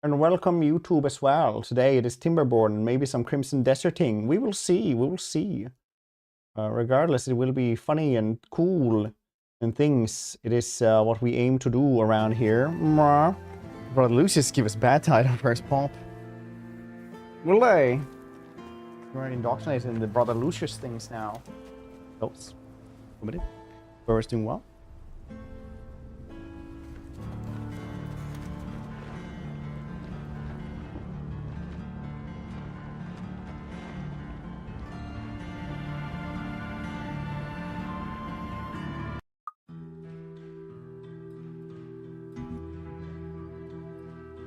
And welcome YouTube as well. Today it is Timberborn and maybe some Crimson Deserting. We will see, we will see. Regardless, it will be funny and cool and things. It is what we aim to do around here. Brother Lucius give us bad title first pop. Will they? We're indoctrinated in the Brother Lucius things now. Oops. Beaver's doing well.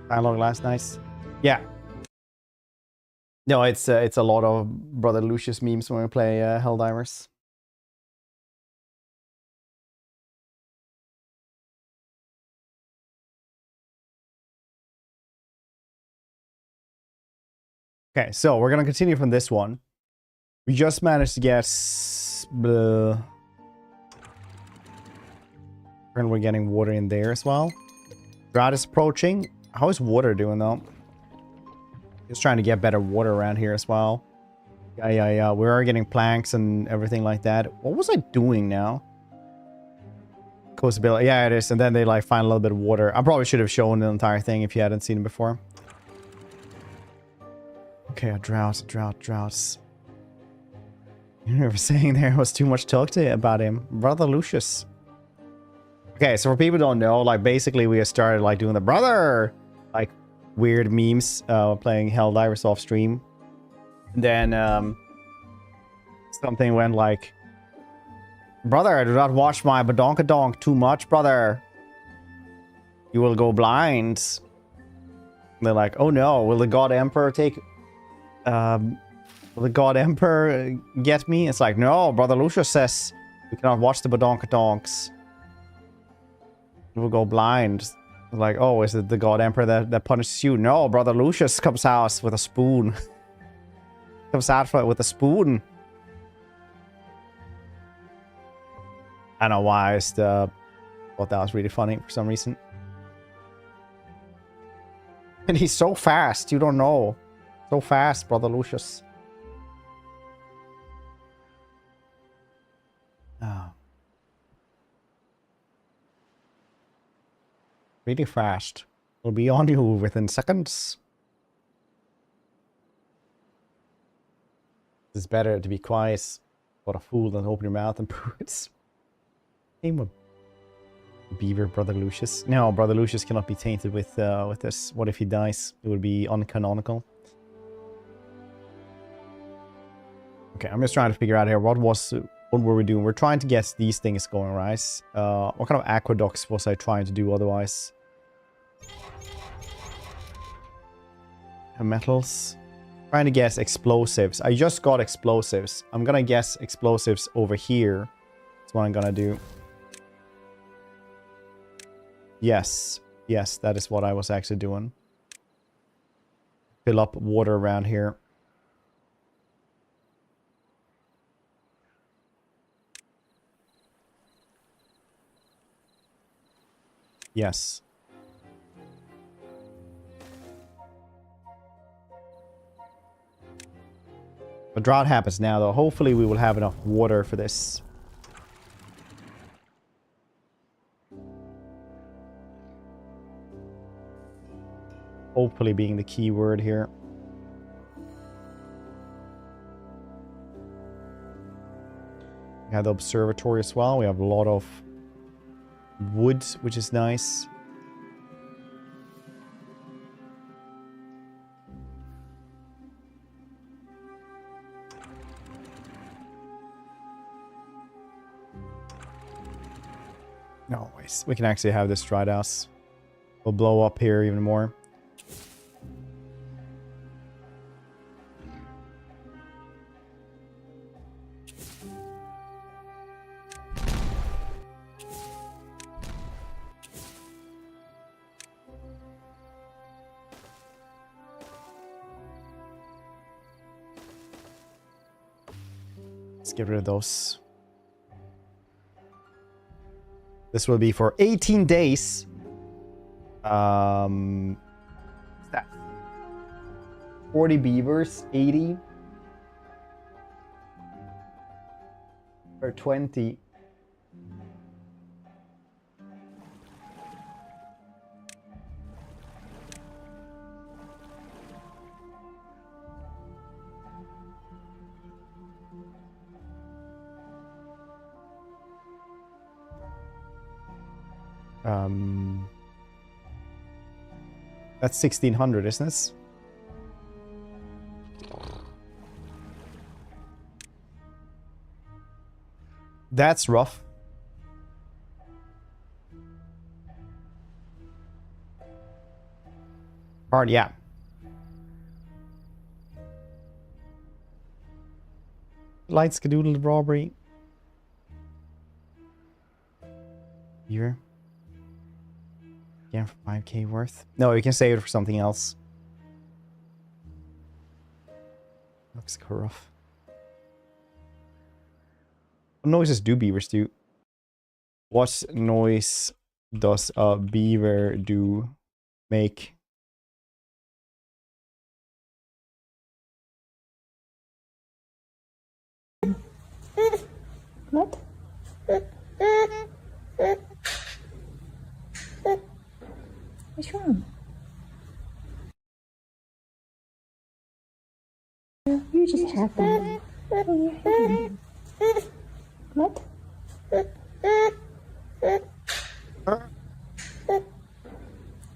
Dialogue last night. Yeah. No, it's a lot of Brother Lucius memes when we play Helldivers. Okay, so we're gonna continue from this one. We just managed to get and we're getting water in there as well. Drought is approaching. How is water doing though? Just trying to get better water around here as well. Yeah. We are getting planks and everything like that. What was I doing now? Coastability. Yeah, it is. And then they like find a little bit of water. I probably should have shown the entire thing if you hadn't seen it before. Okay, a droughts. You were saying there was too much talk to about him. Brother Lucius. Okay, so for people who don't know, like basically we started like doing the brother like weird memes playing Helldivers off stream. And then something went like, brother, do not watch my badonkadonk too much, brother. You will go blind. And they're like, oh no, will the God Emperor take will the God Emperor get me? It's like, no, Brother Lucius says we cannot watch the badonkadonks. We'll go blind. Like, oh, is it the God Emperor that punishes you? No, Brother Lucius comes out with a spoon. Comes out with a spoon. I don't know why. I just thought that was really funny for some reason. And he's so fast, you don't know. So fast, Brother Lucius. Oh. Really fast. We'll be on you within seconds. It's better to be quiet. What a fool than open your mouth and prove it. Name of Beaver, Brother Lucius. No, Brother Lucius cannot be tainted with this. What if he dies? It would be uncanonical. Okay, I'm just trying to figure out here what were we doing? We're trying to get these things going, right? What kind of aqueducts was I trying to do otherwise? Metals. Trying to guess explosives. I just got explosives. I'm gonna guess explosives over here. That's what I'm gonna do. Yes. Yes, that is what I was actually doing. Fill up water around here. Yes. The drought happens now, though. Hopefully we will have enough water for this. Hopefully being the key word here. We have the observatory as well. We have a lot of wood, which is nice. No, we can actually have this dried house. We'll blow up here even more. Let's get rid of those. This will be for 18 days. 7 40 beavers, 80 or 20. That's 1600, isn't it? That's rough. Hard, yeah. Light skedoodle robbery. Here. Yeah, for 5k worth. No, you can save it for something else. Looks rough. What noises do beavers do? What noise does a beaver do make? What? What's wrong? You just happened. What?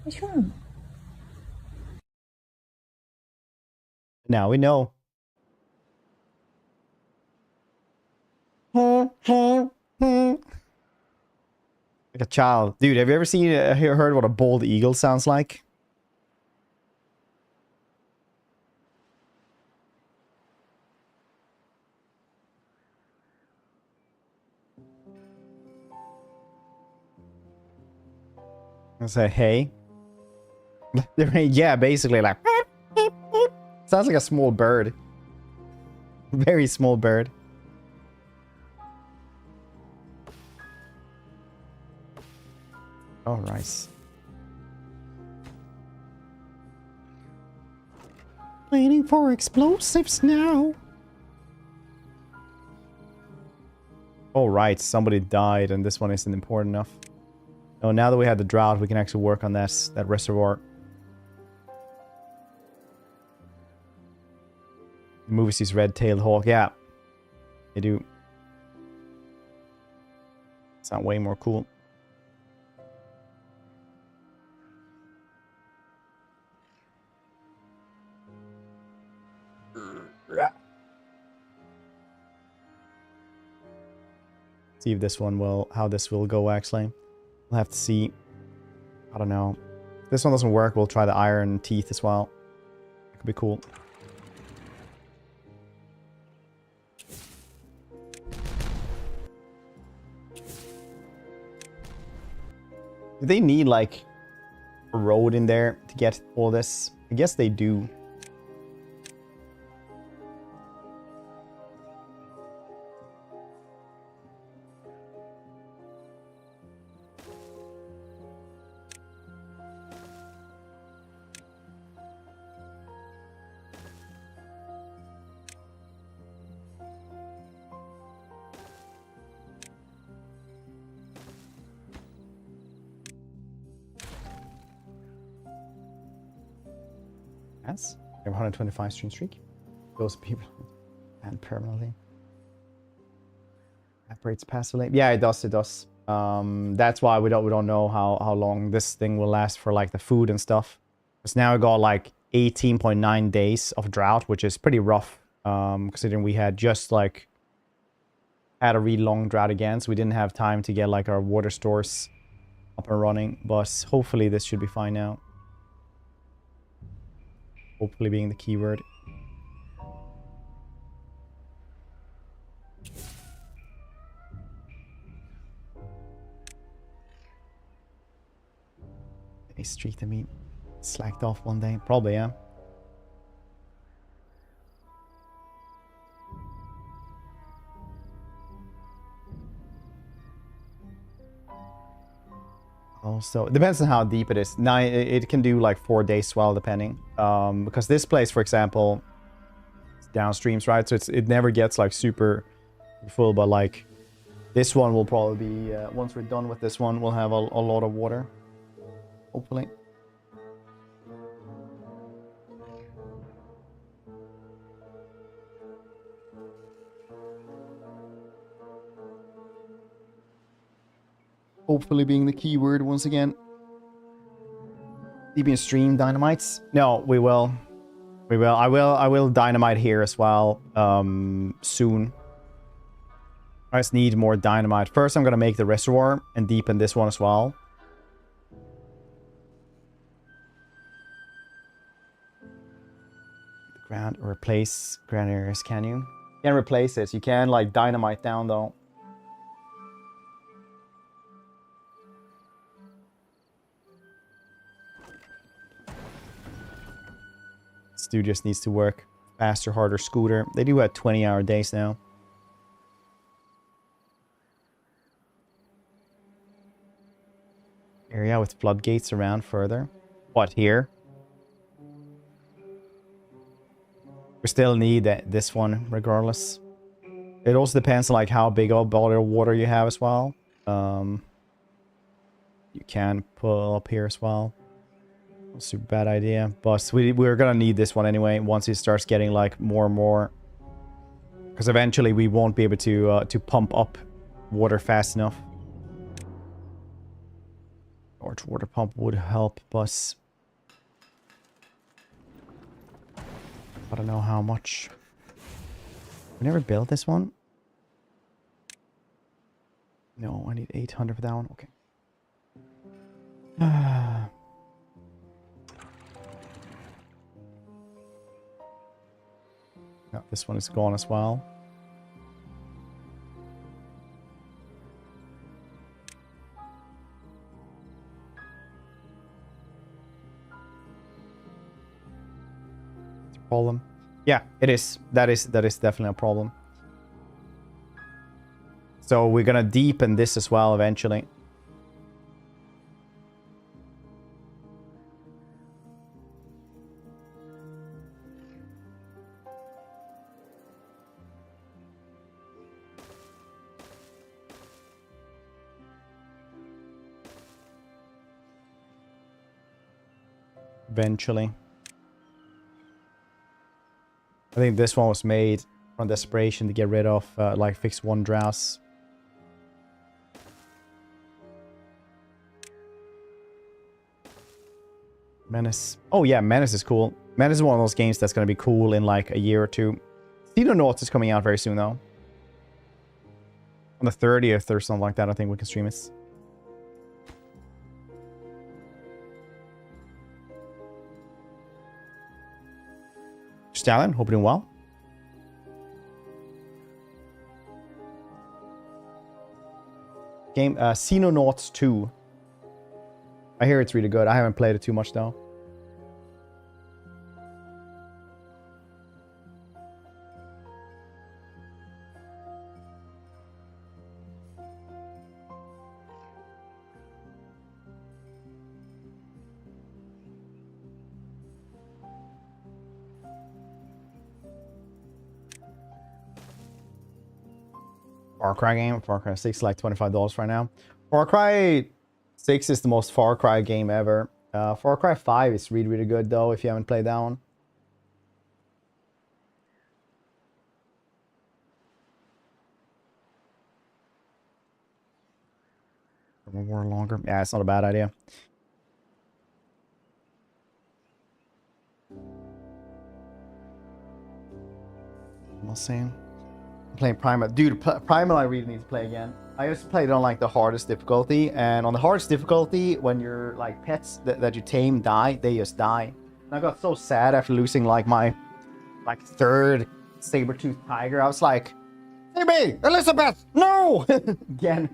What's wrong? Now we know. Like a child. Dude, have you ever seen, heard what a bald eagle sounds like? I say, hey. Yeah, basically like. Sounds like a small bird. Very small bird. Oh, nice. Waiting for explosives now. Oh, right. Somebody died and this one isn't important enough. Oh, now that we had the drought, we can actually work on that reservoir. The movie sees red-tailed hawk. Yeah, they do. Sound way more cool. See if this one will, how this will go actually. We'll have to see. I don't know. If this one doesn't work, we'll try the iron teeth as well. It could be cool. Do they need like a road in there to get all this? I guess they do. Yes, we have 125 stream streak. Those people and permanently evaporates passively. Yeah, it does. It does. That's why we don't know how long this thing will last for like the food and stuff. Because now we got like 18.9 days of drought, which is pretty rough. Considering we had just like had a really long drought again, so we didn't have time to get like our water stores up and running. But hopefully this should be fine now. Hopefully being the keyword. A streak, I mean, slacked off one day. Probably, yeah. Also, it depends on how deep it is. Now, it can do like 4 days swell depending. Because this place, for example, it's downstreams, right? So it never gets like super full, but like this one will probably be, once we're done with this one, we'll have a lot of water. Hopefully. Hopefully being the keyword once again. Deep in stream dynamites? No, we will. We will. I will dynamite here as well. Soon. I just need more dynamite. First, I'm gonna make the reservoir and deepen this one as well. The ground or replace ground areas, can you? You can replace it. You can like dynamite down though. This dude just needs to work faster, harder, scooter. They do have 20-hour days now. Area with floodgates around further. What, here? We still need this one regardless. It also depends on like how big of a body of water you have as well. You can pull up here as well. Super bad idea, but we're gonna need this one anyway once it starts getting like more and more, because eventually we won't be able to pump up water fast enough. Or water pump would help, but I don't know how much. We never built this one. No, I need 800 for that one. Okay. No, this one is gone as well. It's a problem. Yeah, it is. That is definitely a problem. So we're gonna deepen this as well eventually. Eventually. I think this one was made from desperation to get rid of, like, fix one droughts. Menace. Oh yeah, Menace is cool. Menace is one of those games that's going to be cool in like a year or two. Xenonauts is coming out very soon though. On the 30th or something like that, I think we can stream it. Stallion, hope you're doing well. Game, Xenonauts 2. I hear it's really good. I haven't played it too much though. Far Cry game. Far Cry 6 is like $25 right now. Far Cry 6 is the most Far Cry game ever. Far Cry 5 is really, really good though if you haven't played that one. More longer. Yeah, it's not a bad idea. I'm not saying. I'm playing Primal. Dude, Primal I really need to play again. I just played it on like the hardest difficulty, and on the hardest difficulty, when your like pets that you tame die, they just die. And I got so sad after losing like my like third saber-toothed tiger. I was like, "Hey me, Elizabeth, no!" Again.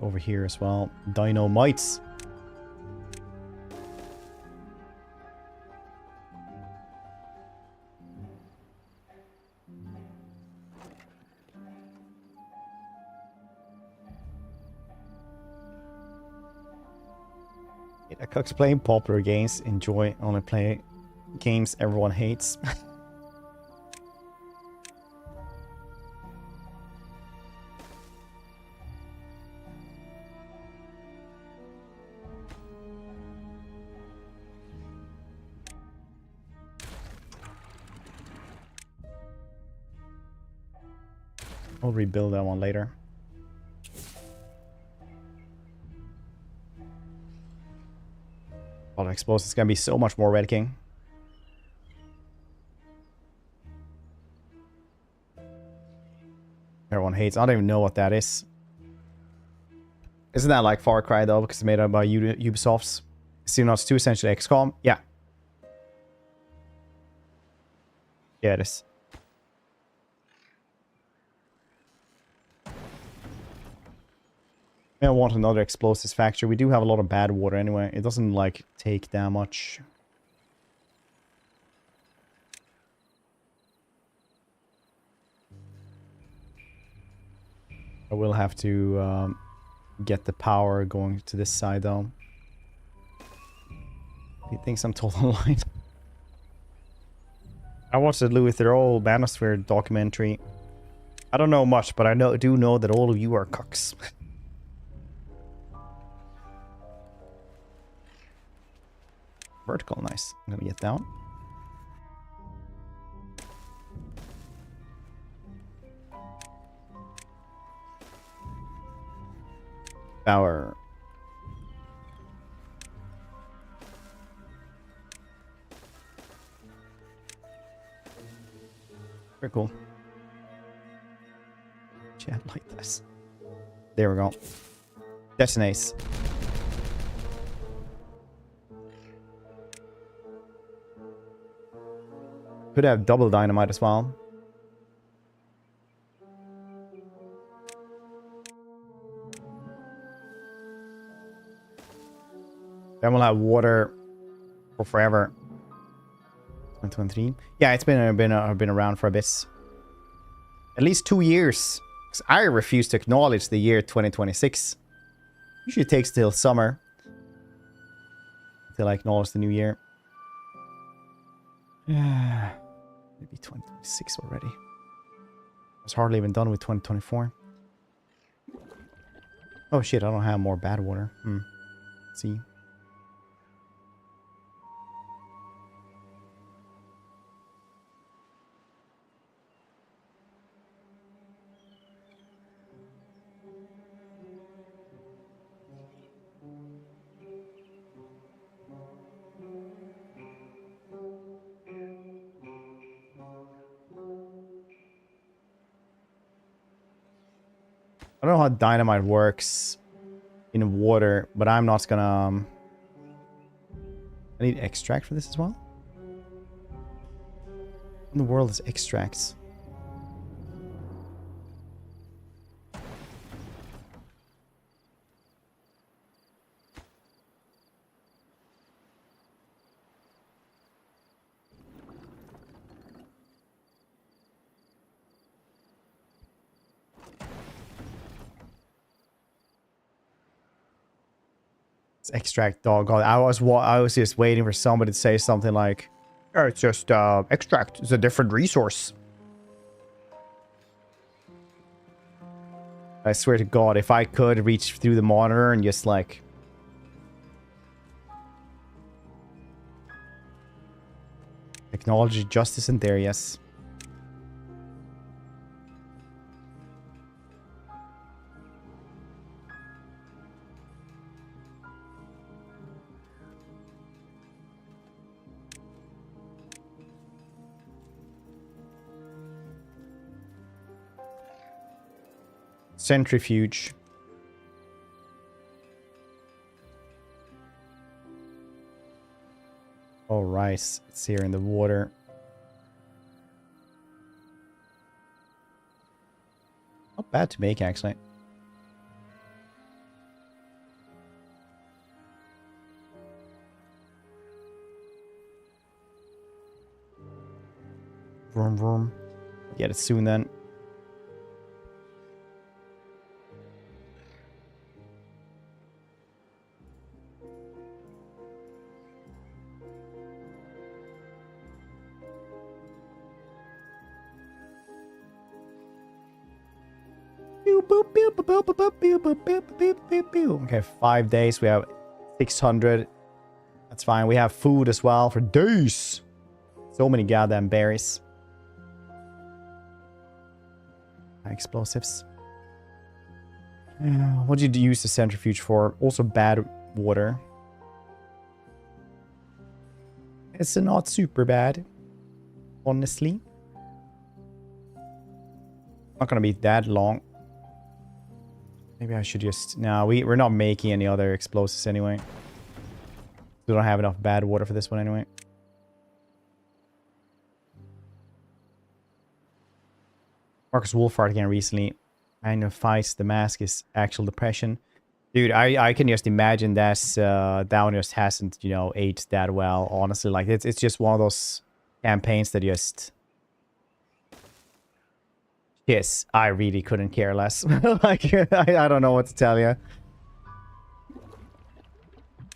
Over here as well. Dynamites. Cooks playing popular games. Enjoy. Only play games everyone hates. I'll rebuild that one later. Well, I suppose it's gonna be so much more Red King. Everyone hates. I don't even know what that is. Isn't that like Far Cry though? Because it's made up by Ubisoft's. Xenonauts 2 essentially XCOM. Yeah. Yeah, it is. I want another explosives factory. We do have a lot of bad water anyway. It doesn't like take that much. I will have to get the power going to this side though. He thinks I'm total line. I watched the Louis Theroux Manosphere documentary. I don't know much, but I do know that all of you are cooks. Vertical, nice. I'm gonna get down. Power. Very cool. Chat like this. There we go. Detonates. Could have double dynamite as well. Then we'll have water for forever. 2023. Yeah, it's been around for a bit. At least 2 years. 'Cause I refuse to acknowledge the year 2026. Usually takes till summer until I acknowledge the new year. Yeah. Maybe 2026 already. I was hardly even done with 2024. Oh shit, I don't have more bad water. Let's see. I don't know how dynamite works in water, but I'm not gonna... I need extract for this as well? What in the world is extracts? Extract dog. God, I was just waiting for somebody to say something like, "Oh, it's just extract. It's a different resource." I swear to God, if I could reach through the monitor and just like... Technology just isn't there, yes. Centrifuge. Oh, rice. It's here in the water. Not bad to make, actually. Vroom, vroom. Get it soon then. Okay, 5 days. We have 600. That's fine. We have food as well for days. So many goddamn berries. Explosives. What did you use the centrifuge for? Also bad water. It's not super bad, honestly. Not gonna be that long. Maybe I should just... No, we're not making any other explosives anyway. We don't have enough bad water for this one anyway. Marcus Wolfhard again recently. Magnifies the mask is actual depression. Dude, I can just imagine that one just hasn't, you know, aged that well, honestly. Like, it's just one of those campaigns that just... Yes, I really couldn't care less. Like, I don't know what to tell you.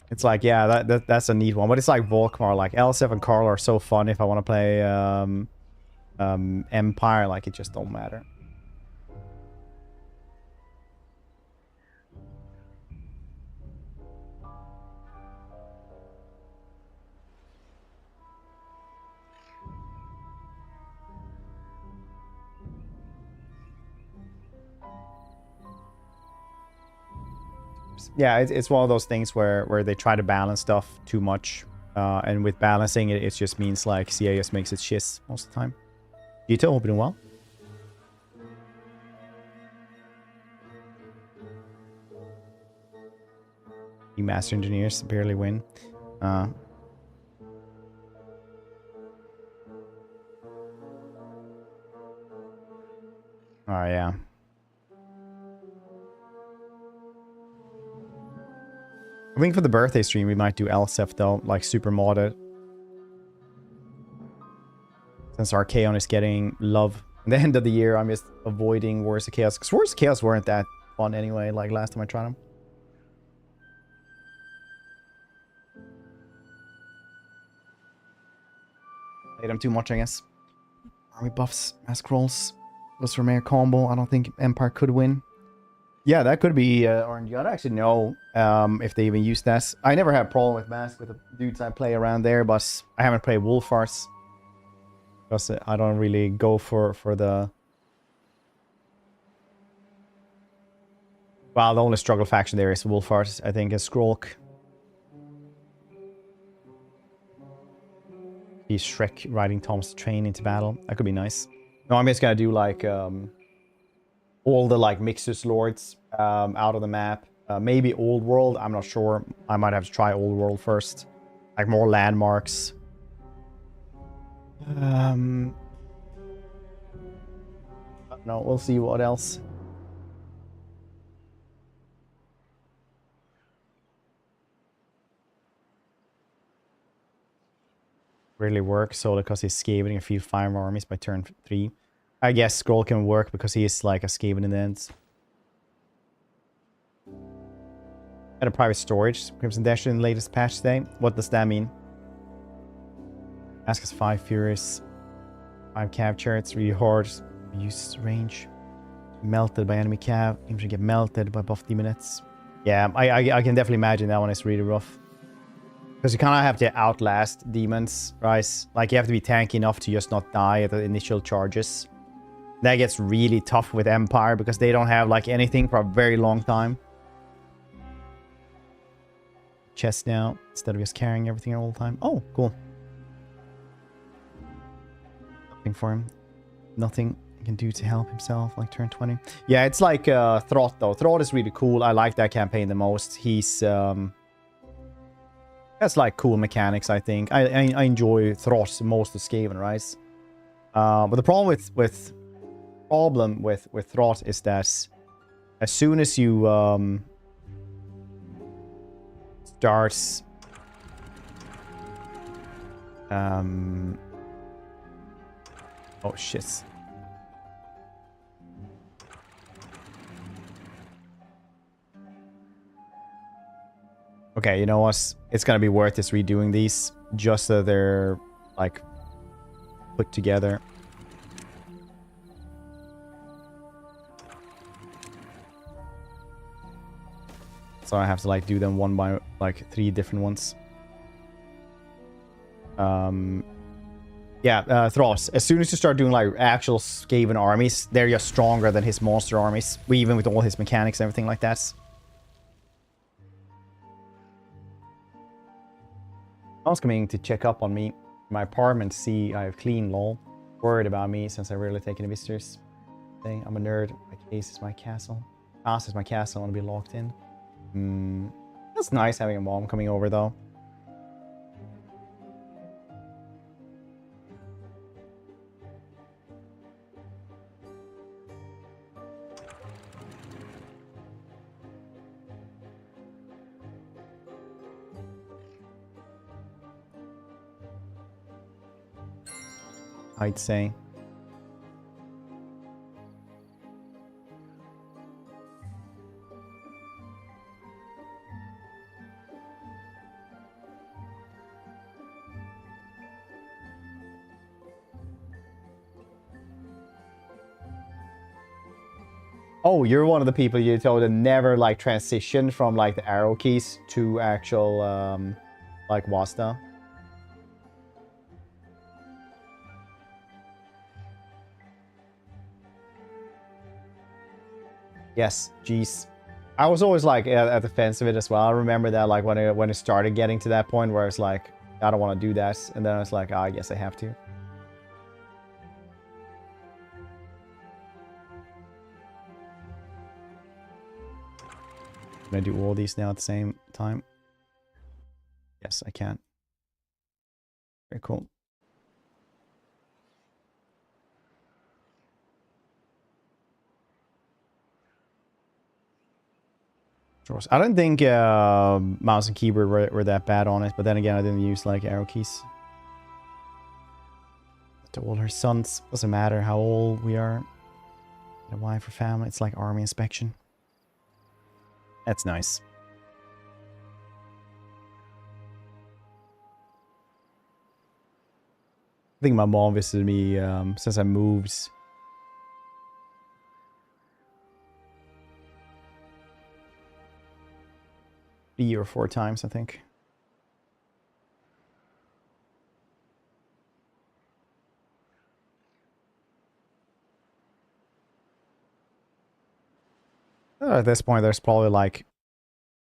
It's like, yeah, that's a neat one. But it's like Volkmar, like Elsef and Carl are so fun if I want to play Empire. Like, it just don't matter. Yeah, it's one of those things where they try to balance stuff too much. And with balancing it, it just means like CAS makes it shiz most of the time. Gito, hope you're doing well. You master engineers barely win. Oh yeah. I think for the birthday stream, we might do Elsef though, like super modded. Since Archaon is getting love at the end of the year, I'm just avoiding Wars of Chaos. Because Wars of Chaos weren't that fun anyway, like last time I tried them. Played them too much, I guess. Army buffs, mask rolls, plus for mayor combo. I don't think Empire could win. Yeah, that could be RNG. I don't actually know if they even use that. I never had a problem with mask with the dudes I play around there, but I haven't played Wolfars. Because I don't really go for the... Well, the only struggle faction there is Wolfars, I think, is Skrolk. He's Shrek riding Tom's train into battle. That could be nice. No, I'm just gonna do like all the like Mixus Lords out of the map. Maybe Old World, I'm not sure. I might have to try Old World first. Like more landmarks. No, we'll see what else. Really work solely because he's scaling a few fire armies by turn 3. I guess Scroll can work because he is like a Skaven in the ends. At a private storage. Crimson Dash in the latest patch today. What does that mean? Ask us 5 Furious. 5 Cav charts. Really hard. Use range. Melted by enemy Cav. Aim should get melted by buff demonettes. Yeah, I can definitely imagine that one is really rough. Because you kind of have to outlast demons, right? Like, you have to be tanky enough to just not die at the initial charges. That gets really tough with Empire because they don't have, like, anything for a very long time. Chest now, instead of just carrying everything all the time. Oh, cool. Nothing for him. Nothing he can do to help himself, like turn 20. Yeah, it's like Throt, though. Throt is really cool. I like that campaign the most. He's... That's like cool mechanics, I think. I enjoy Throt most of Skaven, right? But the problem with Throt is that as soon as you start Oh, shit. Okay, you know what? It's gonna be worth this redoing these just so they're like put together. So I have to like do them one by like 3 different ones. Yeah, Thross. As soon as you start doing like actual Skaven armies, they're just stronger than his monster armies. Even with all his mechanics and everything like that. I was coming to check up on me in my apartment, see I have clean lol. Worried about me since I rarely take any visitors. Saying I'm a nerd. My case is my castle. House is my castle. I want to be locked in. That's nice having a mom coming over though. I'd say. Oh, you're one of the people you told to never like transition from like the arrow keys to actual like Wasta. Yes, jeez. I was always like at the fence of it as well. I remember that like when it started getting to that point where it's like I don't want to do that, and then I was like, oh, I guess I have to. Can I do all these now at the same time? Yes, I can. Very cool. I don't think mouse and keyboard were that bad on it, but then again, I didn't use like arrow keys. To all her sons, doesn't matter how old we are. A wife or family, it's like army inspection. That's nice. I think my mom visited me since I moved. 3 or 4 times, I think. At this point, there's probably like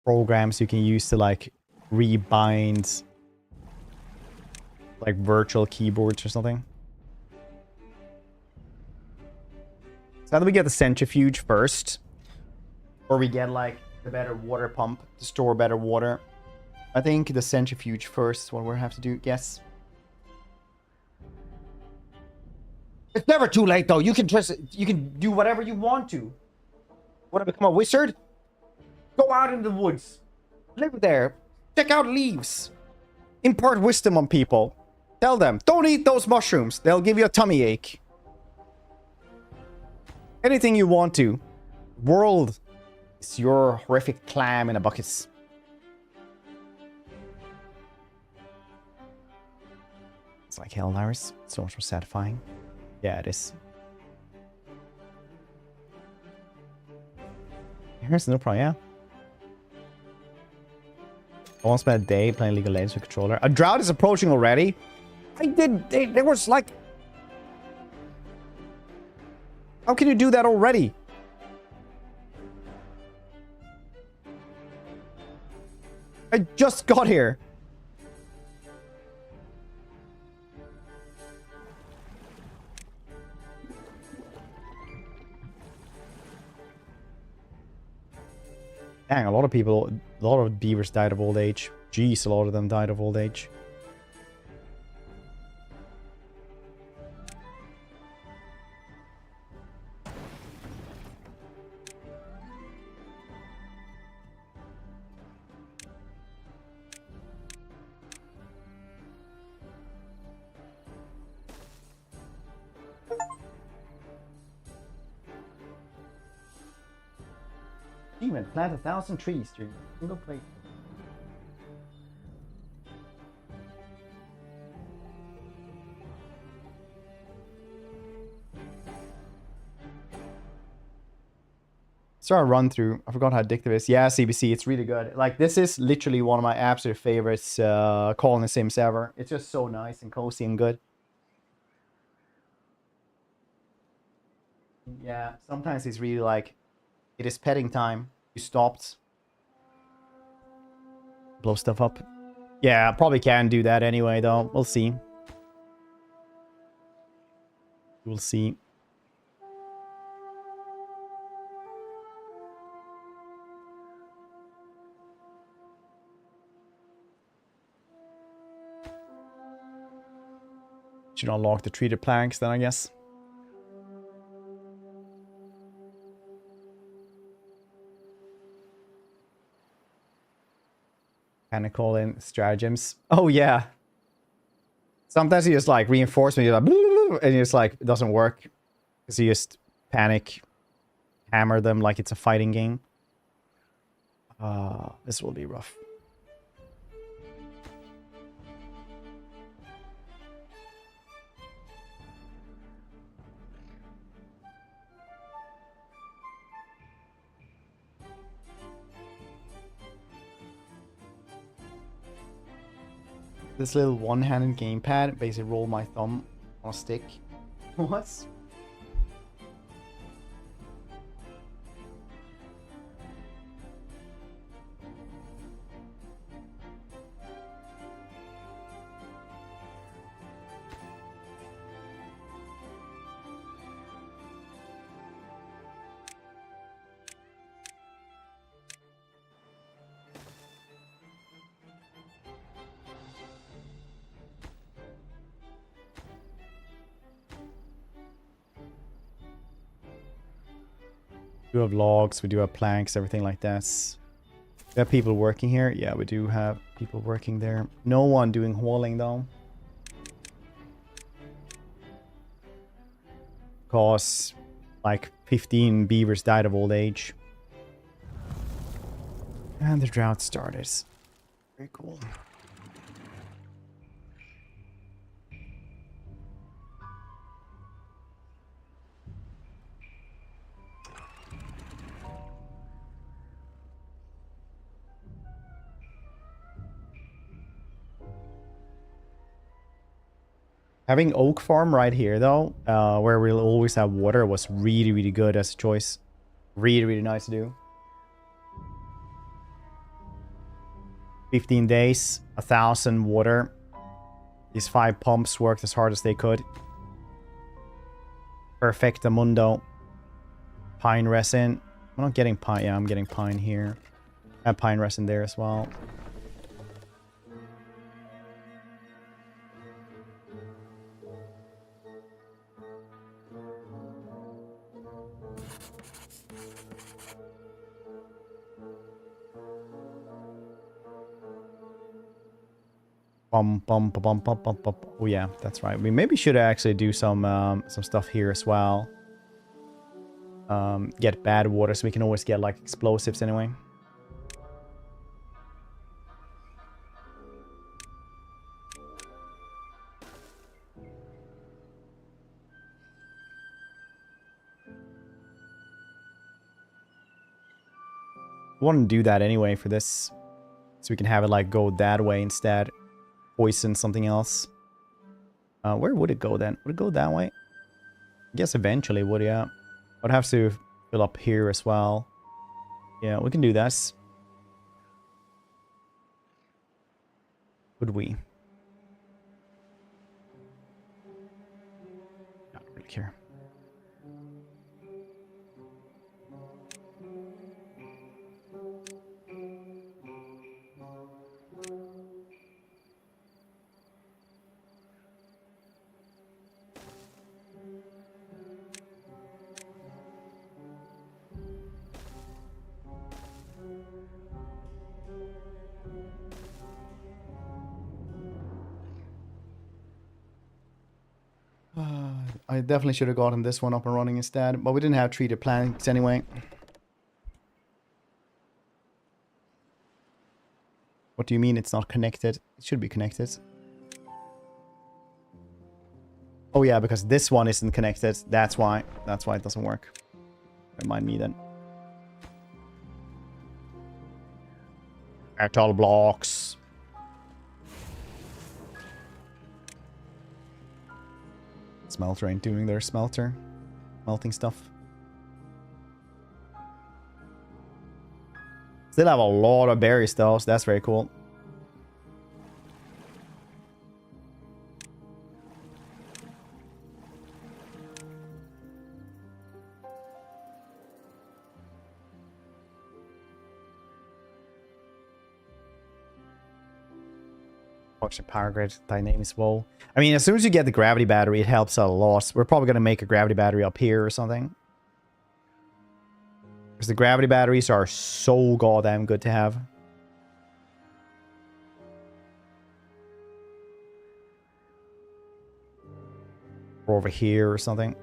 programs you can use to like rebind like virtual keyboards or something. So how do we get the centrifuge first? Or we get like the better water pump to store better water? I think the centrifuge first is what we'll have to do. Yes. It's never too late though. You can do whatever you want to. Want to become a wizard? Go out in the woods. Live there. Check out leaves. Impart wisdom on people. Tell them, don't eat those mushrooms. They'll give you a tummy ache. Anything you want to. World is your horrific clam in a bucket. It's like hell, Iris. So much more satisfying. Yeah, it is. Here's no problem, yeah. I won't spend a day playing League of Legends with controller. A drought is approaching already. There was like... How can you do that already? I just got here. Dang, a lot of beavers died of old age. Jeez, a lot of them died of old age. Achievement, plant 1,000 trees during a single play. Start a run through. I forgot how addictive it is. Yeah, CBC, it's really good. Like, this is literally one of my absolute favorites colony sims ever. It's just so nice and cozy and good. Yeah, sometimes it's really like, it is petting time. You stopped. Blow stuff up. Yeah, probably can do that anyway, though. We'll see. We'll see. Should unlock the treated planks then, I guess. Kind of call in stratagems. Oh, yeah. Sometimes you just like reinforcement, you're like, and it's like, it doesn't work. Because you just panic, hammer them like it's a fighting game. This will be rough. This little one-handed gamepad, basically roll my thumb on a stick. What? We do have logs, we do have planks, everything like that. We have people working here. Yeah, we do have people working there. No one doing hauling though. Because like 15 beavers died of old age. And the drought started. Very cool. Having oak farm right here, though, where we'll always have water, was really, really good as a choice. Really, really nice to do. 15 days, 1,000 water. These 5 pumps worked as hard as they could. Perfectamundo. Pine resin. I'm not getting pine. Yeah, I'm getting pine here. I have pine resin there as well. Oh yeah, that's right. We maybe should actually do some stuff here as well. Get bad water so we can always get like explosives anyway. I want to do that anyway for this, so we can have it like go that way instead. Poison something else. Where would it go then? Would it go that way? I guess eventually would, yeah. I'd have to fill up here as well. Yeah, we can do this. Would we? I don't really care. I definitely should have gotten this one up and running instead, but we didn't have treated planks anyway. What do you mean it's not connected? It should be connected. Oh yeah, because this one isn't connected. That's why. That's why it doesn't work. Remind me then. Metal blocks. Smelter ain't doing their smelter. Melting stuff. Still have a lot of berries though, so that's very cool. Function power grid, thy name is Woe. I mean, as soon as you get the gravity battery, it helps out a lot. We're probably going to make a gravity battery up here or something. Because the gravity batteries are so goddamn good to have. Or over here or something.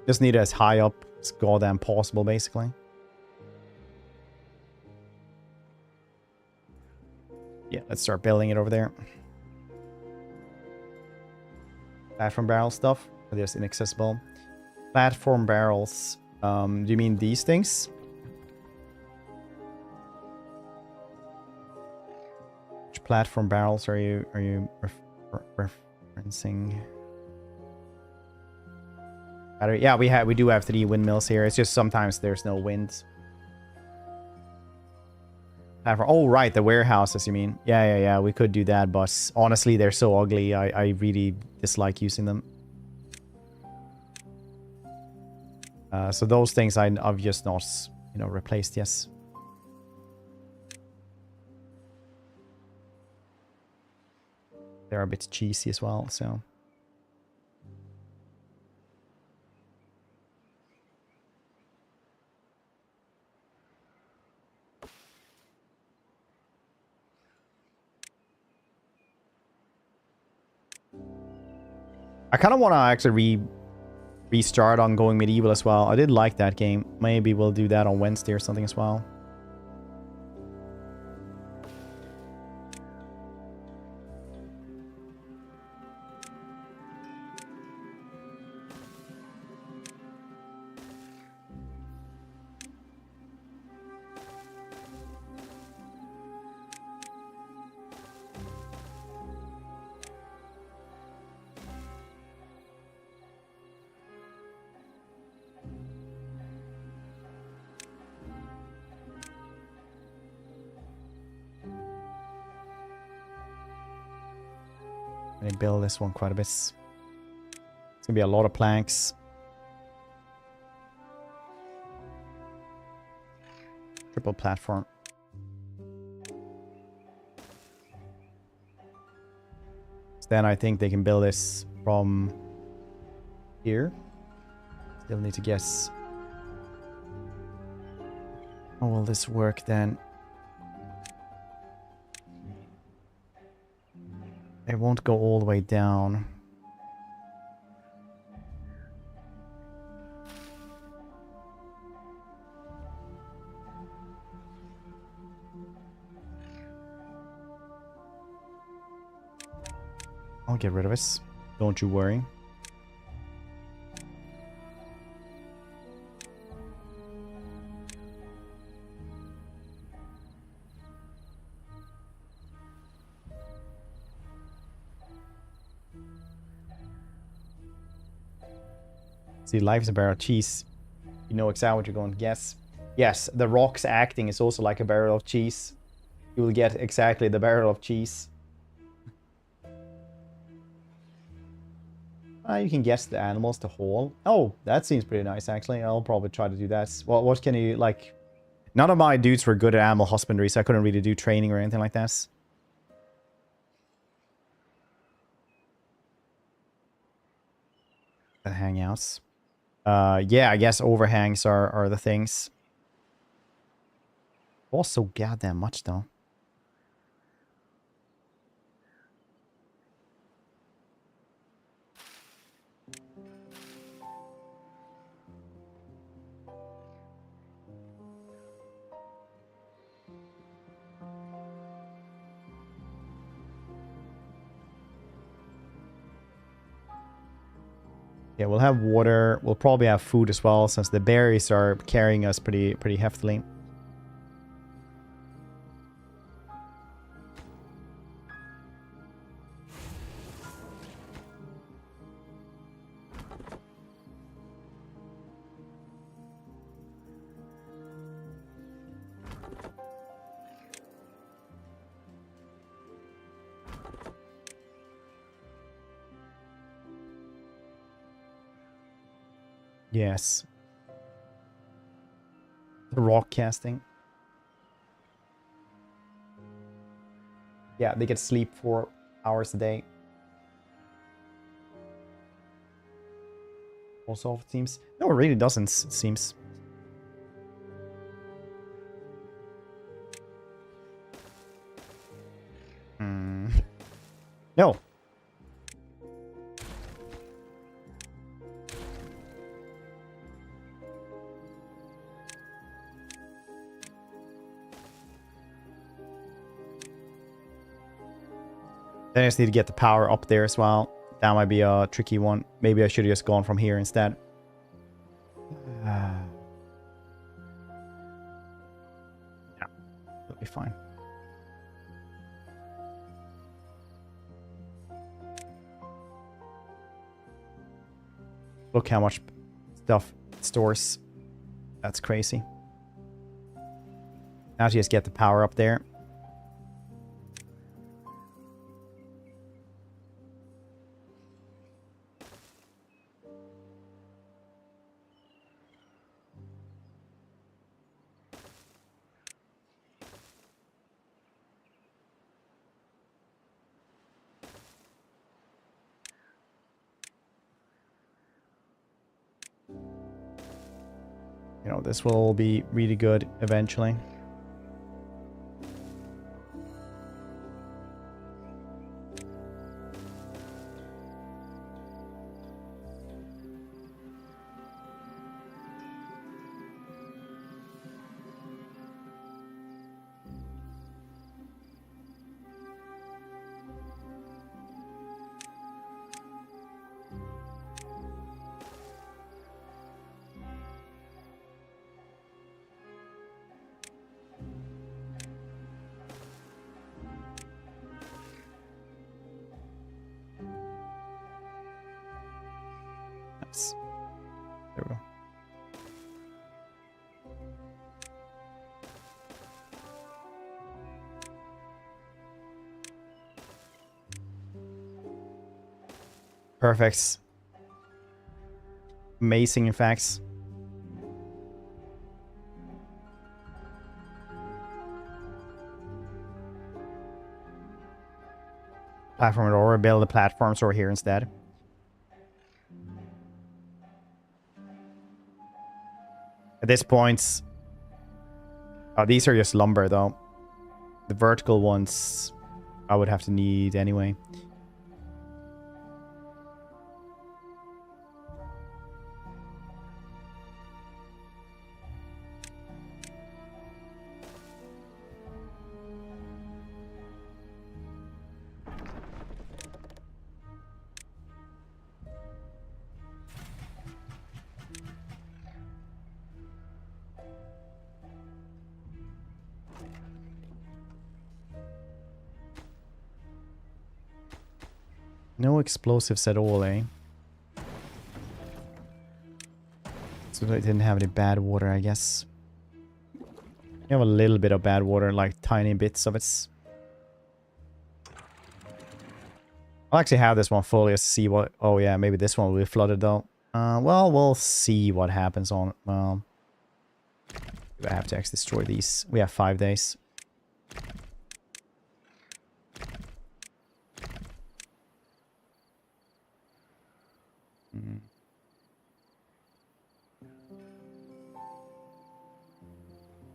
Just need it as high up as goddamn possible, basically. Yeah, let's start building it over there. Platform barrel stuff. They're just inaccessible. Platform barrels. Do you mean these things? Which platform barrels are you referencing? Battery. Yeah, we do have 3 windmills here. It's just sometimes there's no wind. Oh, right, the warehouses, you mean? Yeah, we could do that, but honestly, they're so ugly. I really dislike using them. So those things I've just not, you know, replaced, yes. They're a bit cheesy as well, so... I kind of want to actually restart on going medieval as well. I did like that game. Maybe we'll do that on Wednesday or something as well. I build this one quite a bit. It's gonna be a lot of planks. Triple platform. So then I think they can build this from here. Still need to guess. How will this work then? It won't go all the way down. I'll get rid of it. Don't you worry. See, life is a barrel of cheese. You know exactly what you're going to guess. Yes, the rocks acting is also like a barrel of cheese. You will get exactly the barrel of cheese. You can guess the animals to haul. Oh, that seems pretty nice, actually. I'll probably try to do that. Well, what can you, like... None of my dudes were good at animal husbandry, so I couldn't really do training or anything like that. The hangouts. Yeah, I guess overhangs are the things. Also goddamn much, though. Yeah, we'll have water. We'll probably have food as well, since the berries are carrying us pretty heftily. Yes. The rock casting. Yeah, they get sleep 4 hours a day. Also, it seems. No, it really doesn't, it seems. No. Then I just need to get the power up there as well. That might be a tricky one. Maybe I should have just gone from here instead. Yeah, that'll be fine. Look how much stuff it stores. That's crazy. Now to just get the power up there. You know, this will be really good eventually. There we go. Perfect. Amazing, in fact. Platform or build the platforms over here instead. At this point, oh, these are just lumber though. The vertical ones I would have to need anyway. No explosives at all, eh? So they didn't have any bad water, I guess. You have a little bit of bad water, like tiny bits of it. I'll actually have this one fully to see what... Oh yeah, maybe this one will be flooded though. Well, we'll see what happens on... Well... I have to actually destroy these. We have 5 days.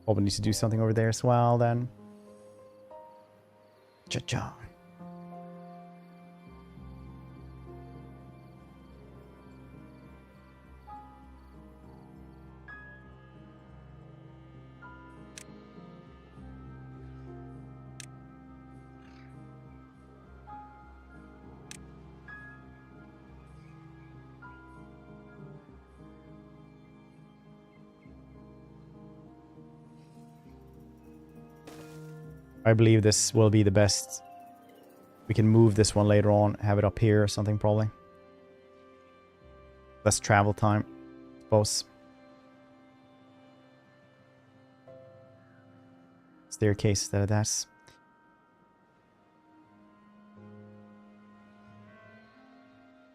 Probably need to do something over there as well then. Cha-cha. I believe this will be the best. We can move this one later on, have it up here or something probably. Less travel time, I suppose. Staircase instead of that.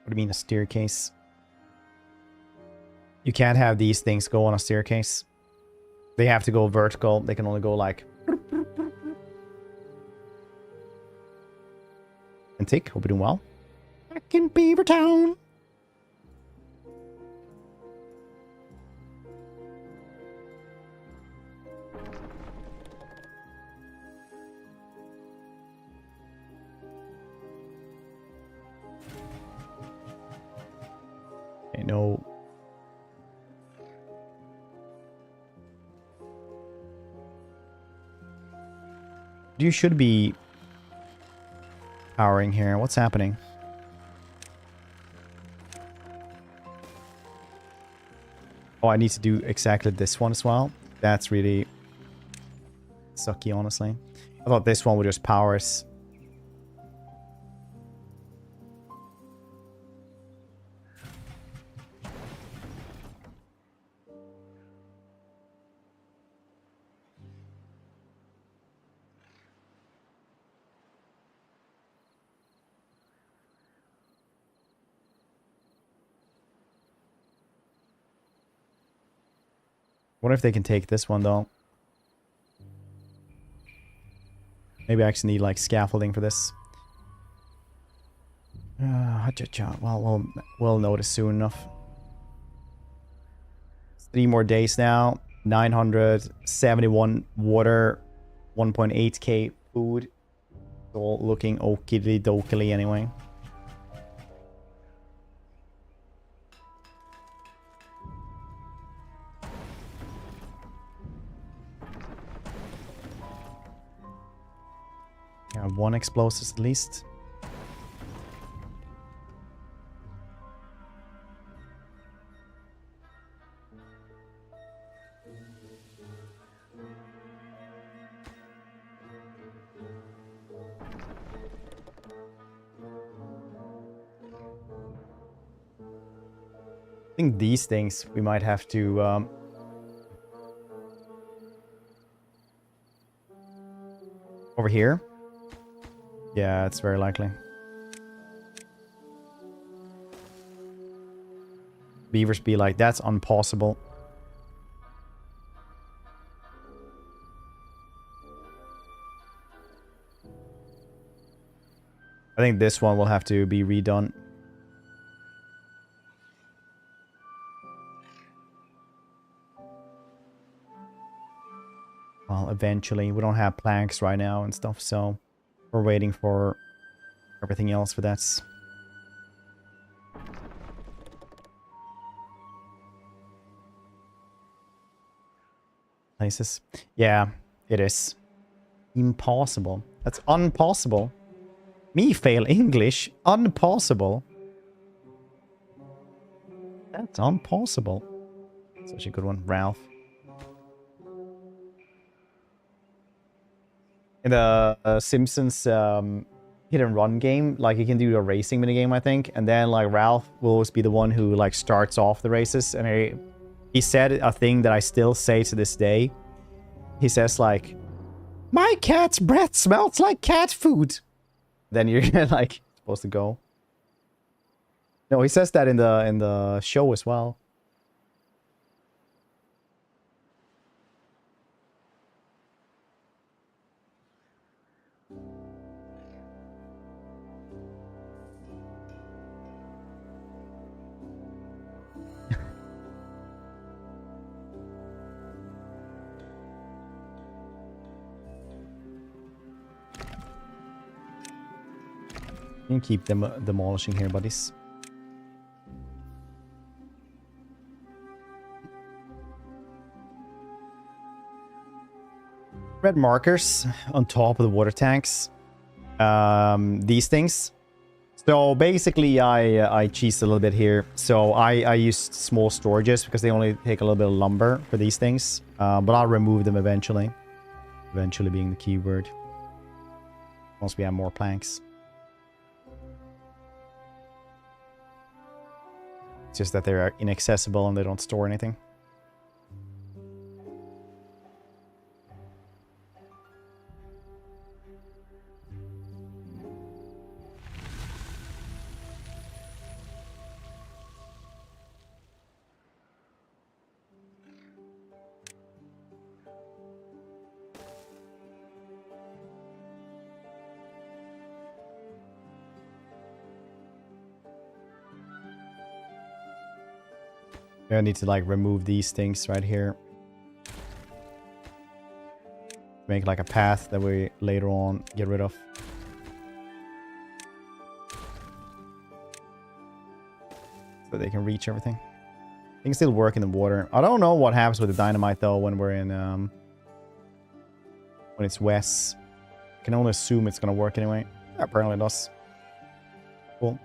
What do you mean a staircase? You can't have these things go on a staircase. They have to go vertical. They can only go like... And tick. Hope you're doing well. Back in Beaver Town. Okay, no. You should be powering here. What's happening? Oh, I need to do exactly this one as well. That's really sucky, honestly. I thought this one would just power us. What if they can take this one, though? Maybe I actually need, like, scaffolding for this. Well, we'll notice soon enough. 3 more days now. 971 water. 1.8k food. It's all looking okie dokie anyway. Yeah, 1 explosives at least. I think these things we might have to over here. Yeah, it's very likely. Beavers be like, that's impossible. I think this one will have to be redone. Well, eventually. We don't have planks right now and stuff, so we're waiting for everything else for that. Places. Yeah, it is. Impossible. That's impossible. Me fail English. Impossible. That's impossible. Such a good one, Ralph. In the Simpsons hit and run game, like you can do a racing minigame, I think, and then like Ralph will always be the one who like starts off the races, and he said a thing that I still say to this day. He says like, "My cat's breath smells like cat food." Then you're like supposed to go. No, he says that in the show as well. You can keep them demolishing here, buddies. Red markers on top of the water tanks. These things. So basically, I cheesed a little bit here. So I used small storages because they only take a little bit of lumber for these things. But I'll remove them eventually. Eventually being the key word. Once we have more planks. It's just that they're inaccessible and they don't store anything. I need to like remove these things right here. Make like a path that we later on get rid of. So they can reach everything. They can still work in the water. I don't know what happens with the dynamite though when we're in when it's west. I can only assume it's gonna work anyway. Yeah, apparently it does. Cool.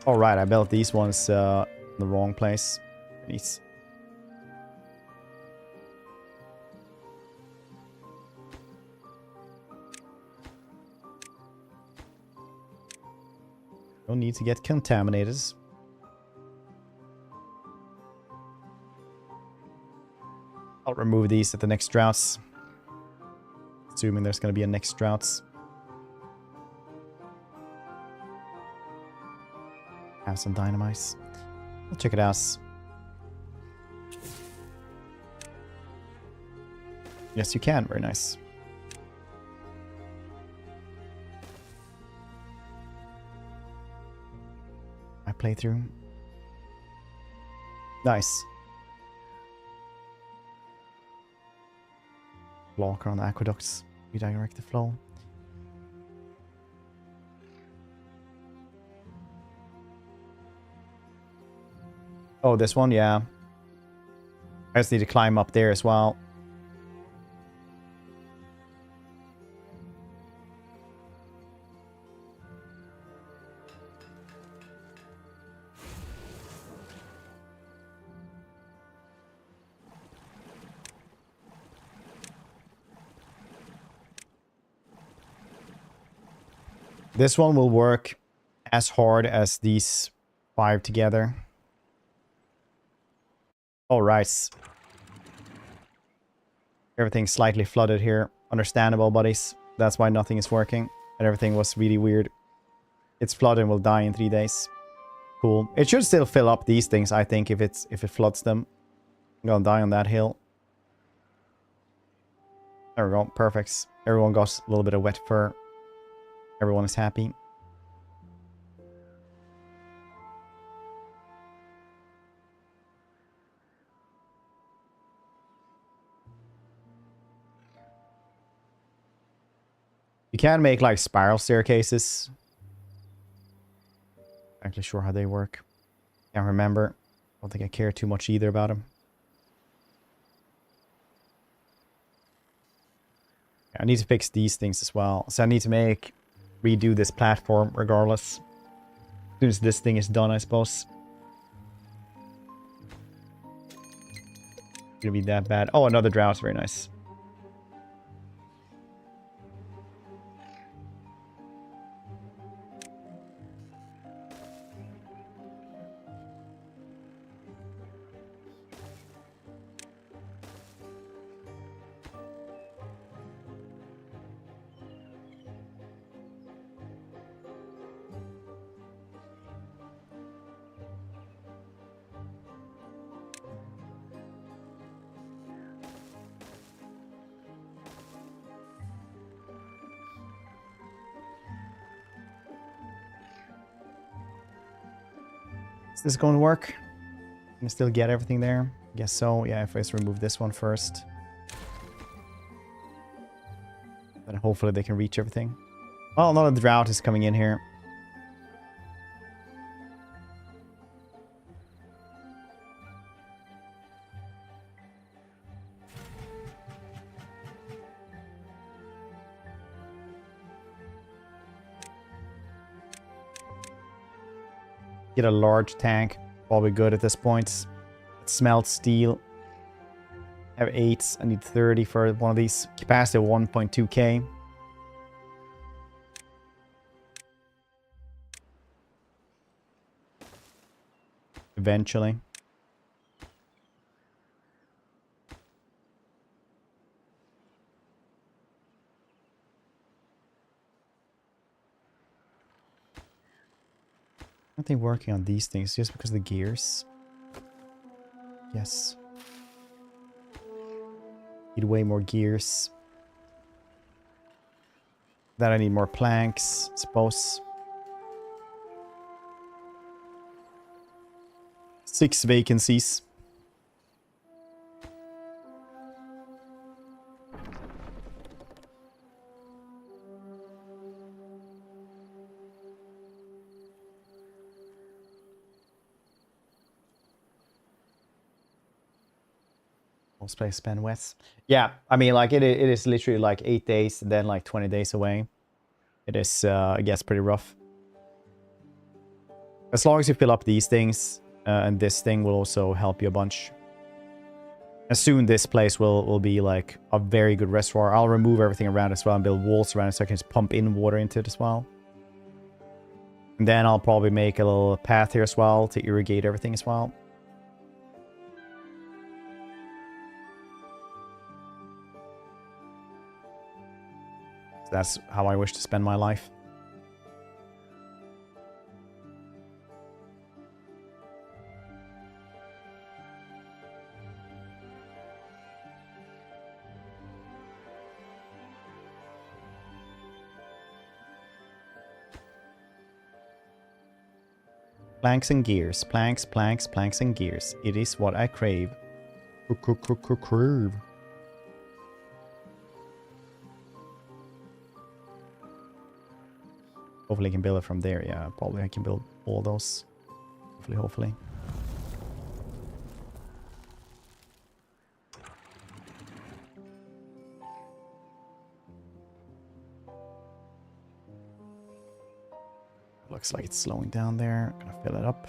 All right, I built these ones in the wrong place. These. Don't need to get contaminated. I'll remove these at the next droughts. Assuming there's going to be a next droughts. Have some dynamites. We'll check it out. Yes, you can. Very nice. My playthrough. Nice. Block around the aqueducts. Redirect the flow. Oh, this one, yeah. I just need to climb up there as well. This one will work as hard as these 5 together. All right. Everything's slightly flooded here. Understandable, buddies. That's why nothing is working. And everything was really weird. It's flooded and will die in 3 days. Cool. It should still fill up these things, I think, if it floods them. I'm gonna die on that hill. There we go. Perfect. Everyone got a little bit of wet fur. Everyone is happy. You can make like spiral staircases. Not actually sure how they work. Can't remember. Don't think I care too much either about them. I need to fix these things as well. So I need to redo this platform regardless. As soon as this thing is done, I suppose. Gonna be that bad. Oh, another drought. Very nice. Is this going to work? Can I still get everything there? Guess so. Yeah, if I just remove this one first. Then hopefully they can reach everything. Oh, another drought is coming in here. Get a large tank. Probably good at this point. smelt steel. I have 8. I need 30 for one of these. Capacity of 1.2k. Eventually. Aren't they working on these things just because of the gears? Yes. Need way more gears. That I need more planks, I suppose. 6 vacancies. Most place spend west. Yeah, I mean, like it is literally like 8 days and then like 20 days away. It is, I guess, pretty rough. As long as you fill up these things, and this thing will also help you a bunch. And soon this place will be like a very good reservoir. I'll remove everything around as well and build walls around it so I can just pump in water into it as well. And then I'll probably make a little path here as well to irrigate everything as well. That's how I wish to spend my life. Planks and gears. Planks, planks, planks and gears. It is what I crave. Crave. Hopefully I can build it from there. Yeah, probably I can build all those. Hopefully. Looks like it's slowing down there. Gonna fill it up.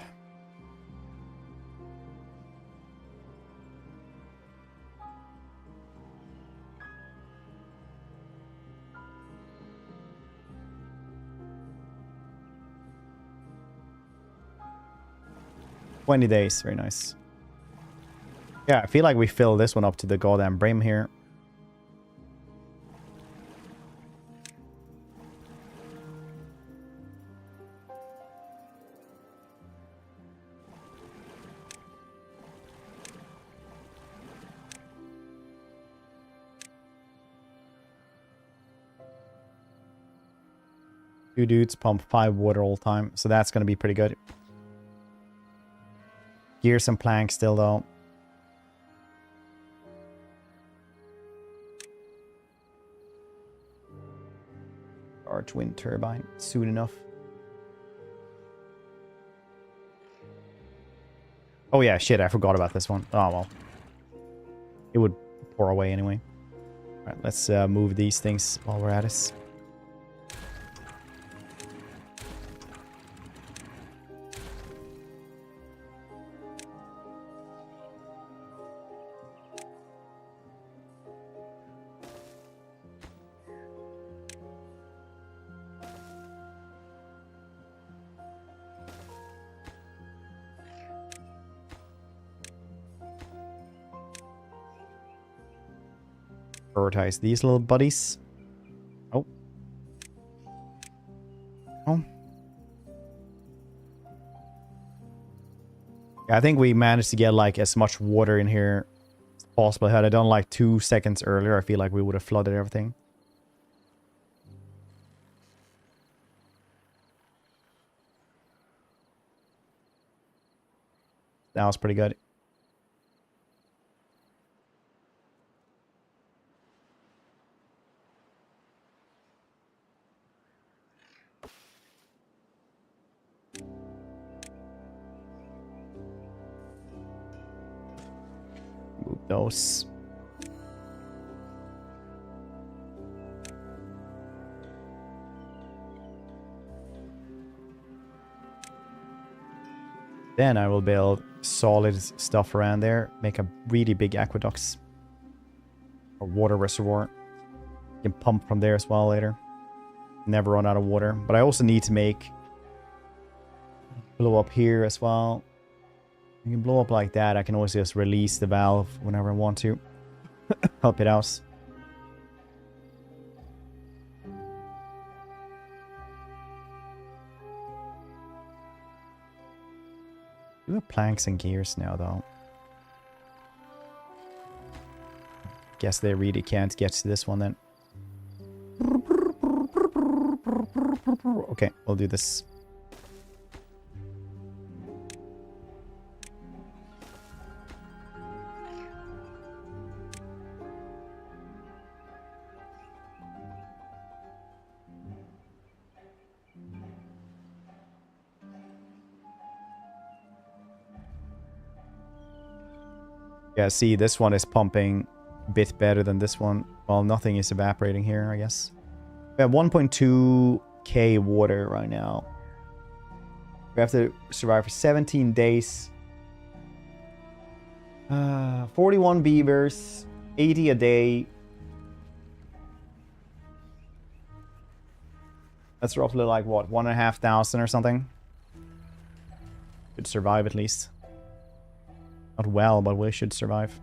"20 days, very nice. Yeah, I feel like we fill this one up to the goddamn brim here. Two dudes pump 5 water all the time, so that's gonna be pretty good. Gears and planks still though. Large wind turbine soon enough. Oh yeah, shit, I forgot about this one. Oh well. It would pour away anyway. Alright, let's move these things while we're at it. Prioritize these little buddies. Oh. Oh. Yeah, I think we managed to get like as much water in here as possible. Had I done like 2 seconds earlier, I feel like we would have flooded everything. That was pretty good. Move those. Then I will build solid stuff around there. Make a really big aqueducts. Or water reservoir. You can pump from there as well later. Never run out of water. But I also need to make... blow up here as well. You can blow up like that. I can always just release the valve whenever I want to. Help it out. Do have planks and gears now, though. Guess they really can't get to this one then. Okay, we'll do this. Yeah, see, this one is pumping a bit better than this one. Well, nothing is evaporating here, I guess. We have 1.2k water right now. We have to survive for 17 days. 41 beavers, 80 a day. That's roughly like, what, 1,500 or something? Could survive at least. Not well, but we should survive.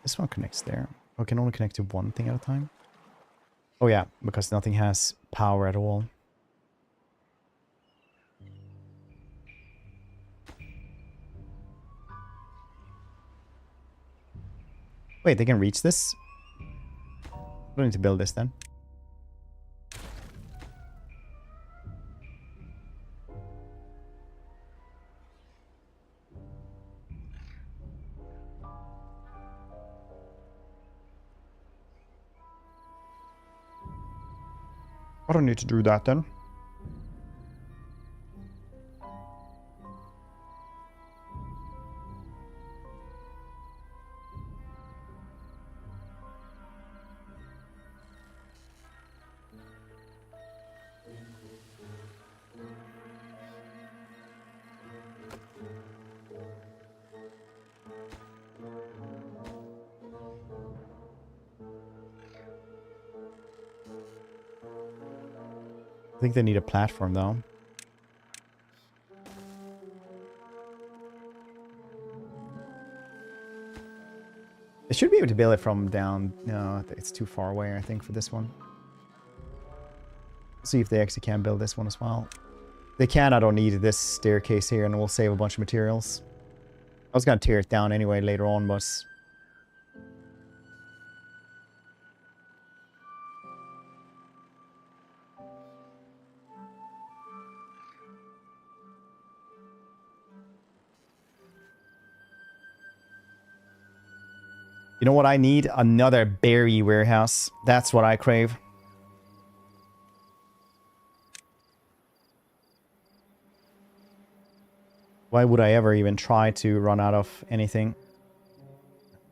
This one connects there. Oh, I can only connect to one thing at a time. Oh yeah, because nothing has power at all. Wait, they can reach this? I don't need to build this then. I don't need to do that then. I think they need a platform though. They should be able to build it from down. No, it's too far away, I think, for this one. See if they actually can build this one as well. If they can, I don't need this staircase here, and we'll save a bunch of materials. I was going to tear it down anyway later on, but... You know what I need? Another berry warehouse. That's what I crave. Why would I ever even try to run out of anything?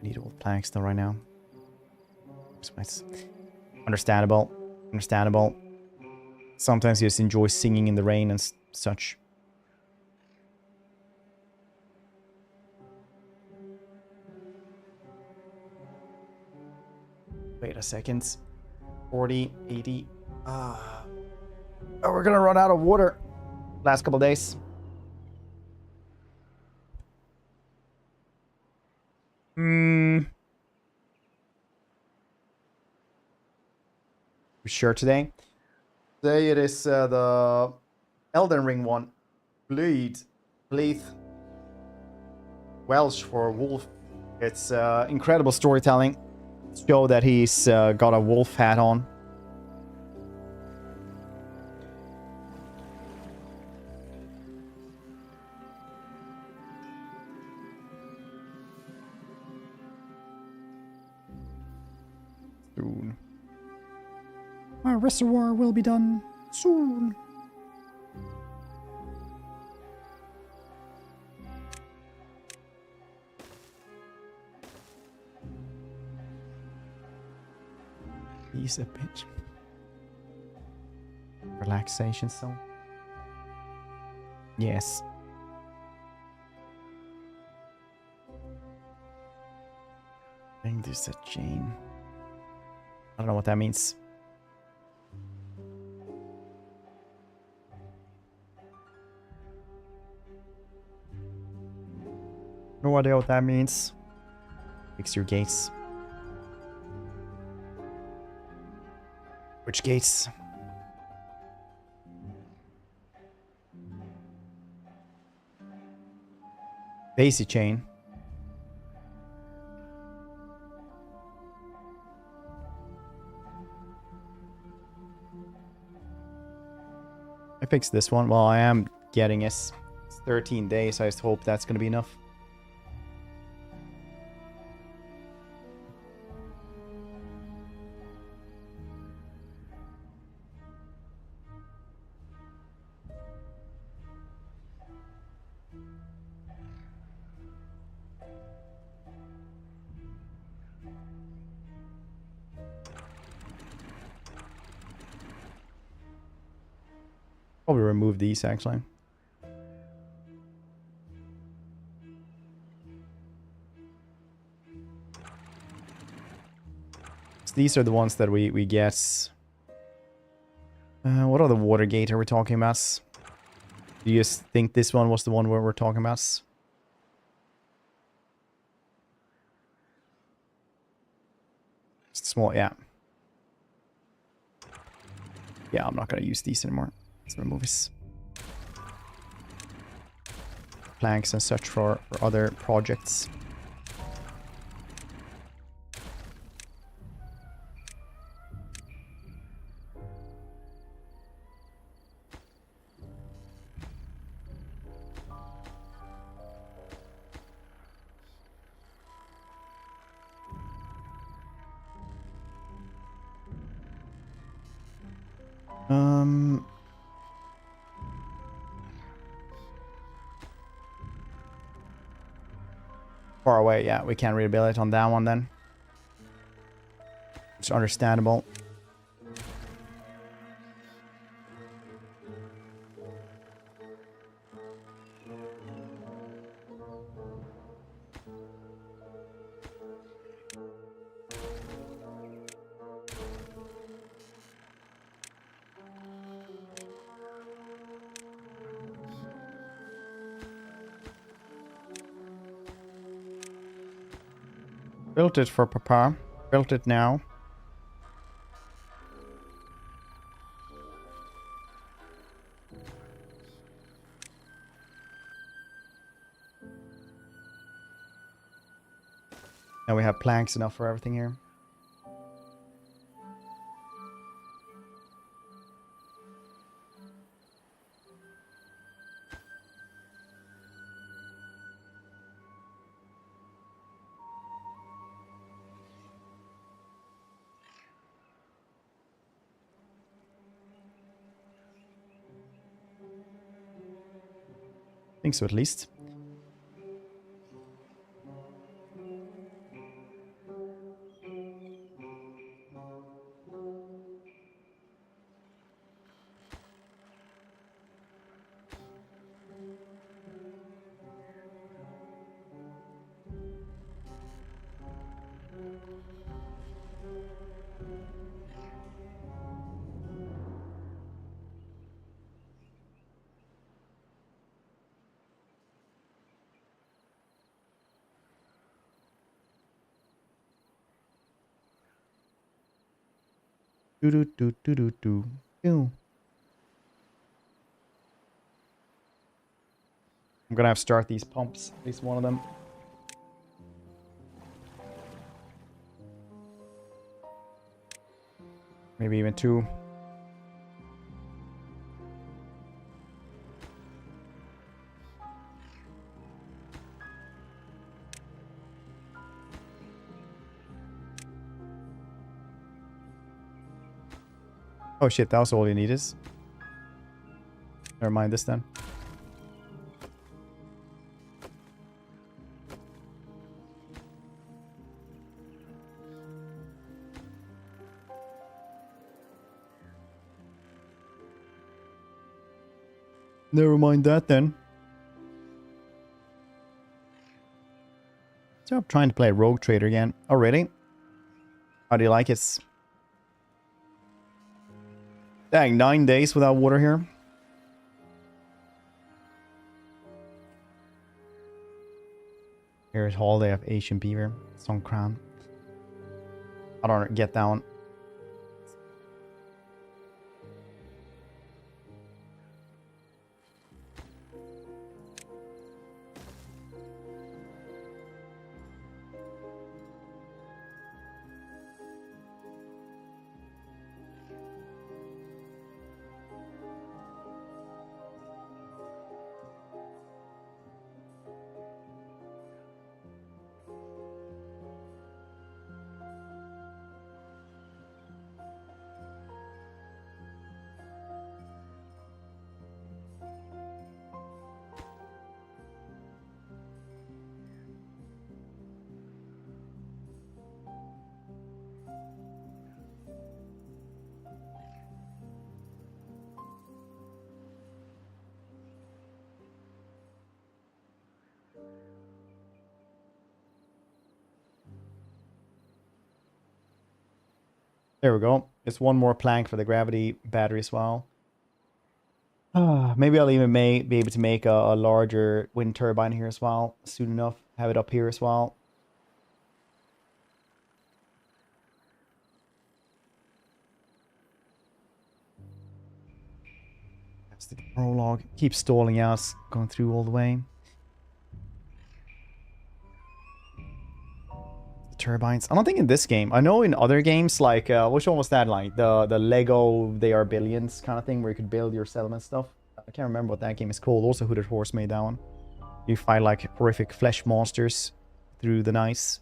I need all planks though right now. Understandable. Understandable. Sometimes you just enjoy singing in the rain and such. Wait a second. 40, 80. Oh, we're gonna run out of water. Last couple days. We sure today? Today it is the Elden Ring one. Bleed. Welsh for wolf. It's incredible storytelling. Show that he's got a wolf hat on. Our reservoir will be done soon. He's a bitch. Relaxation zone. Yes. I think there's a chain. I don't know what that means. No idea what that means. Fix your gates. Which gates? Daisy chain. I fixed this one. Well, I am getting it. It's 13 days. I just hope that's going to be enough. Probably remove these actually. So these are the ones that we get. What other water gate are we talking about? Do you just think this one was the one where we're talking about? It's small, yeah. Yeah, I'm not gonna use these anymore. Let's remove this. Planks and such for other projects. Far away, yeah, we can't rebuild it on that one then. It's understandable. Built it for Papa. Built it now. Now we have planks enough for everything here. I think so at least. Do do do do do do do. I'm gonna have to start these pumps, at least one of them. Maybe even two. Oh shit, that was all you needed. Never mind this then. Never mind that then. So I'm trying to play Rogue Trader again. Oh really? How do you like it? Dang, 9 days without water here. Here's Holiday of Asian Beaver. Songkran. I don't get that one. There we go. It's one more plank for the gravity battery as well. Maybe I'll even be able to make a larger wind turbine here as well. Soon enough. Have it up here as well. That's the prologue. Keep stalling out. Going through all the way. Turbines. I don't think in this game. I know in other games, like which one was that, like the Lego They Are Billions kind of thing, where you could build your settlement stuff. I can't remember what that game is called. Also Hooded Horse made that one. You fight like horrific flesh monsters through the nice.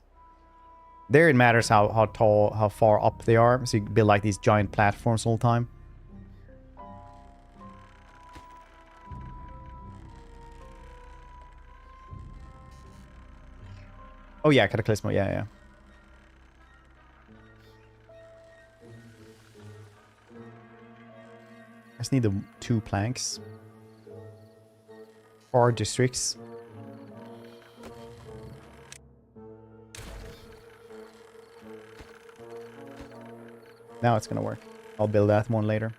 There it matters how tall, how far up they are, so you can build like these giant platforms all the time. Oh yeah, Cataclysmo, yeah. I just need the 2 planks. 4 districts. Now it's gonna work. I'll build that one later.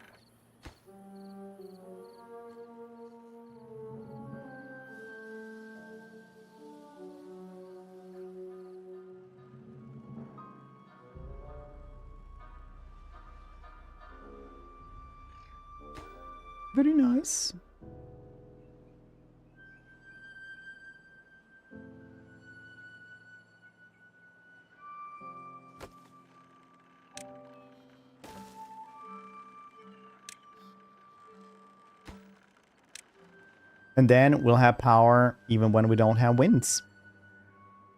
Very nice. And then we'll have power even when we don't have winds.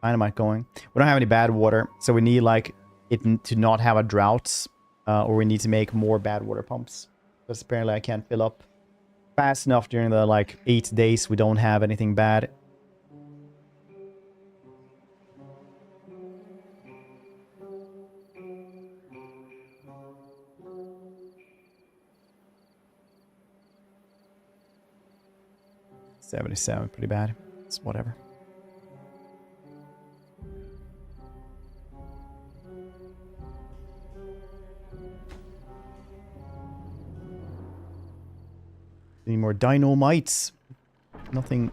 Dynamite going. We don't have any bad water, so we need like it to not have a drought, or we need to make more bad water pumps. Because apparently I can't fill up fast enough during the like 8 days we don't have anything bad. $77, pretty bad. It's whatever. Any more dynamites? Nothing.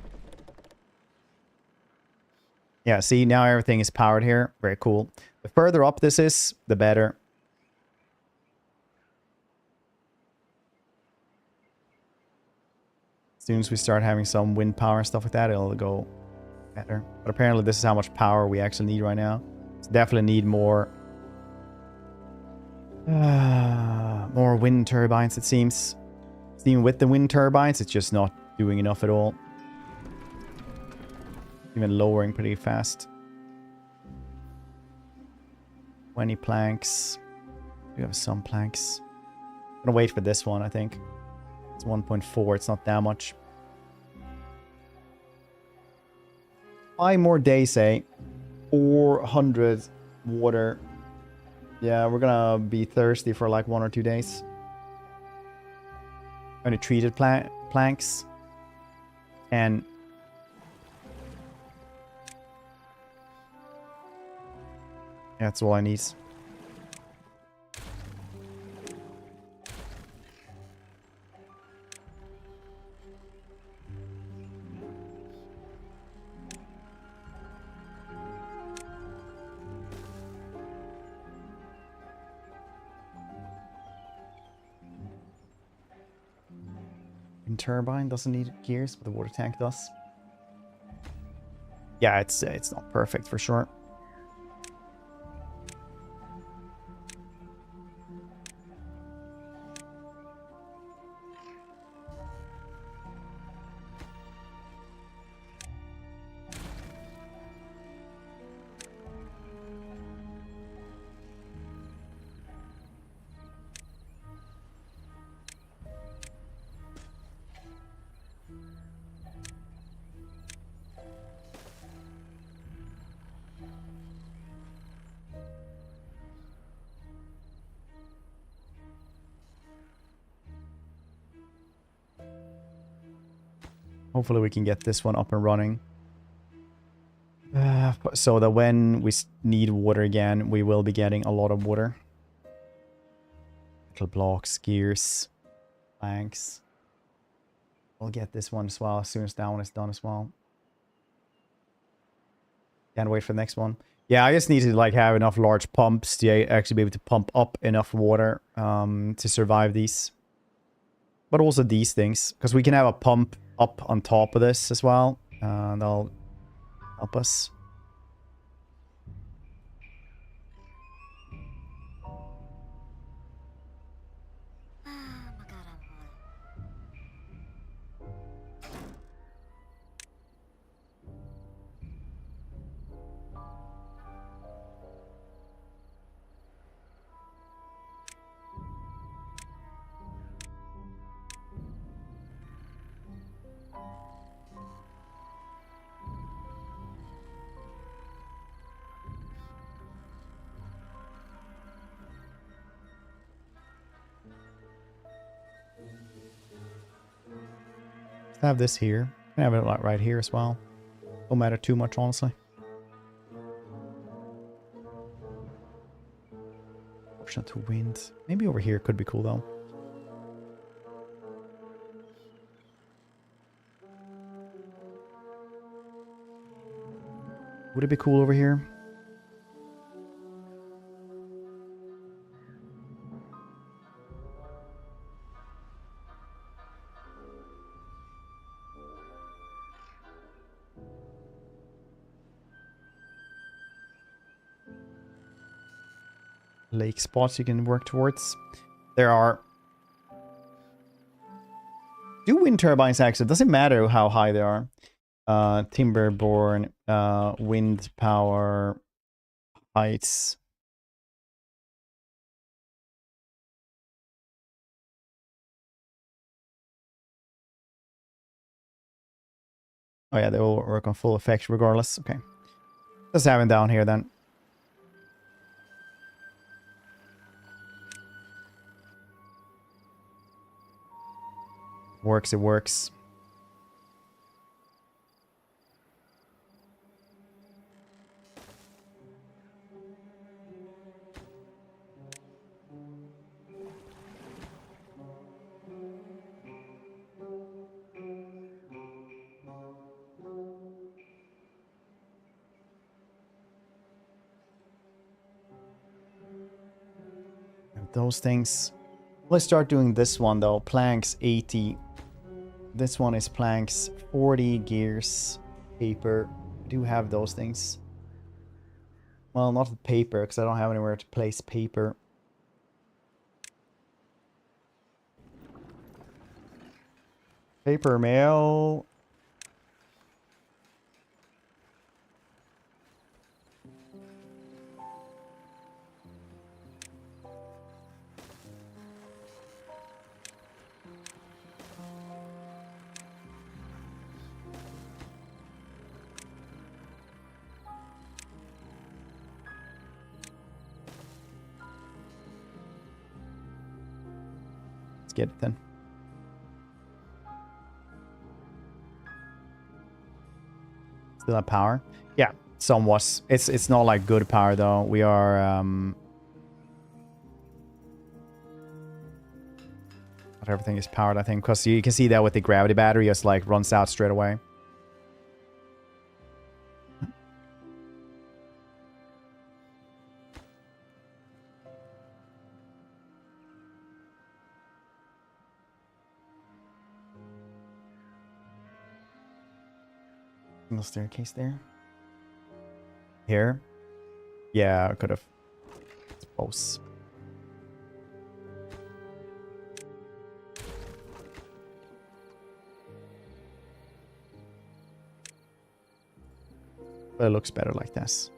Yeah, see, now everything is powered here. Very cool. The further up this is, the better. As soon as we start having some wind power and stuff like that, it'll go better. But apparently this is how much power we actually need right now. So definitely need more more wind turbines, it seems. Even with the wind turbines, it's just not doing enough at all. Even lowering pretty fast. 20 planks. We have some planks. Gonna wait for this one, I think. It's 1.4, it's not that much. 5 more days, eh? 400 water. Yeah, we're gonna be thirsty for like 1 or 2 days. Only treated planks. And that's all I need. Wind turbine doesn't need gears, but the water tank does. Yeah, it's not perfect for sure. Hopefully we can get this one up and running. So that when we need water again, we will be getting a lot of water. Little blocks, gears, planks. We'll get this one as well as soon as that one is done as well. Can't wait for the next one. Yeah, I just need to like have enough large pumps to actually be able to pump up enough water to survive these. But also these things, because we can have a pump up on top of this as well. That'll help us. Have this here. I have it like right here as well. Don't matter too much, honestly. Option to wind. Maybe over here could be cool though. Would it be cool over here? Lake spots you can work towards. There are... Do wind turbines actually? It doesn't matter how high they are. Timberborn, wind power, heights. Oh yeah, they will work on full effect regardless. Okay. Let's have it down here then. Works, it works. Those things. Let's start doing this one though. Planks 80. This one is planks 40, gears, paper. I do have those things. Well, not the paper because I don't have anywhere to place paper. Paper mail. get it then. Still have power? Yeah, somewhat. It's not like good power though. We are not everything is powered, I think, because you can see that with the gravity battery, just like runs out straight away. Single staircase there. Here? Yeah, I could have. I suppose. But it looks better like this.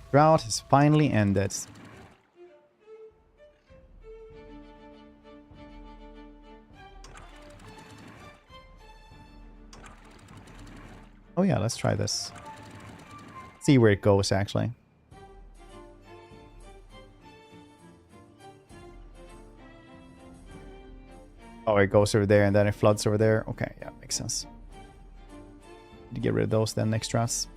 Drought has finally ended. Oh yeah, let's try this. See where it goes, actually. Oh, it goes over there and then it floods over there. Okay, yeah, makes sense. To get rid of those then next droughts.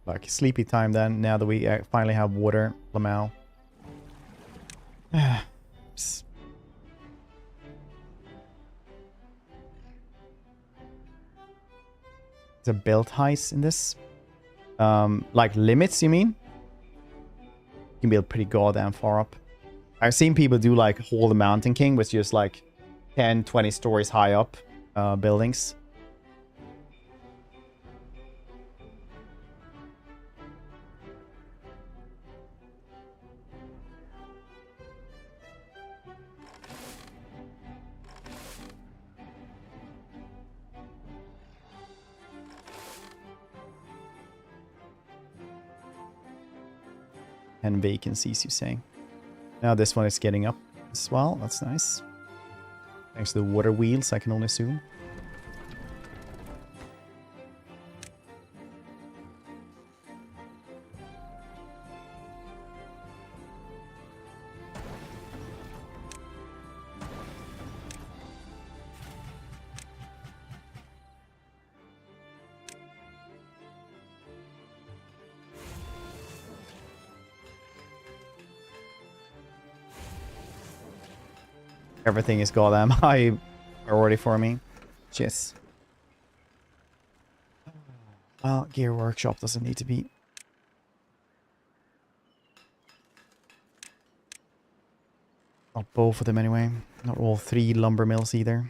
Like sleepy time then, now that we finally have water, Lamau. It's a build heist in this. Like limits, you mean? You can build pretty goddamn far up. I've seen people do like Hold the Mountain King with just like 10, 20 stories high up buildings. And vacancies, you say. Now this one is getting up as well. That's nice. Thanks to the water wheels, I can only assume. Everything is goddamn high priority for me. Jeez. Well, gear workshop doesn't need to be. Not both of them anyway. Not all 3 lumber mills either.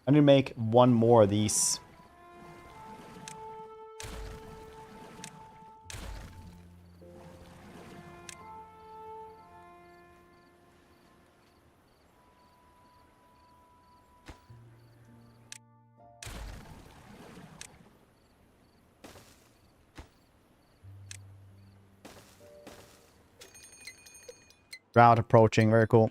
I need to make one more of these. Drought approaching, very cool.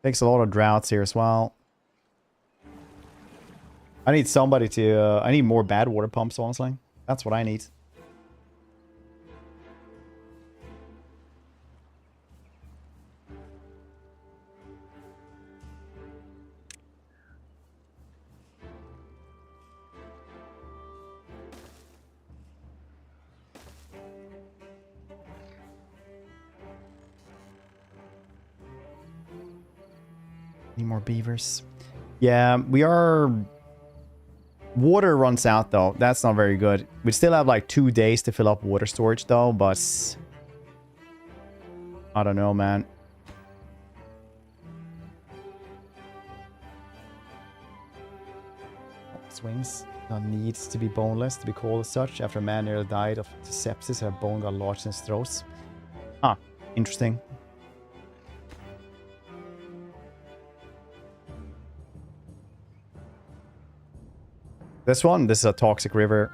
Takes a lot of droughts here as well. I need somebody to... I need more bad water pumps, honestly. That's what I need. Need more beavers. Yeah, we are... Water runs out, though. That's not very good. We still have, like, 2 days to fill up water storage, though, but... I don't know, man. Swings. Now needs to be boneless to be called as such. After a man nearly died of sepsis, her bone got lodged in his throat. Ah, interesting. This one, this is a toxic river.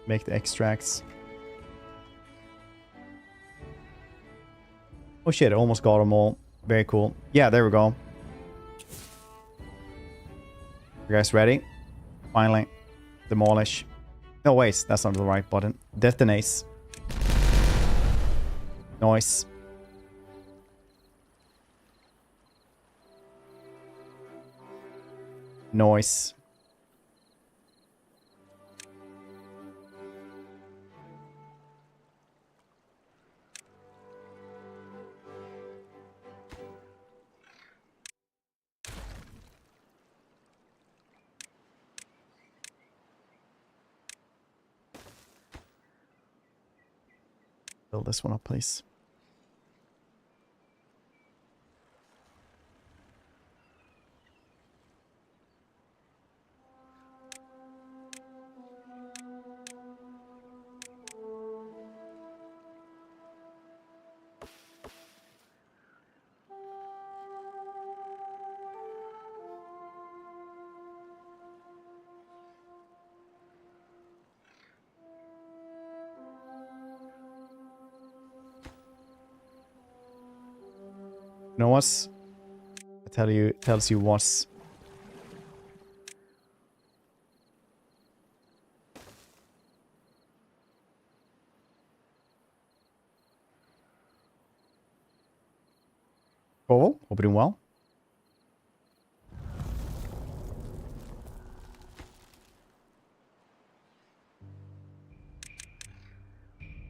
Make the extracts. Oh shit, I almost got them all. Very cool. Yeah, there we go. You guys ready? Finally. Demolish. No, wait, that's not the right button. Detonate. Noise. Noise. Build this one up, please. You know what? Tells you what's... Oh, hope you're doing well.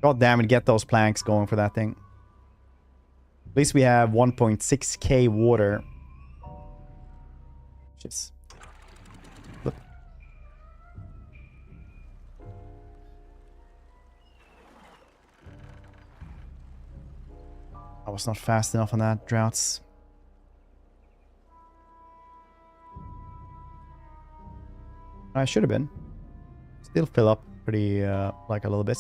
God damn it, get those planks going for that thing. At least we have 1.6k water. Just look. I was not fast enough on that, droughts. I should have been. Still fill up pretty, like a little bit.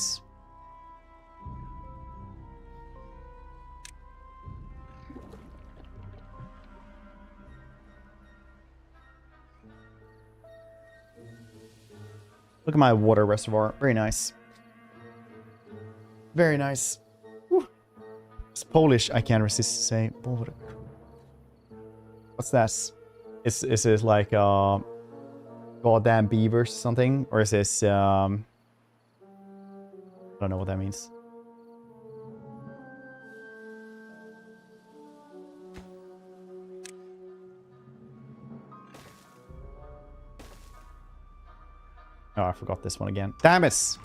Look at my water reservoir. Very nice. Very nice. Whew. It's Polish. I can't resist to say. What's that? Is this like goddamn Beavers or something? Or is this I don't know what that means. Oh, I forgot this one again. Damn it!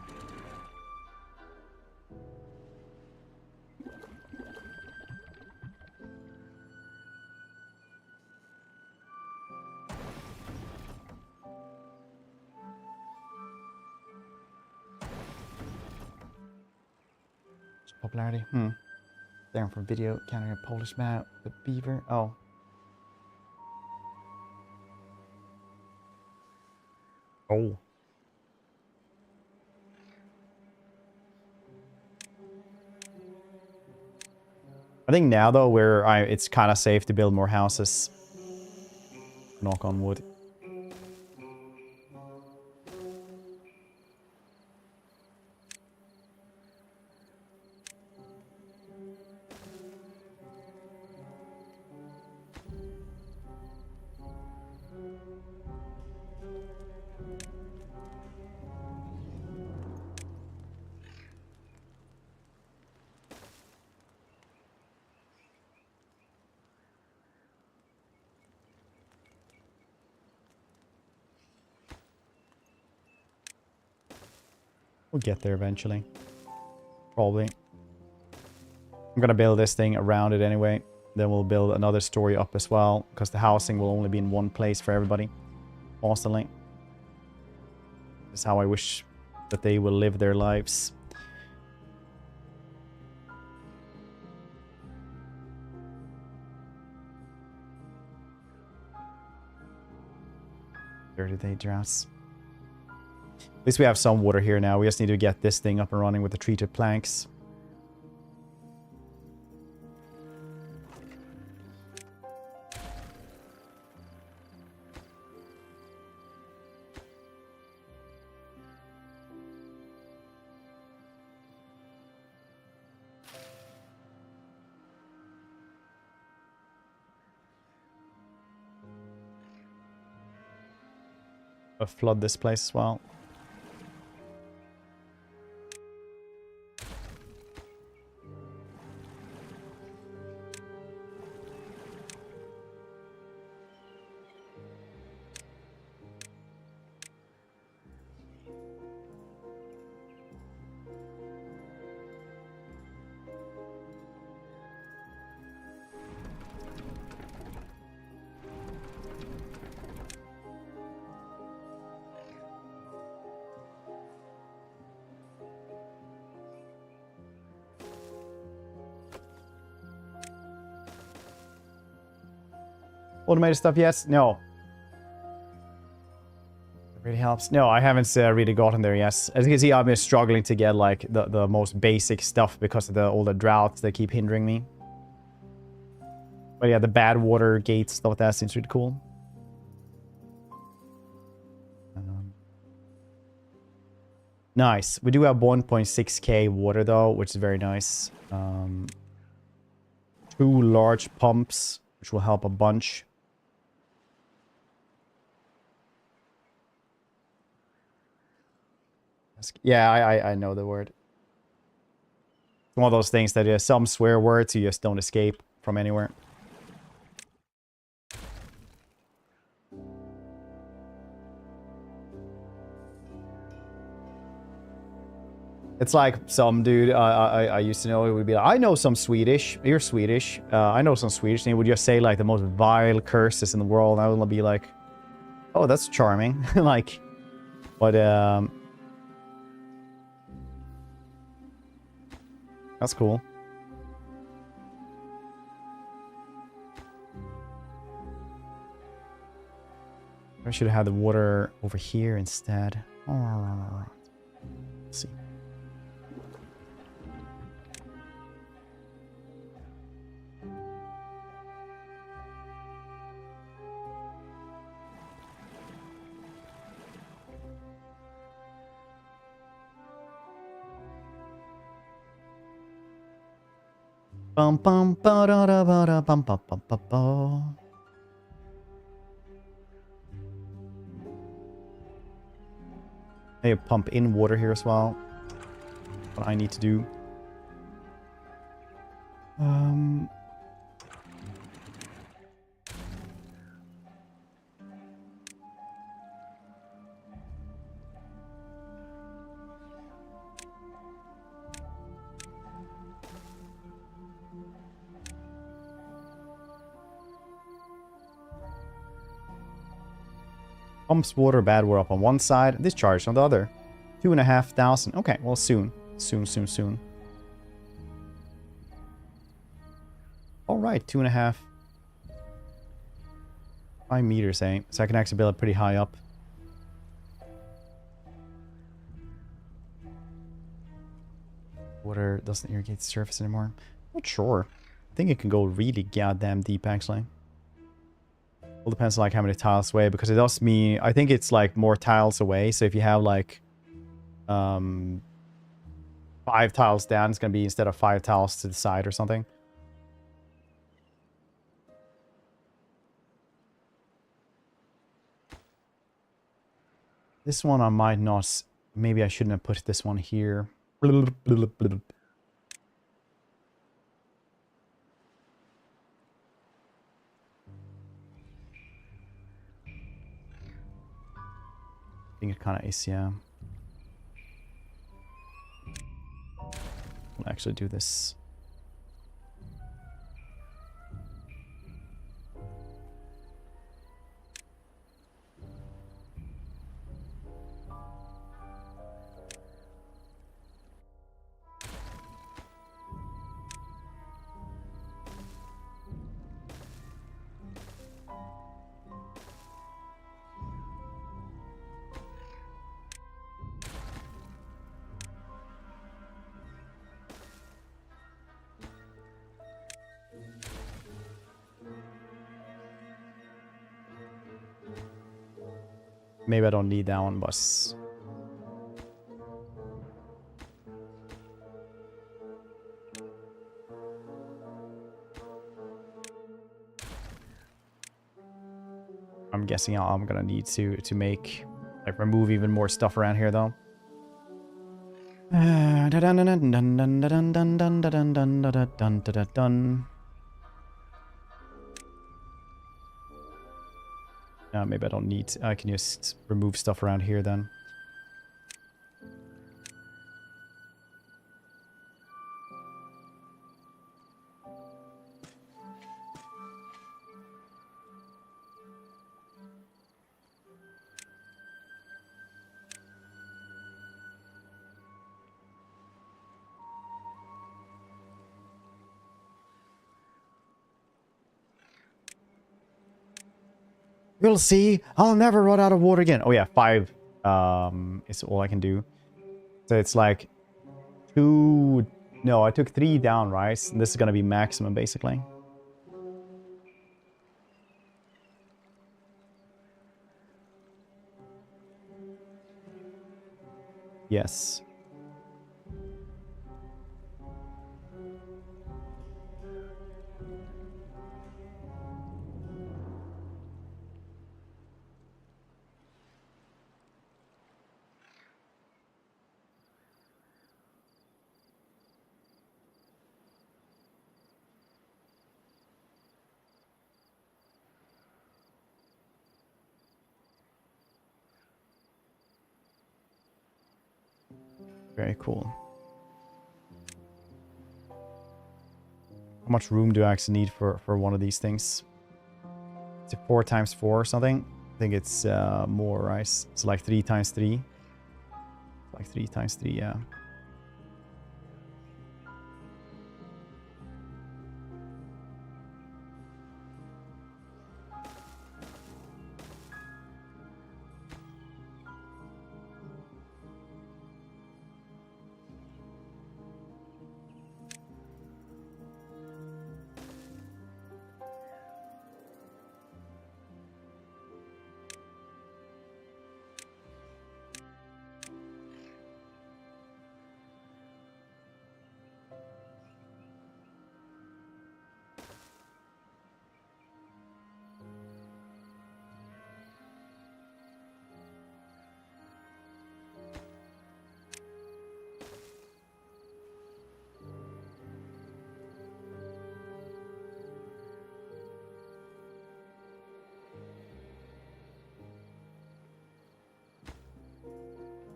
Popularity. Down from video, counting a Polish man with Beaver. Oh. Oh. I think now though it's kind of safe to build more houses. Knock on wood. We'll get there eventually. Probably. I'm gonna build this thing around it anyway. Then we'll build another story up as well, because the housing will only be in one place for everybody. Constantly. This is how I wish that they will live their lives. Day droughts. At least we have some water here now. We just need to get this thing up and running with the treated planks. I'll flood this place as well. Automated stuff, yes? No. It really helps. No, I haven't really gotten there, yes. As you can see, I've been struggling to get, like, the most basic stuff because of all the droughts that keep hindering me. But yeah, the bad water gates, stuff like that seems really cool. Nice. We do have 1.6k water, though, which is very nice. 2 large pumps, which will help a bunch. Yeah, I know the word. It's one of those things that there's some swear words you just don't escape from anywhere. It's like some dude I used to know, it would be like, I know some Swedish. You're Swedish. I know some Swedish. And he would just say like the most vile curses in the world. And I would be like, oh, that's charming. Like, but that's cool. I should have had the water over here instead. Let's see. Bum bum ba da da ba da bum bum bum bum bum. I pump in water here as well. What I need to do. Pumps water, bad water up on one side, discharge on the other. 2,500. Okay, well, soon. Soon. All right, 2.5. 5 meters, eh? So I can actually build it pretty high up. Water doesn't irrigate the surface anymore. Not sure. I think it can go really goddamn deep, actually. All depends on like how many tiles away, because it does mean I think it's like more tiles away. So if you have like 5 tiles down, it's gonna be instead of 5 tiles to the side or something. This one I might not. Maybe I shouldn't have put this one here. I think it kind of is, yeah. actually do this. Maybe I don't need that one, boss. I'm guessing I'm gonna need to make, like, remove even more stuff around here though. Maybe I don't need, I can just remove stuff around here then. We'll see. I'll never run out of water again. Oh yeah, 5 is all I can do. So it's like 2... No, I took 3 down, right? And this is gonna be maximum, basically. Yes. Very cool. How much room do I actually need for one of these things? Is it 4 times 4 or something? I think it's more, right? It's like 3 times 3. Like 3 times 3, yeah.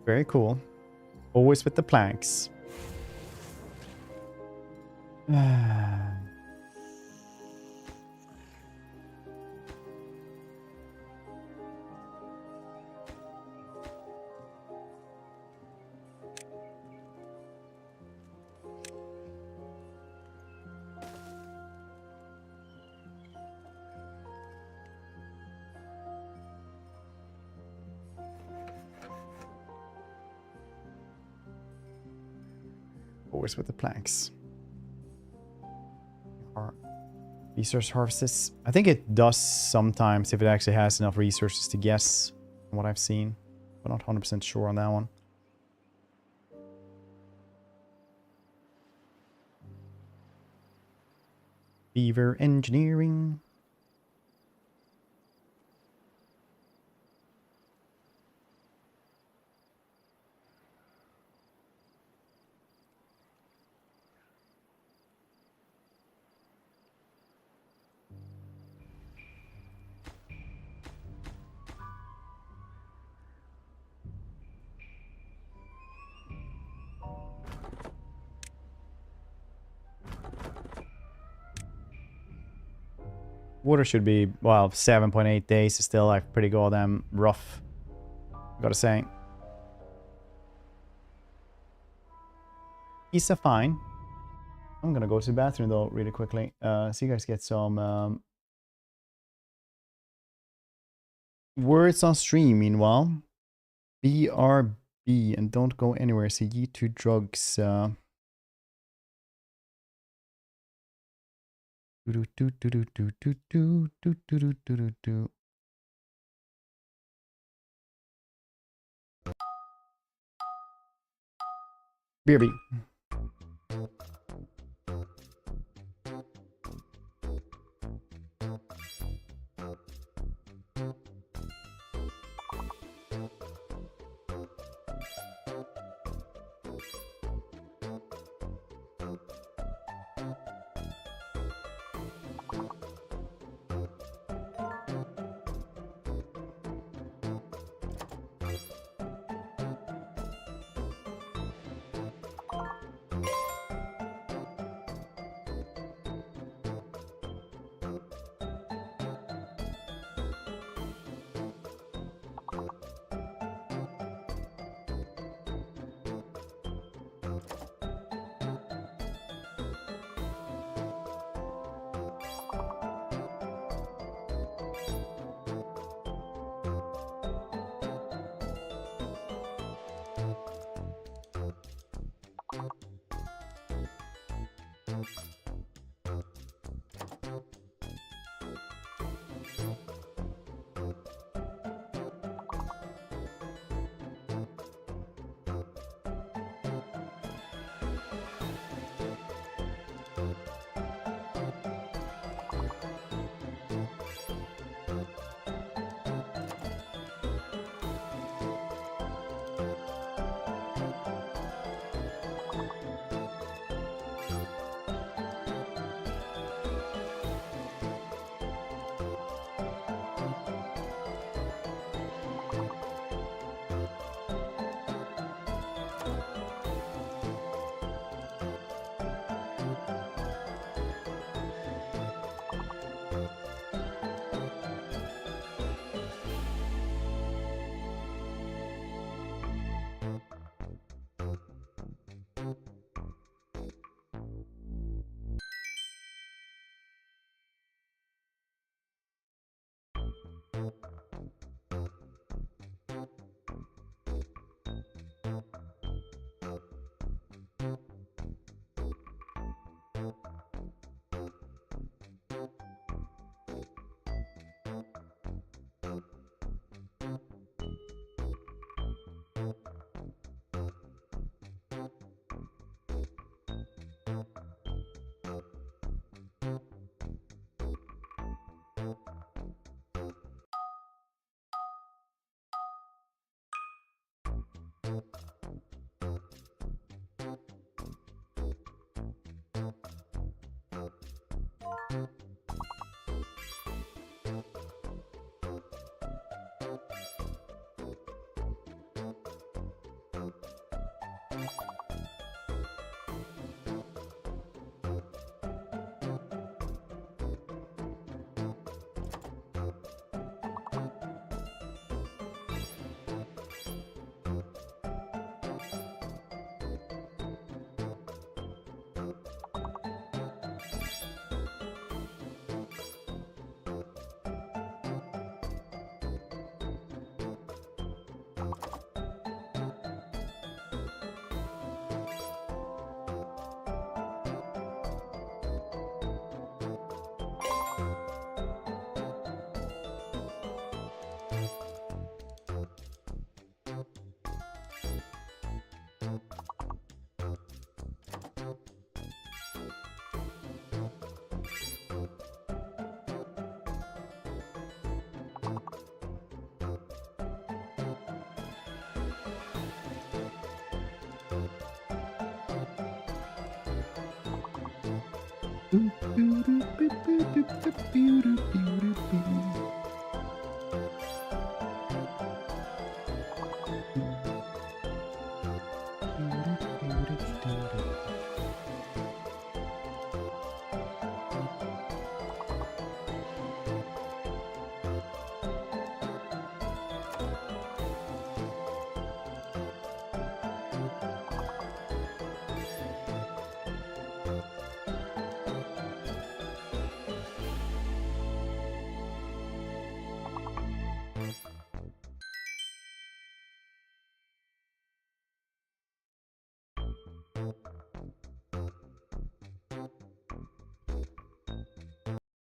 Very cool. Always with the planks. Always with the planks. Resource harvests. I think it does sometimes if it actually has enough resources to guess from what I've seen. But not 100% sure on that one. Beaver engineering. Water should be, well, 7.8 days is still like pretty goddamn rough, gotta say. Isa fine. I'm gonna go to the bathroom though really quickly. So you guys get some words on stream meanwhile. BRB and don't go anywhere. See ye to drugs. BRB.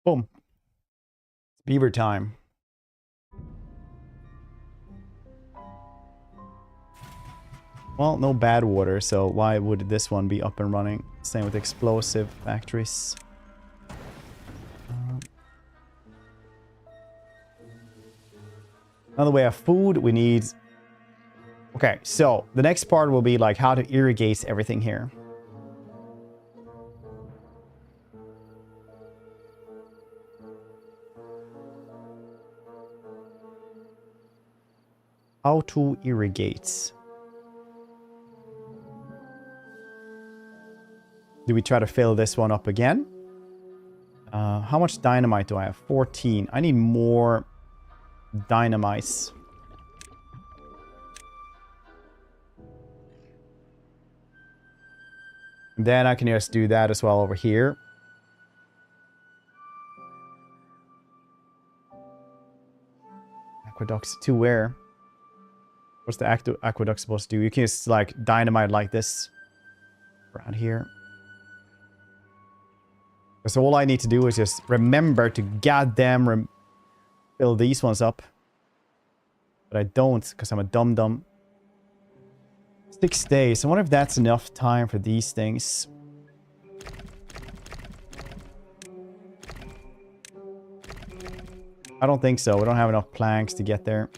Boom. Beaver time. Well, no bad water, so why would this one be up and running? Same with explosive factories. Another way of food, we need... Okay, so the next part will be like how to irrigate everything here. How to irrigate. Do we try to fill this one up again? How much dynamite do I have? 14. I need more dynamites. Then I can just do that as well over here. Aqueducts to where? What's the aqueduct supposed to do? You can just like dynamite like this around here. So all I need to do is just remember to goddamn fill these ones up. But I don't because I'm a dum-dum. 6 days. I wonder if that's enough time for these things. I don't think so. We don't have enough planks to get there.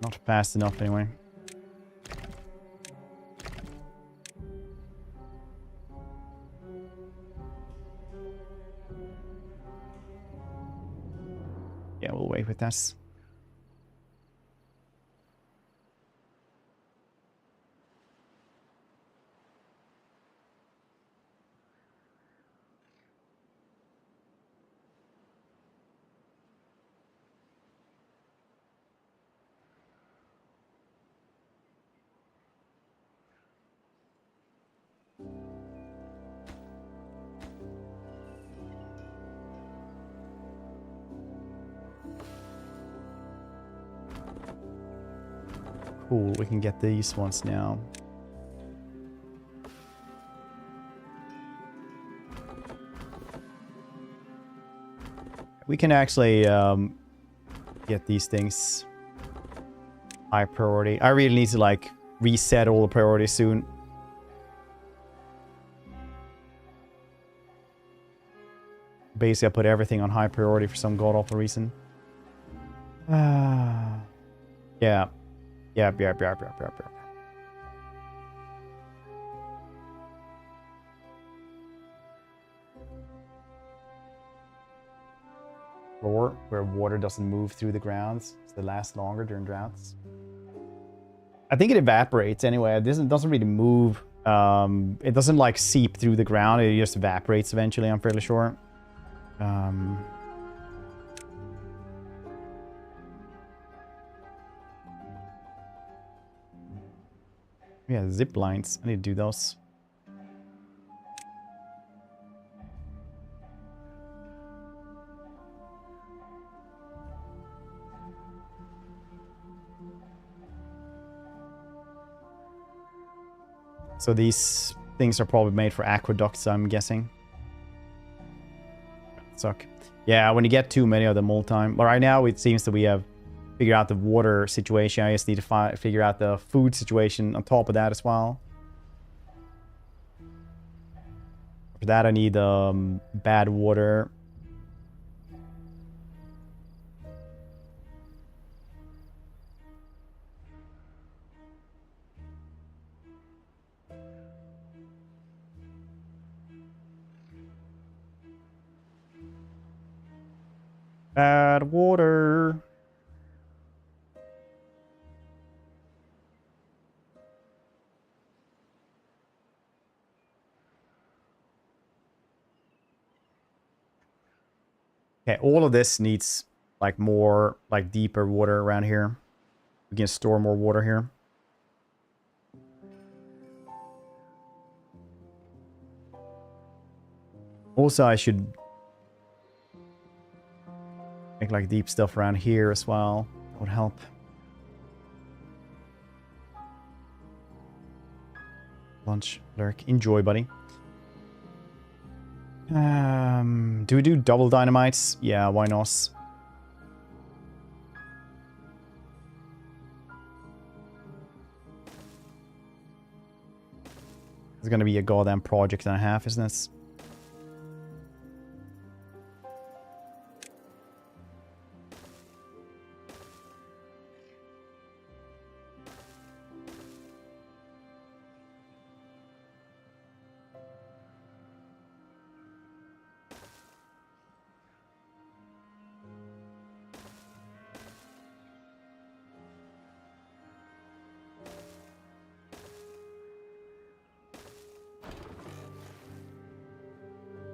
Not fast enough anyway. Yeah, we'll wait with this. Cool, we can get these ones now. We can actually get these things high priority. I really need to like reset all the priorities soon. Basically, I put everything on high priority for some god-awful reason. Yeah. Yep. Or where water doesn't move through the grounds, so they last longer during droughts. I think it evaporates anyway. It doesn't really move. It doesn't like seep through the ground. It just evaporates eventually, I'm fairly sure. Yeah, zip lines. I need to do those. So these things are probably made for aqueducts, I'm guessing. Suck. Yeah, when you get too many of them all the time. But right now, it seems that we have figured out the water situation. I just need to figure out the food situation on top of that as well. For that, I need bad water. Bad water. Okay, all of this needs like more, like deeper water around here. We can store more water here. Also, I should make like deep stuff around here as well. That would help. Lunch, lurk. Enjoy, buddy. Do we do double dynamites? Yeah, why not? It's gonna be a goddamn project and a half, isn't it?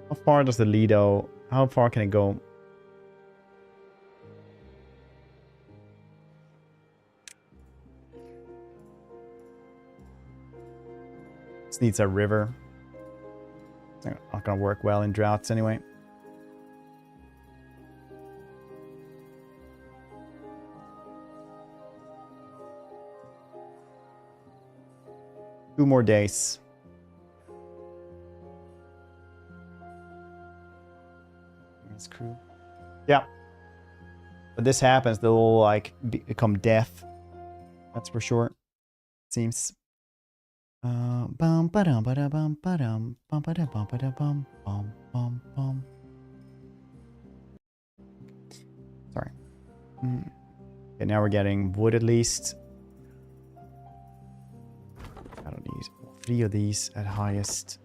How far does the Lido... How far can it go? This needs a river. It's not gonna work well in droughts anyway. Two more days. That's crew. Yeah. But this happens, they'll like become deaf. That's for sure. Seems. Bum ba-dum ba-da-bum ba-dum bum ba-da bum ba-da-bum bum bum bum. Sorry. Okay, now we're getting wood at least. I don't need 3 of these at highest.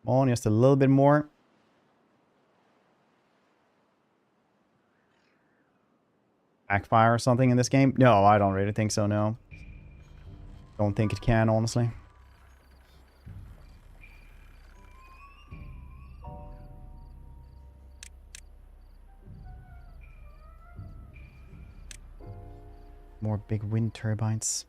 Come on, just a little bit more. Backfire or something in this game? No, I don't really think so, no. Don't think it can, honestly. More big wind turbines.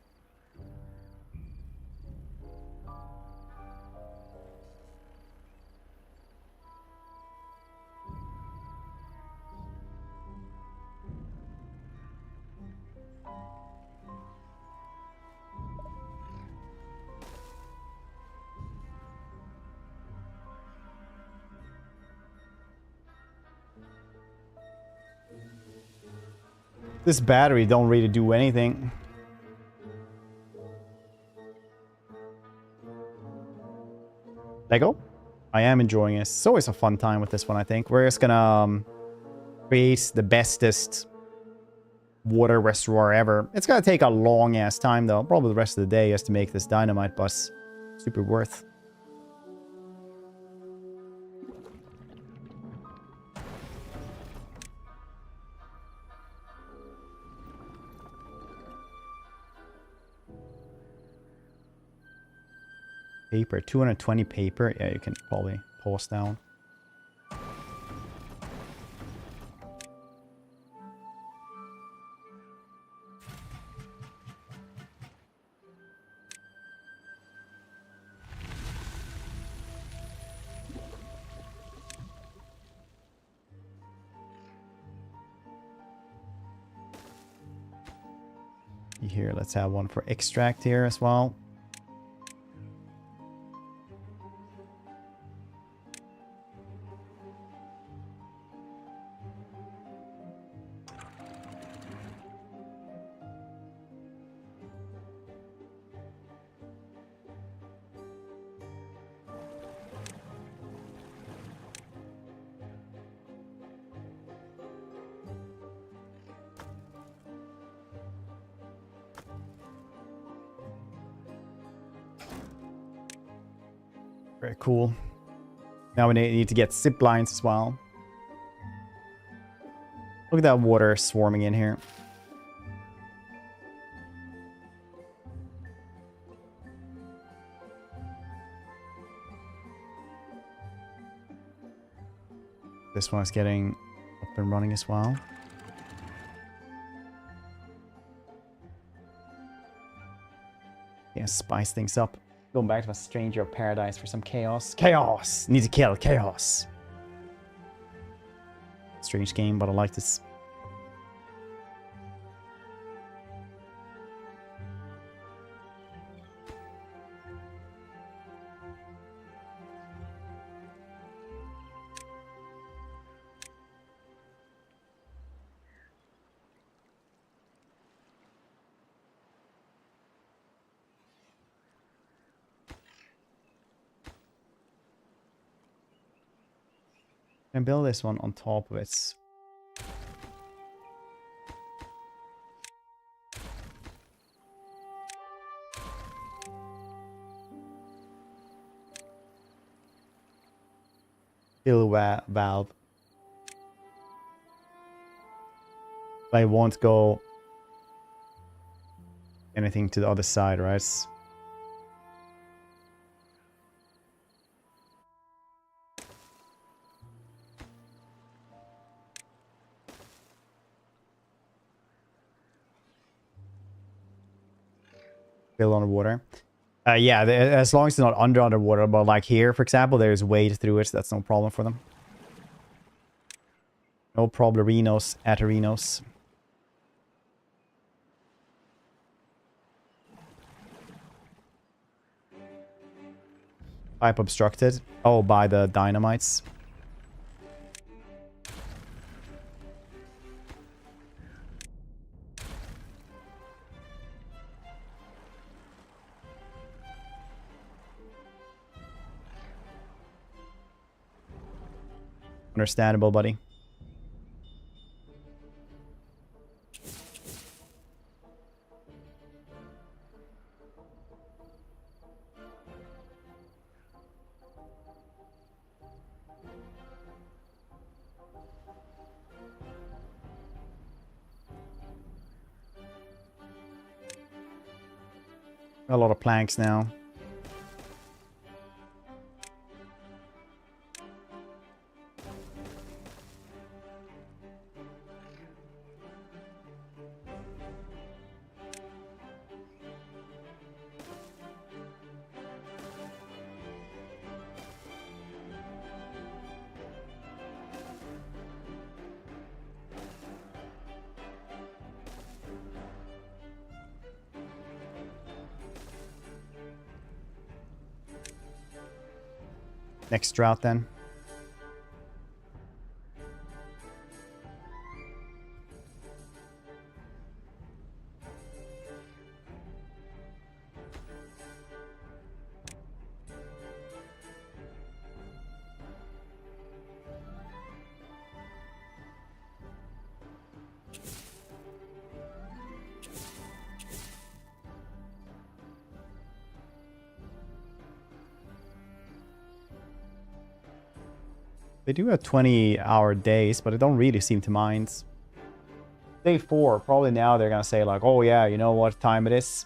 This battery don't really do anything. Lego? I am enjoying it. It's always a fun time with this one, I think. We're just gonna create the bestest water reservoir ever. It's gonna take a long ass time though. Probably the rest of the day just to make this dynamite bus. Super worth. Paper, 220 paper. Yeah, you can probably pause down. Here, let's have one for extract here as well. Very cool. Now we need to get zip lines as well. Look at that water swarming in here. This one's getting up and running as well. Yeah, spice things up. Going back to a stranger of paradise for some chaos. Chaos! Need to kill chaos. Strange game, but I like this. And build this one on top of it. Fill valve. I won't go anything to the other side, right? Fill underwater. Yeah, as long as it's not underwater, but like here, for example, there's wade through it. That's no problem for them. No problerinos, aterinos. Pipe obstructed. Oh, by the dynamites. Understandable, buddy. A lot of planks now. Next drought then. They do have 20-hour days, but they don't really seem to mind. Day 4, probably now they're gonna say like, oh yeah, you know what time it is?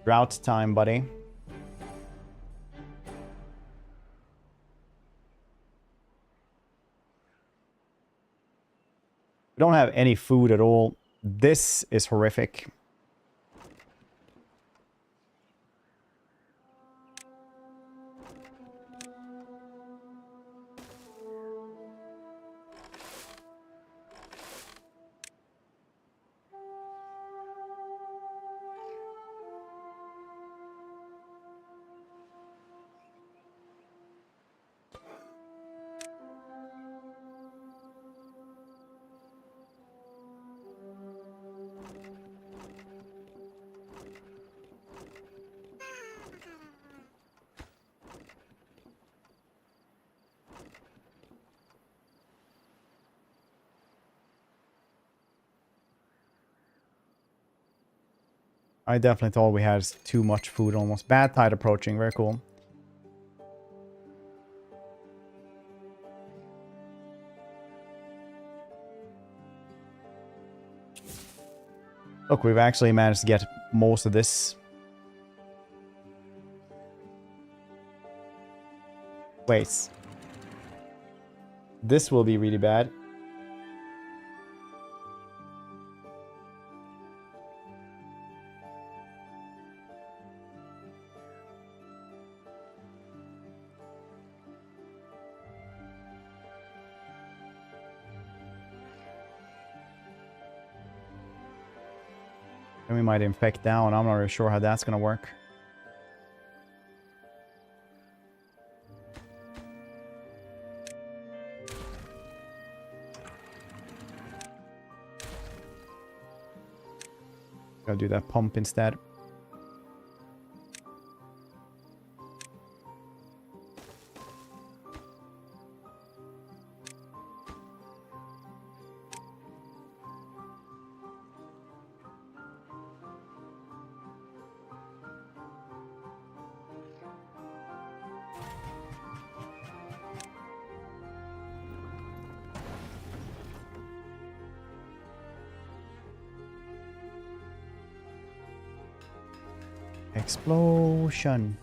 Drought time, buddy. We don't have any food at all. This is horrific. I definitely thought we had too much food almost. Bad tide approaching. Very cool. Look, we've actually managed to get most of this. Wait. This will be really bad. Then we might infect down. I'm not really sure how that's gonna work. Gotta do that pump instead. Explosion.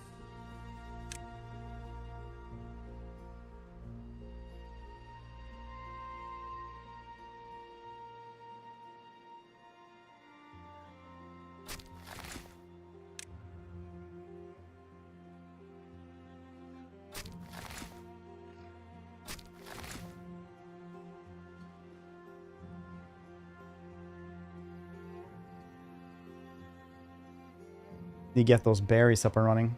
You get those berries up and running.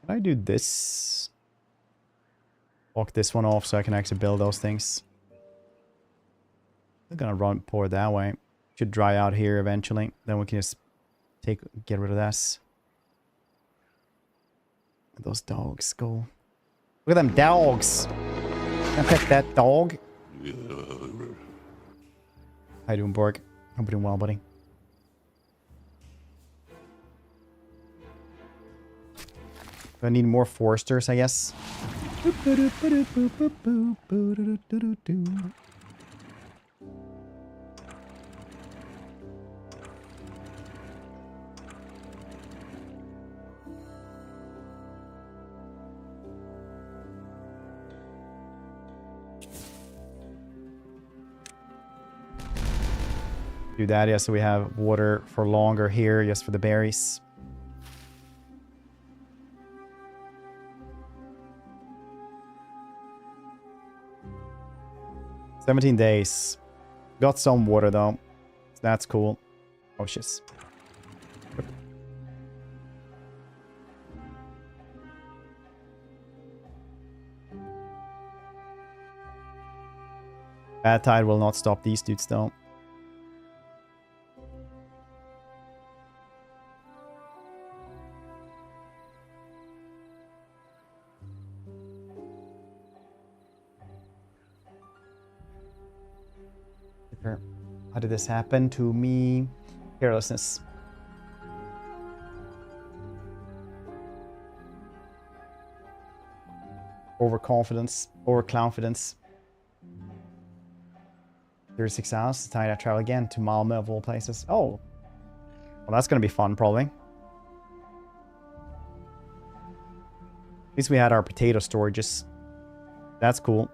Can I do this? Walk this one off so I can actually build those things. I'm gonna pour that way. Should dry out here eventually. Then we can just get rid of this. Those dogs go. Look at them dogs. Can I pet that dog? How you doing, Borg? Hope you're doing well, buddy. I need more foresters, I guess. Do that, yeah, so we have water for longer here, just for the berries. "17 days. Got some water though. That's cool. Oh shit. Bad tide will not stop these dudes though. How did this happen to me? Carelessness. Overconfidence. Overconfidence. 36 hours. Tonight I travel again to Malmö of all places. Oh. Well, that's going to be fun, probably. At least we had our potato storages. That's cool.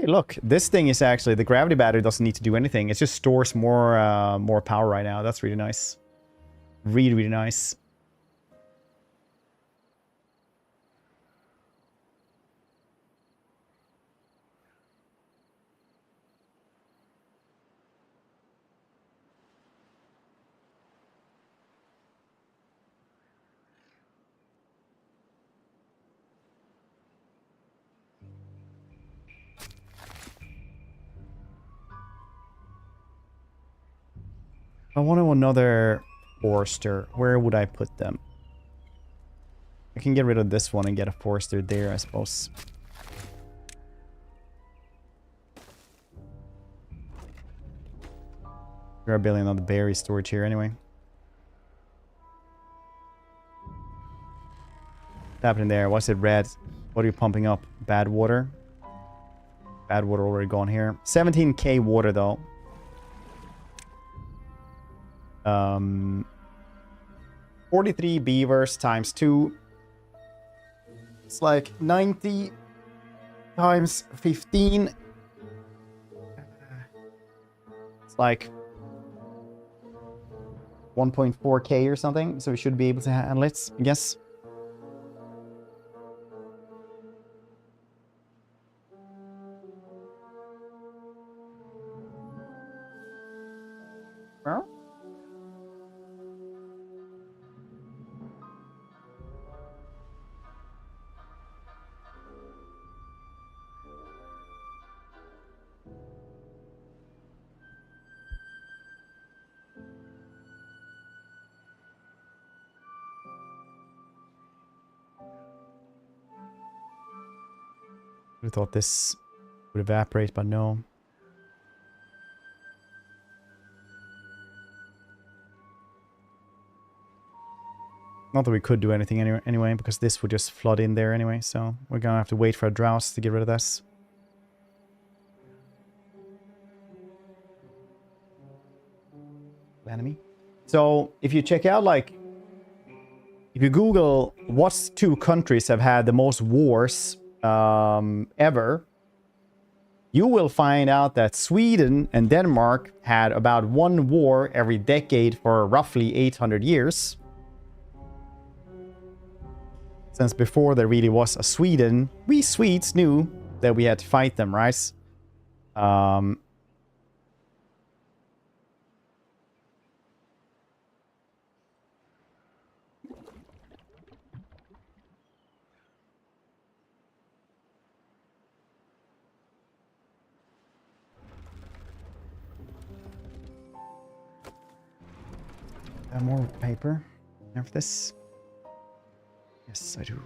Hey, look, this thing is actually, the gravity battery doesn't need to do anything. It just stores more power right now. That's really nice. Really, really nice. I want to another forester. Where would I put them? I can get rid of this one and get a forester there, I suppose. We're building another berry storage here anyway. What's happening there? What's it red? What are you pumping up? Bad water? Bad water already gone here. 17k water though. 43 beavers times 2. It's like 90 times 15. It's like 1.4k or something. So we should be able to handle it, I guess. Well, I thought this would evaporate, but no. Not that we could do anything anyway, because this would just flood in there anyway, so we're gonna have to wait for a drought to get rid of this. Enemy. So if you check out, like, if you Google what 2 countries have had the most wars ever, you will find out that Sweden and Denmark had about 1 war every decade for roughly 800 years. Since before there really was a Sweden, we Swedes knew that we had to fight them, right? More paper. Have this. Yes, I do.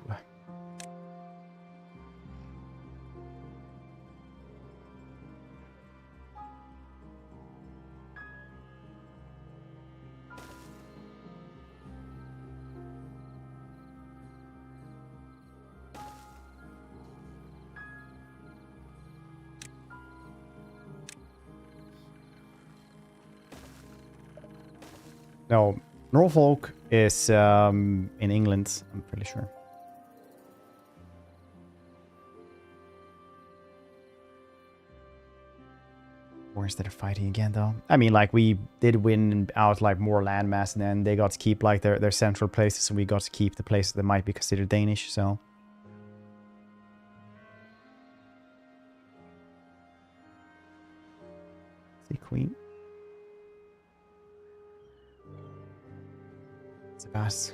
No, Norfolk is in England, I'm pretty sure. Where's they're fighting again, though? I mean, like, we did win out, like, more landmass, and then they got to keep, like, their central places, and we got to keep the places that might be considered Danish, so... See, Queen.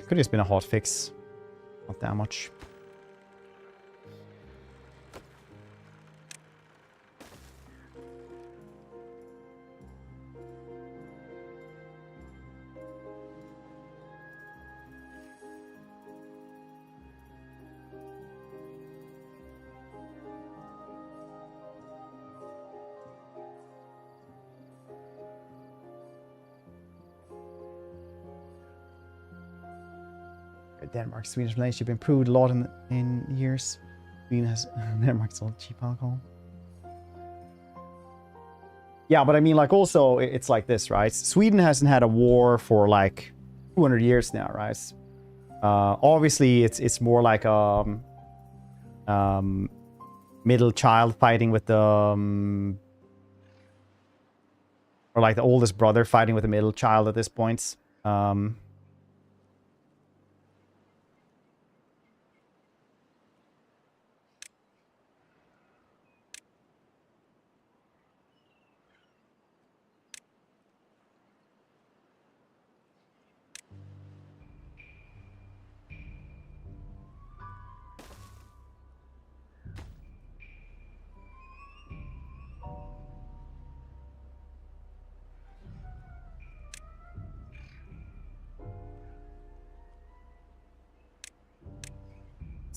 Could have just been a hot fix. Not that much. Denmark, Swedish relationship improved a lot in years. Sweden has Denmark sold cheap alcohol. Yeah, but I mean, like, also it's like this, right? Sweden hasn't had a war for like 200 years now, right? Obviously, it's more like a middle child fighting with the or like the oldest brother fighting with the middle child at this point.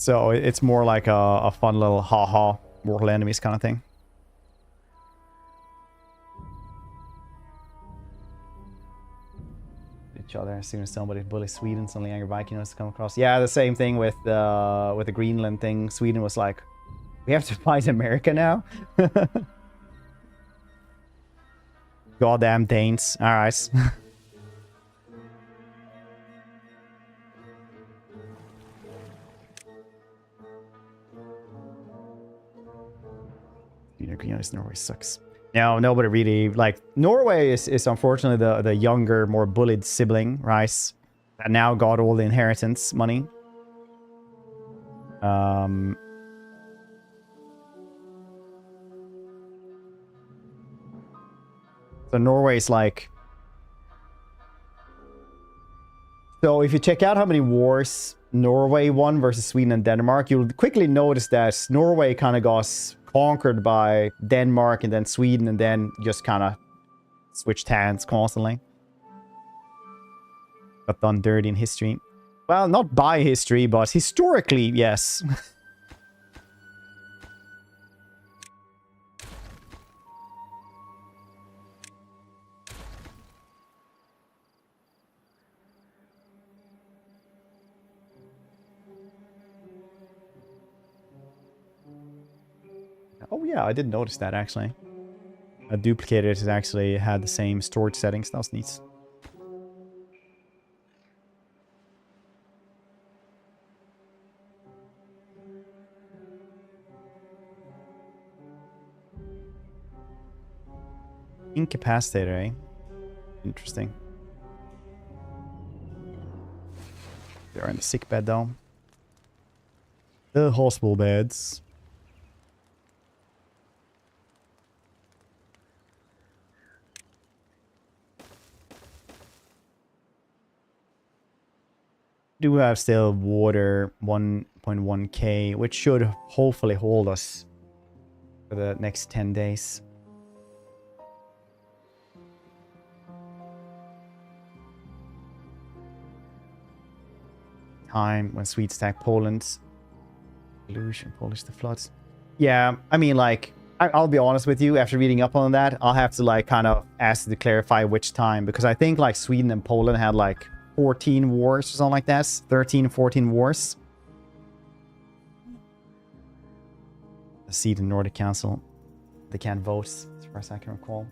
So it's more like a fun little haha mortal enemies kind of thing. Each other as soon as somebody bullies Sweden, suddenly angry Viking knows to come across. Yeah, the same thing with the Greenland thing. Sweden was like, we have to fight America now. Goddamn Danes. All right. Norway sucks. No, nobody really like Norway is unfortunately the younger, more bullied sibling, right? That now got all the inheritance money. So Norway is like, so if you check out how many wars Norway won versus Sweden and Denmark, you'll quickly notice that Norway kind of got conquered by Denmark and then Sweden, and then just kind of switched hands constantly. Got done dirty in history. Well, not by history, but historically, yes. Oh yeah, I didn't notice that actually. A duplicated has actually had the same storage settings. That was neat. Incapacitator, eh? Interesting. They're in the sick bed though. The hospital beds. Do have still water 1.1k, which should hopefully hold us for the next 10 days. Time when Swedes attack Poland. Illusion, Polish the floods. Yeah, I mean, like, I'll be honest with you, after reading up on that, I'll have to, like, kind of ask to clarify which time, because I think, like, Sweden and Poland had, like, 14 wars or something like that. 13, 14 wars. A seat in Nordic Council. They can't vote, as far as I can recall.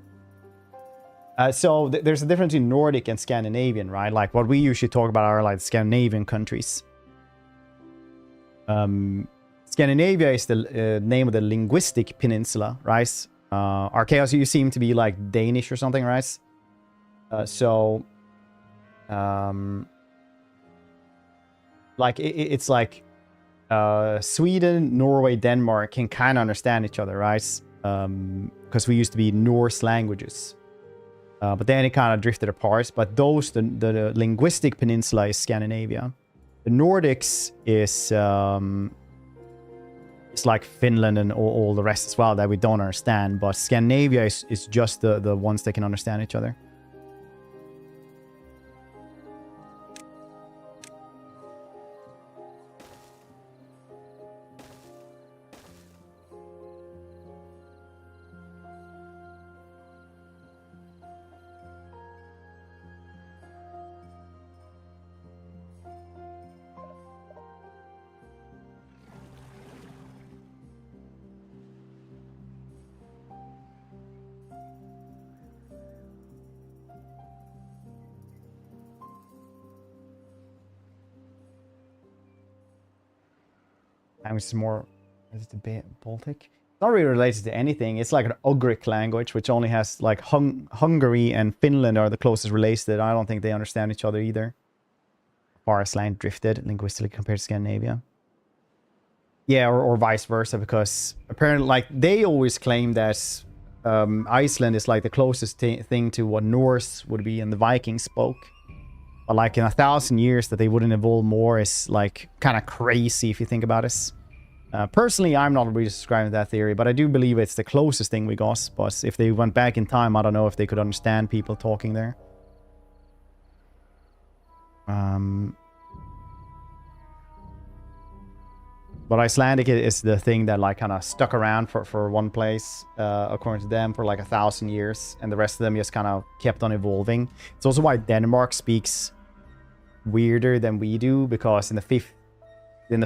So there's a difference between Nordic and Scandinavian, right? Like what we usually talk about are like Scandinavian countries. Scandinavia is the name of the linguistic peninsula, right? Archaeos, you seem to be like Danish or something, right? Like it's like Sweden, Norway, Denmark can kind of understand each other, right? Because we used to be Norse languages. But then it kind of drifted apart. But those, the linguistic peninsula is Scandinavia. The Nordics is it's like Finland and all the rest as well that we don't understand. But Scandinavia is just the ones that can understand each other. Which is more, is it the Baltic? It's not really related to anything. It's like an Ugric language, which only has like Hungary and Finland are the closest related. I don't think they understand each other either. Forest land drifted linguistically compared to Scandinavia. Yeah, or vice versa, because apparently, like, they always claim that Iceland is like the closest thing to what Norse would be and the Vikings spoke. But like in 1,000 years that they wouldn't evolve more is like kind of crazy if you think about it. Personally, I'm not really subscribing to that theory, but I do believe it's the closest thing we got. But if they went back in time, I don't know if they could understand people talking there. But Icelandic is the thing that like kind of stuck around for one place, according to them, for like 1,000 years, and the rest of them just kind of kept on evolving. It's also why Denmark speaks weirder than we do, because in the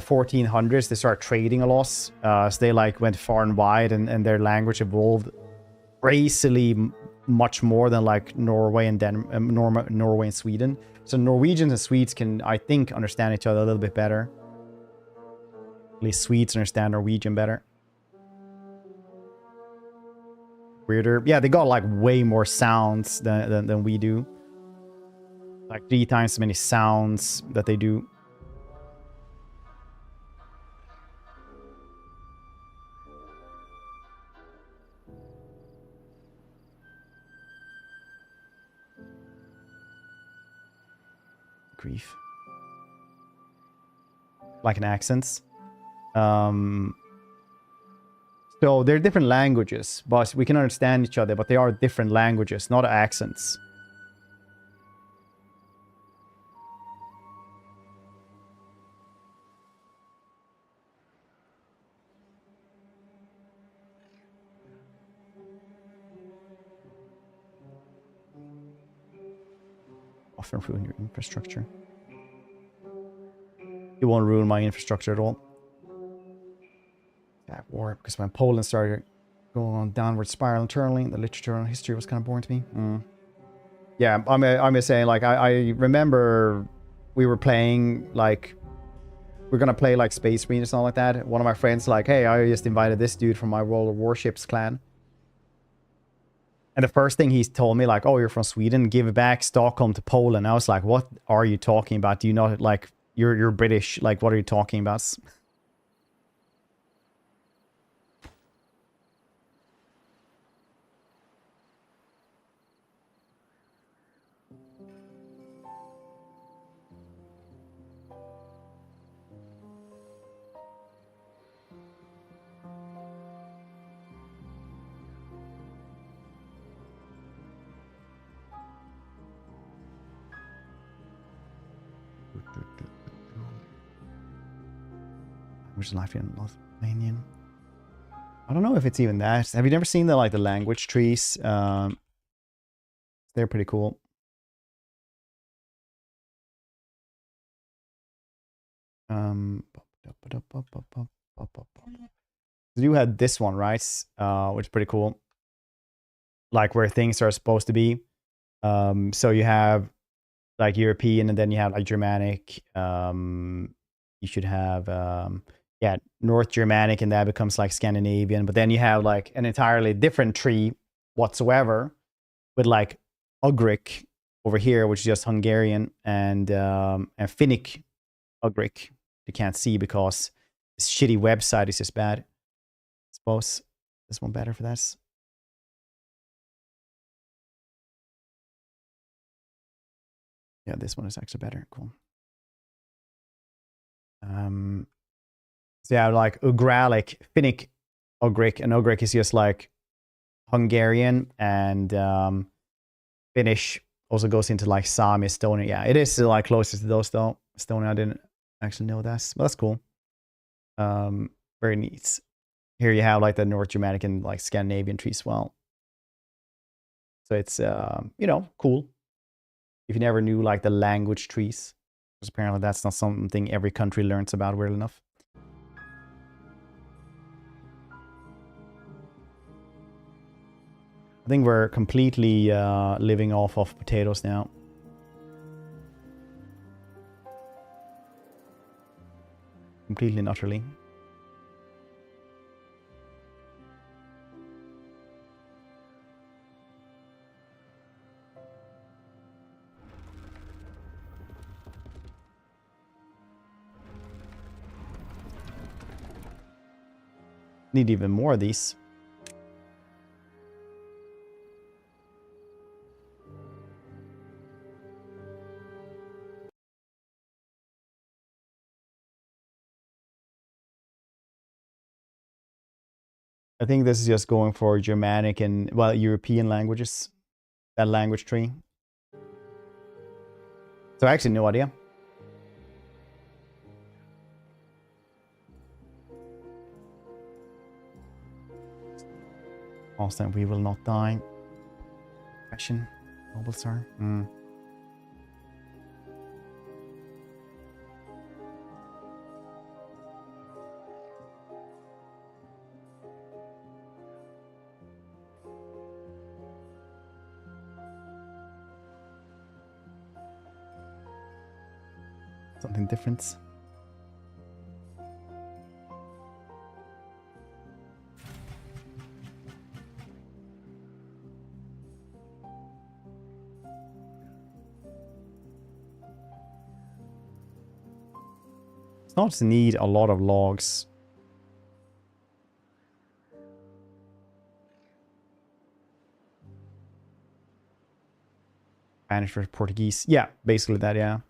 1400s they started trading a lot, so they like went far and wide, and their language evolved crazily much more than like Norway and Norway and Sweden. So Norwegians and Swedes can, I think, understand each other a little bit better. At least Swedes understand Norwegian better. Weirder. Yeah, they got like way more sounds than we do. Like 3 times as many sounds that they do. Grief. Like an accents. So they're different languages, but we can understand each other, but they are different languages, not accents. Often ruin your infrastructure. It won't ruin my infrastructure at all. That war, because when Poland started going on downward spiral internally, the literature on history was kind of boring to me. Yeah, I'm just saying, like, I remember we were playing, like, we're gonna play, like, Space Marine or something like that. One of my friends, like, hey, I just invited this dude from my World of Warships clan. And the first thing he told me, like, oh, you're from Sweden, give back Stockholm to Poland. I was like, what are you talking about? Do you not, like, you're British, like, what are you talking about? Which is Latvian and Lithuanian. I don't know if it's even that. Have you never seen the, like, the language trees? They're pretty cool. You had this one, right? Which is pretty cool. Like where things are supposed to be. So you have like European, and then you have like Germanic. You should have yeah, North Germanic, and that becomes like Scandinavian. But then you have like an entirely different tree whatsoever, with like Ugric over here, which is just Hungarian, and Finnic Ugric. You can't see because this shitty website is just bad. I suppose this one better for that. Yeah, this one is actually better. Cool. So yeah, like Ugralic, Finnic Ugric, and Ugric is just like Hungarian, and Finnish also goes into like Sami, Estonian. Yeah, it is still like closest to those though. Estonian, I didn't actually know that, but that's cool. Very neat. Here you have like the North Germanic and like Scandinavian tree as well. So it's you know, cool. If you never knew like the language trees, because apparently that's not something every country learns about, weird enough. I think we're completely living off of potatoes now. Completely and utterly. Need even more of these. I think this is just going for Germanic and, well, European languages. That language tree. So I actually no idea. Constant, we will not die. Fashion. Noble sir. Something different. It's not need a lot of logs. Spanish for Portuguese. Yeah, basically that, yeah.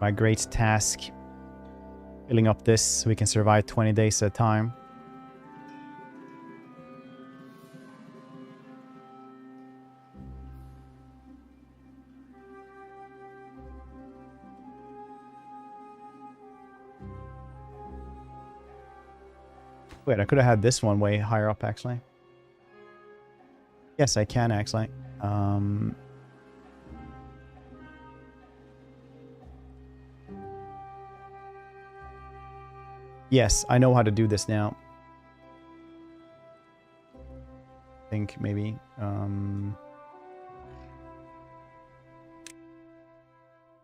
My great task. Filling up this so we can survive 20 days at a time. Wait, I could have had this one way higher up, actually. Yes, I can, actually. Yes, I know how to do this now. I think, maybe.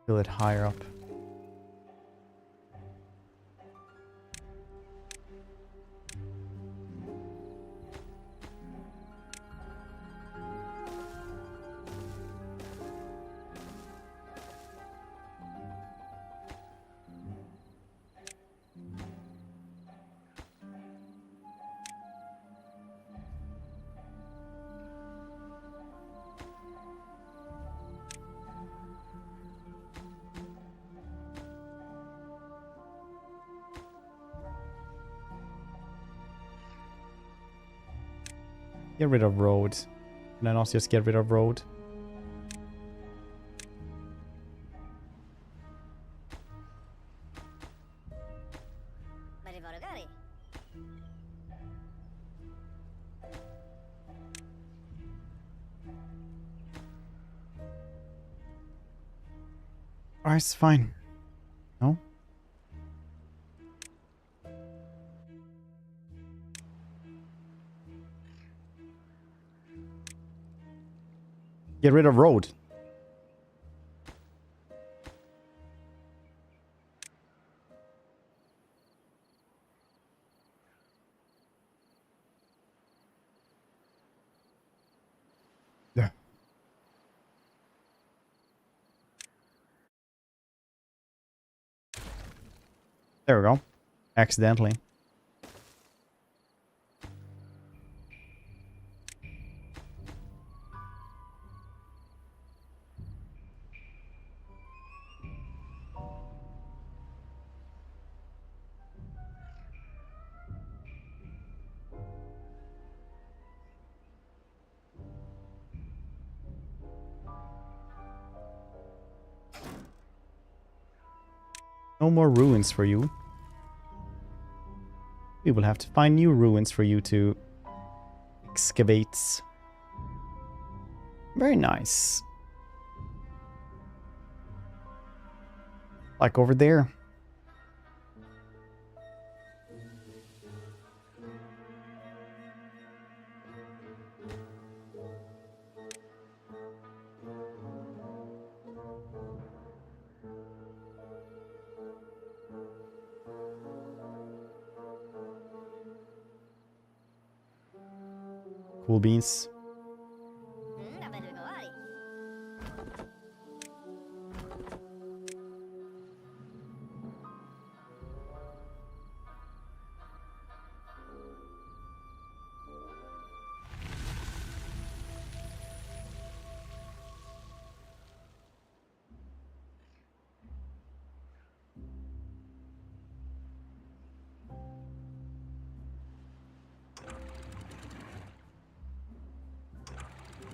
Fill it higher up. Get rid of road. And then also just get rid of road. Alright, it's fine. No? Get rid of road. Yeah. There we go. Accidentally. No more ruins for you. We will have to find new ruins for you to excavate. Very nice. Like over there. Cool beans.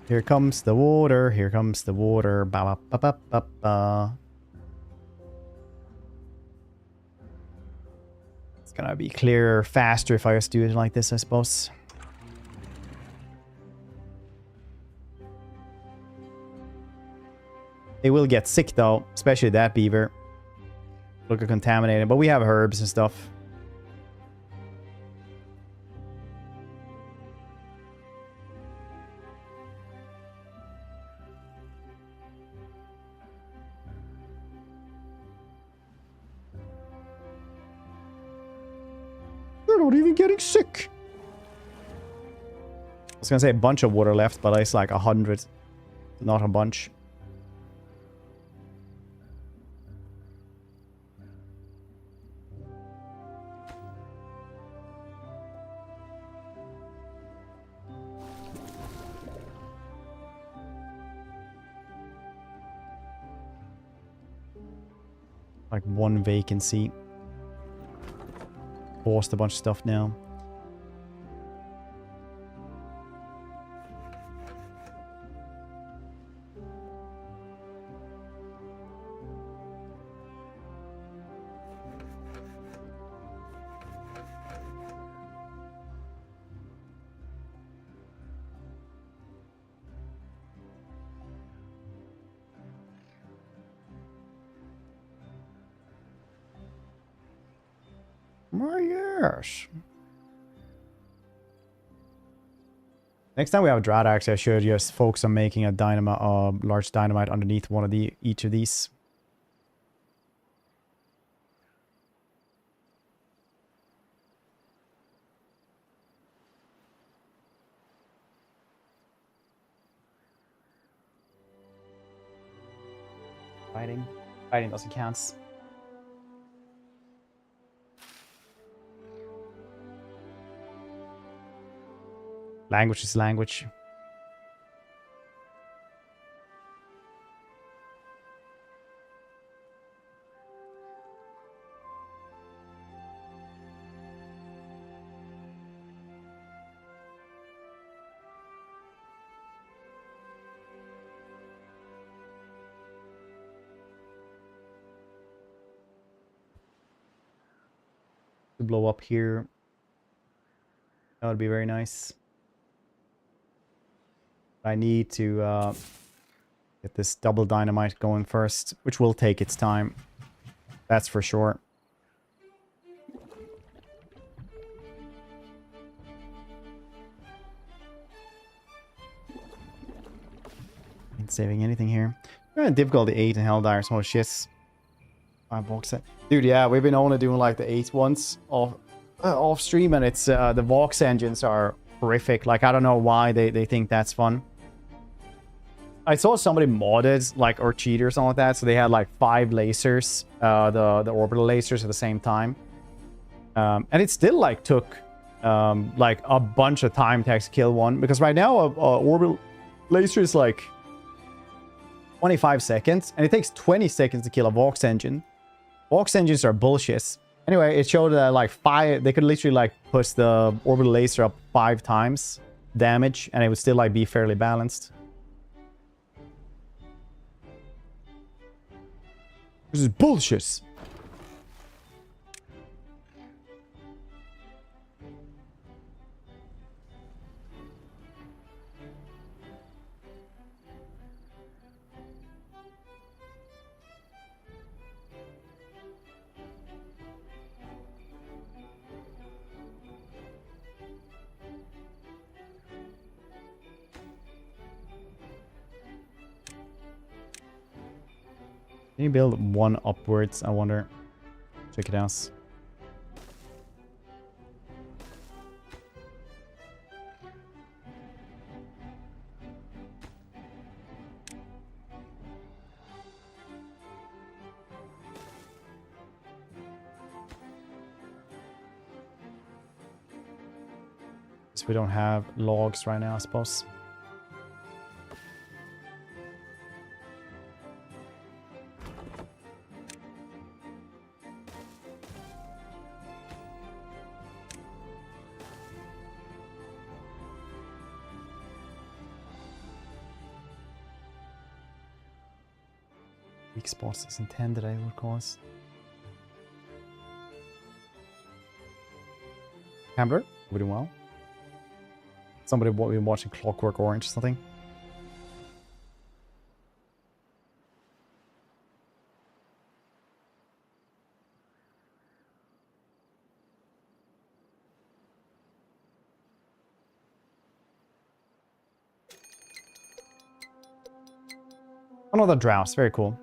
Here comes the water. Here comes the water. Ba ba ba ba ba ba. It's gonna be clearer, faster if I just do it like this, I suppose. They will get sick though, especially that beaver. Look at contaminated, but we have herbs and stuff. They're not even getting sick. I was gonna say a bunch of water left, but it's like 100, not a bunch. Like one vacancy. Forced a bunch of stuff now. Oh, yes. Next time we have a drought, actually, I should just focus on making a dynamite, large dynamite underneath one of each of these. Fighting doesn't count. Language is language. To blow up here. That would be very nice. I need to get this double dynamite going first, which will take its time. That's for sure. Ain't saving anything here. Difficulty 8 and Helldire, some shits. 5 box set. Dude, yeah, we've been only doing like the 8 ones off stream, and it's the Vox engines are horrific. Like, I don't know why they think that's fun. I saw somebody modded, like, or cheat or something like that, so they had like 5 lasers, the orbital lasers at the same time. And it still like took like a bunch of time to actually kill one, because right now a orbital laser is like 25 seconds, and it takes 20 seconds to kill a Vox engine. Vox engines are bullshit. Anyway, it showed that like 5, they could literally like push the orbital laser up 5 times damage, and it would still like be fairly balanced. This is bullshit. Can you build one upwards, I wonder? Check it out. We don't have logs right now, I suppose. Weak spots is intended, I would cause. Hambler, we're doing well. Somebody been watching Clockwork Orange or something. Another droughts, very cool.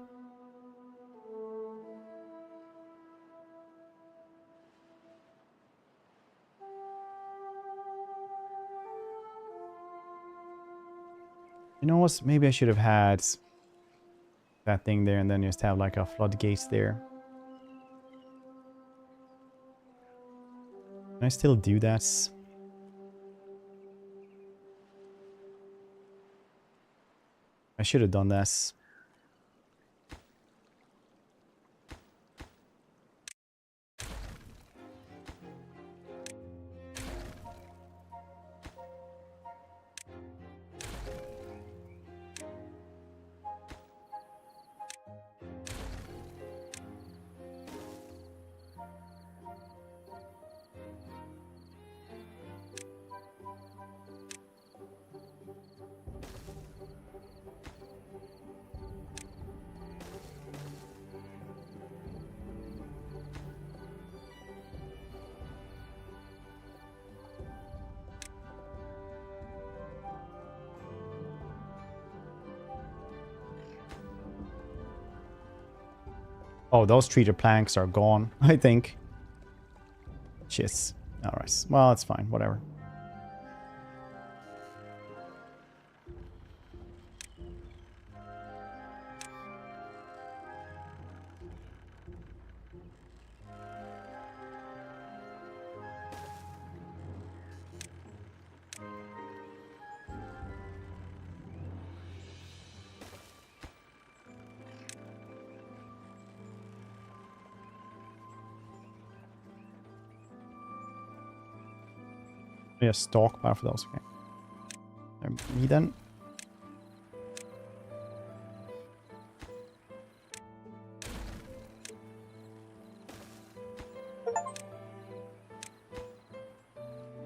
You know what? Maybe I should have had that thing there and then just have like a floodgates there. Can I still do that? I should have done this. Oh, those treated planks are gone, I think. Shits. Alright. Well, it's fine. Whatever. Yeah, stockpile for those. Okay. Me then.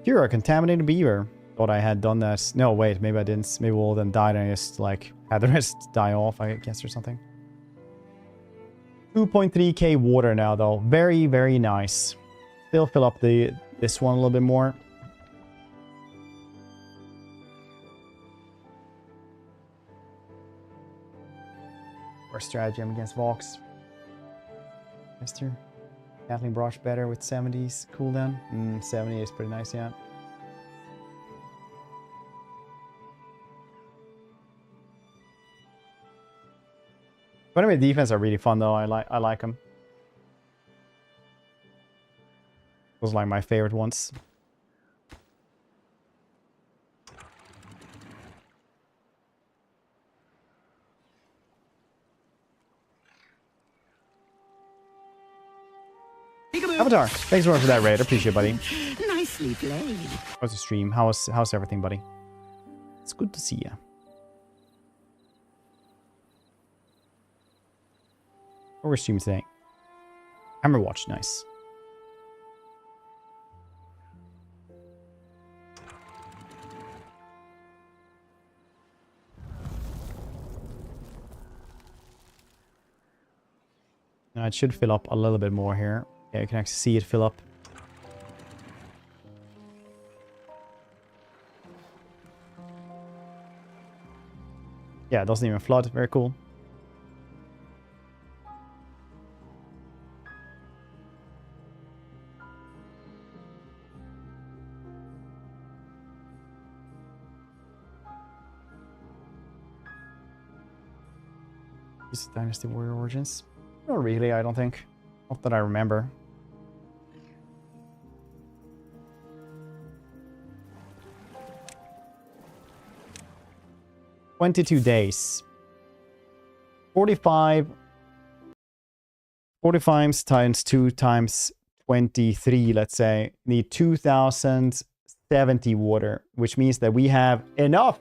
Here, a contaminated beaver. Thought I had done that. No, wait, maybe I didn't. Maybe all of them died and I just like had the rest die off, I guess, or something. 2.3k water now, though. Very, very nice. Still fill up this one a little bit more. Strategy against Vox. Mister. Gatling brush better with 70s cooldown. 70 is pretty nice, yeah. But anyway, defense are really fun though. I like them. Those are like my favorite ones. Avatar, thanks so much for that raid. I appreciate it, buddy. Nicely played. How's the stream? How's everything, buddy? It's good to see you. What we're streaming today? Hammer watch, nice. Now it should fill up a little bit more here. Yeah, you can actually see it fill up. Yeah, it doesn't even flood. Very cool. Is it Dynasty Warrior Origins? Not really, I don't think. Not that I remember. $22 days. 45 times 2 times 23, let's say. Need 2070 water, which means that we have enough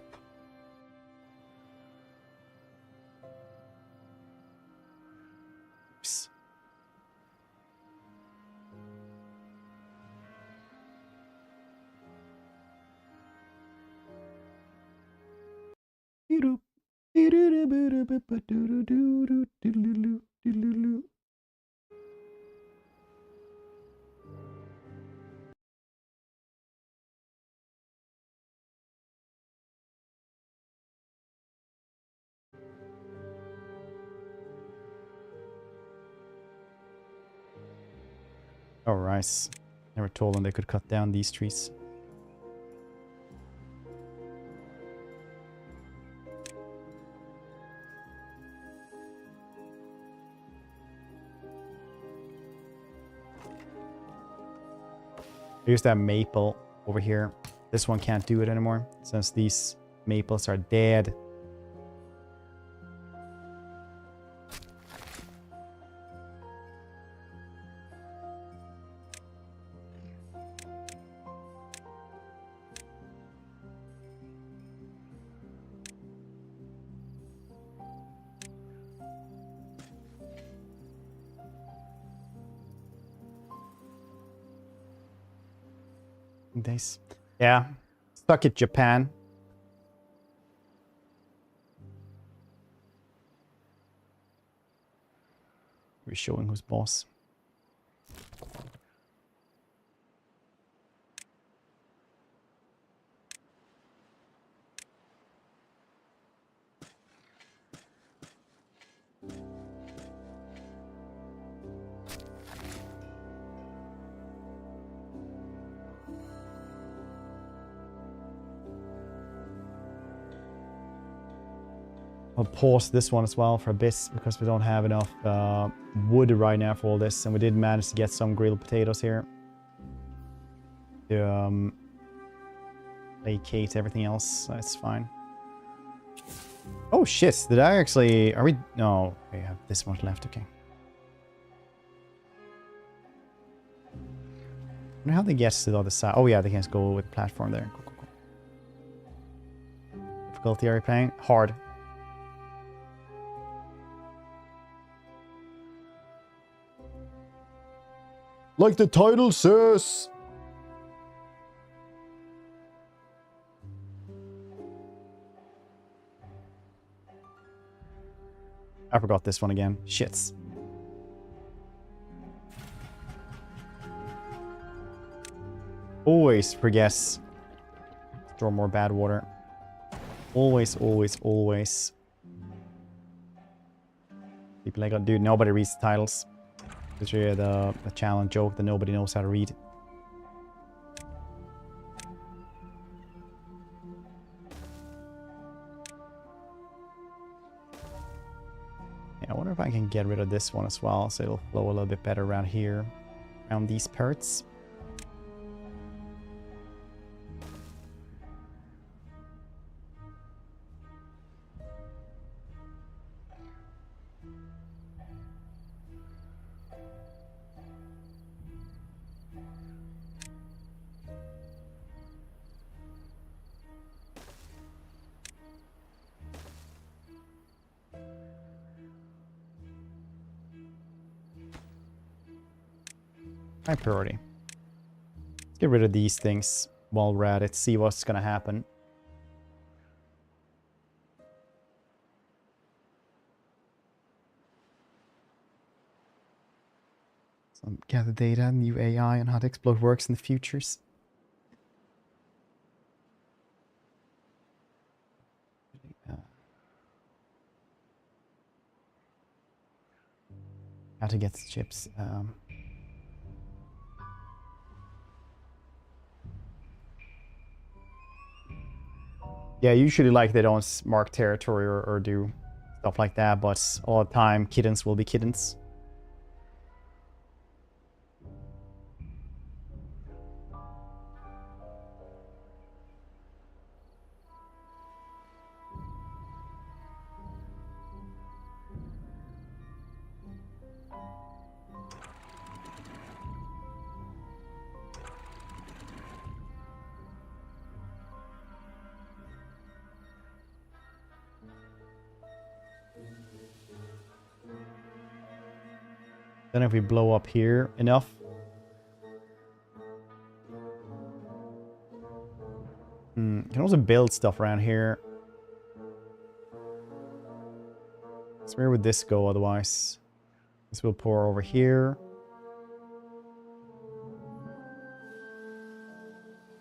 Oh, rice. Never told them they could cut down these trees. Here's that maple over here. This one can't do it anymore since these maples are dead. Days. Yeah. Stuck at Japan. We're showing who's boss. I'll pause this one as well for a bit because we don't have enough wood right now for all this, and we did manage to get some grilled potatoes here to placate everything else. So it's fine. Oh shit! Did I actually? Are we? No, we have this much left. Okay. I wonder how they get to the other side. Oh yeah, they can just go with the platform there. Cool, cool, cool. Difficulty are you playing? Hard. Like the title says. I forgot this one again. Shits. Always forget. Store more bad water. Always, always, always. People like, dude, nobody reads the titles. It's really the challenge joke that nobody knows how to read. Yeah, I wonder if I can get rid of this one as well, so it'll flow a little bit better around here, around these parts. High priority. Let's get rid of these things while we're at it, see what's gonna happen. So gather data, new AI, and how to exploit works in the futures. How to get the chips. Yeah, usually like they don't mark territory or do stuff like that, but all the time kittens will be kittens. Then if we blow up here enough. You can also build stuff around here. where would this go otherwise? This will pour over here.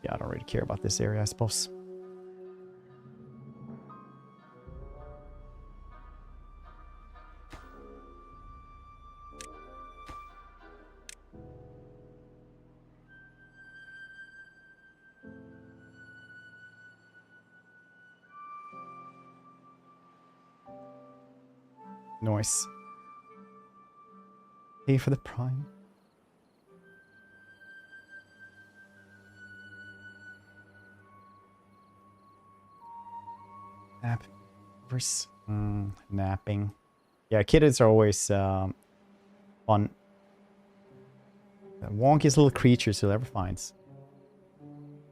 Yeah, I don't really care about this area, I suppose. Nice. Pay for the prime. Nap. Napping. Yeah, kittens are always fun. The wonkiest little creatures you'll ever find.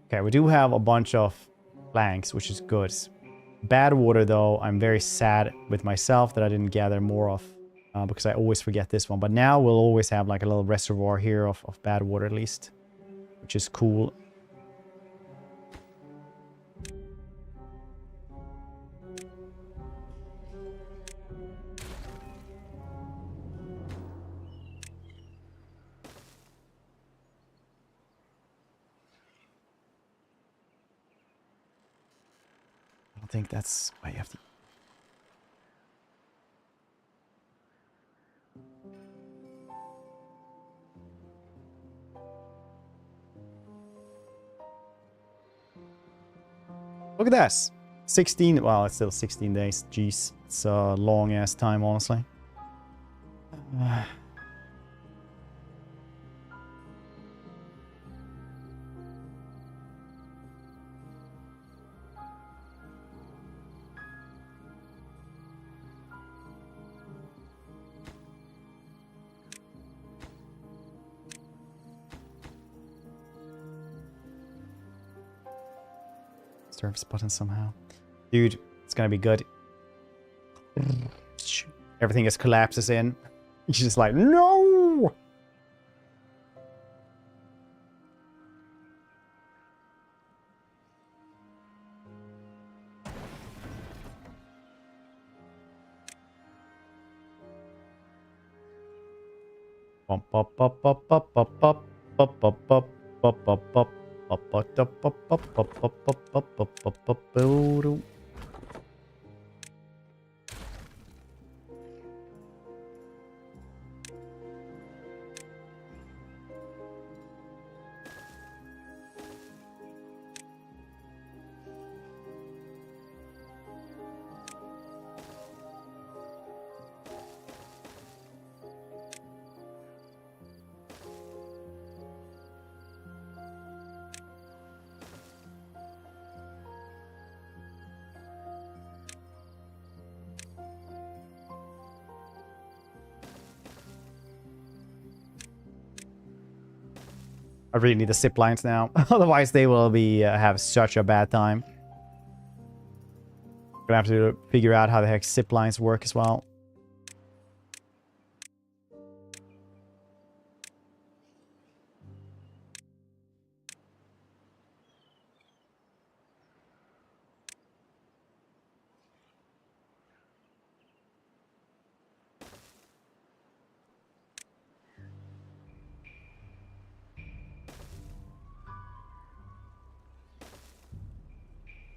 Okay, we do have a bunch of planks, which is good. Bad water, though, I'm very sad with myself that I didn't gather more of. Because I always forget this one. But now we'll always have like a little reservoir here of bad water at least. Which is cool. I don't think that's why you have to... Look at this. 16, well, it's still 16 days. Jeez, it's a long ass time, honestly. Service button somehow. Dude, it's gonna be good. Everything just collapses in. He's just like, no! Bump, bump, bump, bump, bump, bump, bump, bump, bump, bump, bump, bump, bump. I really need the zip lines now. Otherwise, they will be have such a bad time. Gonna have to figure out how the heck zip lines work as well.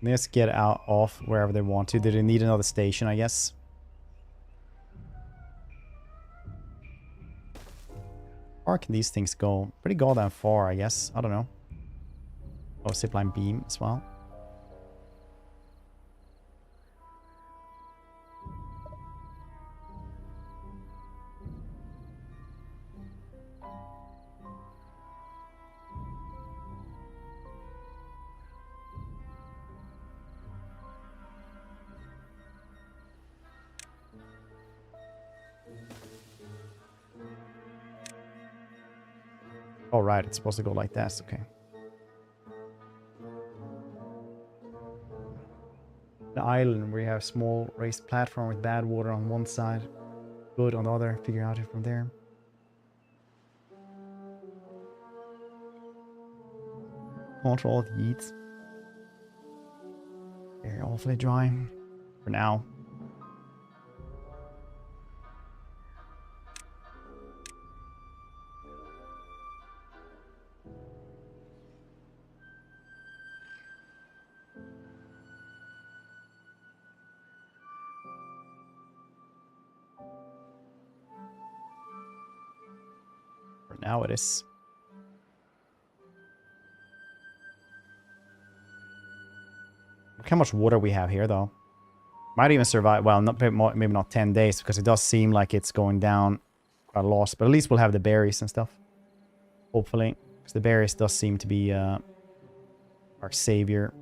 Let's get out off wherever they want to. Do they need another station, I guess? How far can these things go? Pretty goddamn far, I guess. I don't know. Oh, zipline beam as well. Oh, right. It's supposed to go like this. Okay. The island, we have small raised platform with bad water on one side, good on the other. Figure out it from there. Control the heat. They're awfully dry for now. Now it is. Look how much water we have here, though. Might even survive. Well, not maybe not 10 days, because it does seem like it's going down quite a lot. But at least we'll have the berries and stuff. Hopefully. Because the berries does seem to be our savior.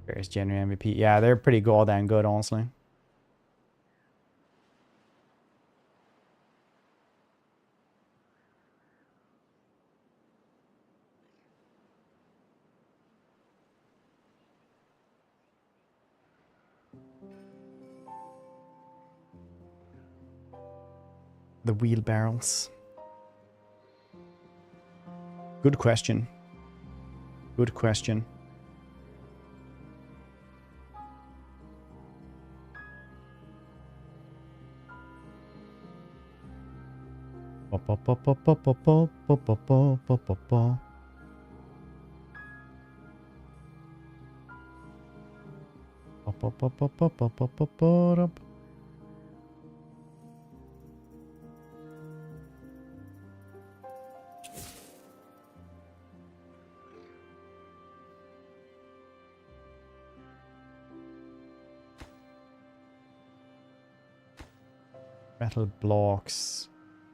There's genuine MVP. Yeah, they're pretty goddamn good, honestly. The wheelbarrows. Good question. Good question. Metal blocks.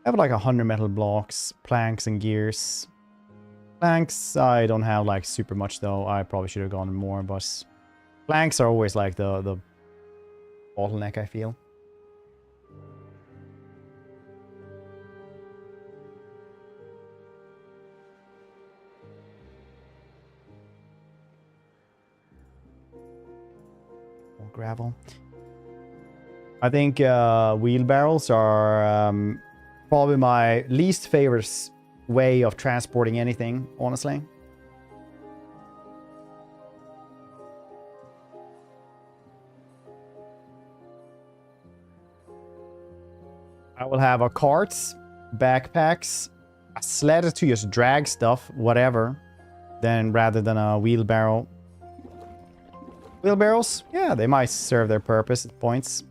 I have like 100 metal blocks, planks and gears. Planks, I don't have like super much though. I probably should have gone more, but planks are always like the bottleneck, I feel. More gravel. I think wheelbarrows are probably my least favorite way of transporting anything, honestly. I will have a cart, backpacks, a sled to just drag stuff, whatever, then rather than a wheelbarrow. Wheelbarrows, yeah, they might serve their purpose at points.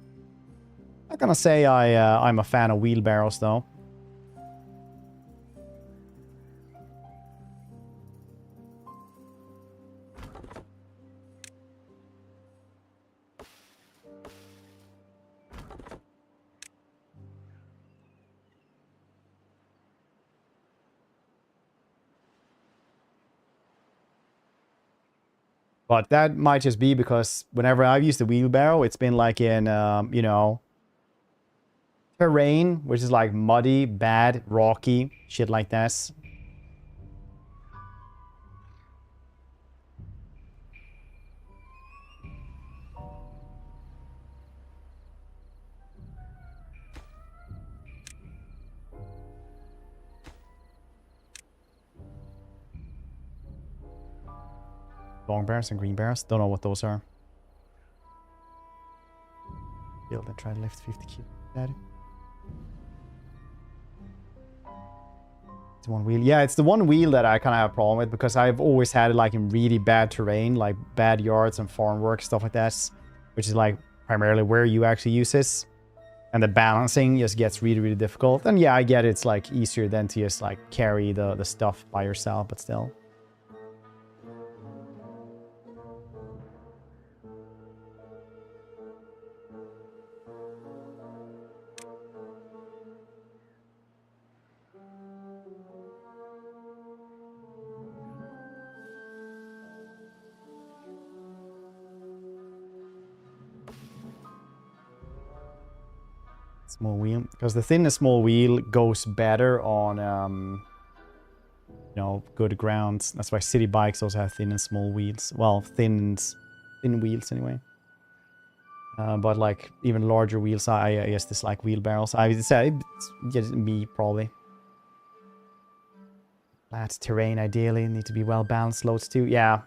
Not gonna say I'm a fan of wheelbarrows though. But that might just be because whenever I've used the wheelbarrow, it's been like in, you know, terrain, which is like muddy, bad, rocky, shit like that. Long barrels and green barrels. Don't know what those are. Build and try to lift 50 cube. Daddy. It's one wheel. Yeah, it's the one wheel that I kind of have a problem with because I've always had it like in really bad terrain, like bad yards and farm work, stuff like that, which is like primarily where you actually use this. And the balancing just gets really, really difficult. And yeah, I get it's like easier than to just like carry the stuff by yourself, but still. Small wheel, because the thin and small wheel goes better on you know, good grounds. That's why city bikes also have thin and small wheels. Well, thin wheels anyway. But like even larger wheels, I guess dislike wheelbarrows. I would say it's just me probably. Flat terrain ideally need to be well balanced loads too. Yeah.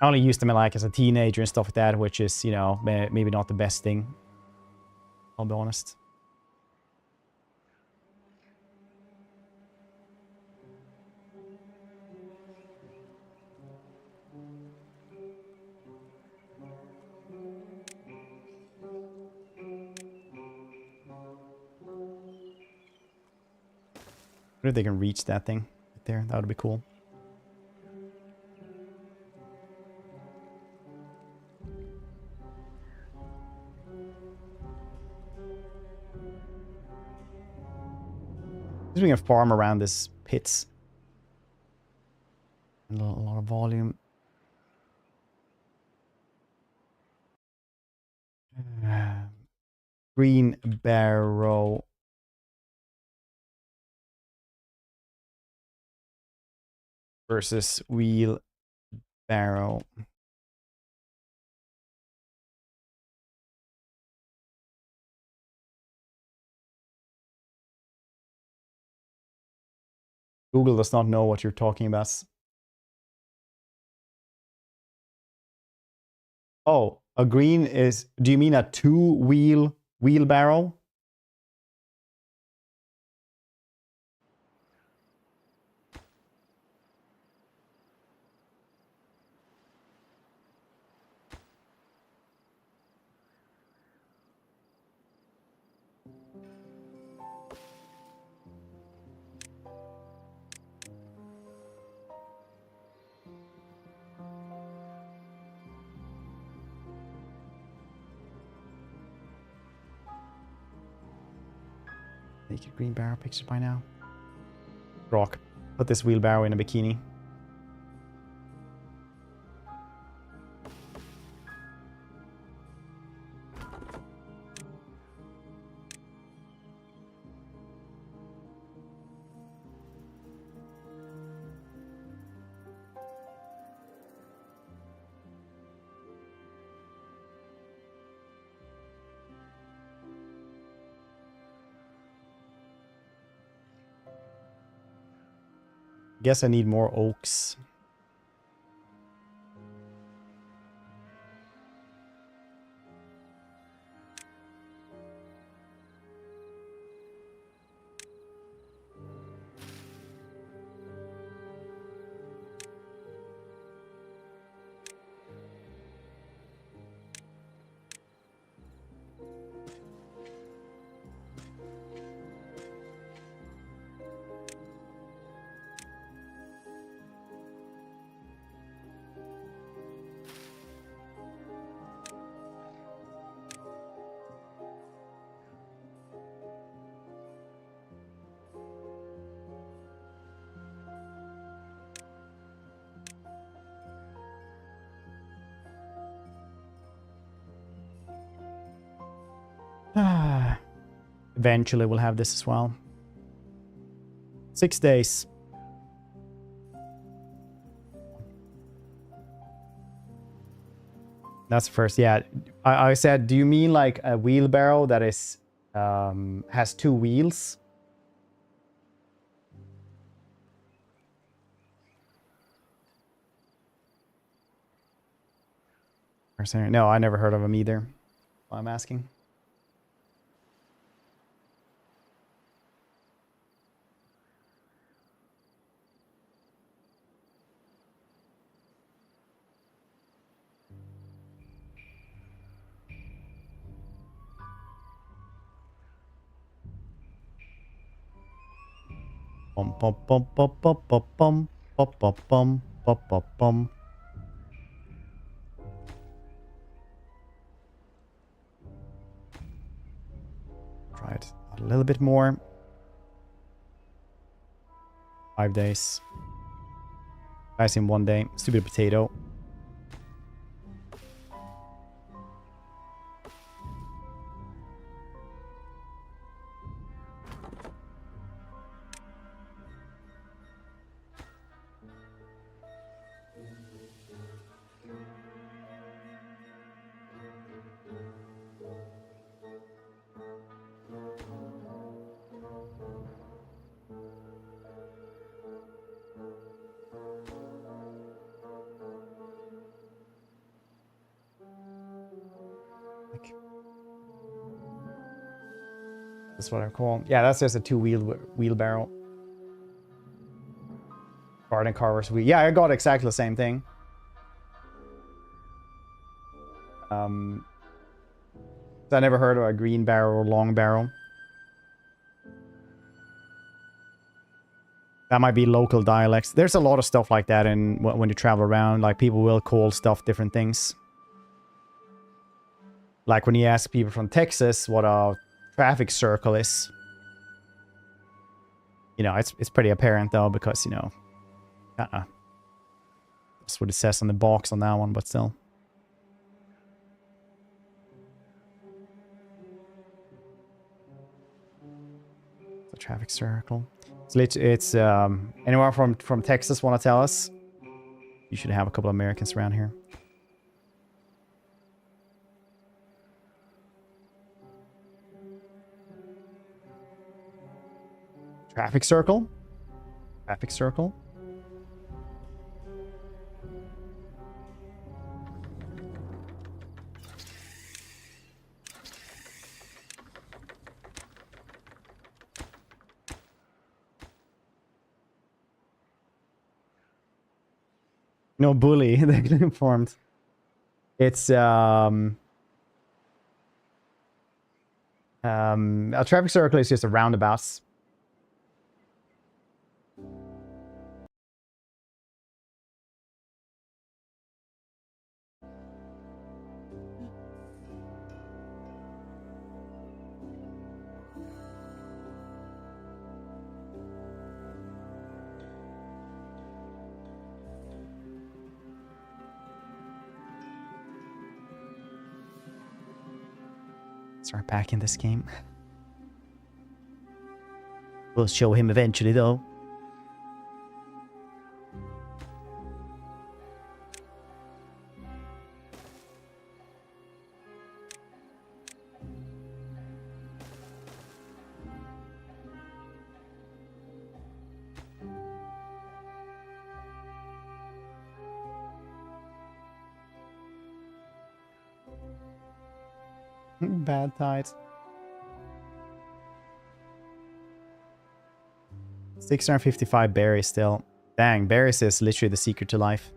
I only used them like as a teenager and stuff like that, which is, you know, maybe not the best thing. I'll be honest. I wonder if they can reach that thing right there. That would be cool. We can farm around this pits. A lot of volume. Green barrow. Versus wheel barrow. Google does not know what you're talking about. Oh, a green is... Do you mean a two-wheel wheelbarrow? Naked green barrow picture by now. Rock. Put this wheelbarrow in a bikini. Guess I need more oaks. Eventually we'll have this as well. 6 days. That's first, yeah. I said, do you mean like a wheelbarrow that is has 2 wheels? No, I never heard of them either. I'm asking. Bum bum bum bum bum bum bum bum bum bum bum bum bum. Try it a little bit more. 5 days. Guys in 1 day. Stupid potato. That's what I call. Yeah, that's just a wheelbarrow. Garden carver's wheel. Yeah, I got exactly the same thing. So I never heard of a green barrel or long barrel. That might be local dialects. There's a lot of stuff like that in when you travel around. Like, people will call stuff different things. Like when you ask people from Texas what a traffic circle is. You know, it's pretty apparent though, because, you know, that's what it says on the box on that one, but still. The traffic circle. It's anyone from Texas want to tell us? You should have a couple of Americans around here. Traffic circle? Traffic circle? No, bully. They get informed. It's a traffic circle is just a roundabout. Start back in this game. We'll show him eventually, though. Bad tides. 655 berries still. Dang, berries is literally the secret to life.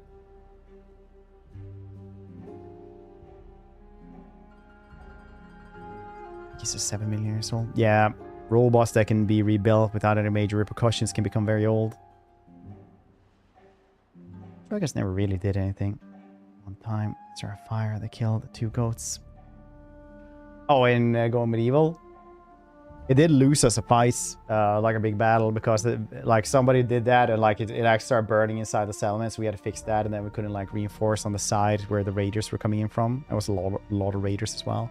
He's just 7 million years old. Yeah, robots that can be rebuilt without any major repercussions can become very old. I guess never really did anything. One time, is there a fire that killed 2 goats? Oh, in Going Medieval? It did lose us a fight, like a big battle, because like somebody did that and like it actually started burning inside the settlement, so we had to fix that, and then we couldn't like reinforce on the side where the raiders were coming in from. There was a lot of raiders as well.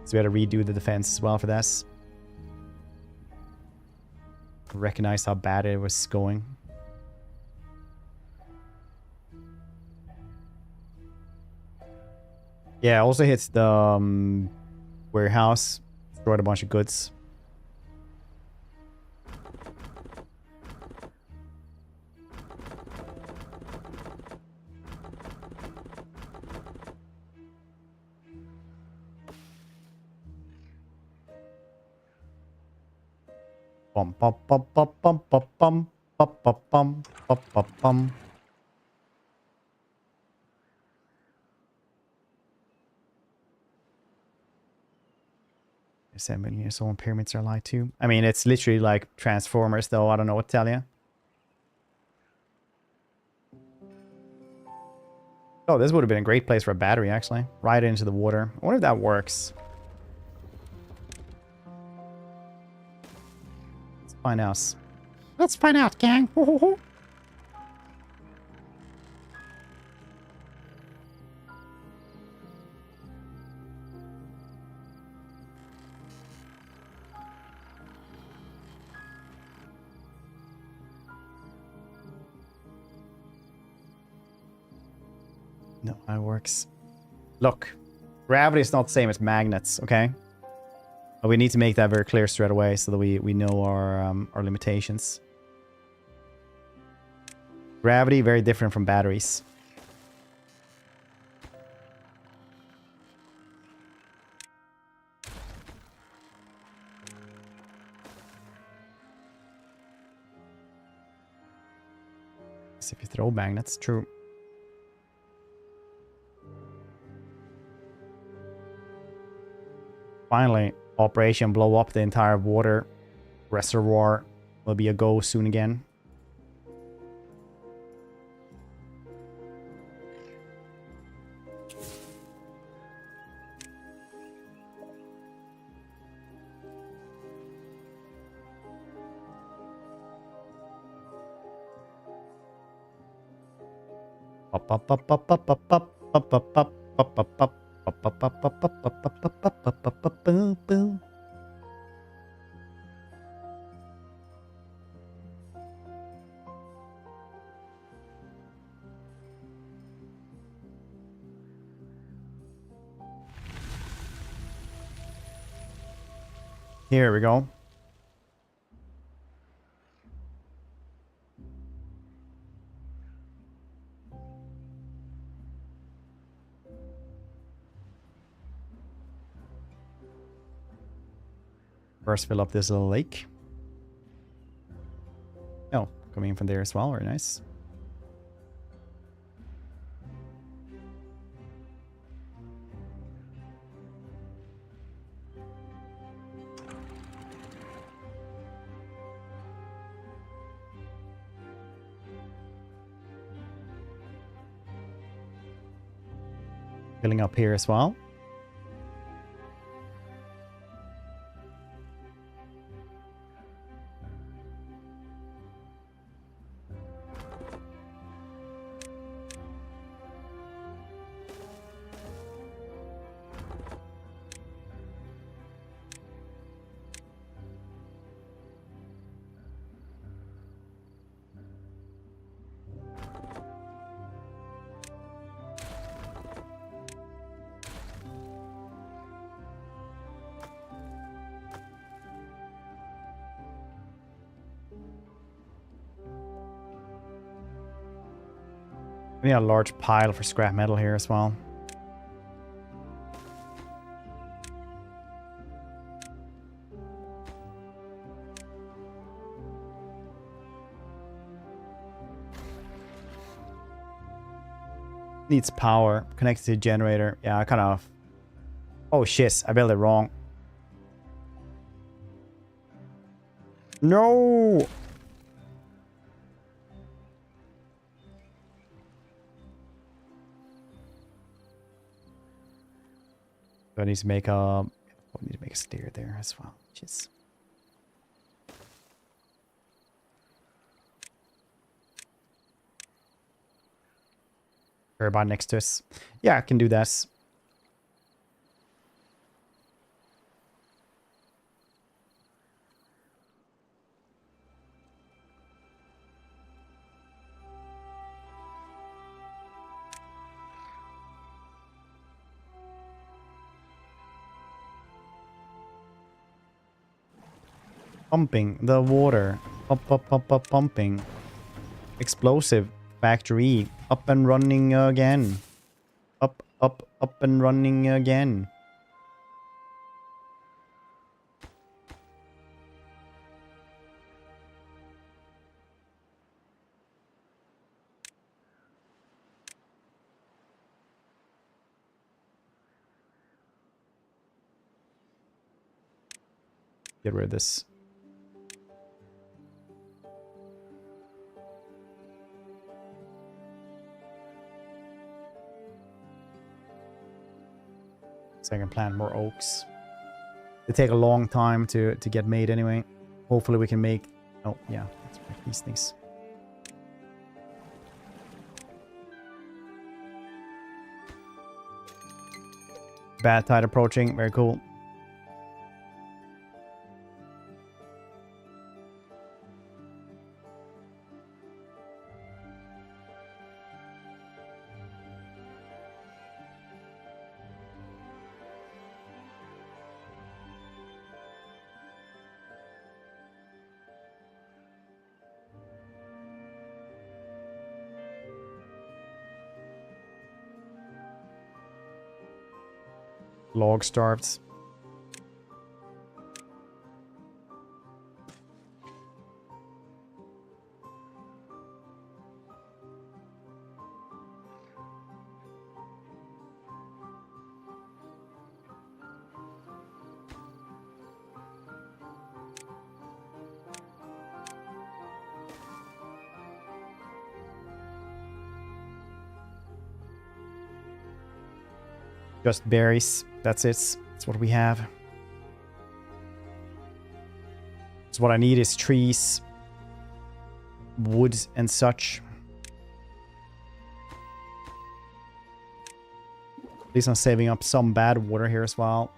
So we had to redo the defense as well for this. Recognize how bad it was going. Yeah, also hits the warehouse. Destroyed a bunch of goods. Bum bum bum bum bum bum bum bum bum bum bum bum bum. 7 million years old pyramids are light too. I mean, it's literally like Transformers, though. I don't know what to tell you. Oh, this would have been a great place for a battery, actually. Right into the water. I wonder if that works. Let's find out. Let's find out, gang. No, that works. Look, gravity is not the same as magnets, okay? But we need to make that very clear straight away so that we know our limitations. Gravity, very different from batteries. If you throw bang, that's true. Finally, Operation Blow Up the entire water reservoir will be a go soon again. Here we go. First fill up this little lake. Oh, coming in from there as well. Very nice. Filling up here as well. We need a large pile for scrap metal here as well. Needs power. Connected to generator. Yeah, I kind of... Oh shit, I built it wrong. No! I need to make a... I need to make a stair there as well. Jeez. Turbine next to us. Yeah, I can do that. Pumping the water. Pumping. Explosive factory. Up and running again. Up and running again. Get rid of this. So I can plant more oaks. They take a long time to get made anyway. Hopefully we can make... Oh, yeah. Let's make these things. Bad tide approaching. Very cool. Log starved. Just berries. That's it. That's what we have. So what I need is trees, wood, and such. At least I'm saving up some bad water here as well.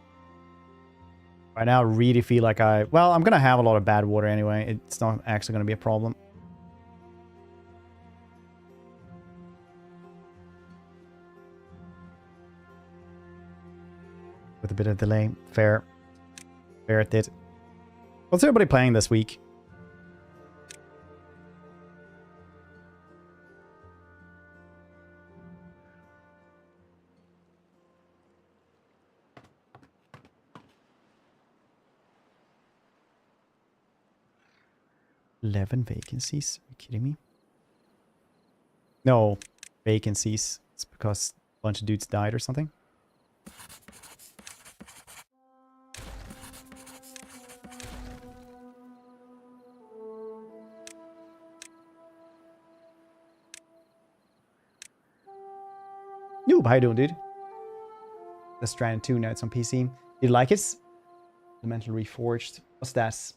Right now, I really feel like well, I'm going to have a lot of bad water anyway. It's not actually going to be a problem. With a bit of delay. Fair. Fair it did. What's everybody playing this week? $11 vacancies? Are you kidding me? No, vacancies. It's because a bunch of dudes died or something. Noob, how you doing, dude? The Strand 2, now it's on PC. You like it? Elemental Reforged. What's that?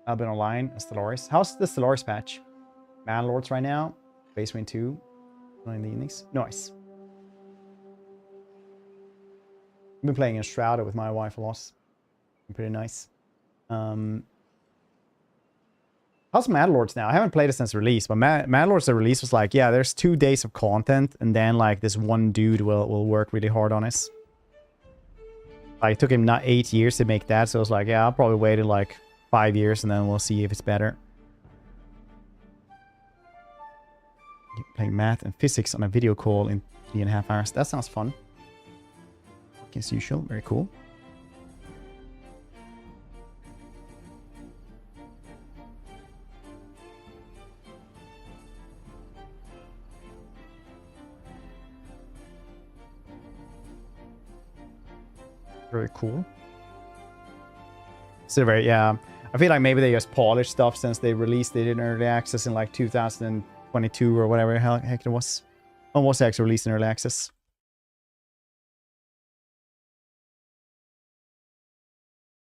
I've been online. Stellaris. How's the Stellaris patch? Manlords right now. Base Wing 2. In the evenings. Nice. I've been playing Enshrouded with my wife a lot. Pretty nice. How's Madlords now? I haven't played it since release, but Madlords the release was like, yeah, there's 2 days of content, and then like this one dude will work really hard on it. Like, it took him not 8 years to make that, so I was like, yeah, I'll probably wait in like 5 years, and then we'll see if it's better. Playing math and physics on a video call in 3.5 hours. That sounds fun. As usual, very cool. Very cool. So very, yeah. I feel like maybe they just polished stuff since they released it in early access in like 2022 or whatever the heck it was. When was it actually released in early access?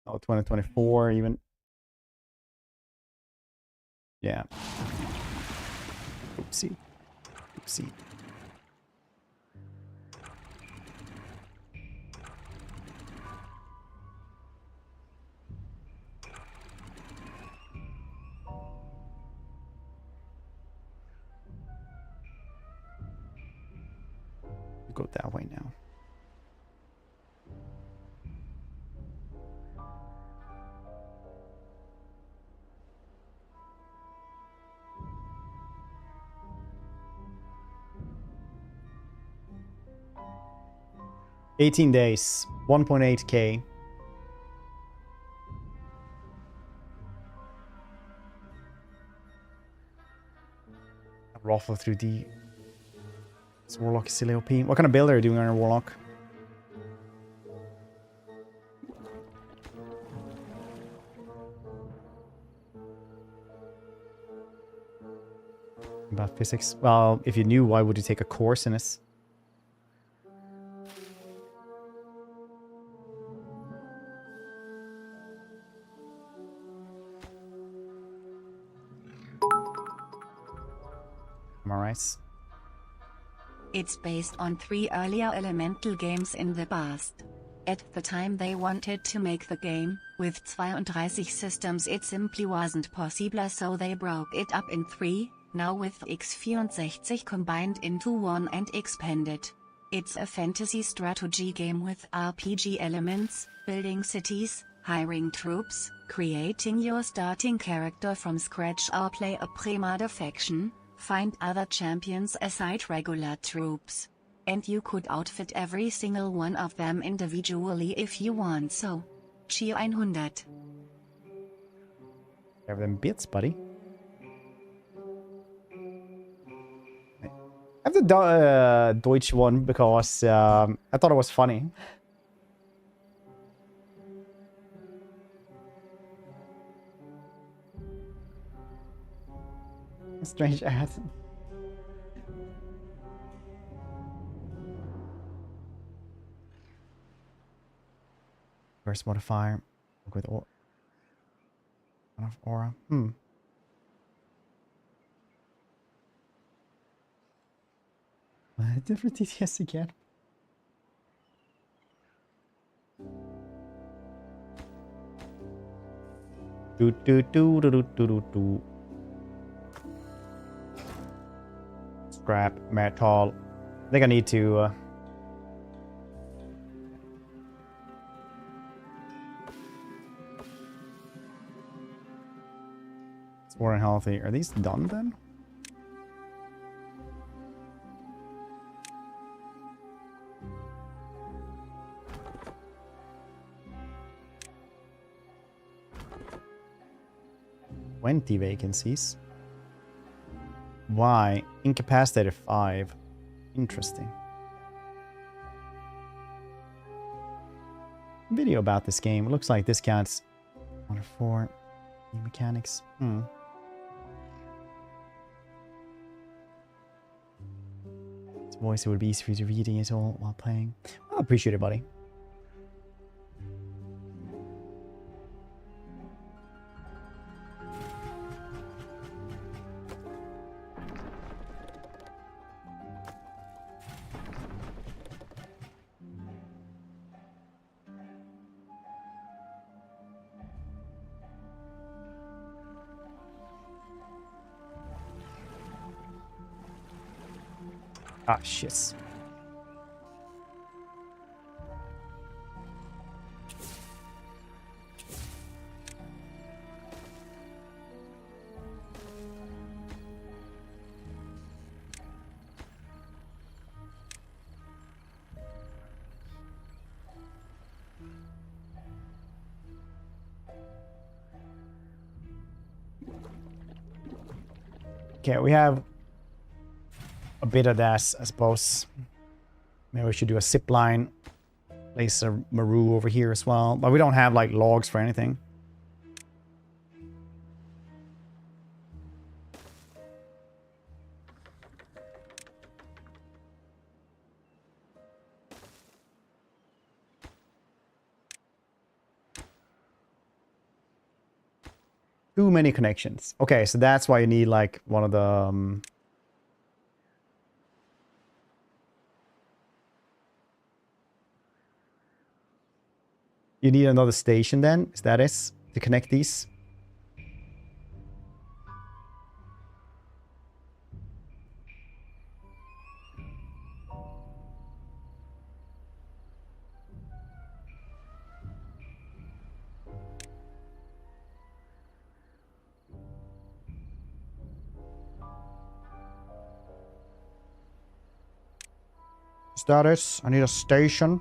Oh, 2024 even. Yeah. Oopsie. Oopsie. Go that way now. $18 days, 1.8k. Ruffle through the Warlock is silly OP. What kind of build are you doing on your Warlock? About physics. Well, if you knew, why would you take a course in this? Am I right? It's based on 3 earlier elemental games in the past. At the time they wanted to make the game, with 32 systems it simply wasn't possible, so they broke it up in 3, now with x64 combined into 1 and expanded. It's a fantasy strategy game with RPG elements, building cities, hiring troops, creating your starting character from scratch or play a pre-made faction. Find other champions aside regular troops. And you could outfit every single one of them individually if you want so. Cheer 100. Have them bits, buddy. I have the Deutsch one because I thought it was funny. Strange ad. Burst modifier. Work with aura. Different TTS again. Do do do do do do do do. Scrap metal. I think I need to. It's more unhealthy. Are these done then? Vacancies. Why? Incapacitated 5. Interesting. Video about this game. It looks like this counts 1 or 4. New mechanics. Its voice, it would be easy for you to reading it all while playing. I appreciate it, buddy. Ah, shit. Okay, we have a bit of that, I suppose. Maybe we should do a zip line. Place a Maru over here as well. But we don't have like logs for anything. Too many connections. Okay, so that's why you need like one of the... You need another station then? Is that it? To connect these? Is that it? I need a station.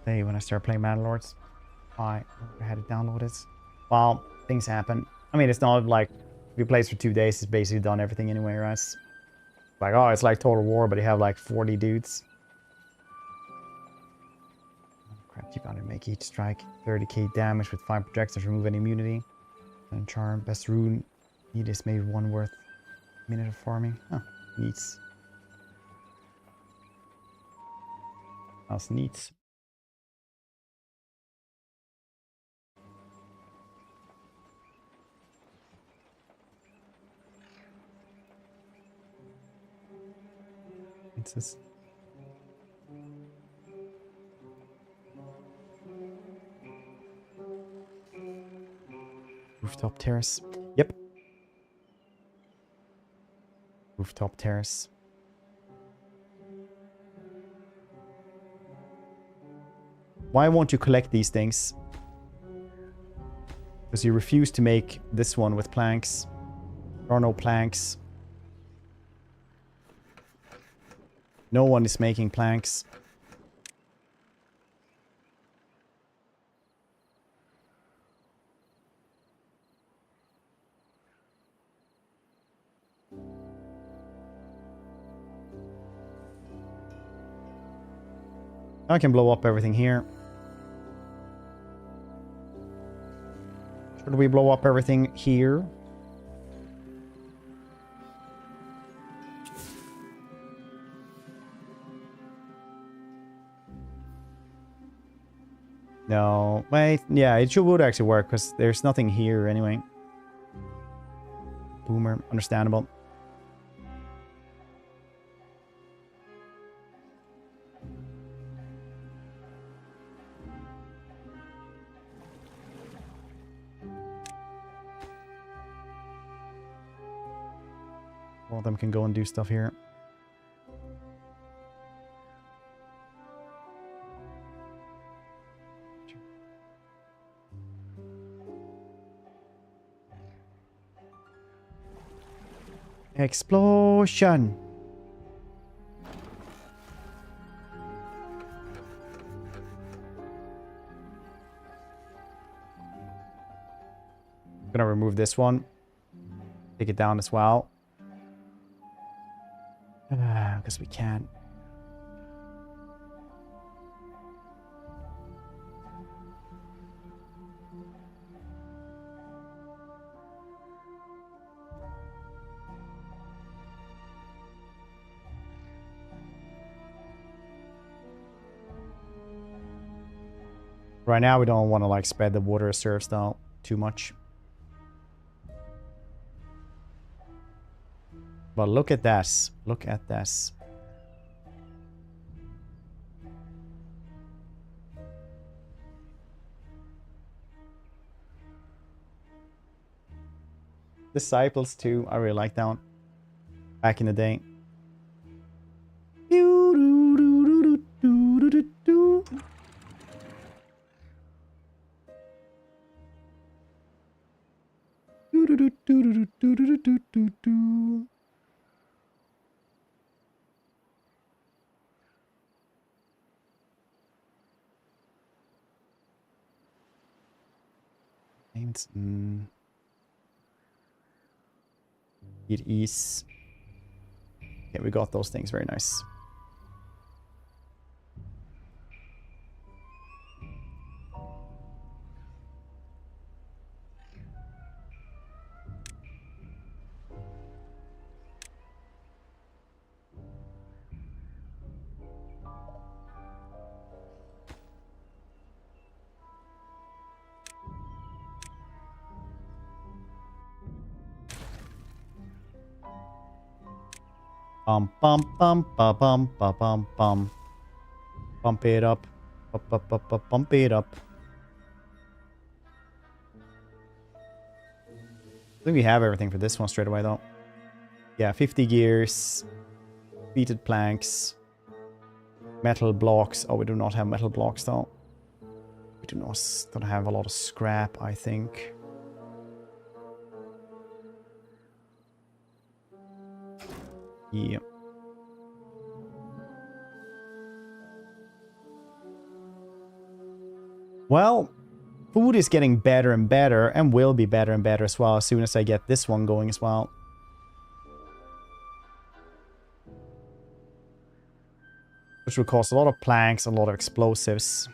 Hey, when I start playing Mandalords, I had it downloaded. Well, things happen. I mean, it's not like if you play for 2 days, it's basically done everything anyway, right? It's like, oh, it's like Total War, but you have like 40 dudes. Oh, crap, you gotta make each strike 30k damage with 5 projectiles, remove any immunity. And charm, best rune. Need is maybe 1 worth minute of farming. Huh, neats. That's neat. This. Rooftop terrace. Yep. Rooftop terrace. Why won't you collect these things? Because you refuse to make this one with planks. There are no planks. No one is making planks. I can blow up everything here. Should we blow up everything here? No, wait, yeah, it would actually work because there's nothing here anyway. Boomer, understandable. All of them can go and do stuff here. Explosion! I'm gonna remove this one. Take it down as well. Because we can. Right now, we don't want to like spread the water reserves out too much. But look at this. Look at this. Disciples too. I really like that one. Back in the day. It is. Okay, we got those things. Very nice. Bum bum bum ba bum ba bum bum. Bump it up. Bump it up. I think we have everything for this one straight away though. Yeah, 50 gears. Beaded planks. Metal blocks. Oh, we do not have metal blocks though. We don't have a lot of scrap, I think. Yeah. Well, food is getting better and better and will be better and better as well as soon as I get this one going as well. Which will cost a lot of planks, a lot of explosives.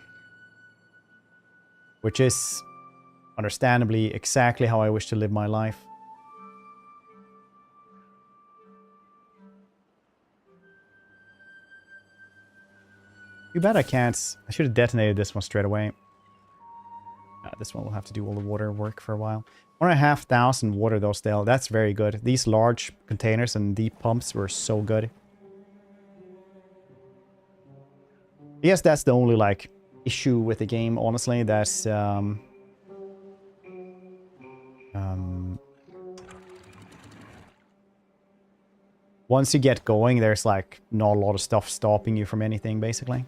Which is, understandably, exactly how I wish to live my life. Too bad I can't. I should have detonated this one straight away. This one will have to do all the water work for a while. 1,500 water though still. That's very good. These large containers and deep pumps were so good. I guess that's the only like issue with the game, honestly. That's once you get going, there's like not a lot of stuff stopping you from anything, basically.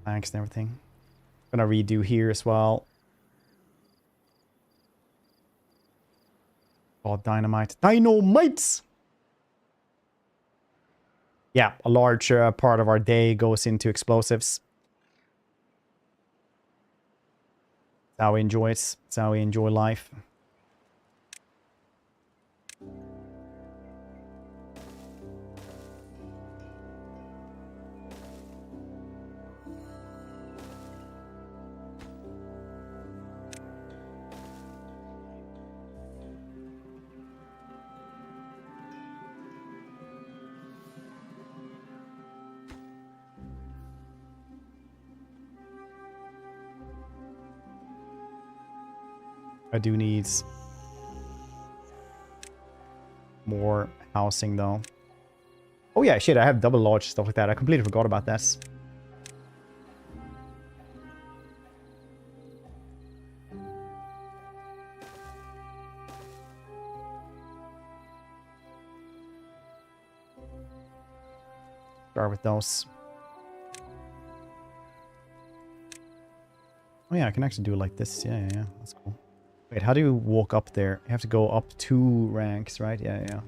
Planks and everything. Gonna redo here as well. Oh, dynamite. Dynamites! Yeah, a large part of our day goes into explosives. That's how we enjoy it. That's how we enjoy life. I do need more housing though. Oh yeah, shit, I have double lodge, stuff like that. I completely forgot about this. Start with those. Oh yeah, I can actually do it like this. Yeah, that's cool. Wait, how do you walk up there? You have to go up 2 ranks, right? Yeah.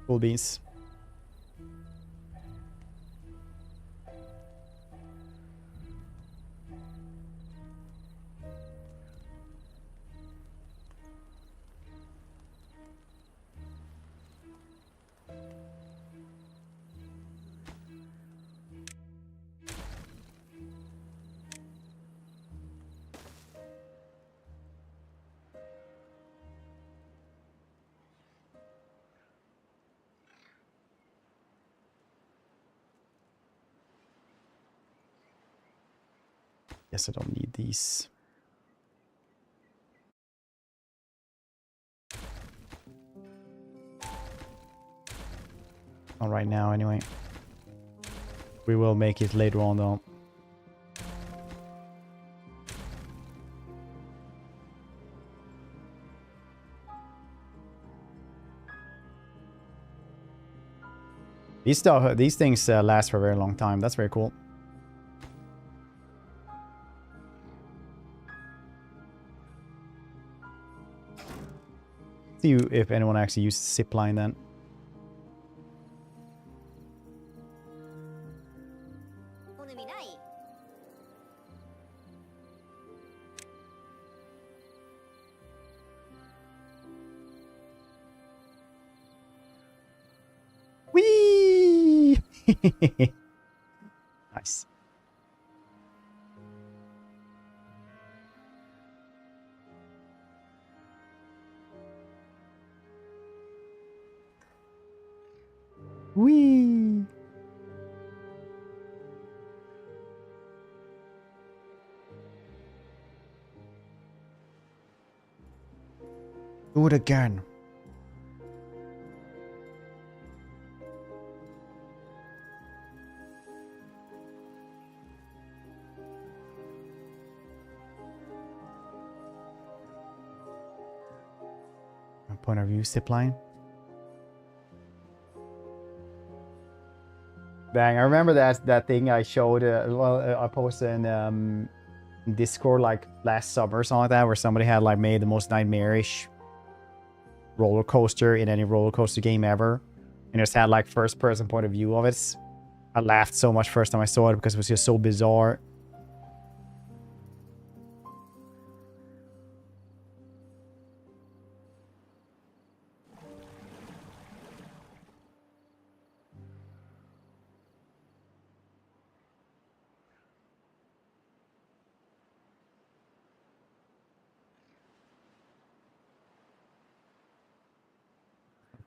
Cool beans. Guess I don't need these. Not right now, anyway. We will make it later on, though. These things last for a very long time. That's very cool. See if anyone actually uses zipline then. Whee! Nice. Whee! Do it again. Point of view zipline. Bang! I remember that thing I showed. I posted in Discord like last summer or something like that, where somebody had like made the most nightmarish roller coaster in any roller coaster game ever, and just had like first person point of view of it. I laughed so much first time I saw it because it was just so bizarre.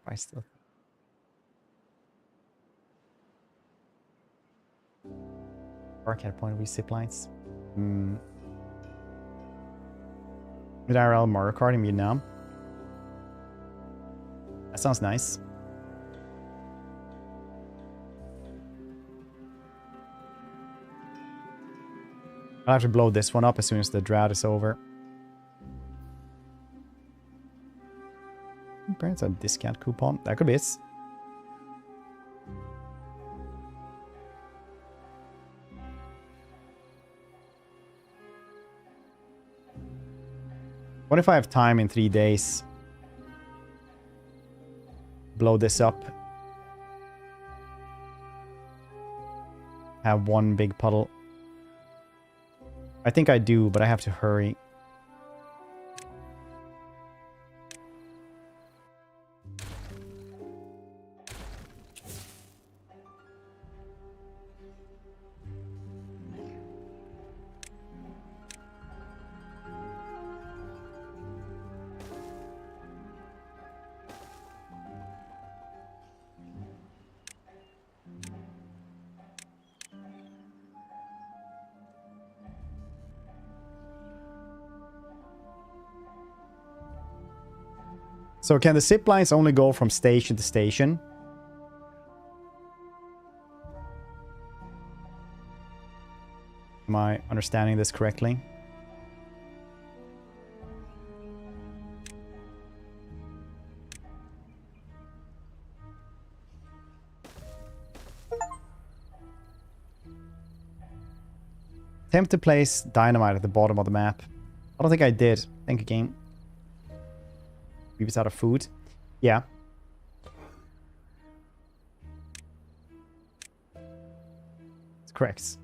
I still. Arcade point with zip lines. With IRL Mario Kart in Vietnam. That sounds nice. I'll have to blow this one up as soon as the drought is over. Apparently it's a discount coupon. That could be it. What if I have time in 3 days? Blow this up. Have one big puddle. I think I do, but I have to hurry. So can the zip lines only go from station to station? Am I understanding this correctly? Attempt to place dynamite at the bottom of the map. I don't think I did. Thank you, game. Beavers out of food. Yeah. It's correct.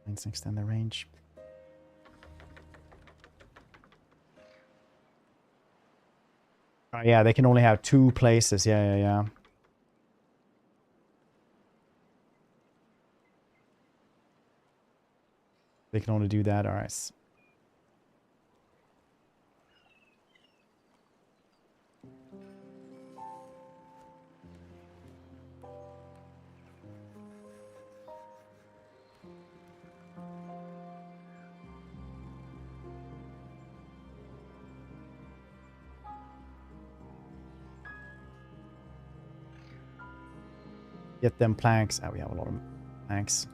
Let's extend the range. Oh, yeah, they can only have 2 places. Yeah. They can only do that. All right. Get them planks. Ah, we have a lot of planks.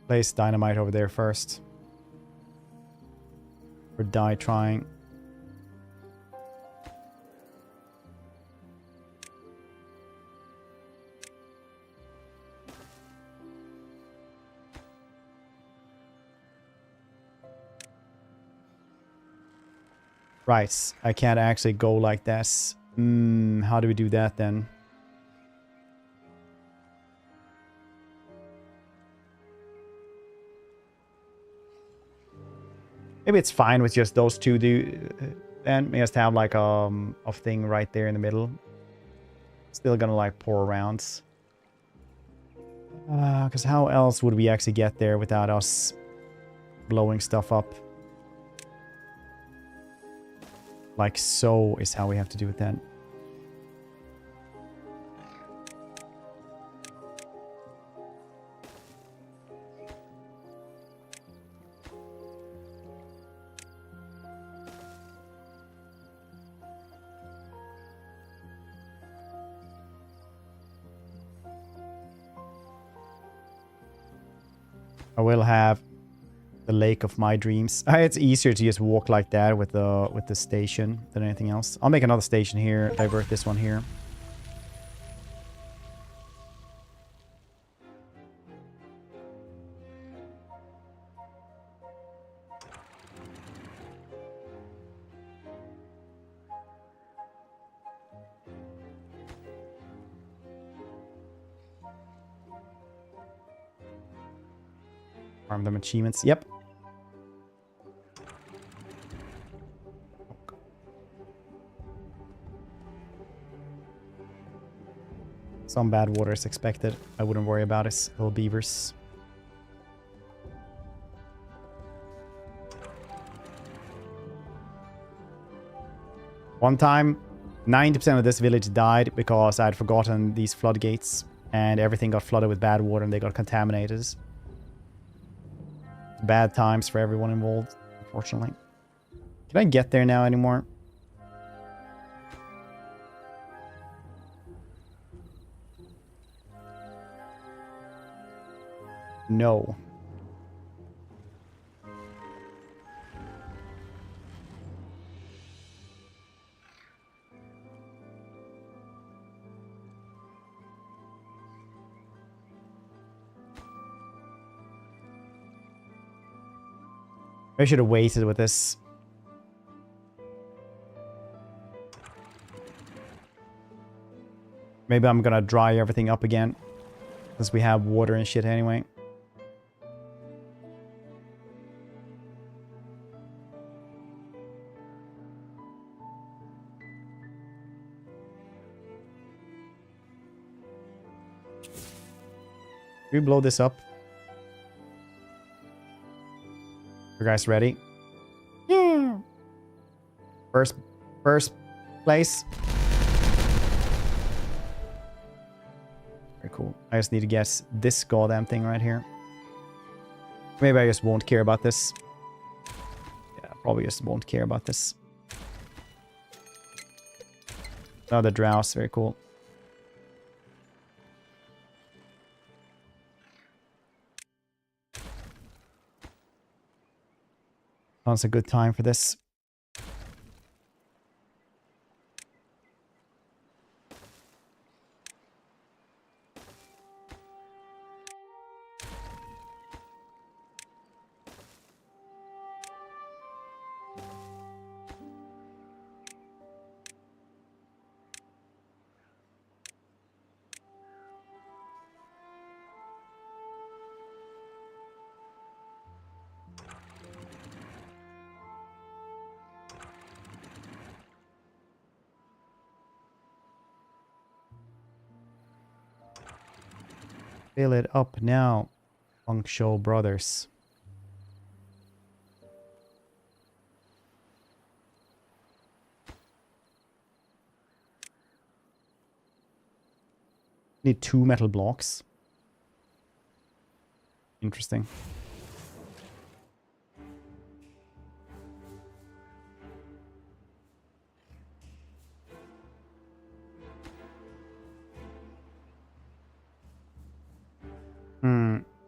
Place dynamite over there first. Or die trying. Right, I can't actually go like this. How do we do that then? Maybe it's fine with just those two and we just have like a thing right there in the middle. Still gonna like pour around. Because how else would we actually get there without us blowing stuff up? Like so is how we have to do it then. I will have the lake of my dreams. It's easier to just walk like that with the station than anything else. I'll make another station here, divert this one here. Farm them achievements. Yep. Some bad water is expected. I wouldn't worry about it. Little beavers. One time, 90% of this village died because I had forgotten these floodgates and everything got flooded with bad water and they got contaminated. Bad times for everyone involved, unfortunately. Can I get there now anymore? No. I should have waited with this. Maybe I'm gonna dry everything up again. Since we have water and shit anyway. Can we blow this up? You guys ready? Yeah. First place. Very cool. I just need to guess this goddamn thing right here. Maybe I just won't care about this. Yeah, probably just won't care about this. Another droughts. Very cool. Now's a good time for this. Fill it up now, Funk Show brothers. Need 2 metal blocks. Interesting.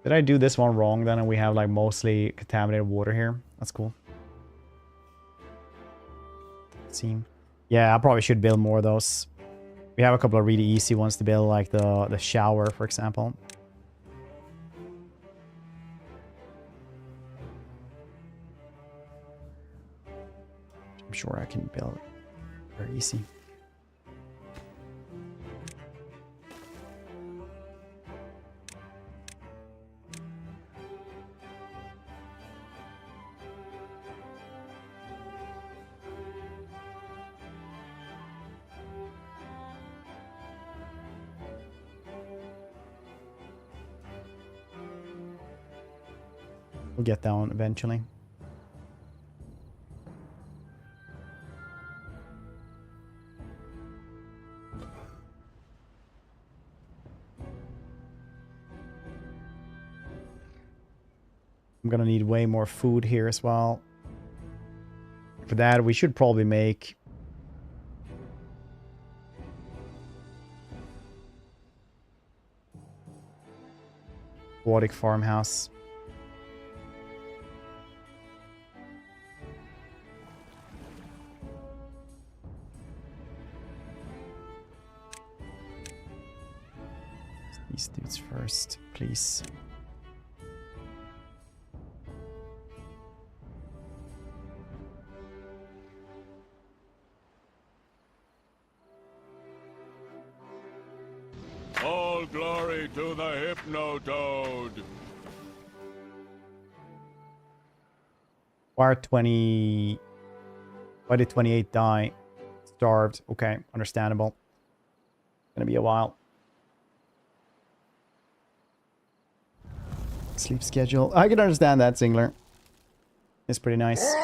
Did I do this one wrong then and we have like mostly contaminated water here? That's cool. Seem. Yeah, I probably should build more of those. We have a couple of really easy ones to build, like the shower, for example. I'm sure I can build very easy. We'll get down eventually. I'm gonna need way more food here as well. For that, we should probably make aquatic farmhouse. These dudes first, please. All glory to the Hypnotoad. Why did 28 die? Starved. Okay, understandable. Gonna be a while. sleep schedule. I can understand that, Singler. It's pretty nice.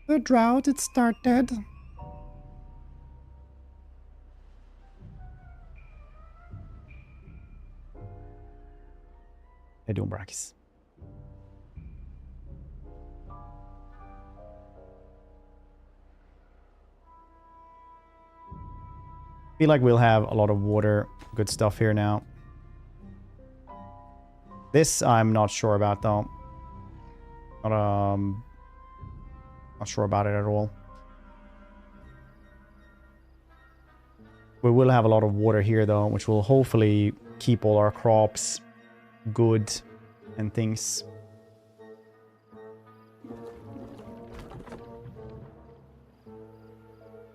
The drought, it started. How you doing, Brackis? Feel like we'll have a lot of water, good stuff here now. This I'm not sure about though. Not sure about it at all. We will have a lot of water here though, which will hopefully keep all our crops good and things.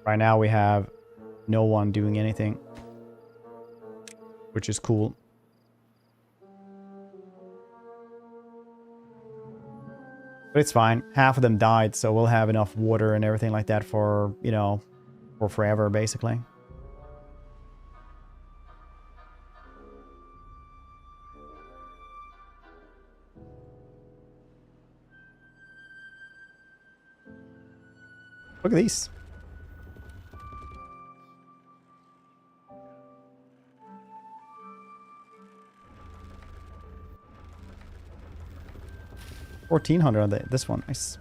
Right now we have no one doing anything, which is cool. But it's fine. Half of them died, so we'll have enough water and everything like that for, you know, for forever, basically. Look at these. $1,400 on this one. Nice.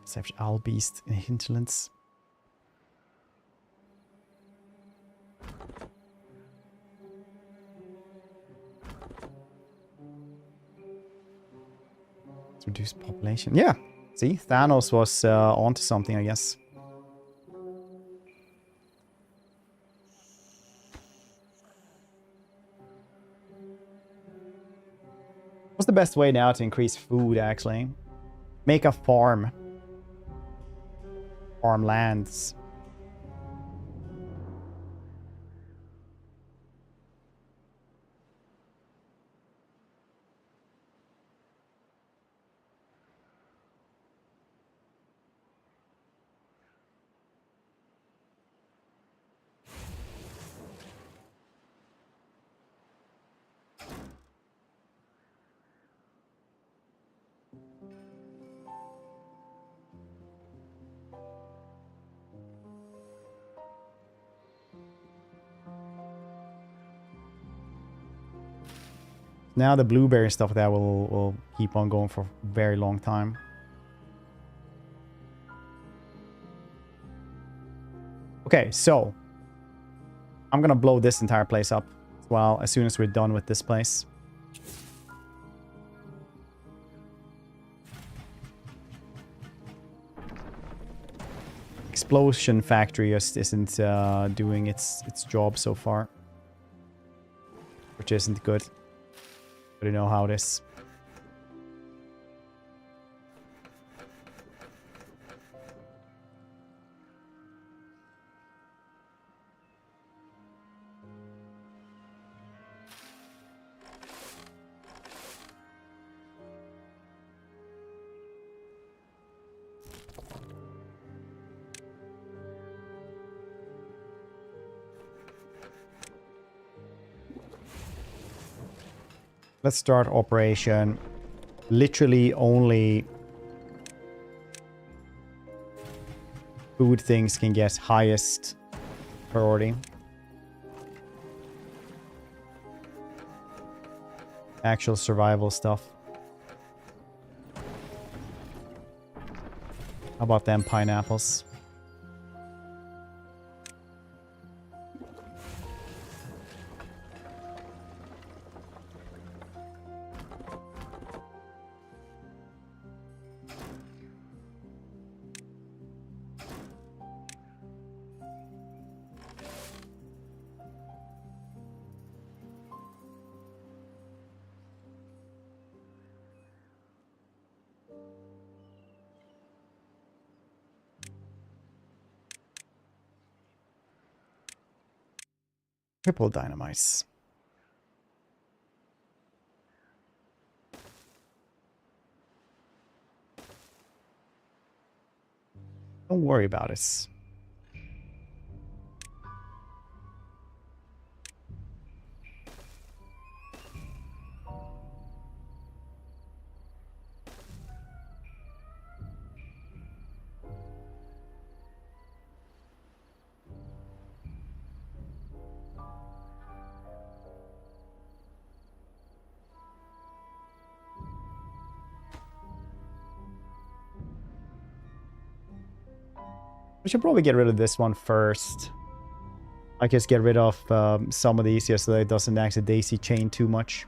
Savage Owl Beast in Hinterlands. Reduce population. Yeah. See, Thanos was onto something, I guess. What's the best way now to increase food, actually? Make a farm. Farmlands. Now the blueberry stuff that will keep on going for a very long time. Okay, so I'm gonna blow this entire place up as well as soon as we're done with this place. Explosion factory just isn't doing its job so far, which isn't good. But you know how it is. Let's start operation. Literally only food things can get highest priority. Actual survival stuff. How about them pineapples? Triple dynamites. Don't worry about it. We should probably get rid of this one first. I just get rid of some of these here so that it doesn't actually daisy chain too much.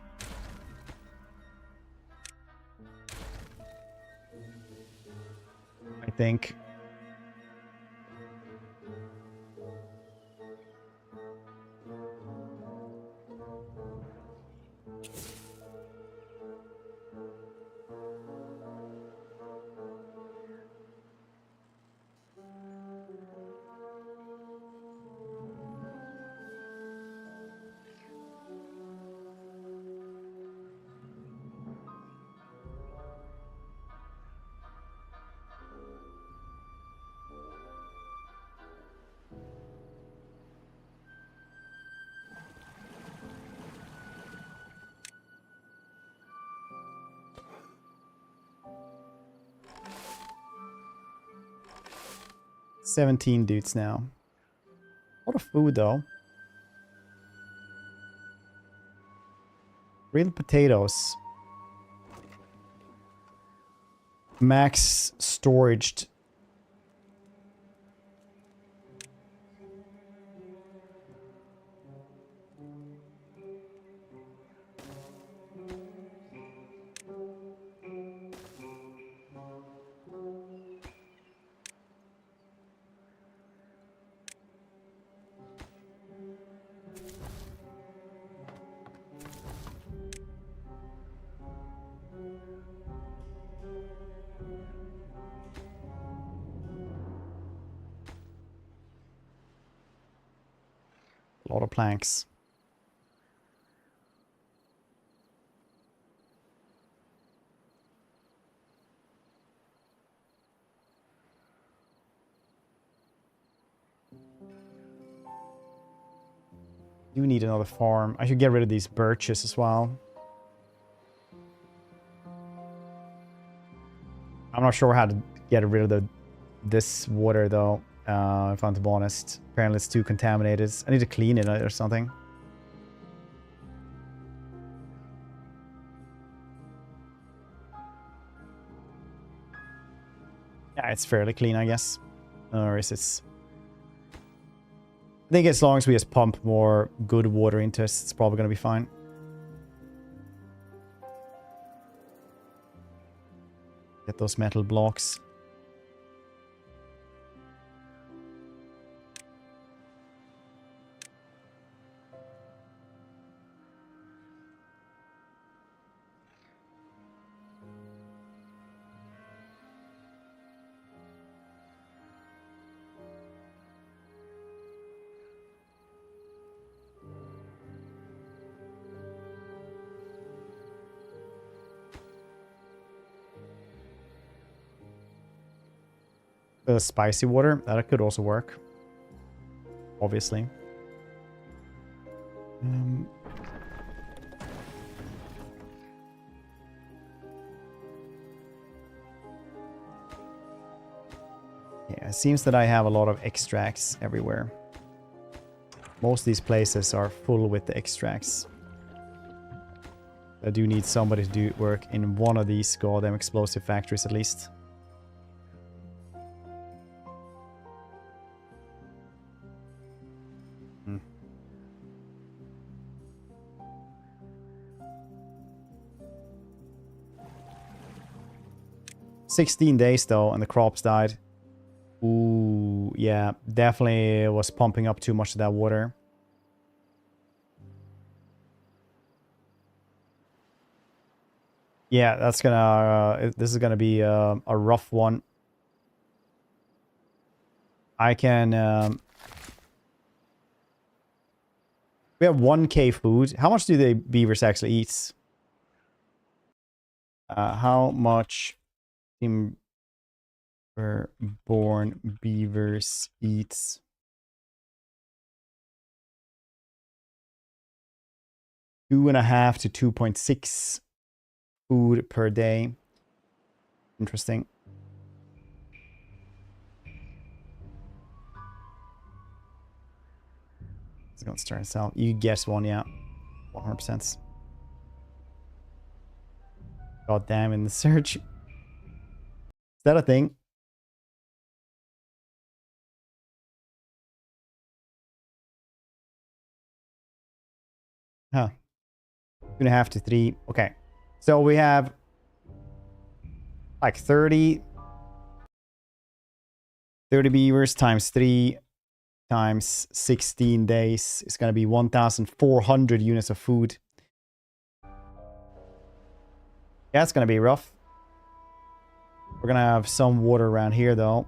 I think. $17 dudes now. A lot of food though. Real potatoes. Max storage. A lot of planks. Do need another farm. I should get rid of these birches as well. I'm not sure how to get rid of this water though. If I'm to be honest. Apparently it's too contaminated. I need to clean it or something. Yeah, it's fairly clean, I guess. Or is it... I think as long as we just pump more good water into it, it's probably going to be fine. Get those metal blocks. Spicy water, that could also work. Obviously. Yeah, it seems that I have a lot of extracts everywhere. Most of these places are full with the extracts. I do need somebody to do work in one of these goddamn explosive factories at least. Hmm. 16 days though, and the crops died. Ooh, yeah, definitely was pumping up too much of that water. Yeah, that's gonna... this is gonna be a rough one. I can... we have 1k food. How much do the beavers actually eat? How much... Timberborn Beavers eats 2.5 to 2.6 food per day. Interesting. It's gonna start to sell. You guess one, yeah. 100%. God damn, in the search. Is that a thing? Huh. 2.5 to 3. Okay. So we have like 30 beavers times 3 times 16 days. It's going to be 1,400 units of food. Yeah, it's going to be rough. We're going to have some water around here, though.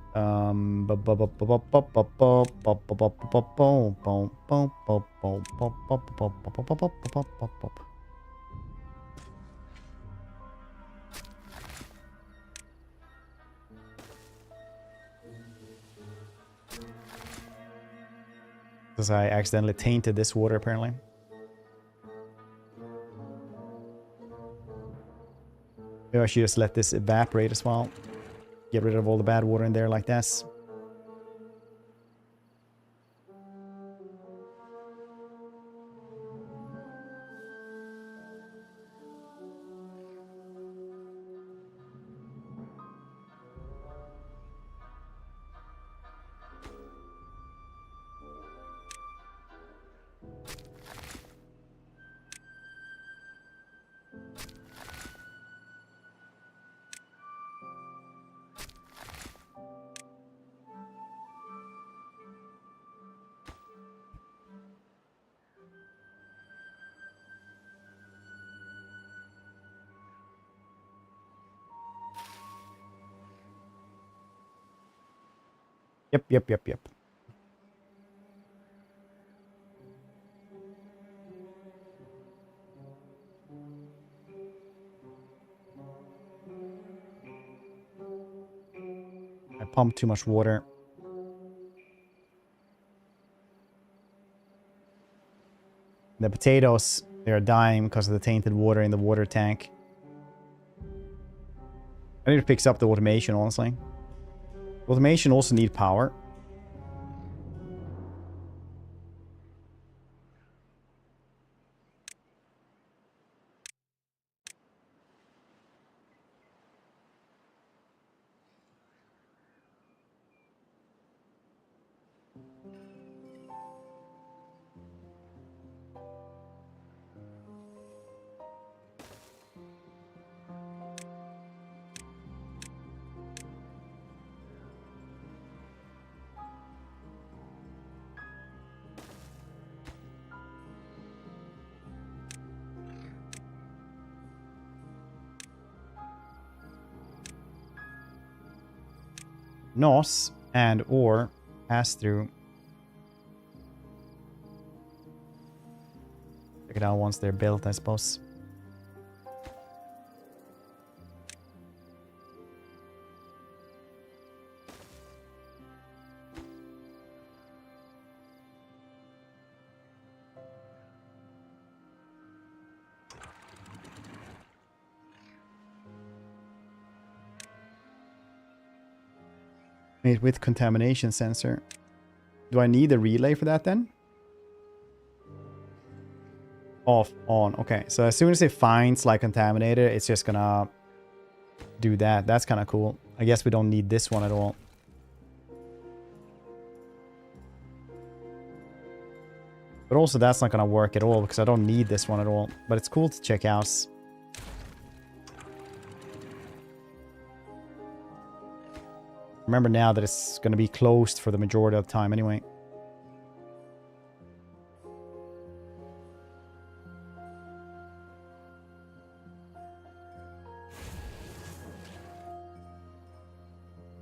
Because I accidentally tainted this water, apparently. Maybe I should just let this evaporate as well. Get rid of all the bad water in there like this. Yep. I pumped too much water. The potatoes, they're dying because of the tainted water in the water tank. I need to fix up the automation, honestly. Automation also need power. NOS and or pass through. Check it out once they're built, I suppose. Made with contamination sensor. Do I need a relay for that then? Off, on. Okay, so as soon as it finds like contaminated, it's just gonna do that. That's kind of cool. I guess we don't need this one at all. But also that's not gonna work at all because I don't need this one at all. But it's cool to check out. Remember now that it's going to be closed for the majority of the time anyway.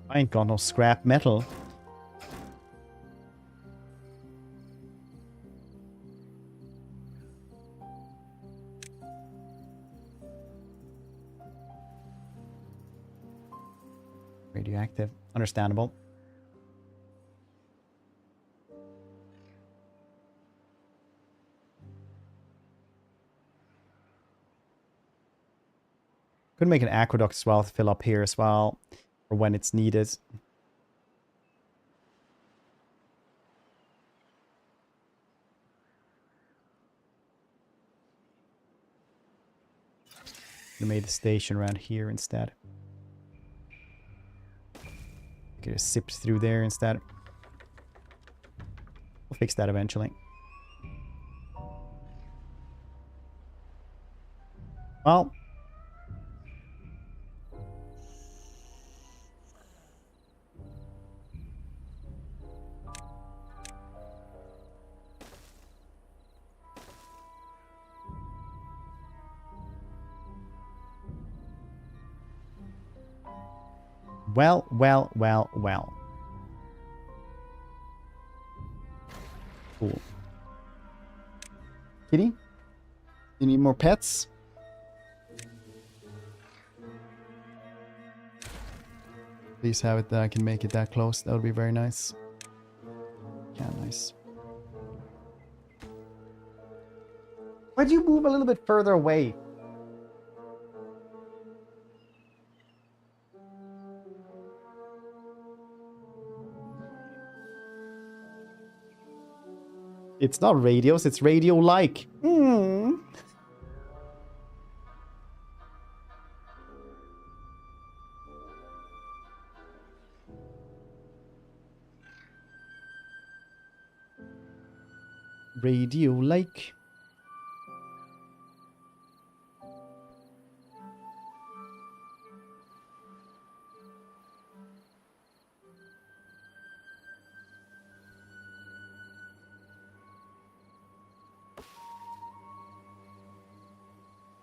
I ain't got no scrap metal. Radioactive. Understandable. Could make an aqueduct as well to fill up here as well, for when it's needed. We made the station around here instead. Could have sipped through there instead. We'll fix that eventually. Well. Well. Cool. Kitty? You need more pets? Please have it that I can make it that close. That would be very nice. Yeah, nice. Why'd you move a little bit further away? It's not radios, it's radio-like. Radio-like.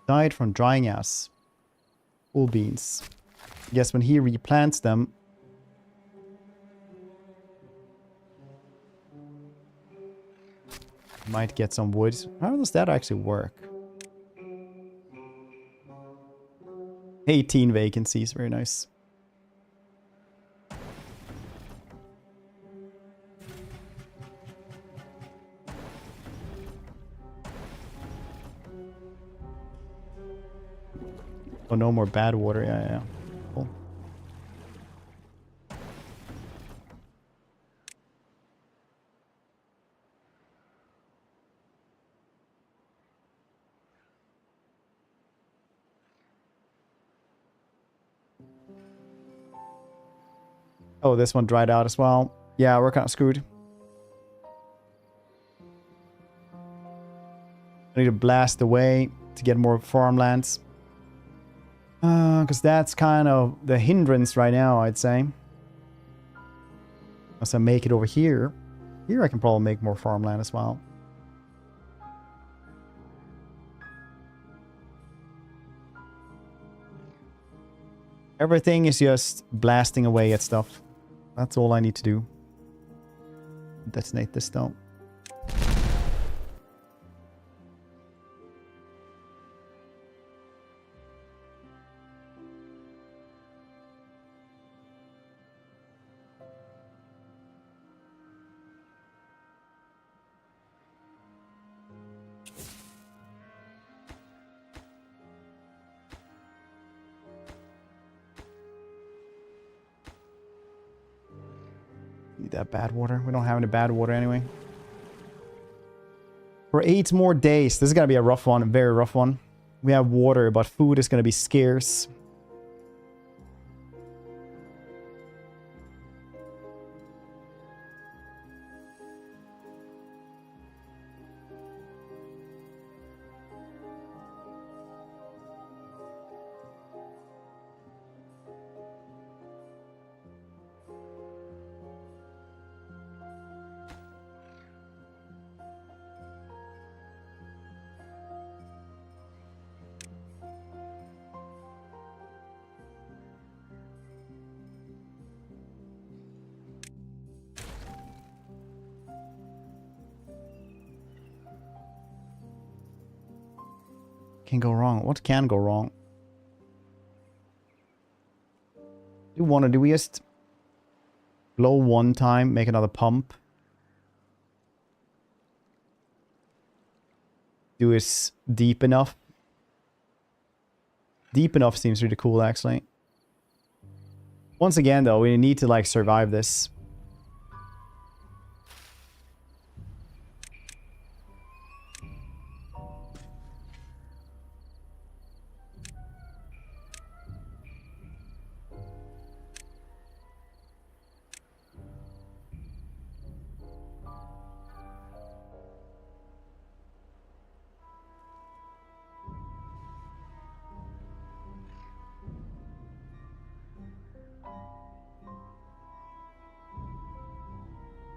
Died from drying out. Full beans. I guess when he replants them. Might get some wood. How does that actually work? 18 vacancies, very nice. Oh, no more bad water. Yeah. Cool. Oh, this one dried out as well. Yeah, we're kind of screwed. I need to blast away to get more farmlands. Because that's kind of the hindrance right now, I'd say. Once I make it over here. Here I can probably make more farmland as well. Everything is just blasting away at stuff. That's all I need to do. Detonate this though. Need that bad water. We don't have any bad water anyway. For 8 more days. This is going to be a rough one. A very rough one. We have water, but food is going to be scarce. Can go wrong. What can go wrong? Do we just Blow one time, make another pump. Do it deep enough. Deep enough seems really cool, actually. Once again, though, we need to, like, survive this.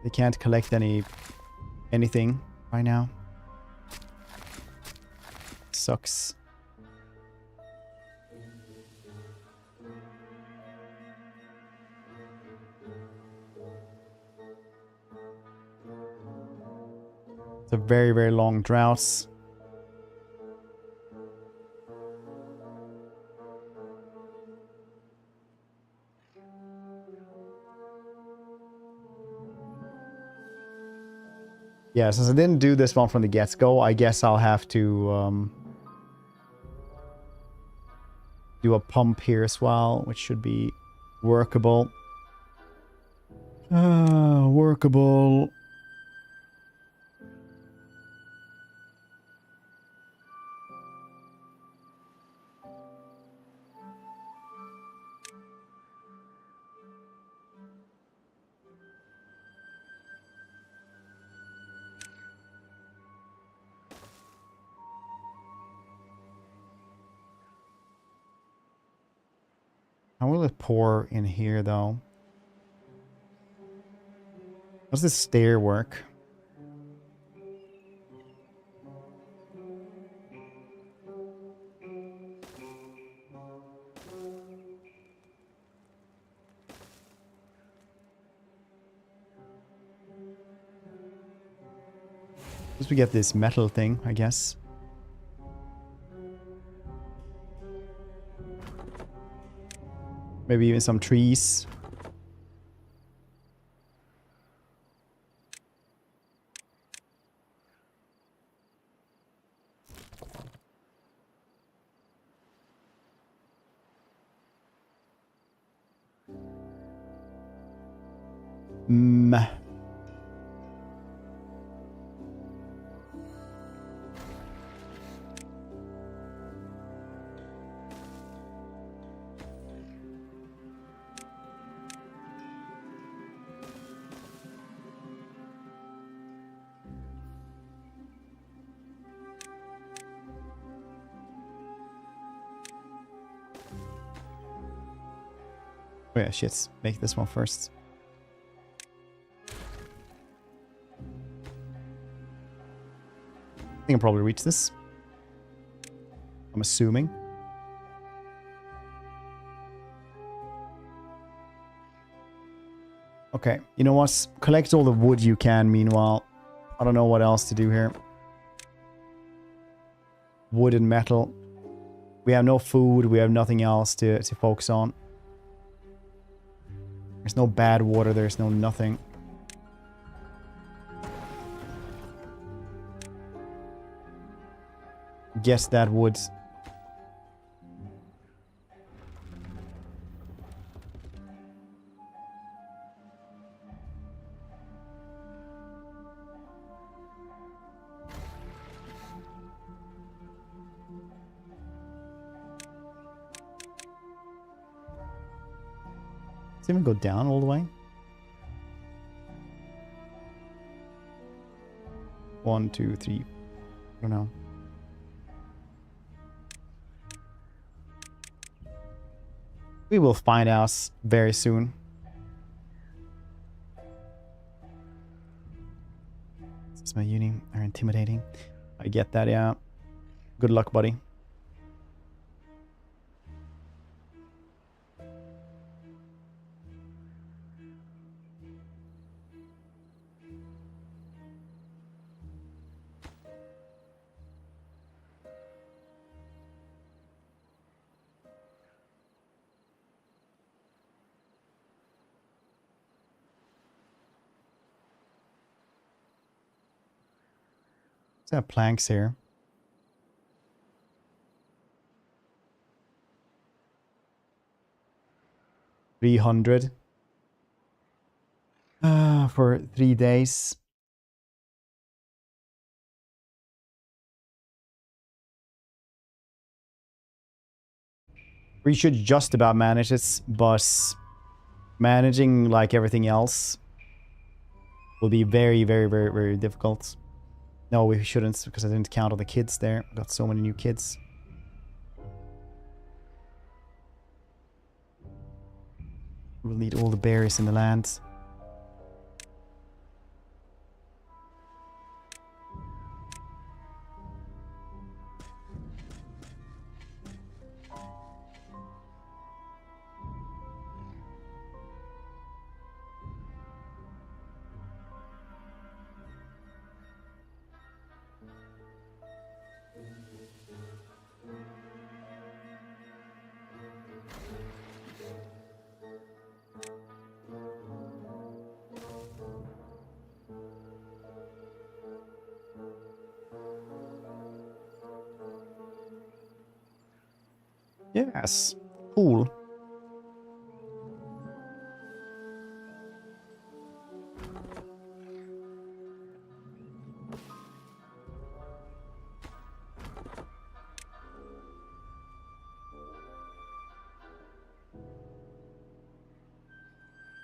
They can't collect anything right now. Sucks. It's a very, very long droughts. Yeah, since I didn't do this one from the get-go, I guess I'll have to do a pump here as well, which should be workable. Workable. How will it pour in here, though? How's this stair work? Once we get this metal thing, I guess. Maybe even some trees. Oh yeah, shit. Make this one first. I think I'll probably reach this. I'm assuming. Okay, you know what? Collect all the wood you can, meanwhile. I don't know what else to do here. Wood and metal. We have no food, we have nothing else to focus on. There's no bad water, there's no nothing. Guess that wood. Does it even go down all the way? 1, 2, 3. I don't know. We will find out very soon. This is my uni. Are intimidating. I get that, yeah. Good luck, buddy. Let's have planks here. $300 for 3 days. We should just about manage it, but managing like everything else will be very, very, very, very difficult. No, we shouldn't, because I didn't count all the kids there. Got so many new kids. We'll need all the berries in the land. Yes. Cool.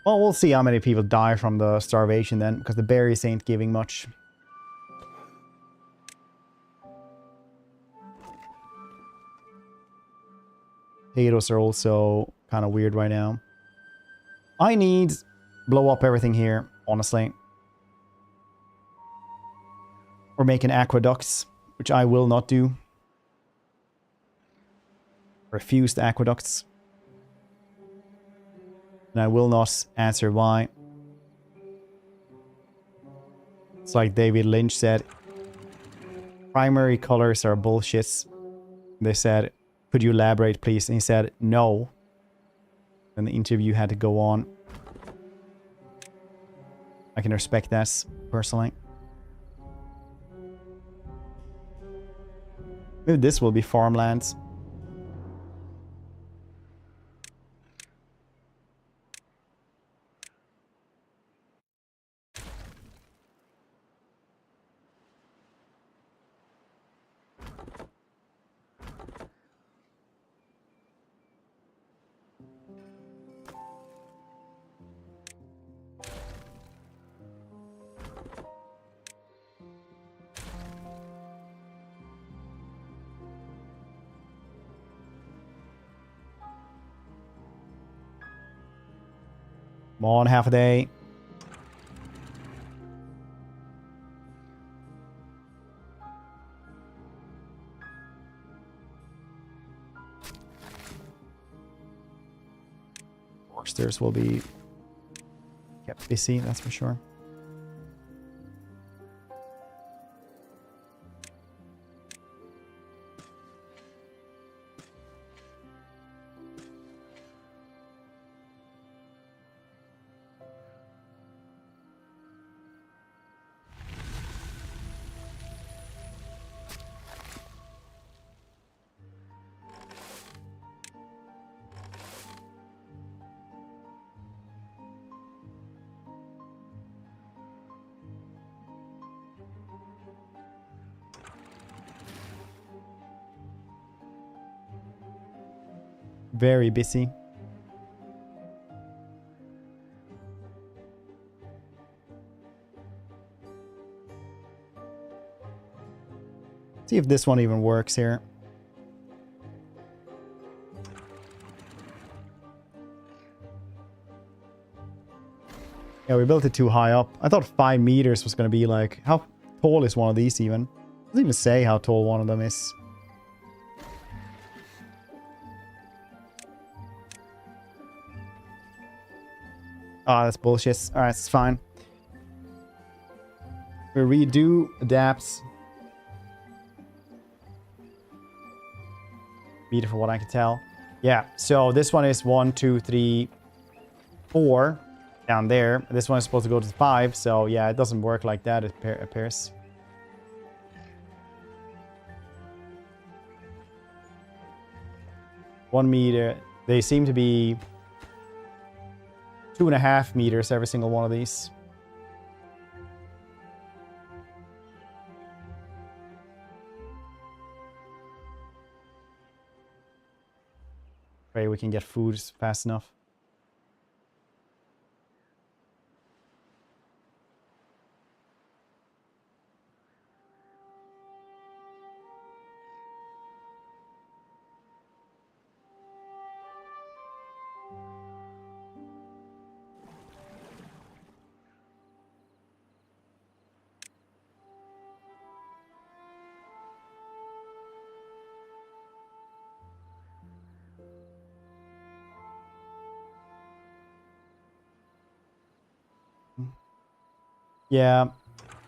Well, we'll see how many people die from the starvation then, because the berries ain't giving much. Potatoes are also kind of weird right now. I need blow up everything here, honestly. We're making aqueducts, which I will not do. Refused aqueducts. And I will not answer why. It's like David Lynch said. Primary colors are bullshit. They said, could you elaborate, please? And he said, no. And the interview had to go on. I can respect that, personally. Maybe this will be farmlands. Come on, half a day. Foresters will be kept busy, that's for sure. Very busy. See if this one even works here. Yeah, we built it too high up. I thought 5 meters was going to be like... How tall is one of these even? Doesn't even say how tall one of them is. Ah, that's bullshit. Alright, it's fine. We redo, adapt. Meter for what I can tell. Yeah, so this one is 1, 2, 3, 4 down there. This one is supposed to go to 5, so yeah, it doesn't work like that, it appears. 1 meter. They seem to be 2.5 meters, every single one of these. Pray we can get food fast enough. Yeah.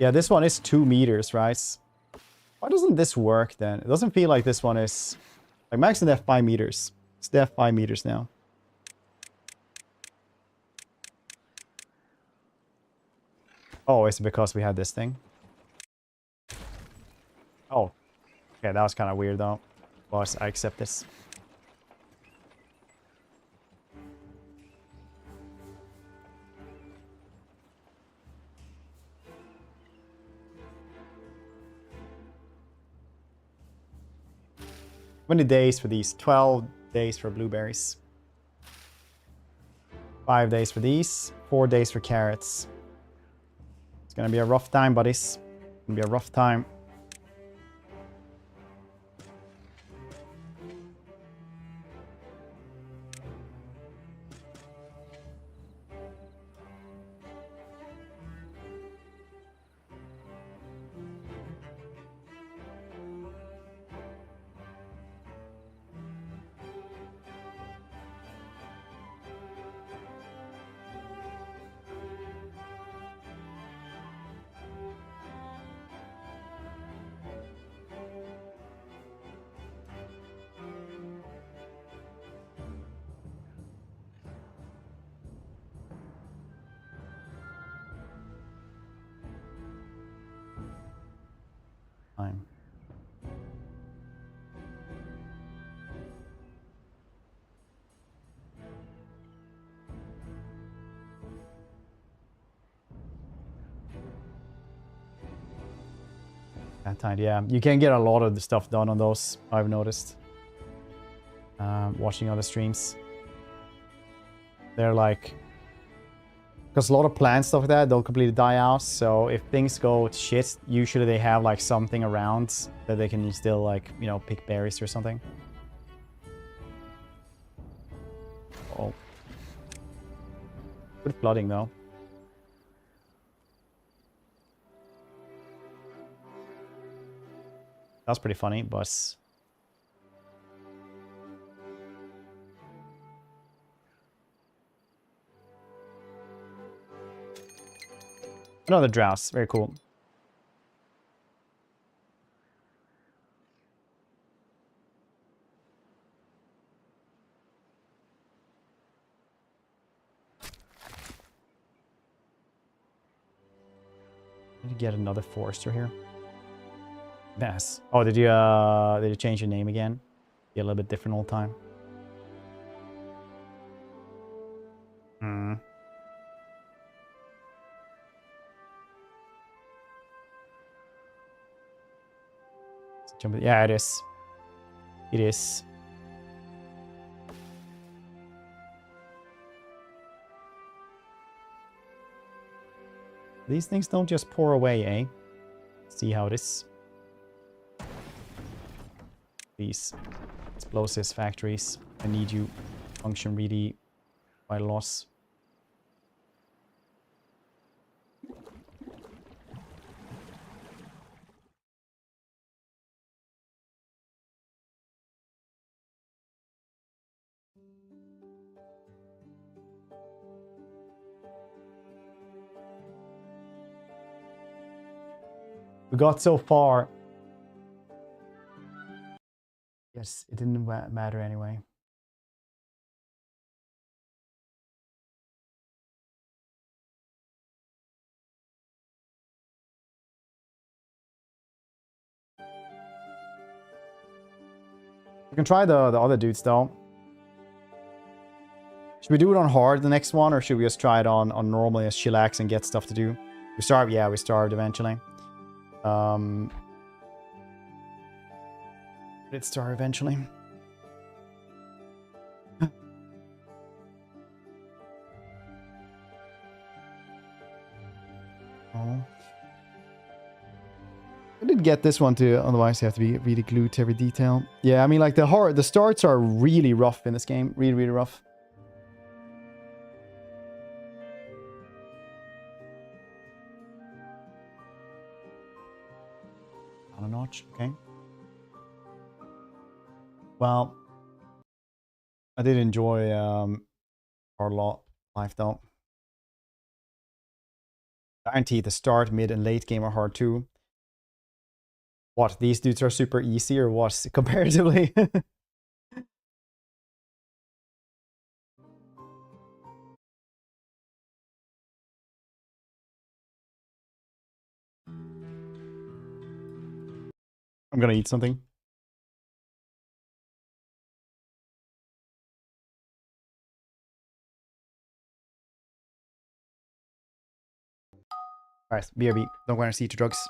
Yeah, this one is 2 meters, right? Why doesn't this work then? It doesn't feel like this one is... Like, max in depth 5 meters. It's depth 5 meters now. Oh, is it because we had this thing? Oh. Okay, that was kind of weird though. Boss, I accept this. How many days for these? 12 days for blueberries. 5 days for these. 4 days for carrots. It's gonna be a rough time, buddies. It's gonna be a rough time. Time. That time, yeah. You can get a lot of the stuff done on those, I've noticed. Watching other streams. They're like... Because a lot of plant stuff like that don't completely die out, so if things go to shit, usually they have like something around that they can still like, you know, pick berries or something. Oh. Good flooding though. That's pretty funny, but... Another droughts, very cool. Did you get another forester here? Yes. Oh, did you change your name again? Be a little bit different all the time. Hmm. Yeah, it is. It is. These things don't just pour away, eh? See how it is. These explosives factories. I need you to function really by loss. We got so far. Yes, it didn't matter anyway. You can try the other dudes though. Should we do it on hard the next one, or should we just try it on normally as chillax and get stuff to do? We starved, yeah, we starved eventually. Did it starve eventually? Oh. I did get this one too, otherwise you have to be really glued to every detail. Yeah, I mean, like the starts are really rough in this game. Really, really rough. On a notch, okay. Well, I did enjoy our life though. Guaranteed the start, mid, and late game are hard too. What, these dudes are super easy or what, comparatively? I'm gonna eat something. Alright, BRB. Don't go and see to drugs.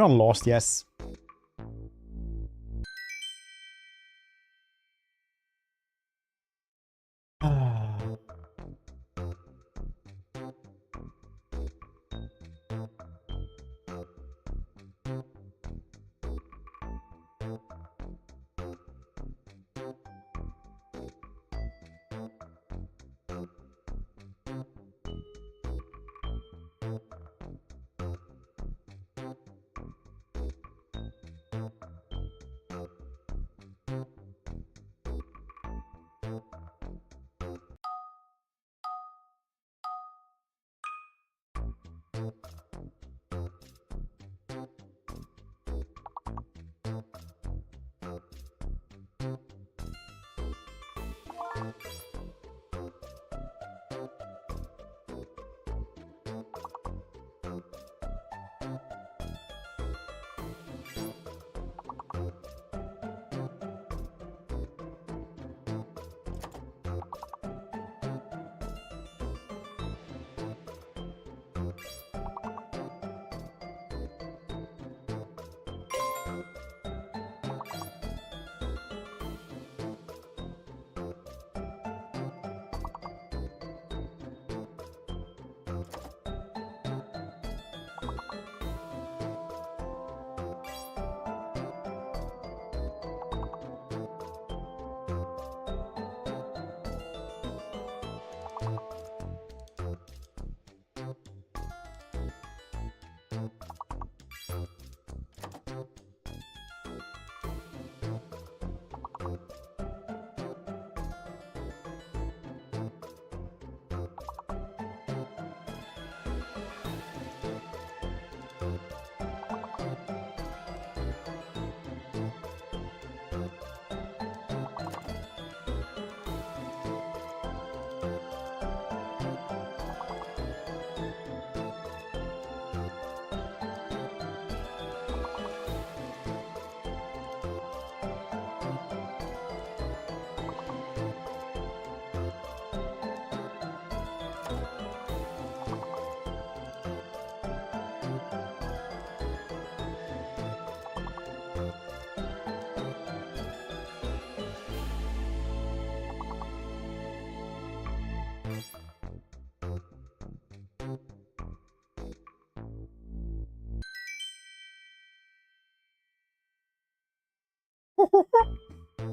We're not lost, yes.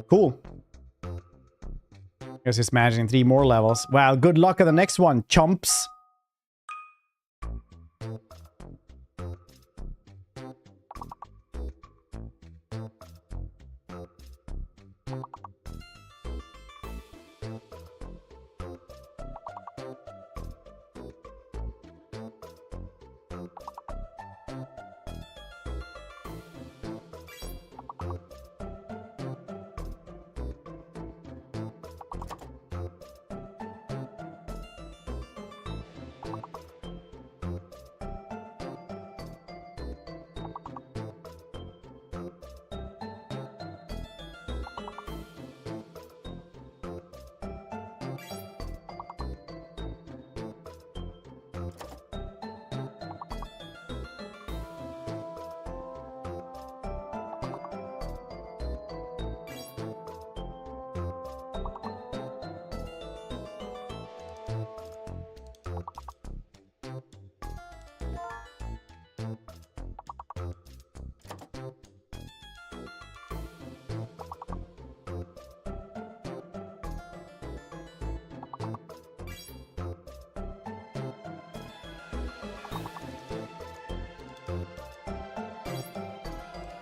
Cool. Guess just imagining 3 more levels. Well, good luck at the next one, chumps.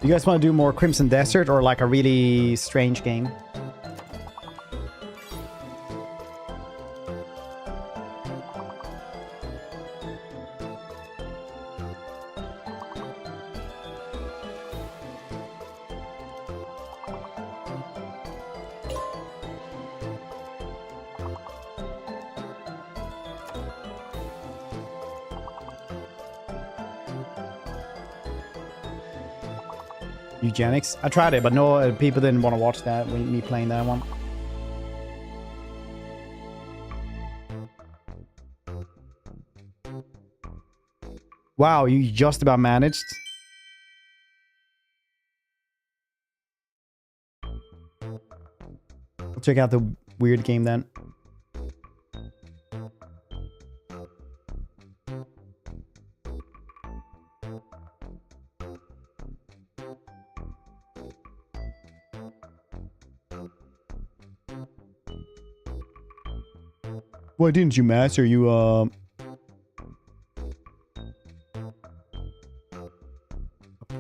You guys want to do more Crimson Desert or like a really strange game? Eugenics. I tried it, but no, people didn't want to watch that. Me playing that one. Wow, you just about managed. I'll check out the weird game then. Why didn't you master? You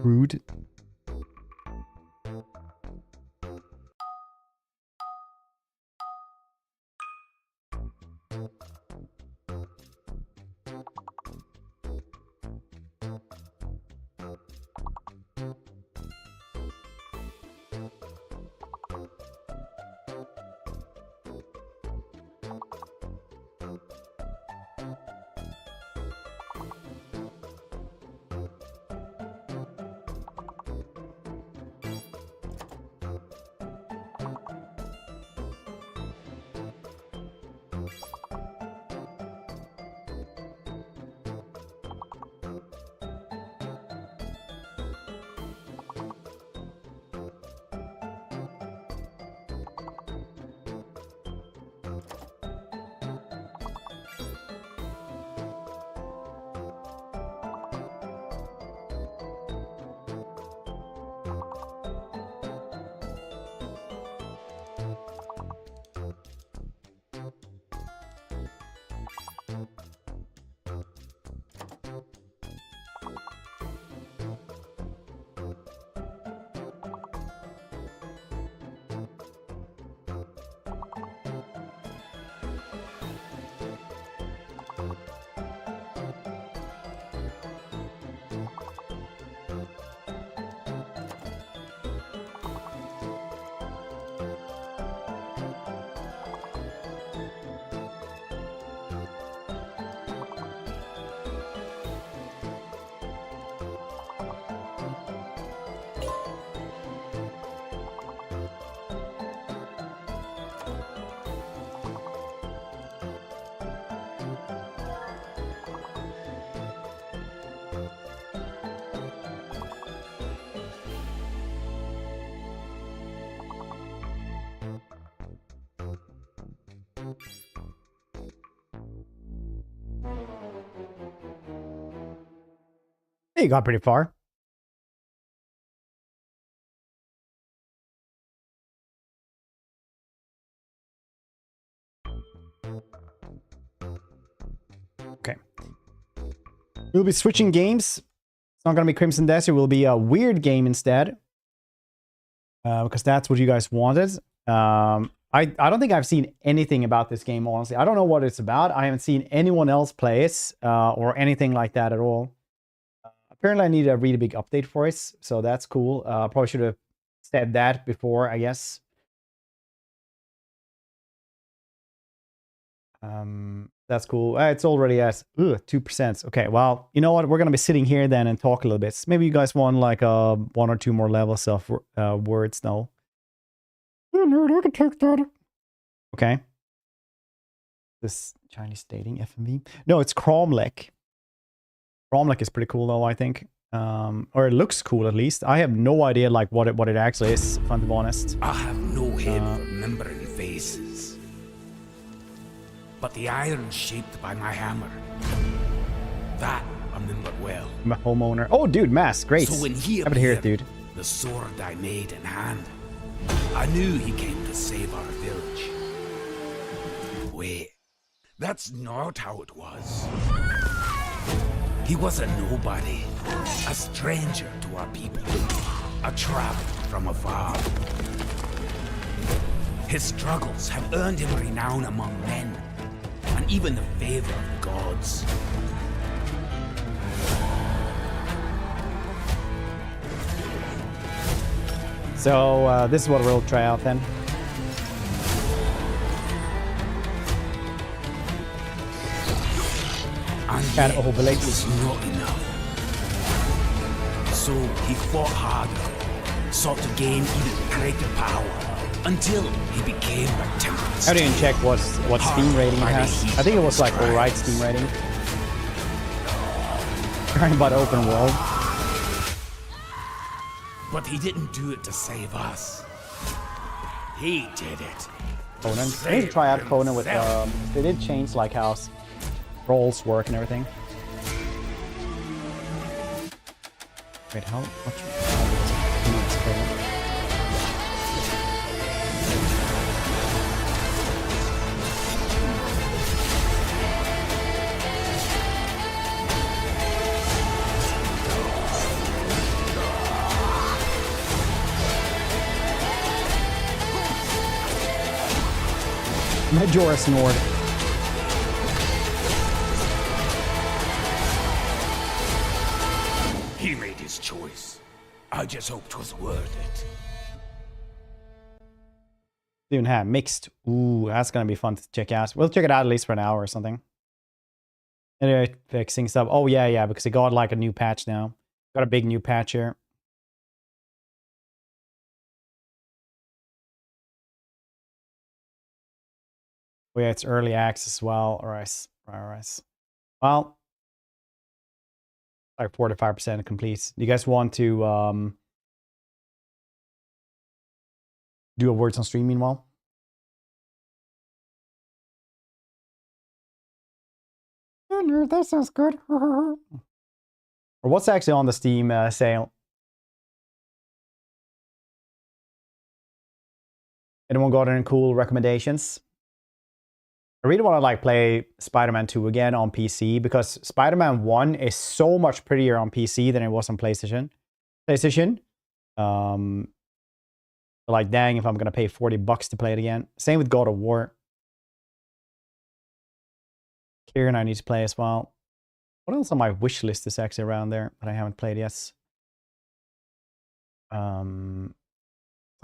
rude. Hey, you got pretty far. Okay. We'll be switching games. It's not going to be Crimson Desert. It will be a weird game instead. Because that's what you guys wanted. I don't think I've seen anything about this game, honestly. I don't know what it's about. I haven't seen anyone else play it or anything like that at all. Apparently, I need a really big update for it, so that's cool. Probably should have said that before, I guess. That's cool. It's already at 2%. Okay, well, you know what? We're going to be sitting here then and talk a little bit. Maybe you guys want like 1 or 2 more levels of words now. I can take that. Okay. This Chinese dating FMV? No, it's Cromlech. Cromlech is pretty cool though, I think. Or it looks cool at least. I have no idea like what it actually is, if I'm to be honest. I have no head for remembering faces. But the iron shaped by my hammer, that I remember well. I'm a homeowner. Oh, dude, Mass, great. So when he Happy to hear it, dude. The sword I made in hand, I knew he came to save our village. Wait, that's not how it was. He was a nobody, a stranger to our people. a trap from afar. His struggles have earned him renown among men, and even the favor of the gods. So this is what we'll try out then. And Can't yet, overlay. it was not enough. So he fought harder, sought to gain even greater power, until he became a temperance. I didn't check what Steam rating it has. I think it was like alright Steam rating. Talking about open world. But he didn't do it to save us. He did it. Conan. I need to try out Conan with they did change like how roles work and everything. Wait, how much? Majora's Nord. He made his choice. I just hoped 'twas worth it. Even have mixed. Ooh, that's gonna be fun to check out. We'll check it out at least for an hour or something. Anyway, fixing stuff. Oh yeah, because it got like a new patch now. Got a big new patch here. Oh yeah, it's early access as well. Alright. Well, like 45% complete. Do you guys want to do a words on stream meanwhile? Oh, no, that sounds good. Or what's actually on the Steam sale? Anyone got any cool recommendations? I really want to like play Spider-Man 2 again on PC because Spider-Man 1 is so much prettier on PC than it was on PlayStation. Like, dang, if I'm gonna pay $40 to play it again. Same with God of War. Kieran, I need to play as well. What else on my wish list is actually around there that I haven't played yet? Sometimes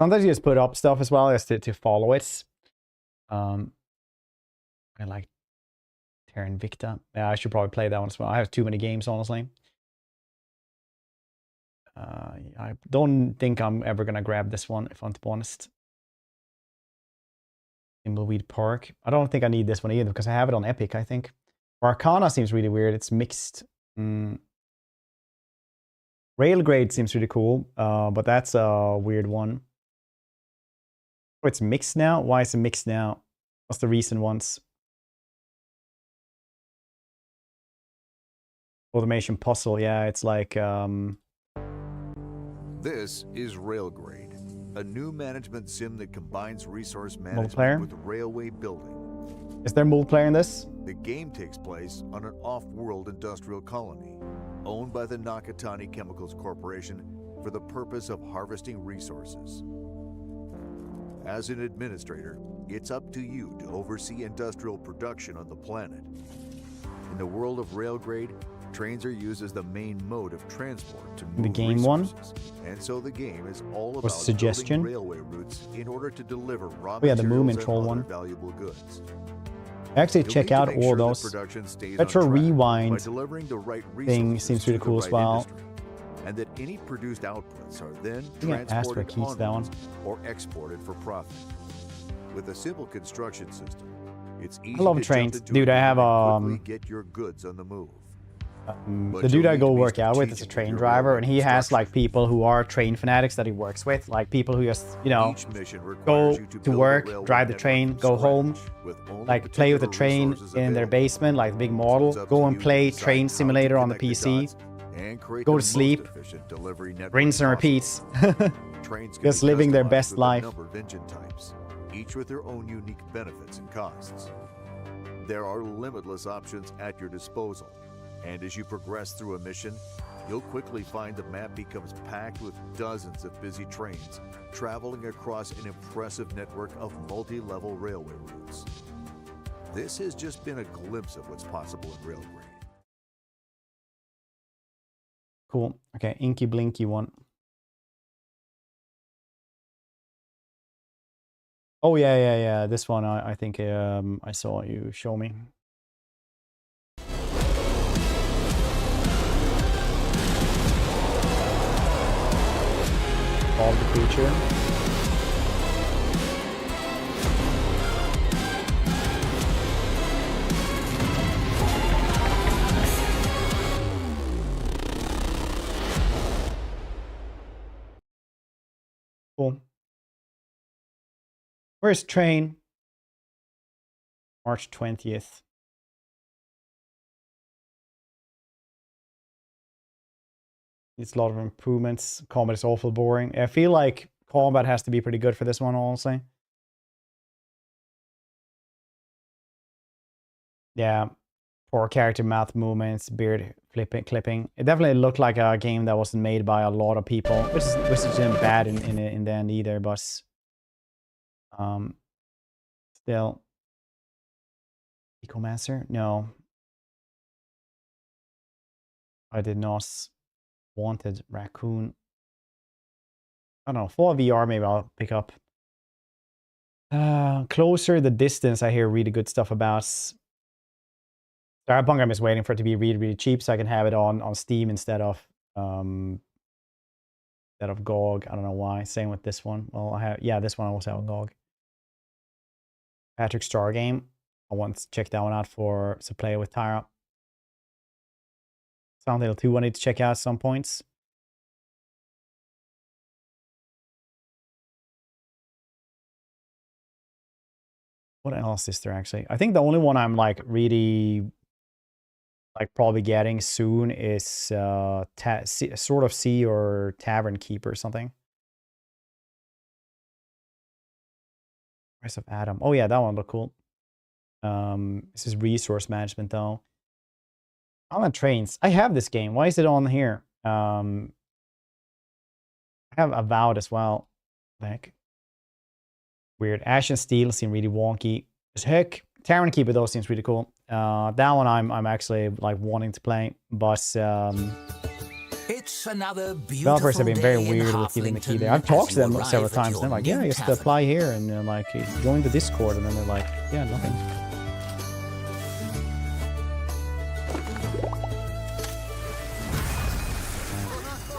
you just put up stuff as well as to follow it. I like Terra Invicta. Yeah, I should probably play that one as well. I have too many games, honestly. I don't think I'm ever gonna grab this one, if I'm to be honest. Thimbleweed Park. I don't think I need this one either because I have it on Epic, I think. Arcana seems really weird. It's mixed. Railgrade seems really cool, but that's a weird one. Oh, it's mixed now? Why is it mixed now? What's the recent ones? Automation Puzzle, yeah, it's like... This is Railgrade, a new management sim that combines resource Multiplayer? management with railway building. Is there multiplayer in this? The game takes place on an off-world industrial colony, owned by the Nakatani Chemicals Corporation for the purpose of harvesting resources. As an administrator, it's up to you to oversee industrial production on the planet. In the world of Railgrade, trains are used as the main mode of transport to move The game one? resources. And so the game is all Was about suggestion? building railway routes in order to deliver raw Oh yeah, the materials Moomin and Troll other one. valuable goods. Actually, You'll check need to out make all sure that those. production stays Retro on track by Rewind delivering the right thing resources seems to really the cool as right well. industry, and that any produced outputs are then think I asked for transported keys, that onwards or exported for profit. With a simple construction system, it's easy love to trains. jump into Dude, a I game have, and quickly get your goods on the move. The dude I go work out with is a train driver, and he has like people who are train fanatics that he works with, like people who just, you know, Each mission go requires you to build a work, railway drive the network train, from go home, scratch, with only like play with the particular train resources in their available. basement, like the big model, It's up go to and you to play decide Train how to Simulator on the connect the PC, dots and create go the to most sleep, efficient delivery network rinse and possible. repeats. Trains can Just be living their customized best with life. A number of engine types, each with their own unique benefits and costs. There are limitless options at your disposal, and as you progress through a mission, you'll quickly find the map becomes packed with dozens of busy trains traveling across an impressive network of multi-level railway routes. This has just been a glimpse of what's possible in Railgrade. Cool. Okay, Inky Blinky one. Oh yeah. This one I think I saw you show me. All the creature. Cool. Where's train? March 20th. It's a lot of improvements. Combat is awful boring. I feel like combat has to be pretty good for this one, honestly. Yeah. Poor character mouth movements, beard clipping. It definitely looked like a game that wasn't made by a lot of people, which isn't bad in the end either, but still. Ecomancer? No. I did not wanted raccoon. I don't know, for VR maybe I'll pick up. Closer the distance I hear really good stuff about. Cyberpunk, I'm just waiting for it to be really cheap so I can have it on Steam instead of GOG. I don't know why. Same with this one. Well, this one I also have on GOG. Patrick Star game. I want to check that one out for to play with Tyra. Sound Little 2 I need to check out at some points. What else is there actually? I think the only one I'm like really like probably getting soon is sort of Sea or Tavern Keeper or something. Rise of Adam. Oh yeah, that one looked cool. This is resource management though. I'm on trains. I have this game. Why is it on here? I have Avowed as well. Heck. Weird. Ash and Steel seem really wonky as heck. Tavern Keeper though seems really cool. That one I'm actually like wanting to play, but It's another developers have been very beautiful day in weird with giving the key there. I've Halflington talked to as them you several arrive at times. your They're like, new yeah, you just tavern. apply here, and they're like, join the Discord, and then they're like, yeah, nothing.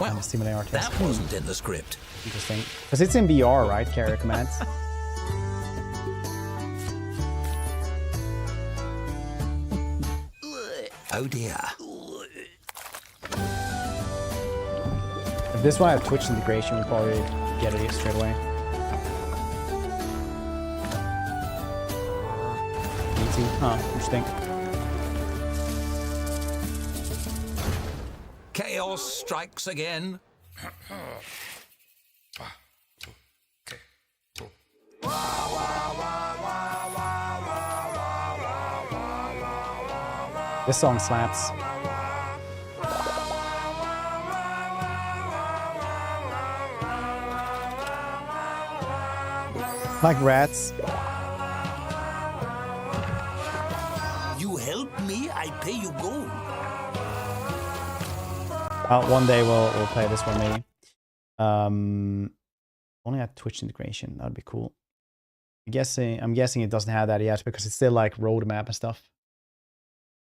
Well, Simulator test. that wasn't in the script. Interesting. Because it's in VR, right? Carrier commands. Oh dear. If this one had Twitch integration, we'd probably get it straight away. Easy. Huh, interesting. Chaos strikes again. This song slaps. Like rats. You help me, I pay you gold. One day we'll play this one maybe. Only at Twitch integration. That'd be cool. I'm guessing it doesn't have that yet because it's still like roadmap and stuff.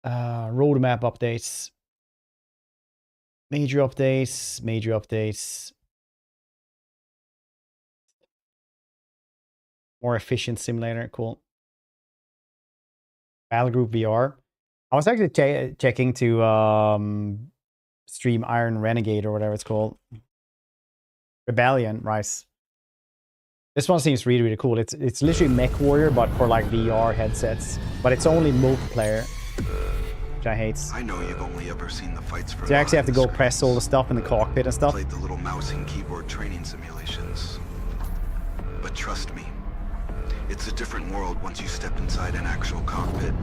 Roadmap updates. Major updates. More efficient simulator. Cool. Battle Group VR. I was actually checking to stream Iron Renegade or whatever it's called. Rebellion, right? This one seems really cool. It's literally Mech Warrior, but for like VR headsets. But it's only multiplayer, which I hate. I know you've only ever seen the fights for. So you actually have to go press all the stuff in the cockpit and stuff. Played the little mouse and keyboard training simulations. But trust me, it's a different world once you step inside an actual cockpit.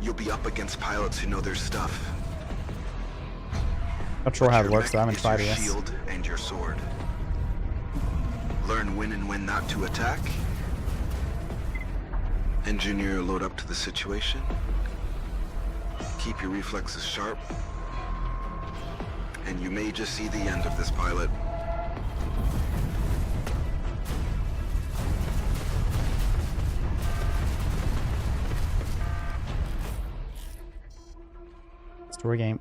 You'll be up against pilots who know their stuff. Not sure But how it your works, mech so I haven't is tried your it yet. shield and your sword. Learn when and when not to attack. Engineer your load up to the situation. Keep your reflexes sharp. And you may just see the end of this pilot. Story game.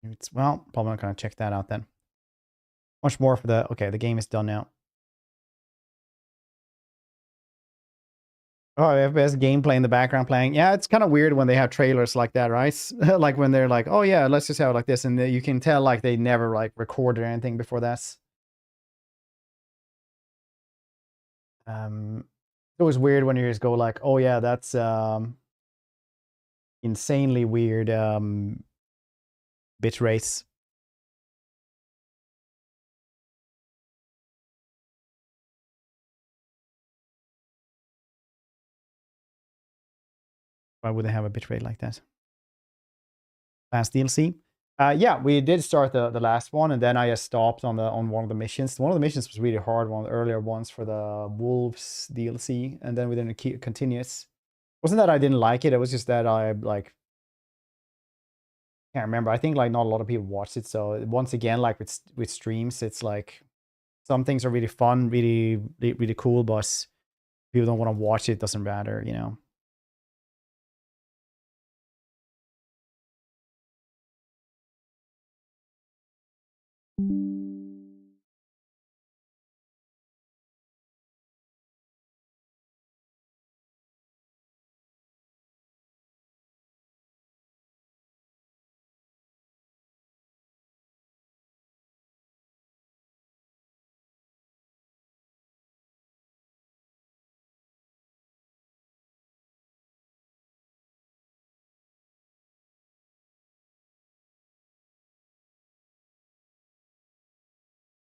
It's, well, probably not gonna check that out then. Much more for the... Okay, the game is done now. Oh, FPS gameplay in the background playing. Yeah, it's kind of weird when they have trailers like that, right? Like when they're like, oh yeah, let's just have it like this. And you can tell like they never like recorded anything before that. It was weird when you just go like, oh yeah, that's insanely weird bit rates. Why would they have a bitrate like that? Last DLC. Yeah, we did start the last one, and then I just stopped on one of the missions. One of the missions was really hard, one of the earlier ones for the Wolves DLC, and then we didn't continue it. It wasn't that I didn't like it, it was just that I like can't remember. I think like not a lot of people watched it, so once again, like with streams, it's like some things are really fun, really cool, but people don't want to watch it, doesn't matter, you know.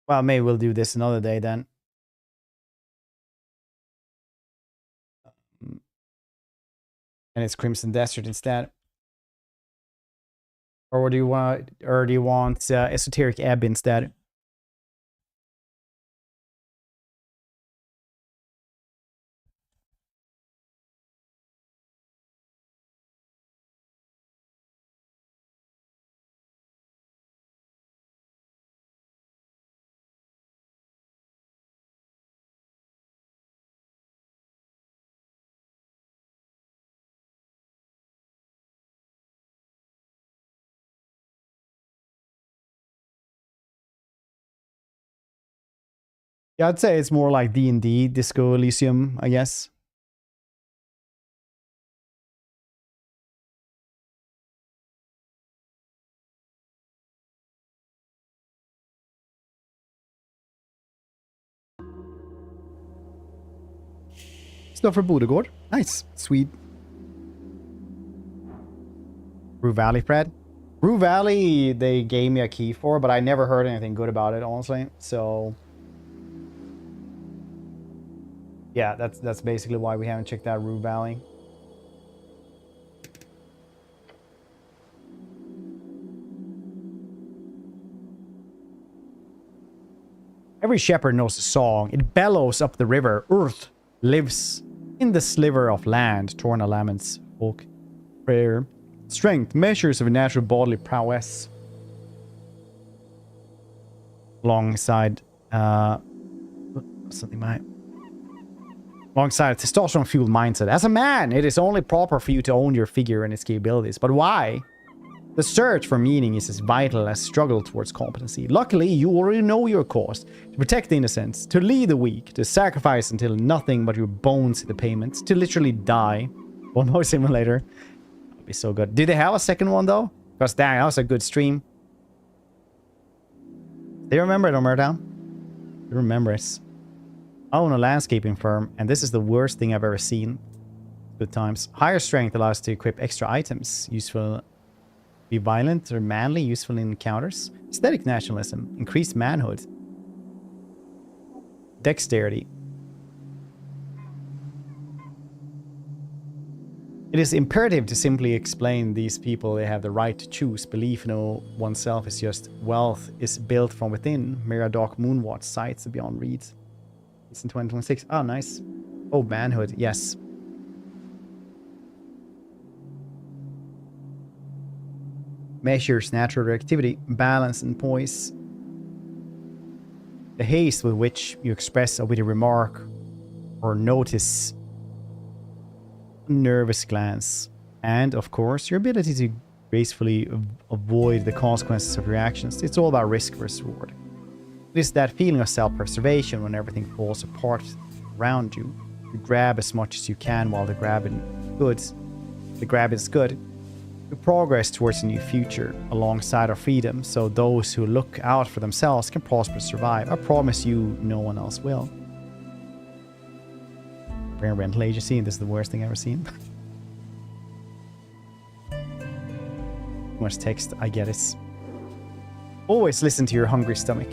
Well, maybe we'll do this another day then. And it's Crimson Desert instead. Or do you want Esoteric Ebb instead? Yeah, I'd say it's more like D&D, Disco Elysium, I guess. Stuff for Bodegård. Nice. Sweet. Rue Valley, Fred. Rue Valley, they gave me a key for, but I never heard anything good about it, honestly. So... yeah, that's basically why we haven't checked out Rue Valley. Every shepherd knows a song. It bellows up the river. Earth lives in the sliver of land. Torn laments. Folk. Prayer. Strength. Measures of natural bodily prowess. Alongside... something might... alongside a testosterone-fueled mindset. As a man, it is only proper for you to own your figure and its capabilities. But why? The search for meaning is as vital as struggle towards competency. Luckily, you already know your cause. To protect the innocents, to lead the weak, to sacrifice until nothing but your bones hit the pavement, to literally die. One more simulator. That would be so good. Did they have a second one, though? Because, dang, that was a good stream. Do you remember it, Omerta? You remember it. I own a landscaping firm, and this is the worst thing I've ever seen. Good times. Higher strength allows us to equip extra items. Useful... be violent or manly, useful in encounters. Aesthetic nationalism. Increased manhood. Dexterity. It is imperative to simply explain these people they have the right to choose. Belief in oneself is just wealth is built from within. Miradoc Moonwatch sights beyond reads. It's in 2026. Oh, nice. Oh, manhood. Yes. Measures natural reactivity, balance, and poise. The haste with which you express a witty remark or notice nervous glance, and of course your ability to gracefully avoid the consequences of your actions. It's all about risk versus reward. It is that feeling of self-preservation when everything falls apart around you. You grab as much as you can while the grab is good. We progress towards a new future alongside our freedom, so those who look out for themselves can prosper and survive. I promise you, no one else will. Rare rental agency, and this is the worst thing I've ever seen. Too much text, I get it. Always listen to your hungry stomach.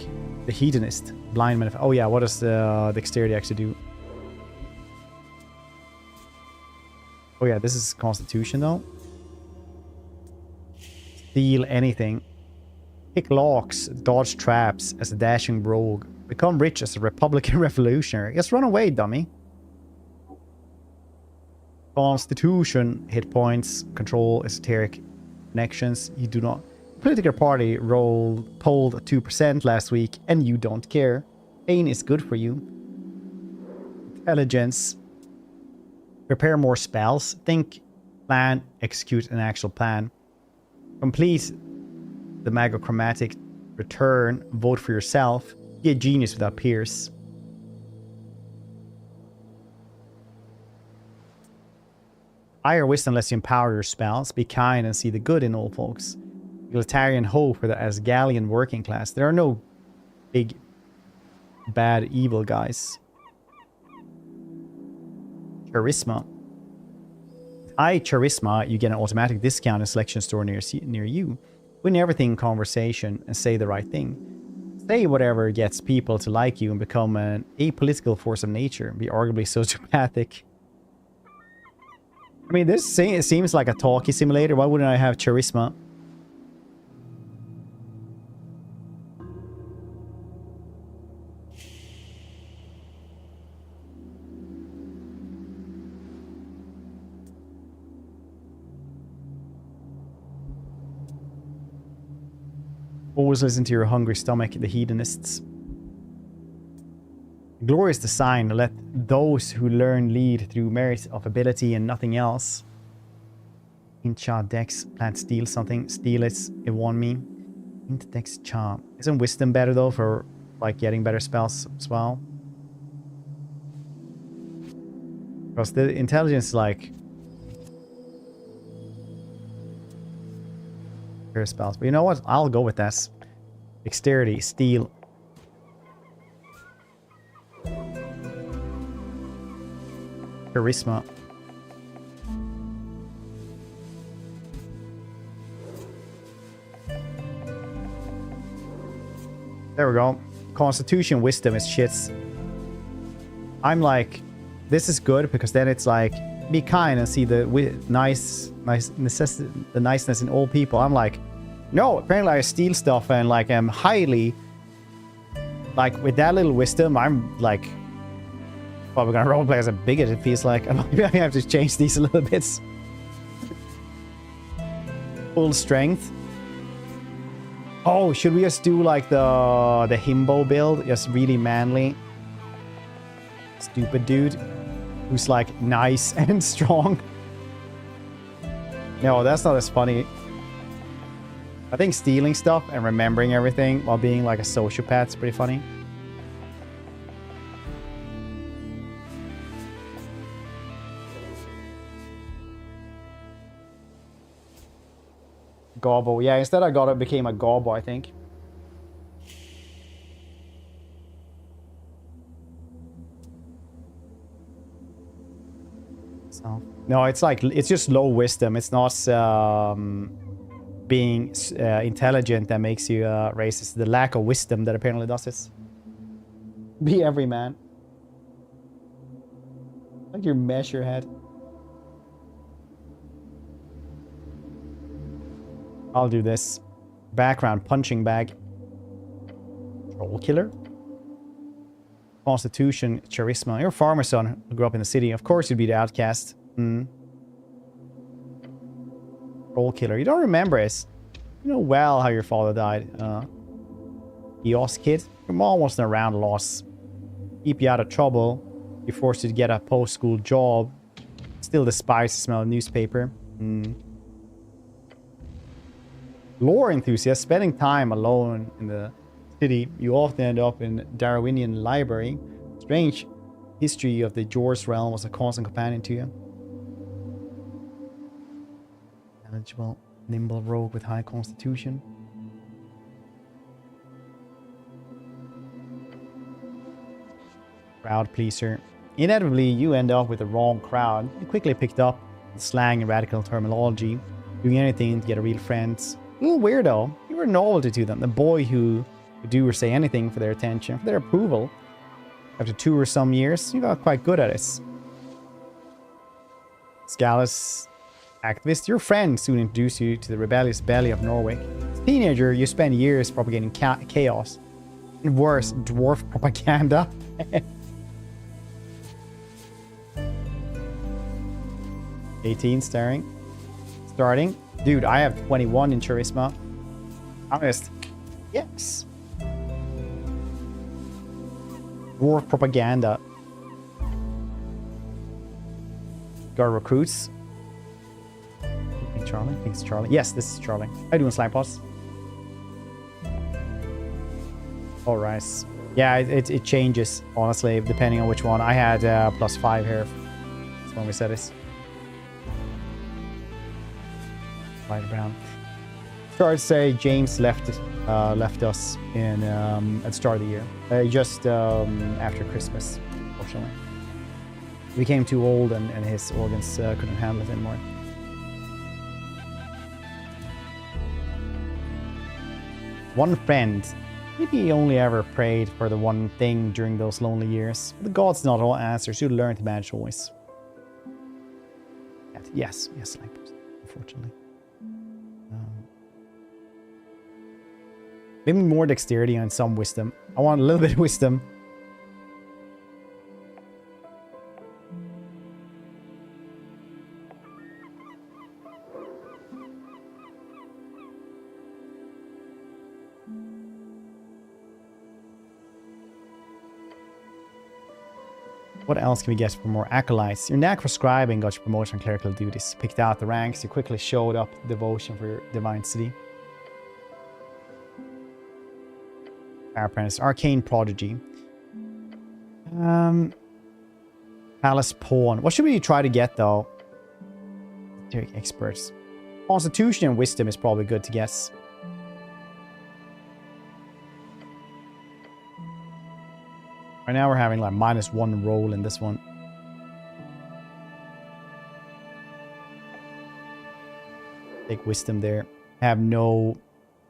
The hedonist, blind man. Oh yeah, what does the dexterity actually do? Oh yeah, this is constitution though. Steal anything. Pick locks, dodge traps as a dashing rogue. Become rich as a Republican revolutionary. Just run away, dummy. Constitution, hit points, control, esoteric connections. You do not. Political party polled 2% last week, and you don't care. Pain is good for you. Intelligence. Prepare more spells. Think, plan, execute an actual plan. Complete the magochromatic return. Vote for yourself. Be a genius without peers. Higher wisdom lets you empower your spells. Be kind and see the good in all folks. Egalitarian hope for the Asgalian working class. There are no big, bad, evil guys. Charisma. High charisma, you get an automatic discount in a selection store near you. Win everything in conversation and say the right thing. Say whatever gets people to like you and become an apolitical force of nature. Be arguably sociopathic. I mean, this seems like a talkie simulator. Why wouldn't I have charisma? Always listen to your hungry stomach, the hedonists. Glorious design, let those who learn lead through merit of ability and nothing else. Incha dex, plant steal something, steal it won me. Int dex charm. Isn't wisdom better though for like getting better spells as well? Because the intelligence like spells, but you know what? I'll go with this. Dexterity, steal. Charisma. There we go. Constitution, wisdom is shits. I'm like, this is good because then it's like, be kind and see the the niceness in all people. I'm like, no, apparently I steal stuff and like I'm highly, like with that little wisdom, I'm like, probably gonna roleplay as a bigot. It feels like maybe I have to change these a little bit. Full strength. Oh, should we just do like the himbo build? Just really manly. Stupid dude. Who's like nice and strong. No, that's not as funny. I think stealing stuff and remembering everything while being like a sociopath is pretty funny. Gobbo. Yeah, instead I became a gobbo, I think. So, no, it's like, it's just low wisdom. It's not being intelligent that makes you racist. The lack of wisdom that apparently does this. Be every man. Like your mesh your head. I'll do this. Background punching bag. Troll killer. Constitution, charisma. You're a farmer son who grew up in the city. Of course you'd be the outcast. Troll killer. You don't remember it. You know well how your father died. Eos kid. Your mom wasn't around a lot. Keep you out of trouble. You forced you to get a post-school job. Still despise the smell of newspaper. Lore enthusiast. Spending time alone in the city. You often end up in Darwinian library. Strange history of the Jor's realm was a constant companion to you. Eligible. Nimble rogue with high constitution. Crowd pleaser. Inevitably, you end up with the wrong crowd. You quickly picked up the slang and radical terminology, doing anything to get a real friends. A little weirdo. You were a novelty to them. The boy who would do or say anything for their attention, for their approval. After 2 or some years, you got quite good at it. Scalus activist. Your friend soon introduced you to the rebellious belly of Norway. As a teenager, you spent years propagating chaos. And worse, dwarf propaganda. 18 starting. Dude, I have 21 in charisma. Honest. Yes. Dwarf propaganda. Got recruits. Charlie? I think it's Charlie. Yes, this is Charlie. How you doing, Slime Pots? Alright. Yeah, it changes, honestly, depending on which one. I had +5 here. That's when we said this. Light brown. Sorry to say, James left us in at the start of the year. Just after Christmas, unfortunately. He became too old and his organs couldn't handle it anymore. One friend. Maybe he only ever prayed for the one thing during those lonely years. The gods not all answers. You learn to manage always. Yes, unfortunately. Maybe more dexterity and some wisdom. I want a little bit of wisdom. What else can we get for more acolytes? Your knack for scribing got you promotion on clerical duties. Picked out the ranks, you quickly showed up devotion for your divine city. Apprentice, arcane prodigy. Palace pawn. What should we try to get though? Experts. Constitution and wisdom is probably good to guess. Right now we're having like -1 roll in this one. Take wisdom there. Have no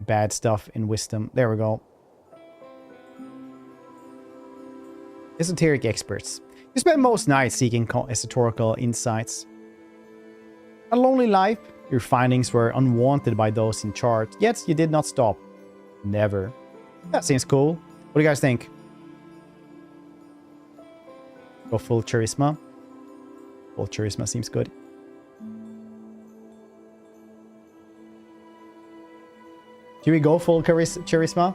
bad stuff in wisdom. There we go. Esoteric experts. You spend most nights seeking esoterical insights. A lonely life. Your findings were unwanted by those in charge. Yet you did not stop. Never. That seems cool. What do you guys think? Go full charisma. Full charisma seems good. Should we go full charisma?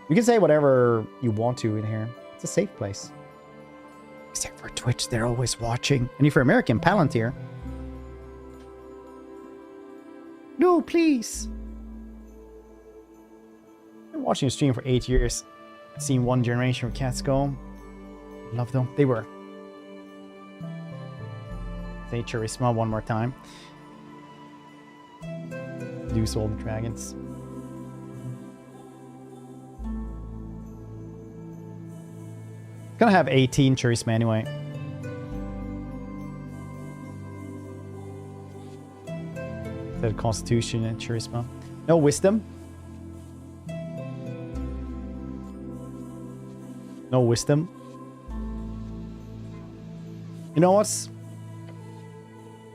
You can say whatever you want to in here. It's a safe place. Except for Twitch, they're always watching. And if you're American, Palantir. No, please. I've been watching a stream for 8 years. I've seen one generation where cats go. Love them. They were. Say charisma one more time. Use all the dragons. Gonna have 18 charisma anyway. Said constitution and charisma. No wisdom. No wisdom. You know what?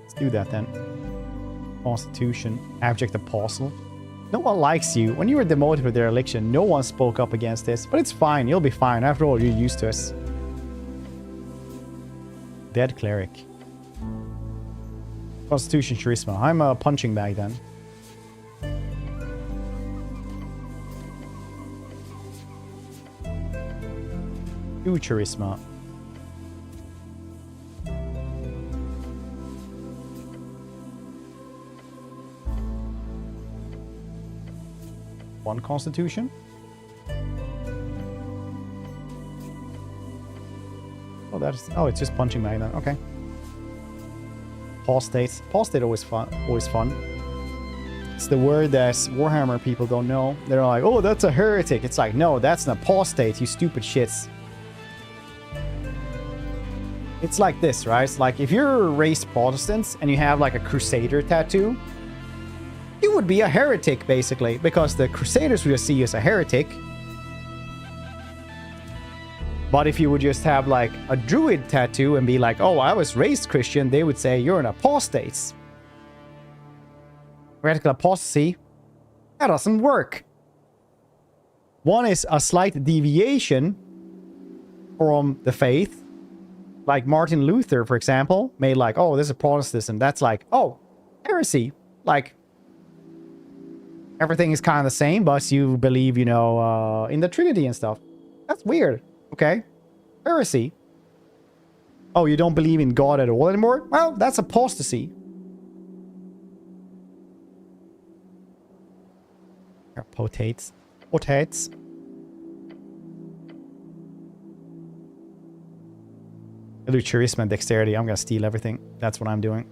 Let's do that then. Constitution. Abject Apostle. No one likes you. When you were demoted for their election, no one spoke up against this. But it's fine. You'll be fine. After all, you're used to us. Dead Cleric. Constitution Charisma. I'm a punching bag then. Two Charisma. One Constitution. Oh, that's... Oh, it's just punching bag then. Okay. Apostate. Apostate always fun. Always fun. It's the word that Warhammer people don't know. They're like, oh, that's a heretic. It's like, no, that's an apostate, you stupid shits. It's like this, right? It's like if you're raised Protestants and you have like a Crusader tattoo, you would be a heretic, basically, because the Crusaders will see you as a heretic. But if you would just have like a Druid tattoo and be like, oh, I was raised Christian, they would say you're an apostate. Heretical apostasy, that doesn't work. One is a slight deviation from the faith. Like Martin Luther, for example, made like, oh, this is Protestantism. That's like, oh, heresy. Like, everything is kind of the same, but you believe, you know, in the Trinity and stuff. That's weird. Okay. Heresy. Oh, you don't believe in God at all anymore? Well, that's apostasy. Potates. Potates. I'll do charisma and dexterity. I'm gonna steal everything. That's what I'm doing.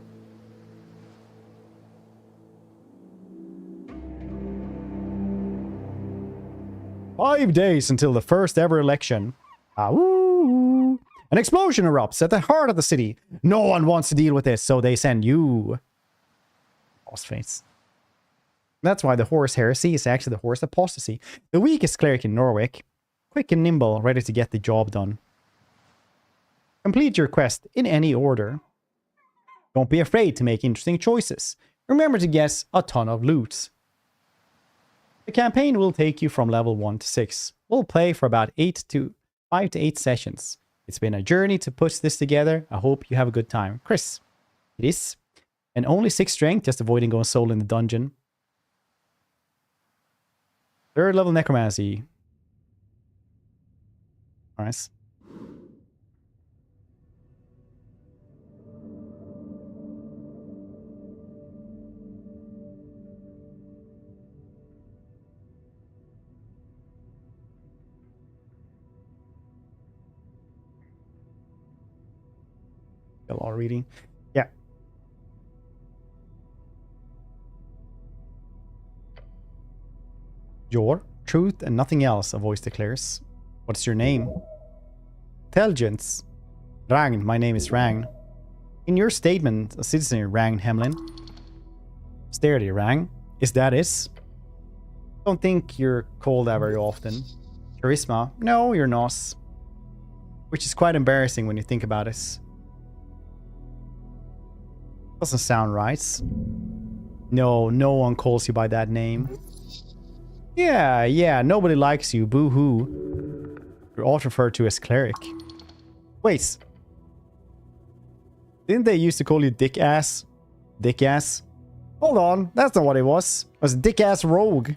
"5 days until the first ever election. Woo! An explosion erupts at the heart of the city. No one wants to deal with this, so they send you." Horse face. That's why the horse heresy is actually the horse apostasy. The weakest cleric in Norwich. Quick and nimble, ready to get the job done. Complete your quest in any order. Don't be afraid to make interesting choices. Remember to guess a ton of loot. The campaign will take you from level 1 to 6. We'll play for about 5 to 8 sessions. It's been a journey to put this together. I hope you have a good time. Chris. It is. And only 6 strength, just avoiding going solo in the dungeon. 3rd level necromancy. Nice. A lot of reading. Yeah. Your truth and nothing else, a voice declares. What's your name? Intelligence. Ragn, my name is Ragn. In your statement, a citizen Ragn Hemlin. Sturdy Ragn. Is that it? Don't think you're called that very often. Charisma. No, you're not. Which is quite embarrassing when you think about it. Doesn't sound right. No, no one calls you by that name. Yeah, nobody likes you. Boo-hoo. You're often referred to as cleric. Wait. Didn't they used to call you dick-ass? Dick-ass? Hold on, that's not what it was. It was dick-ass rogue.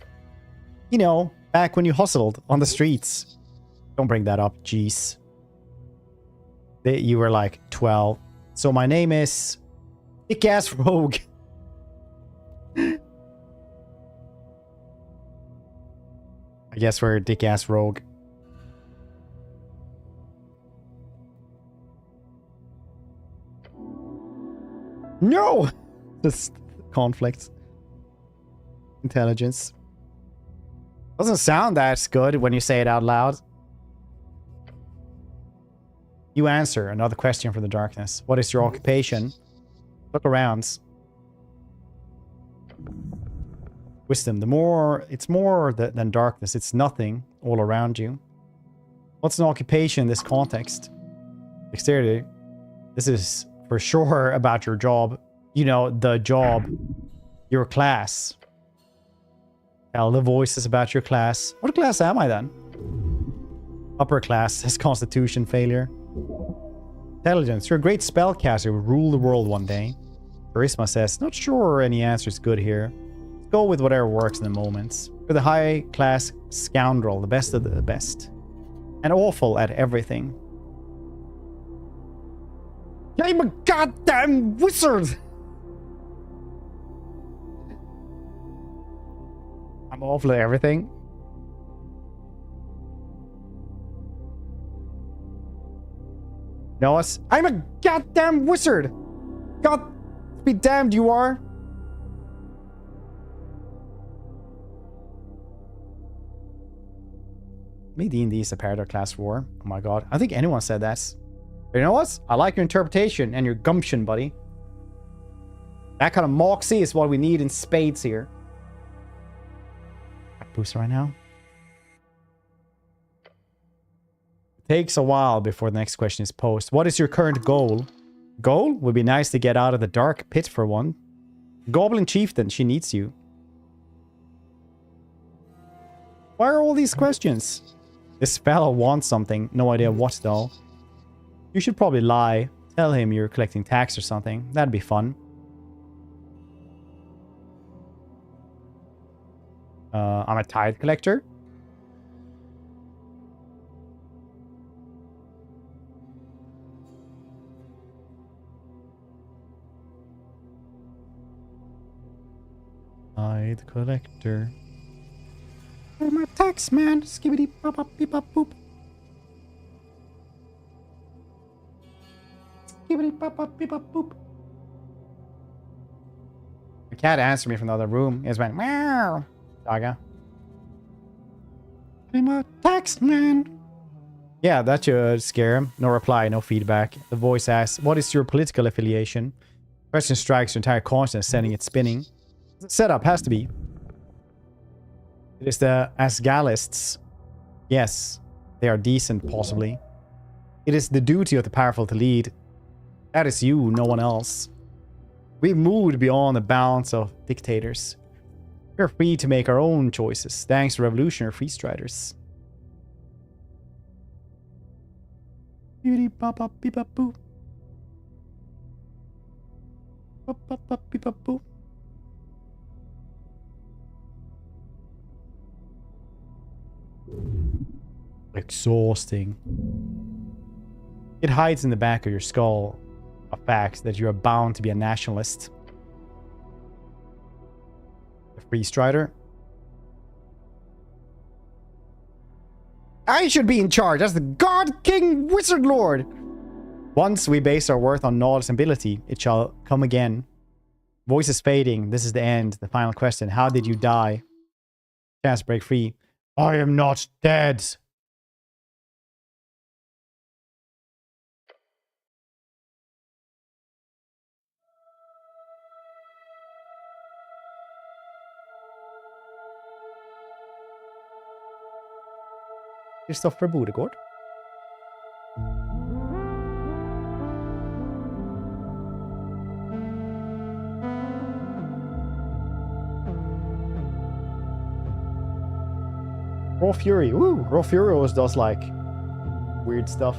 You know, back when you hustled on the streets. Don't bring that up, jeez. You were like 12. So my name is... Dick-ass rogue. I guess we're dick-ass rogue. No! Just conflict. Intelligence. Doesn't sound that good when you say it out loud. You answer. Another question from the darkness. What is your occupation? Look around. Wisdom. It's more than darkness. It's nothing all around you. What's an occupation in this context? Dexterity. This is for sure about your job. You know, the job. Your class. Tell the voices about your class. What class am I then? Upper class says constitution failure. Intelligence. You're a great spellcaster who will rule the world one day. Charisma says, not sure any answer is good here. Let's go with whatever works in the moment. You're the high class scoundrel, the best of the best. And awful at everything. I'm a goddamn wizard! I'm awful at everything. No, I'm a goddamn wizard! God be damned you are! Me D&D is a Paradox class war. Oh my god. I think anyone said that. But you know what? I like your interpretation and your gumption, buddy. That kind of moxie is what we need in spades here. Boost right now. It takes a while before the next question is posed. What is your current goal? Goal? Would be nice to get out of the dark pit for one. Goblin Chieftain, she needs you. Why are all these questions? This fellow wants something. No idea what though. You should probably lie. Tell him you're collecting tax or something. That'd be fun. I'm a tithe collector. Tithe collector. I'm a tax man. Skibbity pop up beep up boop. Skibbity pop up beep up boop. The cat answered me from the other room. He just went meow. Saga. I'm a tax man. Yeah, that should scare him. No reply, no feedback. The voice asks, what is your political affiliation? Question strikes your entire consciousness, sending it spinning. Setup has to be. It is the Asgalists. Yes, they are decent, possibly. It is the duty of the powerful to lead. That is you, no one else. We've moved beyond the bounds of dictators. We're free to make our own choices, thanks to revolutionary freestriders. Beauty pop up beep up boo. Pop up beep up boo. Exhausting. It hides in the back of your skull a fact that you are bound to be a nationalist. A freestrider. I should be in charge as the God King Wizard Lord. Once we base our worth on knowledge and ability, it shall come again. Voice is fading. This is the end. The final question. How did you die? Chance to break free. I am not dead. Kristoffer Bodegård. Raw Fury. Ooh, Raw Fury always does like weird stuff.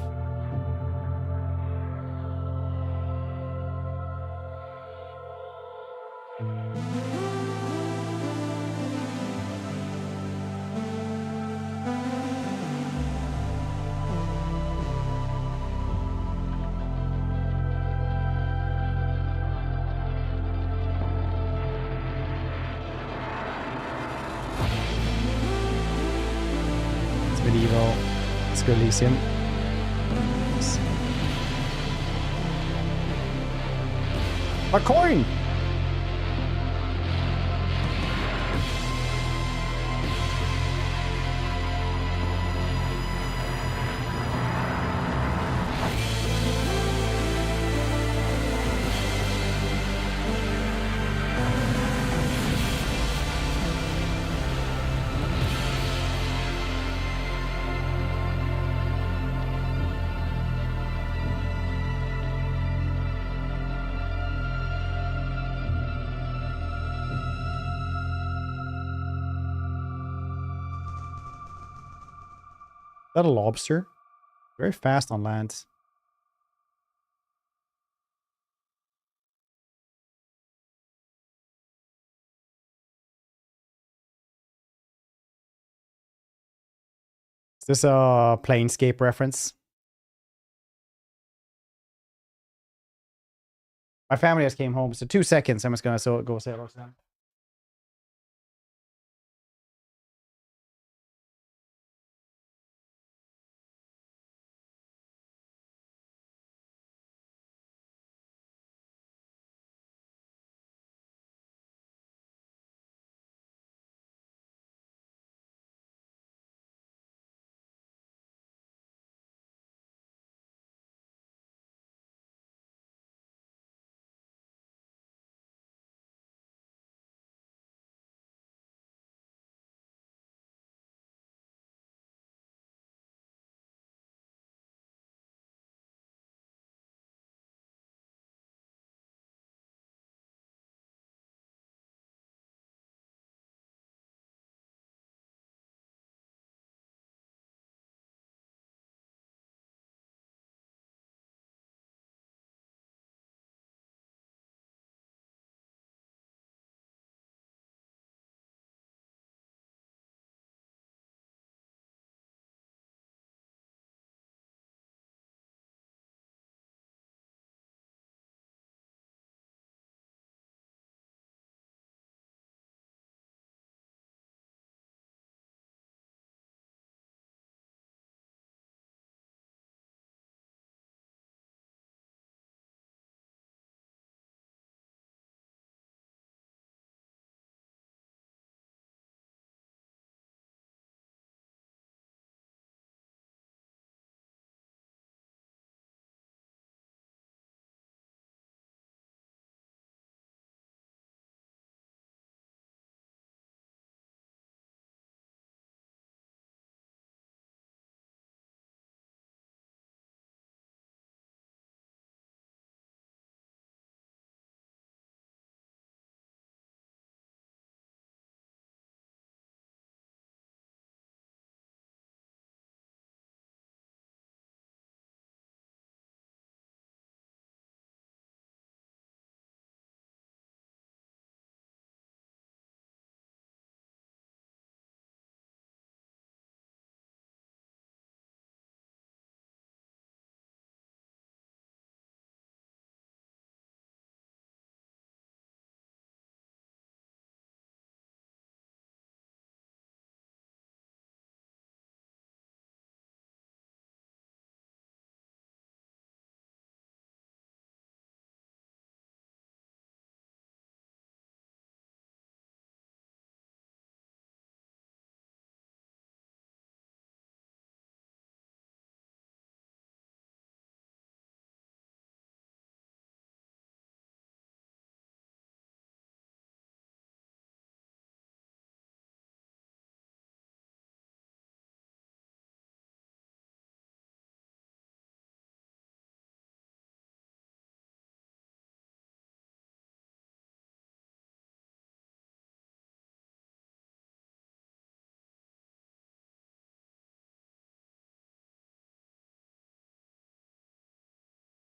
Medieval. Let's go Elysium. A coin! that a lobster? Very fast on land. Is this a Planescape reference? My family just came home, so 2 seconds. I'm just gonna go say hello to them.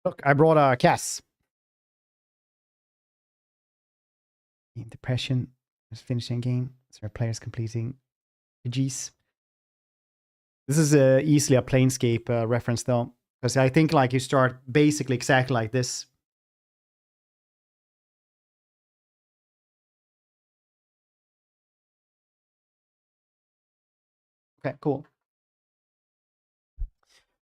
Look, I brought a Cass. Depression is finishing game. So players completing GGs. This is easily a Planescape reference though. Because I think like you start basically exactly like this. Okay, cool.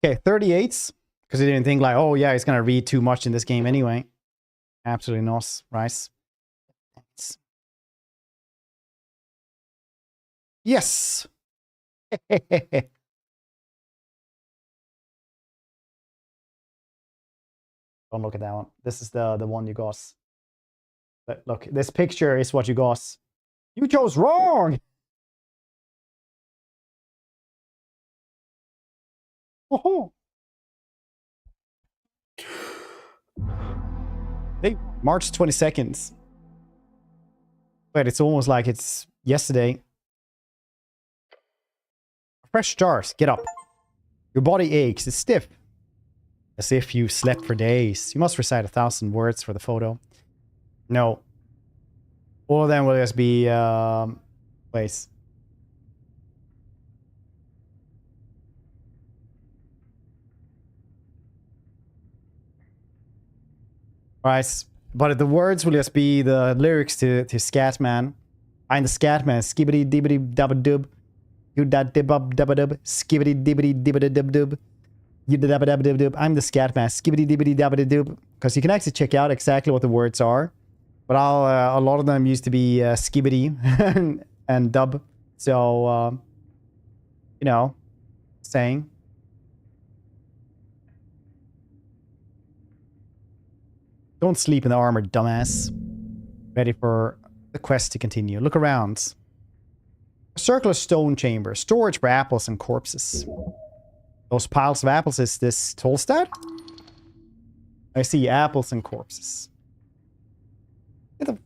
Okay, 38s. Because he didn't think like, oh yeah, he's going to read too much in this game anyway. Absolutely not, right? Yes! Don't look at that one. This is the one you got. But look, this picture is what you got. You chose wrong! Oh, hey, March 22nd. Wait, it's almost like it's yesterday. Fresh stars, get up. Your body aches. It's stiff. As if you slept for days. You must recite 1,000 words for the photo. No. All of them will just be... ways. Alright. But the words will just be the lyrics to Scatman. I'm the Scatman. Skibbity dibbity dabba dub. You da dib up dabba dub. Skibbity dibbity dibbity dub dub. You da dabba dabba dub dub. I'm the Scatman. Skibbity dibbity dabba dub. Because you can actually check out exactly what the words are. But a lot of them used to be skibbity and dub. So, you know, saying. Don't sleep in the armor, dumbass. Ready for the quest to continue. Look around. A circular stone chamber. Storage for apples and corpses. Those piles of apples, is this Tolstad? I see apples and corpses. Get the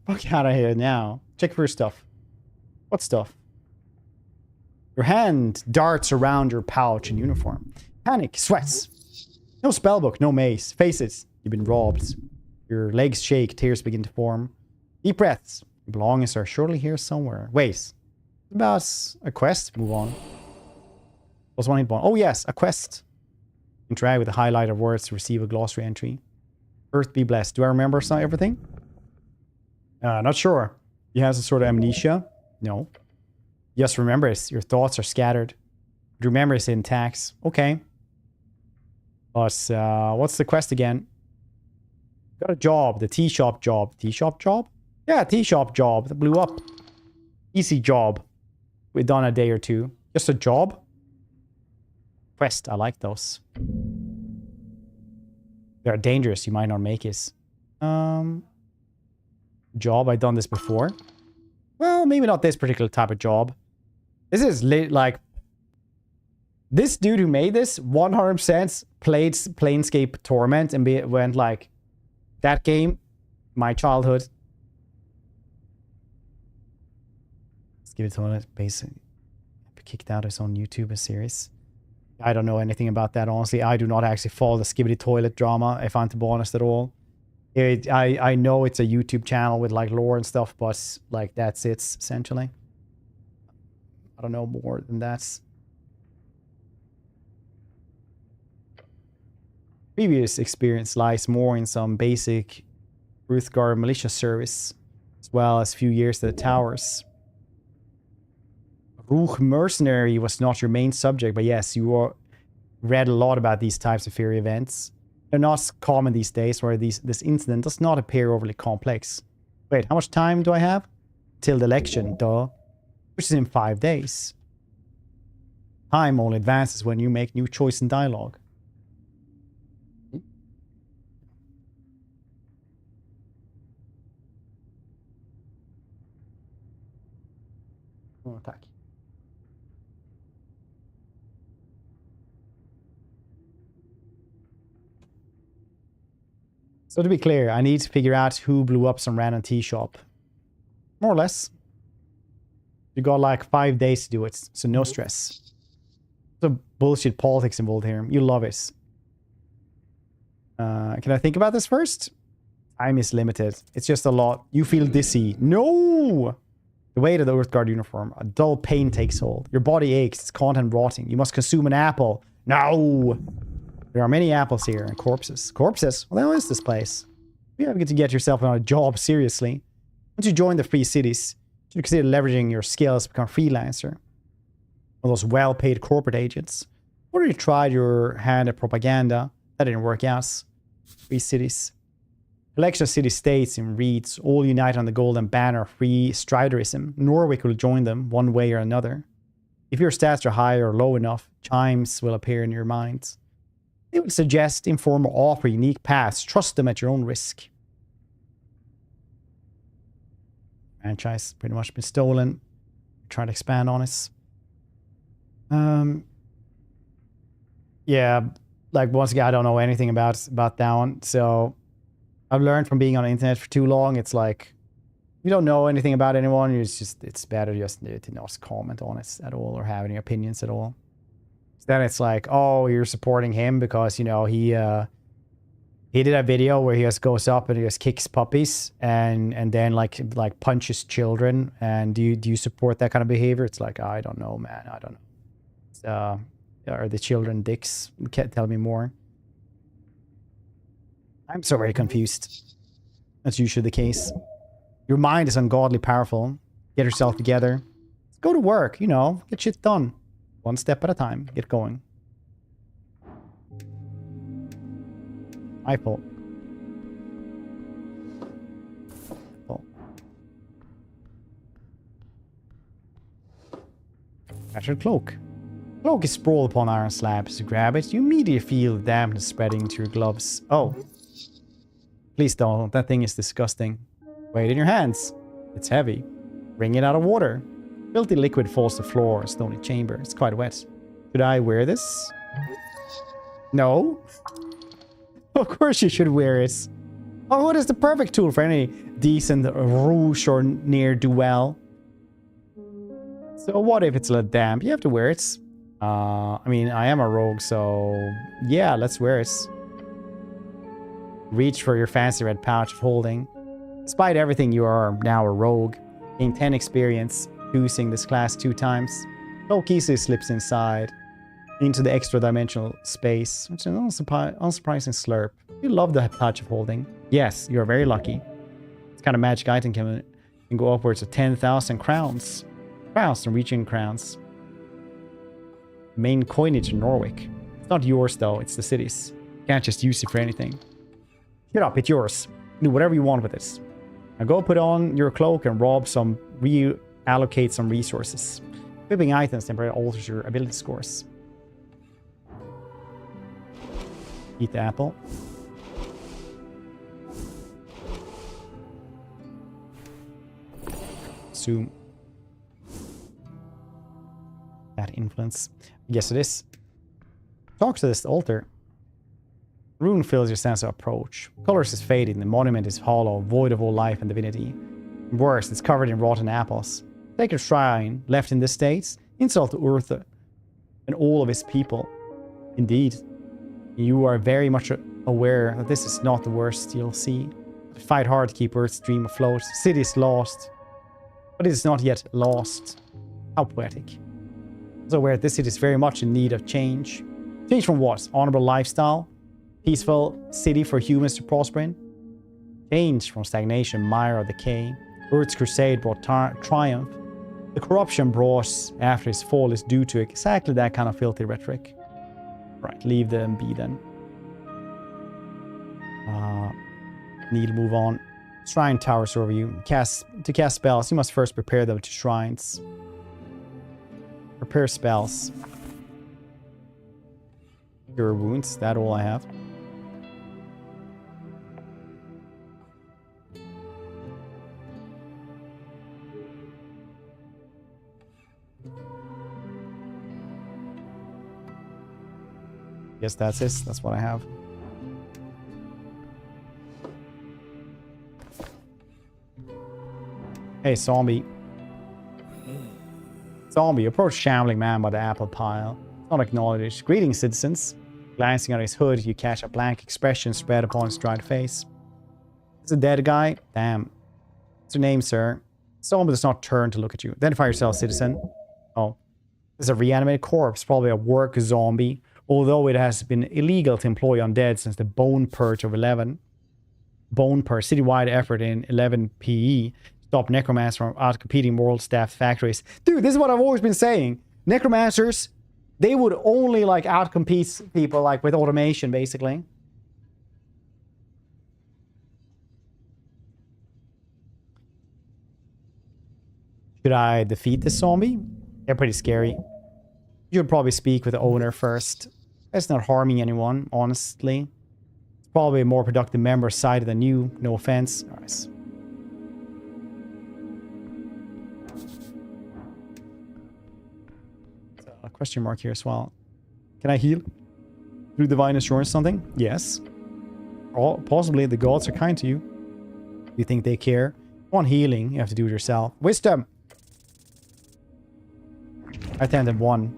fuck out of here now. Check for your stuff. What stuff? Your hand darts around your pouch and uniform. Panic, sweats. No spellbook, no mace. Faces, you've been robbed. Your legs shake, tears begin to form. Deep breaths. Your belongings are surely here somewhere. Wait. About a quest? Move on. Was one hit point. Oh yes, a quest. Interact with the highlighter words to receive a glossary entry. Earth be blessed. Do I remember everything? Not sure. You have some sort of amnesia? No. Just remember it. Your thoughts are scattered. But remember it's intact. Okay. But what's the quest again? Got a job. The tea shop job. Tea shop job? Yeah, tea shop job. That blew up. Easy job. We've done a day or two. Just a job? Quest. I like those. They're dangerous. You might not make it. Job. I've done this before. Well, maybe not this particular type of job. This is like... This dude who made this 100% played Planescape Torment and went like... That game, my childhood. Let's give it to it. Basically, kicked out his own YouTube series. I don't know anything about that, honestly. I do not actually follow the Skibbity Toilet drama, if I'm to be honest at all. I know it's a YouTube channel with like lore and stuff, but like that's it, essentially. I don't know more than that. Previous experience lies more in some basic Ruthgar militia service, as well as a few years at the towers. Ruch mercenary was not your main subject, but yes, you read a lot about these types of fairy events. They're not common these days, where this incident does not appear overly complex. Wait, how much time do I have? Till the election, duh. Which is in 5 days. Time only advances when you make new choice in dialogue. Oh, tack. So to be clear, I need to figure out who blew up some random tea shop. More or less. You got like 5 days to do it, so no stress. There's bullshit politics involved here. You love it. Can I think about this first? Time is limited. It's just a lot. You feel dizzy. No! The weight of the Earthguard uniform. A dull pain takes hold. Your body aches. Its content rotting. You must consume an apple. No! There are many apples here and corpses. Corpses? What the hell is this place? You have to get yourself on a job, seriously. Once you join the free cities, you should consider leveraging your skills to become a freelancer. One of those well-paid corporate agents. Or you tried your hand at propaganda. That didn't work out. Free cities. Collection of city-states in reads all unite on the golden banner of free striderism. Norway will join them one way or another. If your stats are high or low enough, chimes will appear in your minds. They will suggest, inform, or offer unique paths. Trust them at your own risk. Franchise pretty much been stolen. Try to expand on it. Yeah, like once again, I don't know anything about that one. So I've learned from being on the internet for too long. It's like if you don't know anything about anyone, it's better just to not comment on it at all or have any opinions at all. Then it's like, oh, you're supporting him because, you know, he did a video where he just goes up and he just kicks puppies and then like punches children. And do you support that kind of behavior? It's like, I don't know, man. I don't know. Are the children dicks? Can't tell me more. I'm so very confused. That's usually the case. Your mind is ungodly powerful. Get yourself together. Go to work, you know, get shit done. One step at a time. Get going. Apple. Battered cloak. Cloak is sprawled upon iron slabs. You grab it, you immediately feel the dampness spreading into your gloves. Oh. Please don't. That thing is disgusting. Weigh it in your hands. It's heavy. Wring it out of water. Filthy liquid falls to the floor, a stony chamber. It's quite wet. Should I wear this? No. Of course you should wear it. Oh, it is the perfect tool for any decent rouge or ne'er-do-well. So what if it's a little damp? You have to wear it. I mean, I am a rogue, so yeah, let's wear it. Reach for your fancy red pouch of holding. Despite everything, you are now a rogue. Gain 10 experience, using this class 2 times. Cloak easily slips inside into the extra dimensional space, which is an unsurprising slurp. You love the pouch of holding. Yes, you're very lucky. This kind of magic item can go upwards of 10,000 crowns. Crowns, Norwegian crowns. Main coinage in Norwich. It's not yours though, it's the city's. You can't just use it for anything. Get up, it's yours. Do whatever you want with it. Now go put on your cloak and reallocate some resources. Equipping items temporarily alters your ability scores. Eat the apple. Zoom. That influence. Yes, it is. Talk to this altar. Rune fills your sense of approach. Colors is fading. The monument is hollow, void of all life and divinity. Worse, it's covered in rotten apples. Sacred shrine, left in this state, insult to Urtha and all of his people. Indeed, you are very much aware that this is not the worst you'll see. Fight hard to keep Earth's dream afloat. The city is lost, but it is not yet lost. How poetic. Also aware that this city is very much in need of change. Change from what? Honorable lifestyle? Peaceful city for humans to prosper in? Change from stagnation, mire, or decay. Earth's crusade brought triumph. The corruption brought after his fall is due to exactly that kind of filthy rhetoric. Right, leave them be then. Need to move on. Shrine towers over you. To cast spells, you must first prepare them to shrines. Prepare spells. Cure wounds, that's all I have. Yes, that's it. That's what I have. Hey, zombie. Zombie, approach shambling man by the apple pile. Not acknowledged. Greetings, citizens. Glancing at his hood, you catch a blank expression spread upon his dried face. It's a dead guy? Damn. What's your name, sir? Zombie does not turn to look at you. Identify yourself, citizen. Oh. This is a reanimated corpse, probably a work zombie. Although it has been illegal to employ undead since the Bone Purge of 11. Bone Purge, citywide effort in 11 PE. Stop necromancers from outcompeting world-staffed factories. Dude, this is what I've always been saying. Necromancers, they would only like outcompete people like with automation, basically. Should I defeat this zombie? They're pretty scary. You should probably speak with the owner first. It's not harming anyone, honestly. It's probably a more productive member side than you. No offense. Nice. A question mark here as well. Can I heal? Through divine assurance something? Yes. Or possibly the gods are kind to you. You think they care? Want healing, you have to do it yourself. Wisdom! 1.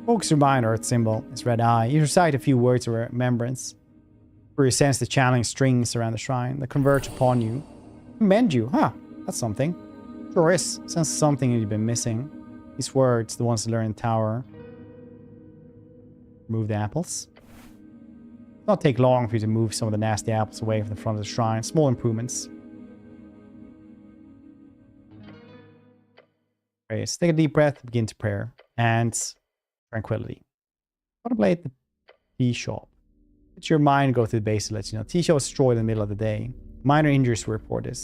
Focus your mind, Earth symbol. Its red eye. You recite a few words of remembrance, where you sense the channeling strings around the shrine that converge upon you. Mend you. Huh. That's something. Sure is. Sense something you've been missing. These words, the ones to learn in the tower. Remove the apples. It'll not take long for you to move some of the nasty apples away from the front of the shrine. Small improvements. Okay, so take a deep breath, begin to prayer. And tranquility. Contemplate the tea shop. Let your mind go to the base to let you know. Tea shop was destroyed in the middle of the day. Minor injuries were reported.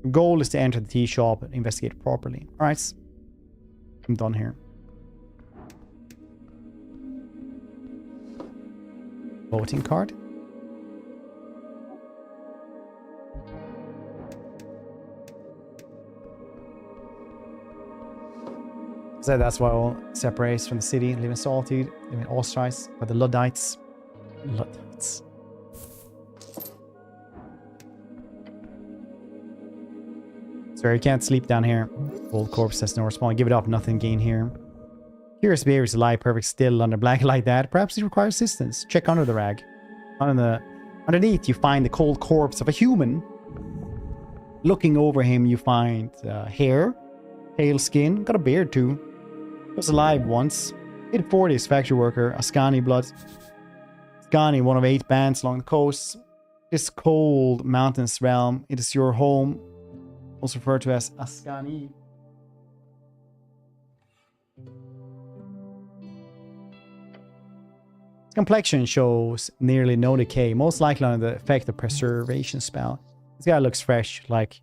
Your goal is to enter the tea shop and investigate properly. Alright. I'm done here. Voting card. So that's why all separates from the city, live in solitude, live in ostracized by the Luddites. Luddites. Sorry, you can't sleep down here. Old corpse has no response. Give it up, nothing gain here. Curious behaviors lie perfect still under a blanket like that. Perhaps he requires assistance. Check under the rag. Underneath, you find the cold corpse of a human. Looking over him, you find hair, pale skin, got a beard too. Was alive once. 840s, factory worker, Ascani blood. Ascani, one of 8 bands along the coast. This cold mountainous realm, it is your home. Also referred to as Ascani. His complexion shows nearly no decay, most likely under the effect of preservation spell. This guy looks fresh, like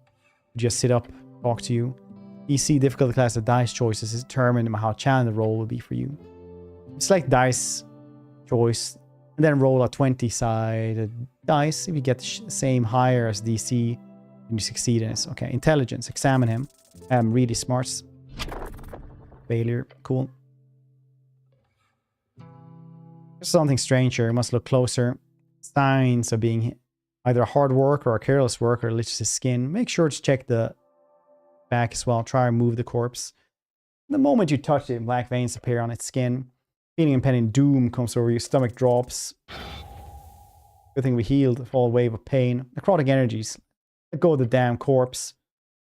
just sit up, talk to you. EC difficulty class of dice choices is determined by how challenging the roll will be for you. Select dice choice and then roll a 20-sided dice. If you get the same higher as DC, and you succeed in this. Okay, intelligence. Examine him. Really smarts. Failure. Cool. There's something strange here. Must look closer. Signs of being either a hard worker or a careless worker liches his skin. Make sure to check the back as well. Try and move the corpse. The moment you touch it, black veins appear on its skin. Feeling impending doom comes over you. Stomach drops. Good thing we healed. Fall wave of pain. Necrotic energies. Let go of the damn corpse.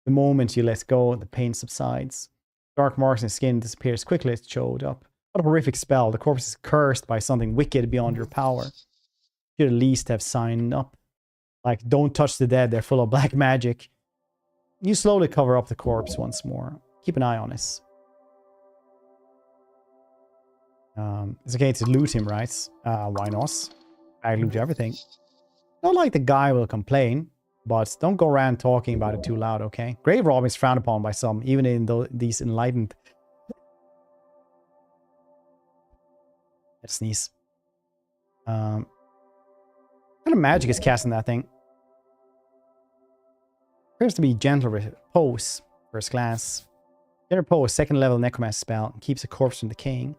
The moment you let go, the pain subsides. Dark marks in the skin disappear as quickly as it showed up. What a horrific spell. The corpse is cursed by something wicked beyond your power. You should at least have signed up. Like, don't touch the dead. They're full of black magic. You slowly cover up the corpse once more. Keep an eye on this. It's okay to loot him, right? Why not? I loot everything. Not like the guy will complain, but don't go around talking about it too loud, okay? Grave robbing is frowned upon by some, even in these enlightened... Let's sneeze. What kind of magic is cast in that thing? Appears to be gentle repose, first class. Gentle repose, second level necromancy spell, keeps a corpse from decaying.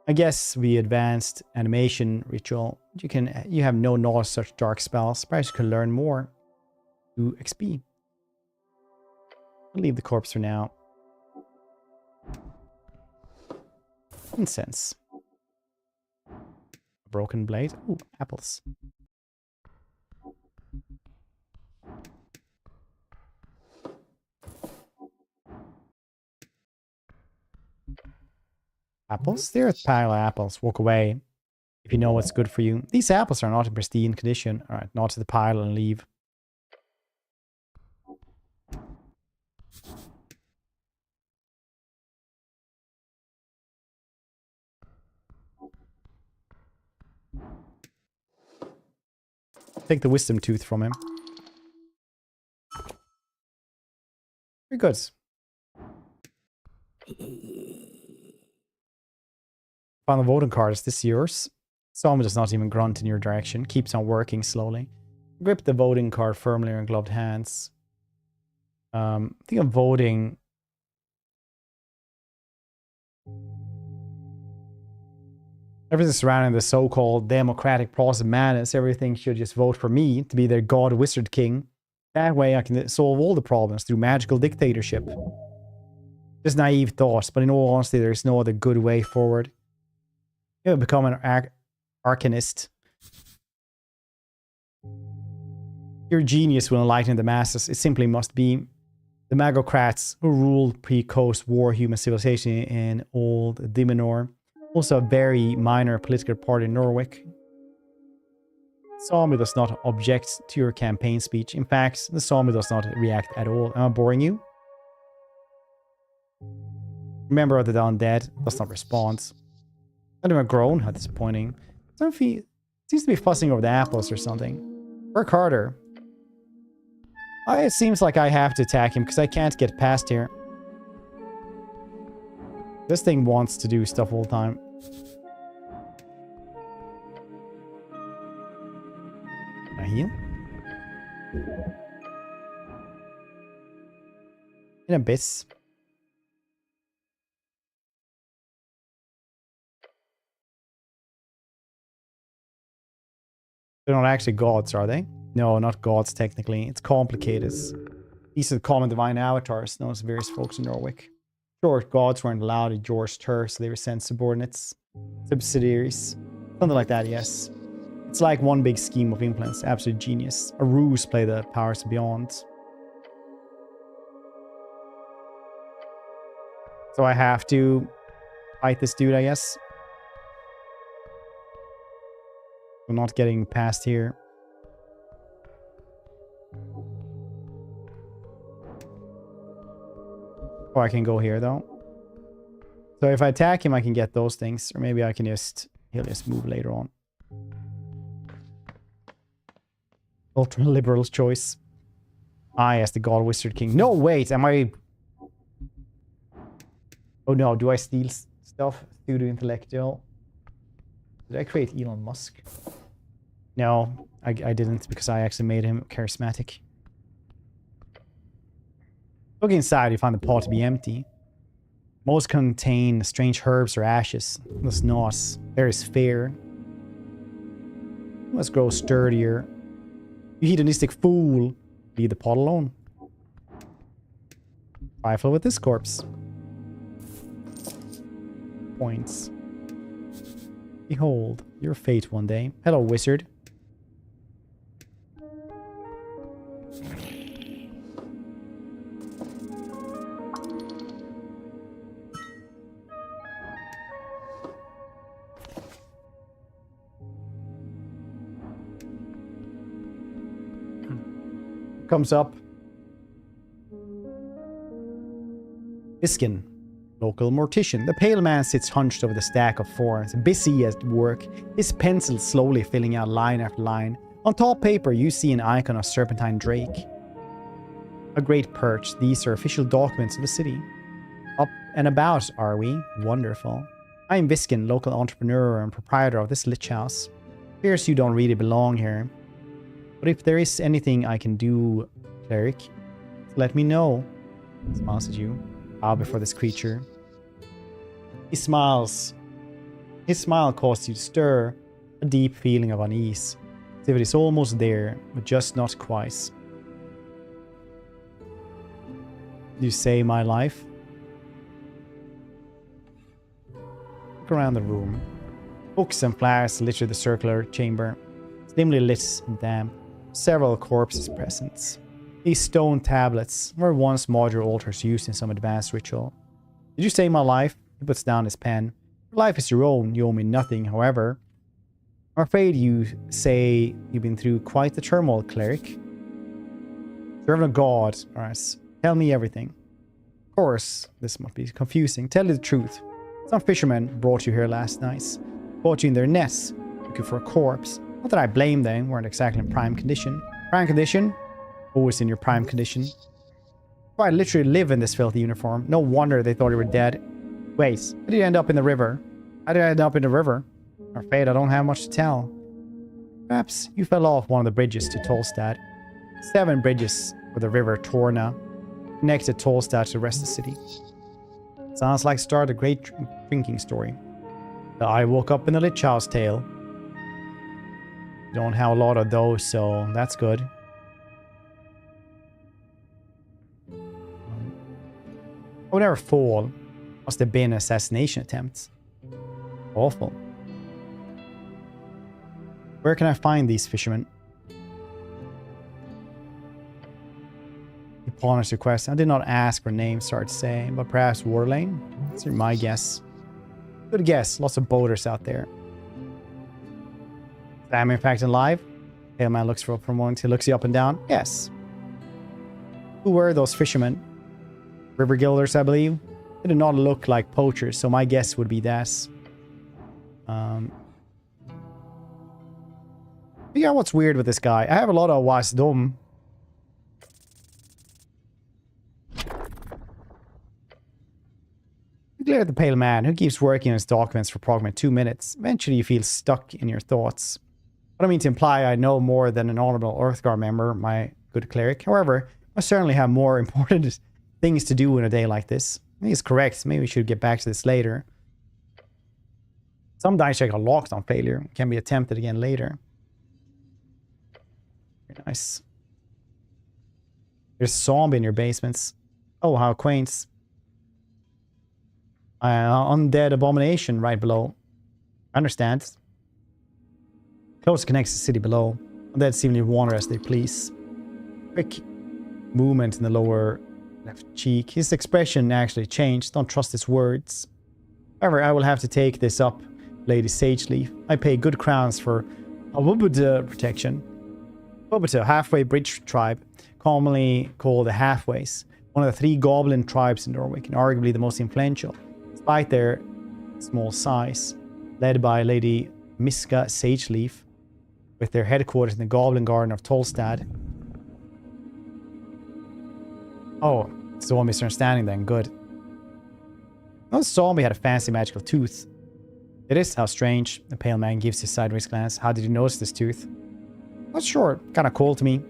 I guess the advanced animation ritual. You have no knowledge of such dark spells. Perhaps you can learn more. To XP. I'll leave the corpse for now. Incense. A broken blade. Ooh, apples. Apples? There are a pile of apples. Walk away if you know what's good for you. These apples are not in pristine condition. Alright, not to the pile and leave. Take the wisdom tooth from him. Very good. Found the voting card. Is this yours? Someone does not even grunt in your direction. Keeps on working slowly. Grip the voting card firmly in your gloved hands. I think I'm voting. Everything surrounding the so-called democratic process of madness, everything should just vote for me to be their god wizard king. That way I can solve all the problems through magical dictatorship. Just naive thoughts, but in all honesty, there is no other good way forward. You'll become an arcanist. Your genius will enlighten the masses. It simply must be. The Magocrats, who ruled pre-post-war human civilization in Old Dimenor, also a very minor political party in Norwick. Sami does not object to your campaign speech. In fact, the Sami does not react at all. Am I boring you? Member of the Undead does not respond. Not even a groan. How disappointing. Seems to be fussing over the apples or something. Work harder. It seems like I have to attack him because I can't get past here. This thing wants to do stuff all the time. Can I heal? An abyss. They're not actually gods, are they? No, not gods, technically. It's complicated. These are the common divine avatars known as various folks in Norwick. Sure, gods weren't allowed in George Tur, so they were sent subordinates, subsidiaries, something like that, yes. It's like one big scheme of influence, absolute genius. A ruse play the powers beyond. So I have to fight this dude, I guess. I'm not getting past here. Oh, I can go here though. So if I attack him, I can get those things. Or maybe I can just... he'll just move later on. Ultra liberal's choice. I as the God Wizard King. No, wait, am I... Oh no, do I steal stuff? Pseudo intellectual. Did I create Elon Musk? No, I didn't because I actually made him charismatic. Look inside, you find the pot to be empty. Most contain strange herbs or ashes. That's not. There is fear. You must grow sturdier. You hedonistic fool. Leave the pot alone. Trifle with this corpse. Points. Behold, your fate one day. Hello, wizard. Comes up. Iskin, local mortician. The pale man sits hunched over the stack of forms, busy at work, his pencil slowly filling out line after line. On top paper, you see an icon of Serpentine Drake. A great perch. These are official documents of the city. Up and about, are we? Wonderful. I am Viskin, local entrepreneur and proprietor of this lich house. Appears you don't really belong here. But if there is anything I can do, cleric, let me know. He smiles at you. Bow before this creature. He smiles. His smile causes you to stir a deep feeling of unease. As if it is almost there, but just not quite. You save my life? Look around the room. Books and flowers litter the circular chamber. It's dimly lit and damp. Several corpses present. These stone tablets were once modular altars used in some advanced ritual. Did you save my life? He puts down his pen. Your life is your own. You owe me nothing, however. I'm afraid you say you've been through quite the turmoil, cleric. Servant of God, Aris, tell me everything. Of course, this must be confusing. Tell you the truth. Some fishermen brought you here last night. Brought you in their nets, looking for a corpse. Not that I blame them, weren't exactly in prime condition. Prime condition? Always in your prime condition. Quite literally live in this filthy uniform. No wonder they thought you were dead. Wait, how did you end up in the river? How did I end up in the river? I'm afraid I don't have much to tell. Perhaps you fell off one of the bridges to Tolstad. 7 bridges with the river Torna connected Tolstad to the rest of the city. Sounds like start a great drinking story. I woke up in the Lich House tale. Don't have a lot of those, so that's good. I would never fall. Must have been assassination attempts. Awful. Where can I find these fishermen? Upon his request, I did not ask for names, sorry to say, but perhaps Warlane? That's my guess. Good guess. Lots of boaters out there. Am I in fact alive? Pale man looks for from one. He looks you up and down. Yes. Who were those fishermen? River guilders, I believe. They did not look like poachers, so my guess would be that. Yeah, what's weird with this guy? I have a lot of wisdom. You glare at the pale man who keeps working on his documents for approximately 2 minutes. Eventually, you feel stuck in your thoughts. I don't mean to imply I know more than an honorable Earthguard member, my good cleric. However, I certainly have more important things to do in a day like this. I think it's correct. Maybe we should get back to this later. Some dice check are locked on failure. It can be attempted again later. Very nice. There's a zombie in your basements. Oh, how quaint. Undead abomination right below. I understand. Close connects the city below. Undead seemingly wander as they please. Quick movement in the lower left cheek. His expression actually changed. Don't trust his words. However, I will have to take this up, Lady Sageleaf. I pay good crowns for Awubada protection. Awubada, halfway bridge tribe, commonly called the Halfways. One of the 3 goblin tribes in Norwich, and arguably the most influential, despite their small size. Led by Lady Miska Sageleaf, with their headquarters in the Goblin Garden of Tolstad. Oh, it's a misunderstanding then. Good. No zombie had a fancy magical tooth. It is how strange. The pale man gives his sideways glance. How did you notice this tooth? Not sure. Kind of cool to me.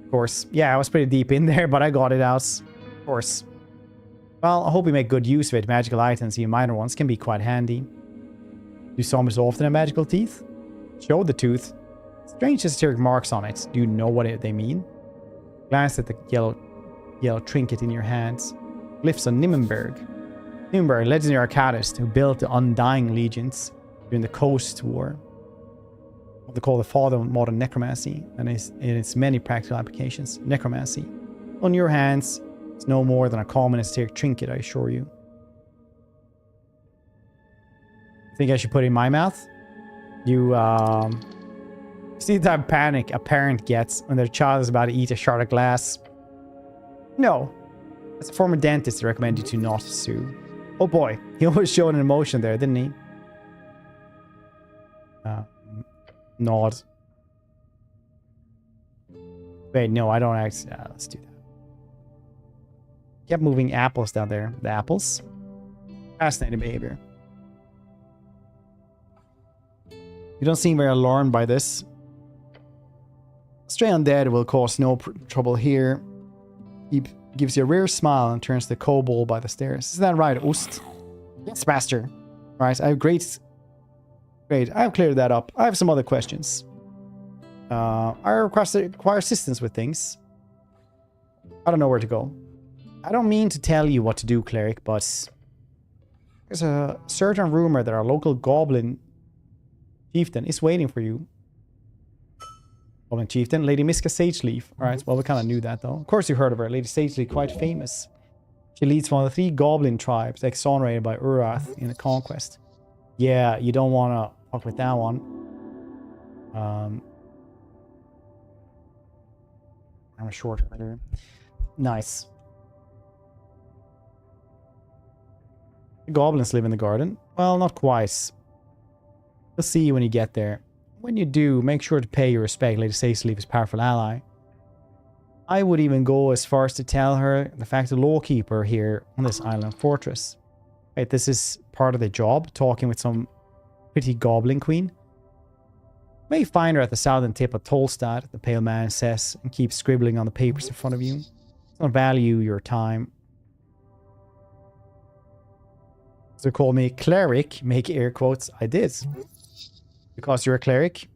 Of course. Yeah, I was pretty deep in there, but I got it out. Of course. Well, I hope we make good use of it. Magical items, even minor ones, can be quite handy. Do zombies often have magical teeth? Show the tooth. Strange esoteric marks on it. Do you know what they mean? Glance at the yellow trinket in your hands. Glyphs on Nimmenberg. Nimmenberg, legendary arcadist who built the Undying Legions during the Coast War. What they call the father of modern necromancy, and in its many practical applications. Necromancy. On your hands, it's no more than a common esoteric trinket, I assure you. Think I should put it in my mouth? You see the type of panic a parent gets when their child is about to eat a shard of glass? No. As a former dentist, I recommend you to not sue. Oh boy, he always showed an emotion there, didn't he? Nod. Wait, no, I don't actually. Let's do that. Kept moving apples down there. The apples? Fascinating behavior. You don't seem very alarmed by this. Stray undead will cause no trouble here. He gives you a rare smile and turns the kobold by the stairs. Is that right, Ost? Yes, master. Right, I have great. I have cleared that up. I have some other questions. I require assistance with things. I don't know where to go. I don't mean to tell you what to do, cleric, but there's a certain rumor that our local goblin chieftain is waiting for you. Goblin chieftain, Lady Miska Sageleaf. Alright, well, we kind of knew that, though. Of course you heard of her. Lady Sageleaf, quite famous. She leads one of the 3 goblin tribes exonerated by Urath in the conquest. Yeah, you don't want to fuck with that one. I'm a short letter. Nice. The goblins live in the garden. Well, not quite. You'll see when you get there. When you do, make sure to pay your respect. Lady Sageleaf is a powerful ally. I would even go as far as to tell her the fact the lawkeeper here on this island fortress. Right, this is part of the job, talking with some pretty goblin queen. You may find her at the southern tip of Tolstad, the pale man says, and keeps scribbling on the papers in front of you. Don't value your time. So call me cleric, make air quotes. I did. Because you're a cleric,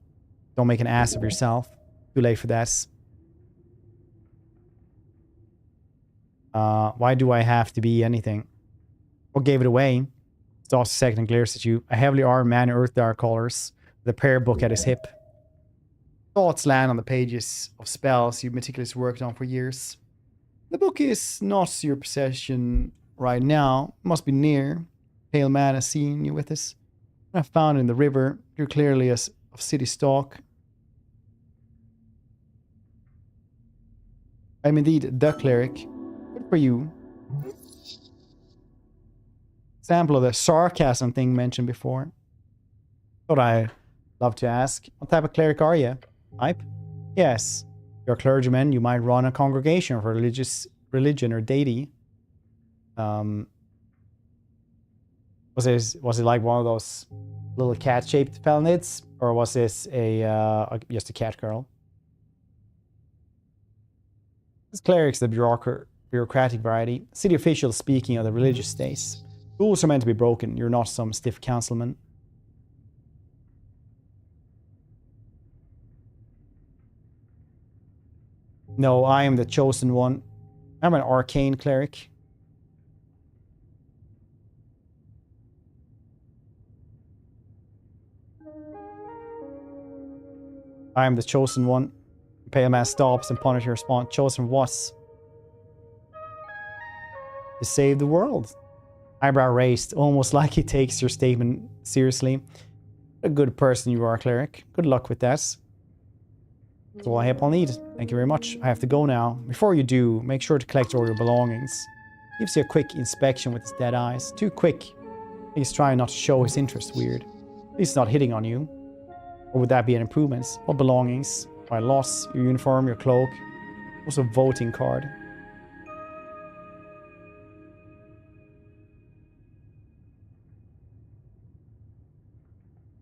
don't make an ass of yourself. Too late for that. Why do I have to be anything? What gave it away? Stops a second and glares at you. A heavily armed man in Earth Dark colors, with a prayer book at his hip. Thoughts land on the pages of spells you meticulously worked on for years. The book is not your possession right now. It must be near. Pale man has seen you with this. I found it in the river. You're clearly of city stock. I'm indeed the cleric. Good for you. Example of the sarcasm thing mentioned before. Thought I'd love to ask, what type of cleric are you? Type? Yes. You're a clergyman. You might run a congregation for religion or deity. Was it like one of those little cat-shaped pelnids, or was this just a cat girl? This cleric's the bureaucratic variety. City officials speaking of the religious states. Rules are meant to be broken. You're not some stiff councilman. No, I am the chosen one. I'm an arcane cleric. I am the chosen one. Pale man stops and Punisher responds. Chosen what? To save the world. Eyebrow raised, almost like he takes your statement seriously. A good person you are, cleric. Good luck with that. That's all I hope I'll need. Thank you very much. I have to go now. Before you do, make sure to collect all your belongings. Gives you a quick inspection with his dead eyes. Too quick. He's trying not to show his interest. Weird. He's not hitting on you. Or would that be an improvement? What belongings? My loss, your uniform, your cloak. Also voting card.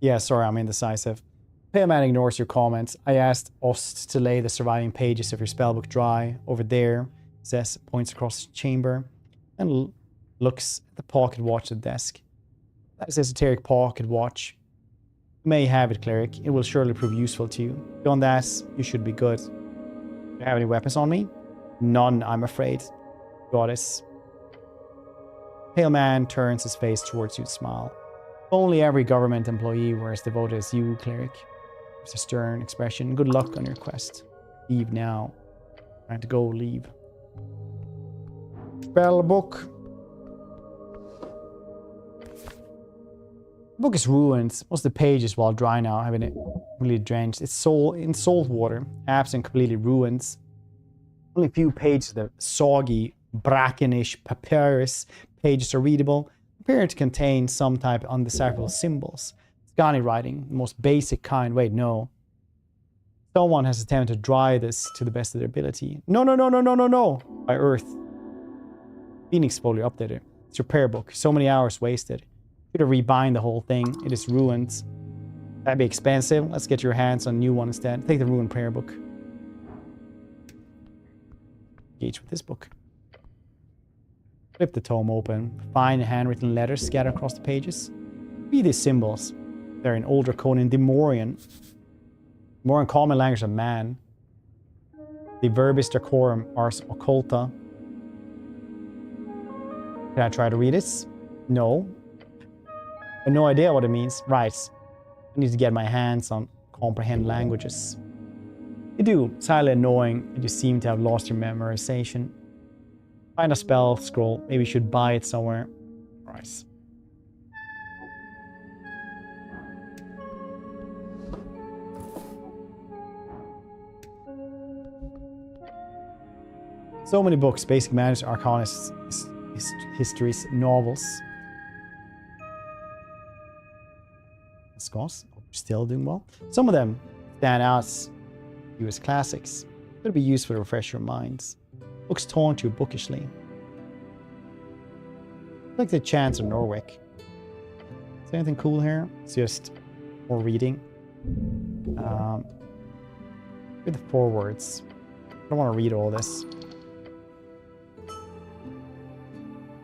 Yeah, sorry, I'm indecisive. Pale man ignores your comments. I asked Ost to lay the surviving pages of your spellbook dry. Over there, says, points across the chamber, and looks at the pocket watch at the desk. That is esoteric pocket watch. You may have it, cleric. It will surely prove useful to you. Beyond that, you should be good. Do you have any weapons on me? None, I'm afraid. Goddess. Pale man turns his face towards you and smiles. Only every government employee were as devoted as you, cleric. It's a stern expression. Good luck on your quest. Leave now. Trying to go, leave. Spell book. The book is ruined. Most of the pages, while dry now, have been really drenched. It's in salt water, absent, completely ruined. Only a few pages of the soggy, brackenish papyrus pages are readable, appear to contain some type of undecipherable symbols. Scani writing, the most basic kind. Wait, no. Someone has attempted to dry this to the best of their ability. No, no, no, no, no, no, no. By Earth. Phoenix fully updated. It's your prayer book. So many hours wasted. Should have rebind the whole thing. It is ruined. That'd be expensive. Let's get your hands on a new one instead. Take the ruined prayer book. Engage with this book. Flip the tome open. Find handwritten letters scattered across the pages. Read these symbols. They're in Old Draconian Demorian. More in common language of man. The verbis dracorum ars occulta. Can I try to read this? No. I have no idea what it means. Right. I need to get my hands on comprehend languages. You do. It's highly annoying that you seem to have lost your memorization. Find a spell scroll. Maybe you should buy it somewhere. Right. So many books, basic matters, arcanists, histories, novels. Scores, still doing well. Some of them stand out as US classics. Could be useful to refresh your minds. Books taunt you bookishly. Like the Chants of Norwick. Is there anything cool here? It's just more reading. Read the forewords. I don't want to read all this.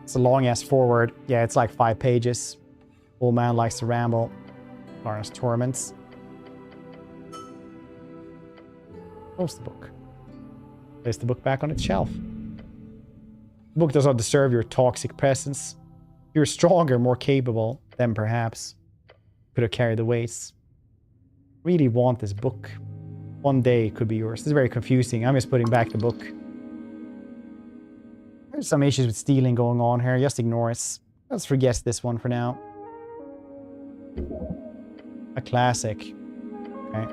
It's a long ass forward. Yeah, it's like 5 pages. Old man likes to ramble. Lawrence torments. Close the book. Place the book back on its shelf. The book does not deserve your toxic presence. If you're stronger, more capable, then perhaps could have carried the weights. Really want this book. One day could be yours. This is very confusing. I'm just putting back the book. There's some issues with stealing going on here. Just ignore it. Let's forget this one for now. A classic. Okay.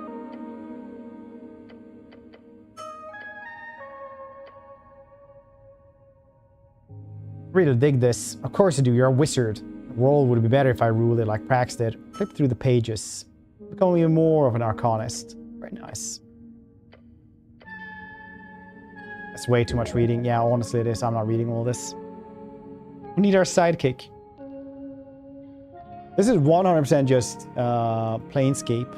Really dig this. Of course you do. You're a wizard. The world would be better if I ruled it like Prax did. Flip through the pages. Become even more of an arcanist. Very nice. That's way too much reading. Yeah, honestly it is. I'm not reading all this. We need our sidekick. This is 100% just Planescape.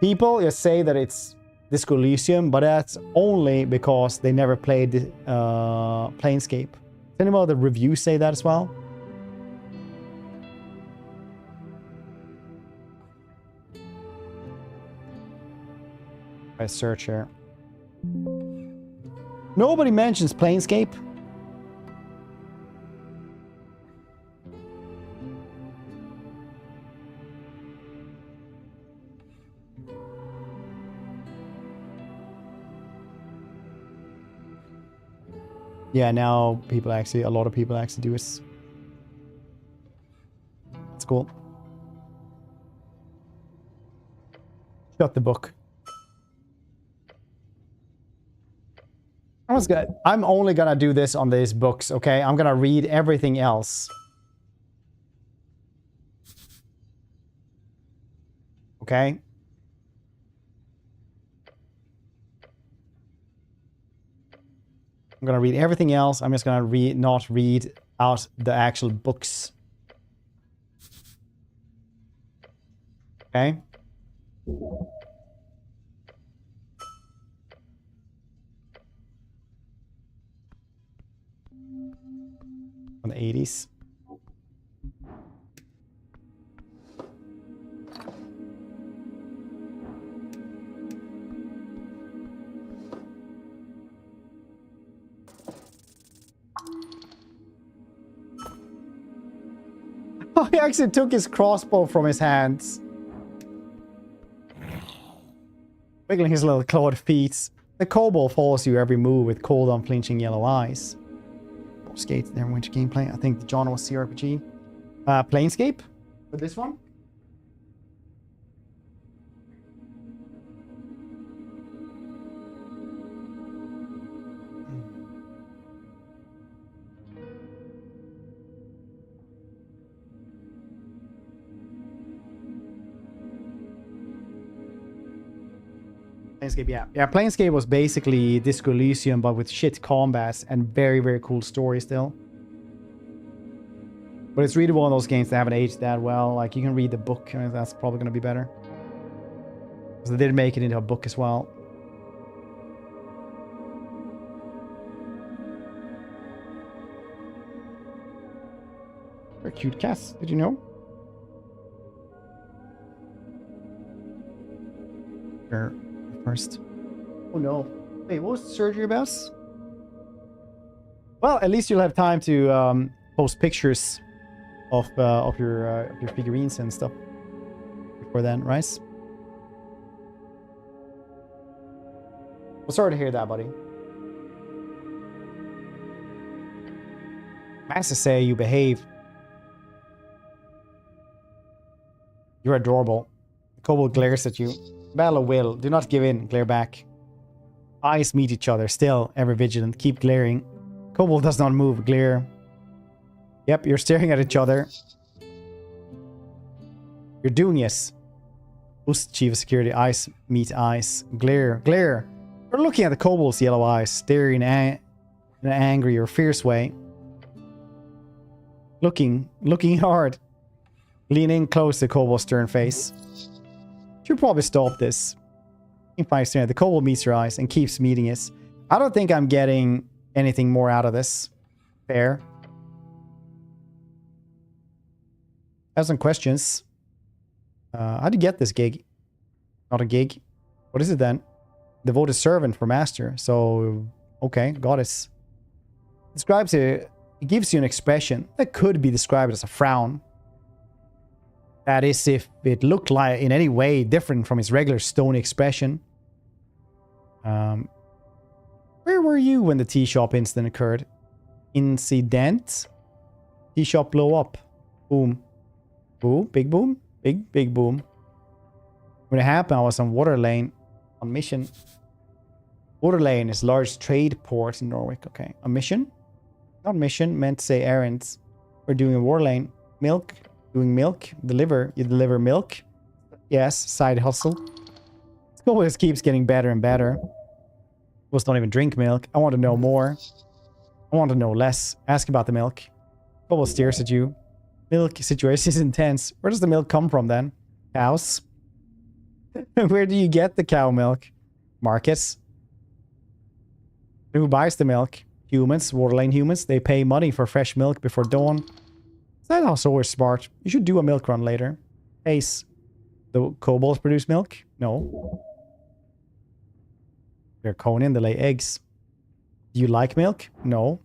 People just say that it's Disco Elysium, but that's only because they never played Planescape. Does anyone of the reviews say that as well? I search here. Nobody mentions Planescape. Yeah, now people actually, a lot of people actually do it. That's cool. Shut the book. I'm only gonna do this on these books, okay? I'm gonna read everything else. Okay? I'm gonna read everything else. I'm just gonna not read out the actual books. Okay? On the 80s. Oh, he actually took his crossbow from his hands. Wiggling his little clawed feet. The kobold follows you every move with cold, unflinching yellow eyes. Skates there, which gameplay? I think the genre was CRPG. Planescape? For this one? Planescape, yeah. Yeah, Planescape was basically Disco Elysium, but with shit combats and very, very cool story still. But it's really one of those games that haven't aged that well. Like, you can read the book, and that's probably going to be better. Because they did make it into a book as well. Very cute cats, did you know? Sure. First. Oh no. Wait, what was the surgery about? Well, at least you'll have time to post pictures of your figurines and stuff before then, right? Well, sorry to hear that, buddy. I have to say you behave. You're adorable. The kobold glares at you. Battle of will. Do not give in. Glare back. Eyes meet each other. Still, ever vigilant. Keep glaring. Kobold does not move. Glare. Yep, you're staring at each other. You're doing yes. Boost Chief of Security. Eyes meet eyes. Glare. Glare. You're looking at the kobold's yellow eyes. Staring in an angry or fierce way. Looking hard. Lean in close to kobold's stern face. Should probably stop this. The kobold meets your eyes and keeps meeting it. I don't think I'm getting anything more out of this. Fair. I have some questions. How'd you get this gig? Not a gig. What is it then? Devoted servant for master. So, okay, goddess. Describes it. It gives you an expression that could be described as a frown. That is if it looked like in any way different from his regular stony expression. Where were you when the tea shop incident occurred? Incident? Tea shop blow up. Boom. Boom. Big boom. Big boom. When it happened, I was on Water Lane on mission. Water Lane is large trade port in Norway. Okay. A mission? Not mission. Meant to say errands. We're doing a Water Lane. Milk. Doing milk. Deliver. You deliver milk. Yes. Side hustle. This always keeps getting better and better. Must not even drink milk. I want to know more. I want to know less. Ask about the milk. Bubble stares at you. Milk situation is intense. Where does the milk come from then? Cows? Where do you get the cow milk? Markets? Who buys the milk? Humans. Waterlane humans. They pay money for fresh milk before dawn. That's also always smart. You should do a milk run later. Ace. The kobolds produce milk? No. They're Conan, they lay eggs. Do you like milk? No.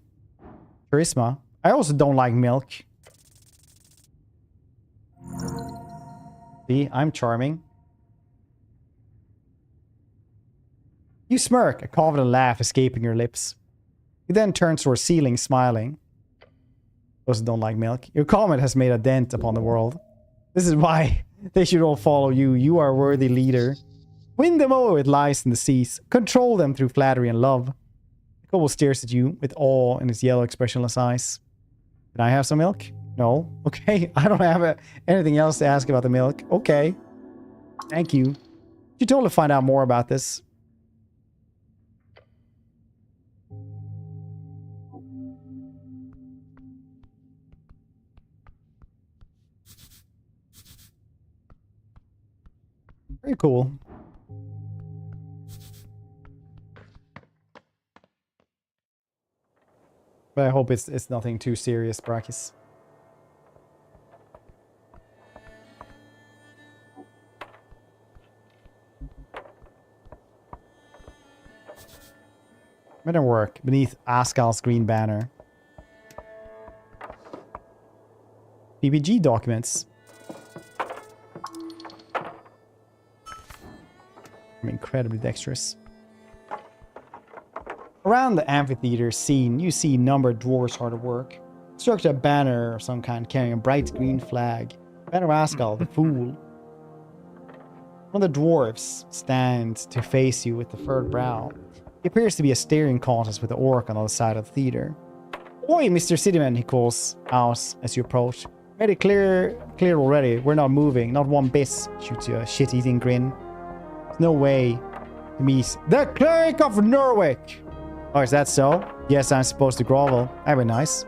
Charisma. I also don't like milk. See, I'm charming. You smirk, a confident laugh escaping your lips. You then turn towards ceiling, smiling. Those who don't like milk. Your comment has made a dent upon the world. This is why they should all follow you. You are a worthy leader. Win them over with lies in the seas. Control them through flattery and love. The kobold stares at you with awe in his yellow expressionless eyes. Can I have some milk? No. Okay. I don't have anything else to ask about the milk. Okay. Thank you. You should totally find out more about this. Very cool. But I hope it's nothing too serious, Brachis. Better work beneath Askal's green banner. PPG documents. I'm incredibly dexterous. Around the amphitheater scene, you see numbered dwarves hard at work. Struck a banner of some kind carrying a bright green flag. Banner Askal, the fool. One of the dwarves stands to face you with the furrowed brow. He appears to be a staring contest with the orc on the other side of the theater. Oi, Mr. Cityman, he calls out as you approach. Ready, clear already. We're not moving, not one bit. Shoots you a shit-eating grin. There's no way to meet the cleric of Norwich. Oh, is that so? Yes, I'm supposed to grovel. That'd be nice.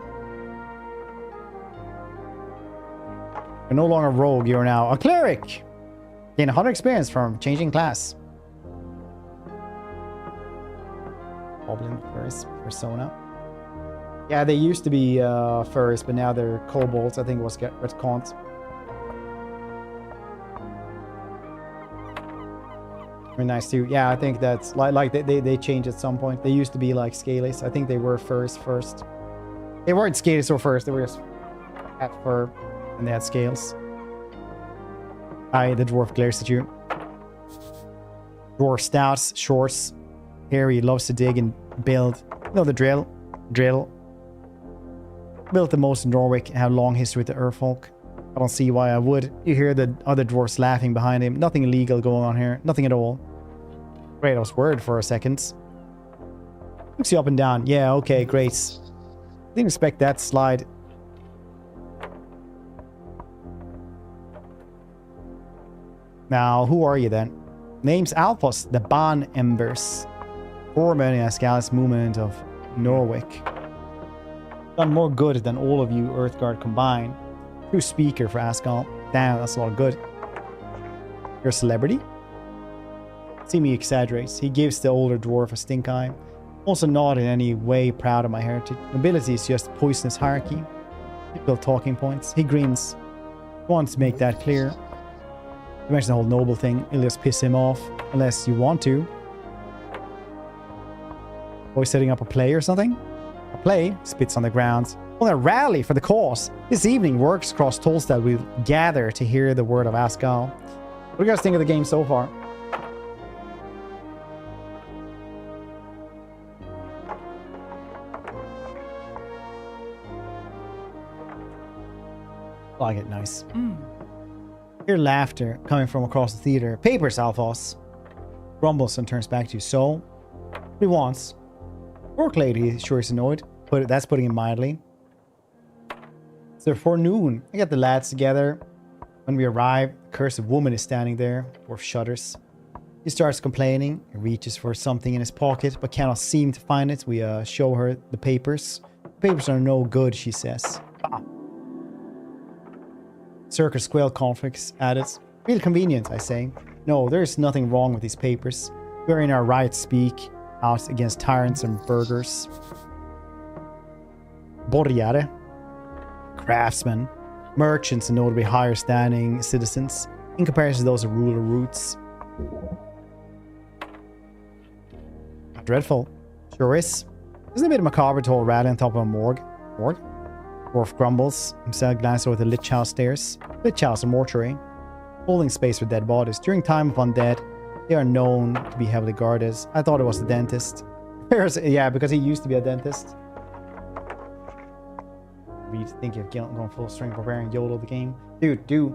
You're no longer a rogue, you're now a cleric. Gain 100 experience from changing class. Goblin first persona. Yeah, they used to be furries, but now they're kobolds. I think it was retconned. Very nice too. Yeah, I think that's like they changed at some point. They used to be like scalies. I think they were furs first. They weren't scalies or first. They were just at fur, and they had scales. The dwarf glares at you. Dwarf stouts, shorts, hairy, loves to dig and build. You know the drill. Built the most in Norwich and have a long history with the Earthfolk. I don't see why I would. You hear the other dwarfs laughing behind him. Nothing illegal going on here. Nothing at all. Great, I was worried for a second. Looks you up and down. Yeah, okay, great. Didn't expect that slide. Now, who are you then? Name's Alphos, the Ban Embers. Foreman in Ascalis movement of Norwich. Done more good than all of you Earthguard combined. True speaker for Askal. Damn, that's a lot of good. You're a celebrity? Simi exaggerates. He gives the older dwarf a stink eye. Also not in any way proud of my heritage. Nobility is just poisonous hierarchy. Typical talking points. He grins. Wants to make that clear. You mention the whole noble thing. It'll just piss him off. Unless you want to. Always setting up a play or something? A play? Spits on the ground. On a rally for the cause. This evening, works across Tolstad will gather to hear the word of Asgal. What do you guys think of the game so far? I like it, nice. Hear laughter coming from across the theater. Papers, Alphos. Grumbles and turns back to you. So, what he wants. Work lady sure is annoyed, but that's putting it mildly. It's the forenoon. I get the lads together. When we arrive, the cursed woman is standing there. Dwarf shudders. He starts complaining. He reaches for something in his pocket, but cannot seem to find it. We show her the papers. The papers are no good, she says. Ah. Circus Squale conflicts added. Real convenient, I say. No, there is nothing wrong with these papers. We are in our right to speak out against tyrants and burghers. Borgare. Craftsmen. Merchants and notably higher standing citizens in comparison to those of rural roots. Dreadful. Sure is. Isn't it a bit macabre to hold rattling on top of a morgue? Morgue? Dwarf grumbles, himself glancing over the Lich House stairs. Lich House, a mortuary. Holding space for dead bodies. During time of undead, they are known to be heavily guarded. I thought it was the dentist. Yeah, because he used to be a dentist. Reed thinking of going full string preparing YOLO the game. Dude, do.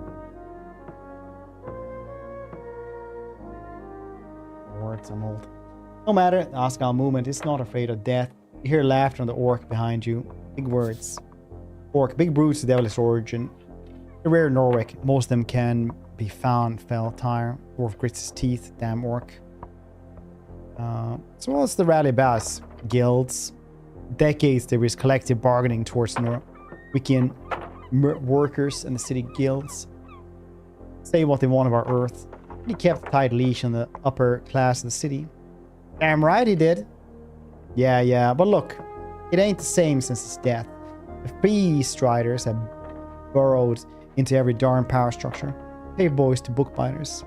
Words, I'm old. No matter, the Asgal movement is not afraid of death. You hear laughter on the orc behind you. Big words. Orc, big brutes of devilish origin. The rare Norwick, most of them can be found fell tire. Dwarf grits his teeth, damn orc. So what's the rally about? Guilds. Decades there is collective bargaining towards Norwickian workers and the city guilds. Say what they want of our earth. He kept a tight leash on the upper class of the city. Damn right he did. Yeah, but look, it ain't the same since his death. The free striders have burrowed into every darn power structure. Pave boys to bookbinders.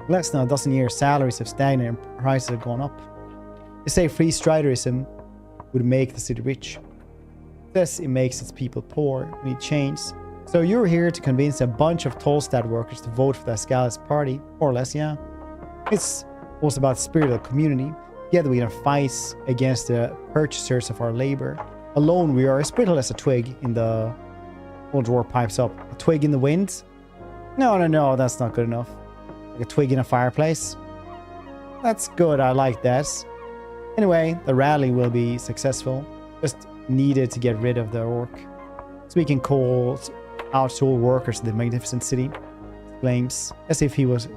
Less than a dozen years, salaries have stagnated and prices have gone up. They say free striderism would make the city rich. It says it makes its people poor. We need change. So you're here to convince a bunch of Tolstad workers to vote for the Asgalis party, more or less, yeah. It's also about the spirit of the community. Together we can fight against the purchasers of our labor. Alone we are as brittle as a twig in the... Old dwarf pipes up. A twig in the wind? No, that's not good enough. Like a twig in a fireplace? That's good, I like that. Anyway, the rally will be successful. Just needed to get rid of the orc. So we can call out all workers in the magnificent city. Flames, as if he was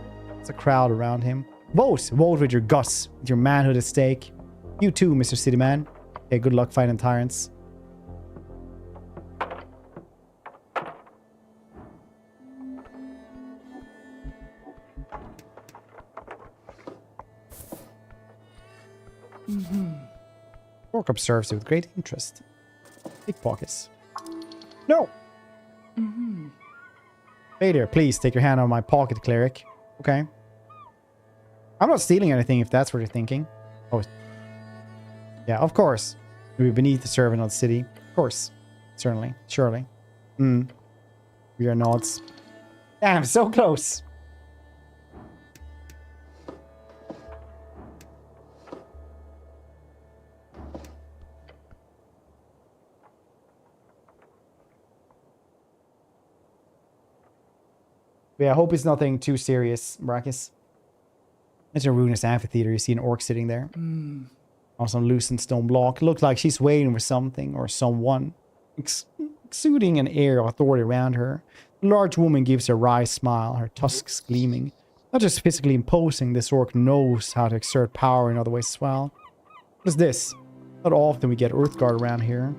a crowd around him. Vote with your guts, with your manhood at stake. You too, Mr. Cityman. Okay, good luck fighting tyrants. Orc observes you with great interest. Pickpockets. No! Vader, please take your hand out of my pocket, cleric. Okay. I'm not stealing anything if that's what you're thinking. Oh. Yeah, of course. We're beneath the servant of the city. Of course. Certainly. Surely. We are nods. Damn, so close. Yeah, I hope it's nothing too serious, Marcus. It's a ruinous amphitheater. You see an orc sitting there. On some loosened stone block. Looks like she's waiting for something or someone. Exuding an air of authority around her. The large woman gives a wry smile, her tusks gleaming. Not just physically imposing, this orc knows how to exert power in other ways as well. What is this? Not often we get Earthguard around here.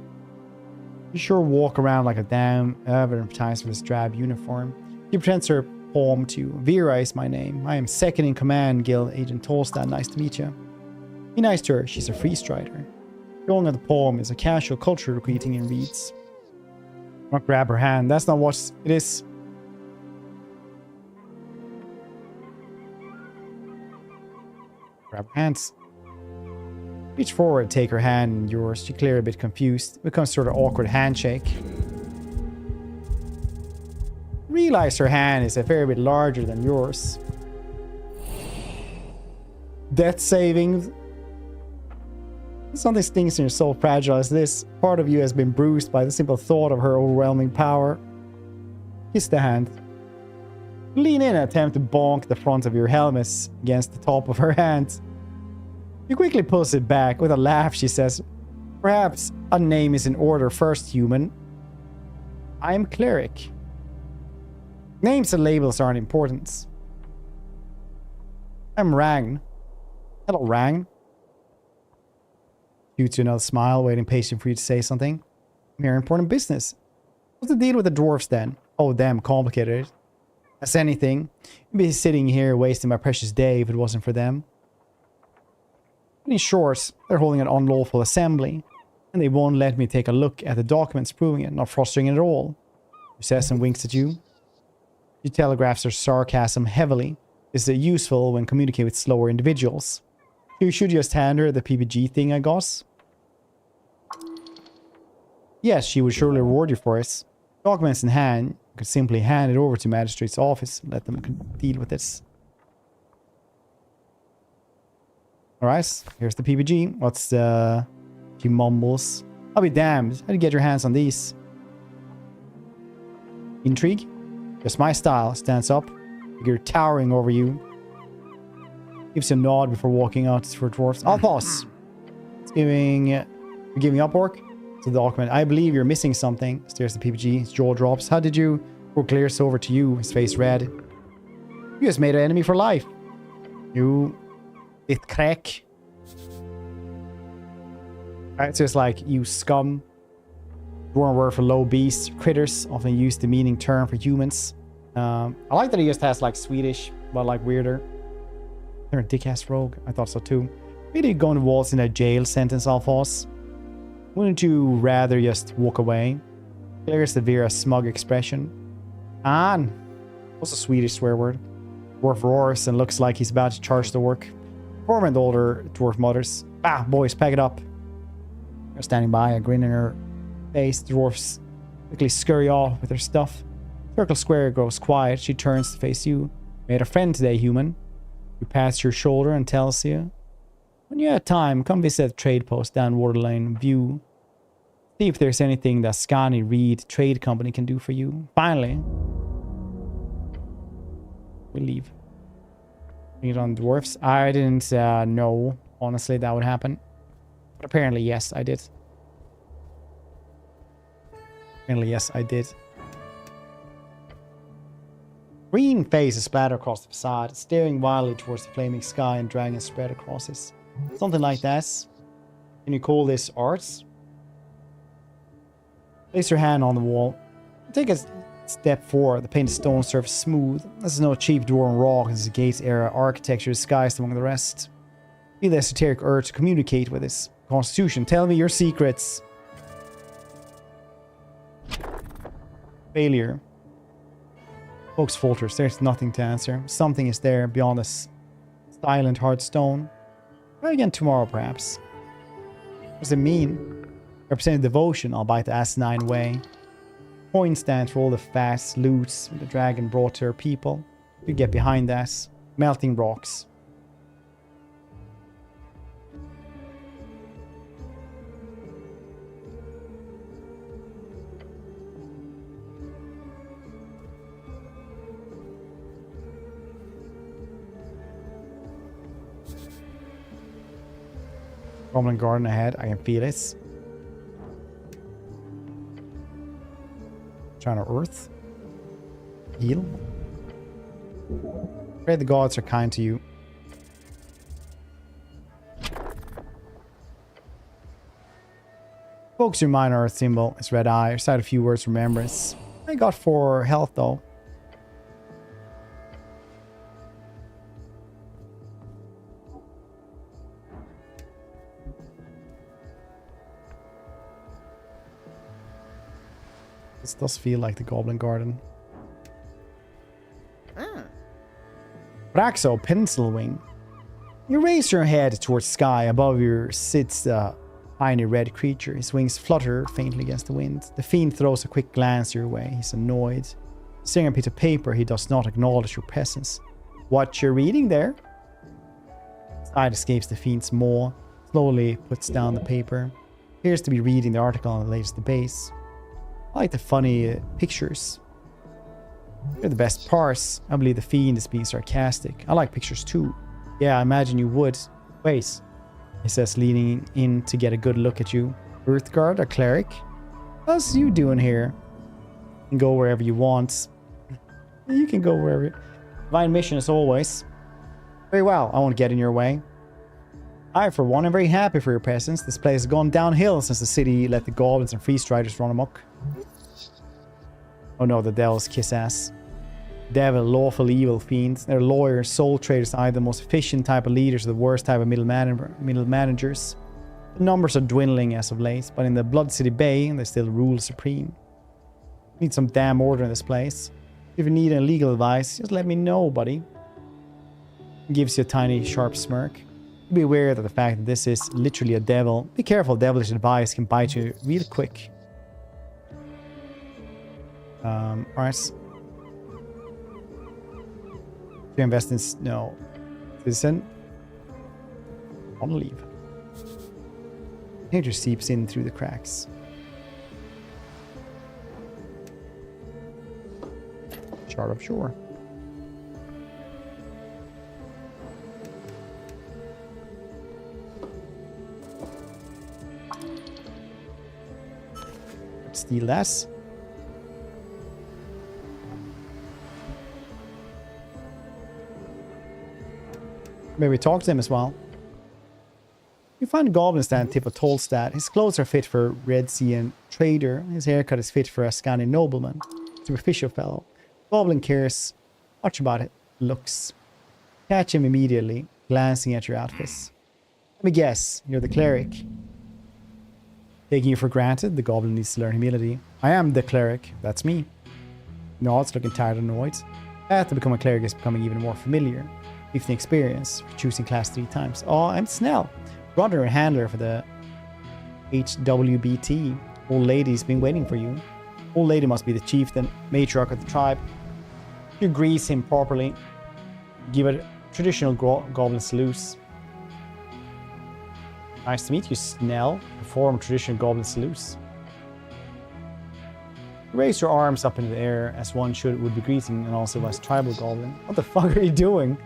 You sure walk around like a damn advertised for this drab uniform. He presents her poem to you. Vera is my name. I am second in command, Guild Agent Tolstad. Nice to meet you. Be nice to her. She's a free strider. Going on the poem is a casual cultural greeting and reads. Not grab her hand. That's not what it is. Grab her hands. Reach forward, take her hand in yours. She clearly a bit confused. It becomes sort of awkward handshake. Realize her hand is a fair bit larger than yours. Death saving. Something stings in your soul fragile as this. Part of you has been bruised by the simple thought of her overwhelming power. Kiss the hand. Lean in and attempt to bonk the front of your helmet against the top of her hand. You quickly pulls it back. With a laugh, she says, perhaps a name is in order first, human. I'm Cleric. Names and labels aren't important. I'm Ragn. Hello, Ragn. Shoots you another smile, waiting patient for you to say something. Mere important business. What's the deal with the dwarves then? Oh, damn complicated. As anything, you'd be sitting here wasting my precious day if it wasn't for them. In short, they're holding an unlawful assembly, and they won't let me take a look at the documents proving it, not fostering it at all. He says and winks at you. She telegraphs her sarcasm heavily. This is useful when communicating with slower individuals. You should just hand her the PPG thing I got. Yes, she would surely reward you for it. Documents in hand, you could simply hand it over to magistrate's office and let them deal with this. Alright, here's the PPG. What's the... She mumbles. I'll be damned. How do you get your hands on these? Intrigue? Just my style. Stands up. Figure towering over you. Gives you a nod before walking out for dwarves. Alphos! It's giving... You're giving up work? To the document. I believe you're missing something. Stares the PPG. His jaw drops. How did you... Or clears over to you. His face red. You just made an enemy for life. You... It crack. It's just like, you scum. Dwarven word for low beasts. Critters. Often used the meaning term for humans. I like that he just has like Swedish, but like weirder. They're a dick-ass rogue. I thought so too. Maybe going to waltz in a jail sentence, Alphonse. Wouldn't you rather just walk away? Clears the Vera smug expression. An. What's a Swedish swear word? Dwarf roars and looks like he's about to charge the work. Former and older dwarf mutters. Ah, boys, pack it up. They're standing by, a grin in her face. The dwarfs quickly scurry off with their stuff. Circle Square grows quiet. She turns to face you. Made a friend today, human. You pass your shoulder and tells you. When you have time, come visit the trade post down Waterlane View. See if there's anything that Scani Reed Trade Company can do for you. Finally. We leave. Meet on dwarfs. I didn't know, honestly, that would happen. But apparently, yes, I did. Apparently, yes, I did. Green faces splatter across the facade, staring wildly towards the flaming sky and dragons spread across it. Something like that. Can you call this art? Place your hand on the wall. Take a step forward. The painted stone surface smooth. This is no cheap dwarven rock. This is Gates era architecture disguised among the rest. Feel the esoteric urge to communicate with this constitution. Tell me your secrets. Failure. Folks falters. There's nothing to answer. Something is there beyond this silent hard stone. Try again tomorrow, perhaps. What does it mean? Representing devotion, albeit the asinine way. Coin stands for all the fast loots the dragon brought to her people. You get behind that. Melting rocks. Goblin garden ahead. I can feel it. Trying to earth. Heal. Pray the gods are kind to you. Focus your mind on earth symbol. Its red eye. Recite a few words of remembrance. I got 4 health though. This does feel like the Goblin Garden. Braxo, Pencil Wing. You raise your head towards sky. Above you sits a tiny red creature. His wings flutter faintly against the wind. The fiend throws a quick glance your way. He's annoyed. Staring at a piece of paper, he does not acknowledge your presence. What you're reading there? His eye escapes the fiend's maw. Slowly puts down the paper. Appears to be reading the article on the latest debates. I like the funny pictures. They're the best parts. I believe the fiend is being sarcastic. I like pictures too. Yeah, I imagine you would. Wait, he says, leaning in to get a good look at you. Earthguard, a cleric? What's you doing here? You can go wherever you want. You can go wherever. Divine mission as always. Very well, I won't get in your way. I, for one, am very happy for your presence. This place has gone downhill since the city let the goblins and free striders run amok. Oh no, the devils kiss ass. Devil, lawful evil fiends. They're lawyers, soul traders, either the most efficient type of leaders or the worst type of middle managers. The numbers are dwindling as of late, but in the Blood City Bay, they still rule supreme. Need some damn order in this place. If you need any legal advice, just let me know, buddy. Gives you a tiny, sharp smirk. Be aware that the fact that this is literally a devil. Be careful, devilish advice can bite you real quick. Alright. Do you invest in... No. Citizen. I want to leave. Nature seeps in through the cracks. Chart of shore. Steal that. Maybe talk to him as well. You find a goblin stand tip of Tolstad. His clothes are fit for Red Sea and trader. His haircut is fit for a Scandi nobleman. Superficial fellow. Goblin cares much about it. Looks. Catch him immediately, glancing at your outfits. Let me guess, you're the cleric. Taking you for granted, the goblin needs to learn humility. I am the cleric. That's me. Nods, looking tired and annoyed. The path to become a cleric is becoming even more familiar. 15 experience for choosing class 3 times. Oh, I'm Snell. Brother and handler for the HWBT. Old lady's been waiting for you. Old lady must be the chieftain, matriarch of the tribe. You grease him properly. Give a traditional goblin salute. Nice to meet you, Snell. Perform traditional goblin salutes. Raise your arms up in the air as one would be greeting, and also as tribal goblin. What the fuck are you doing?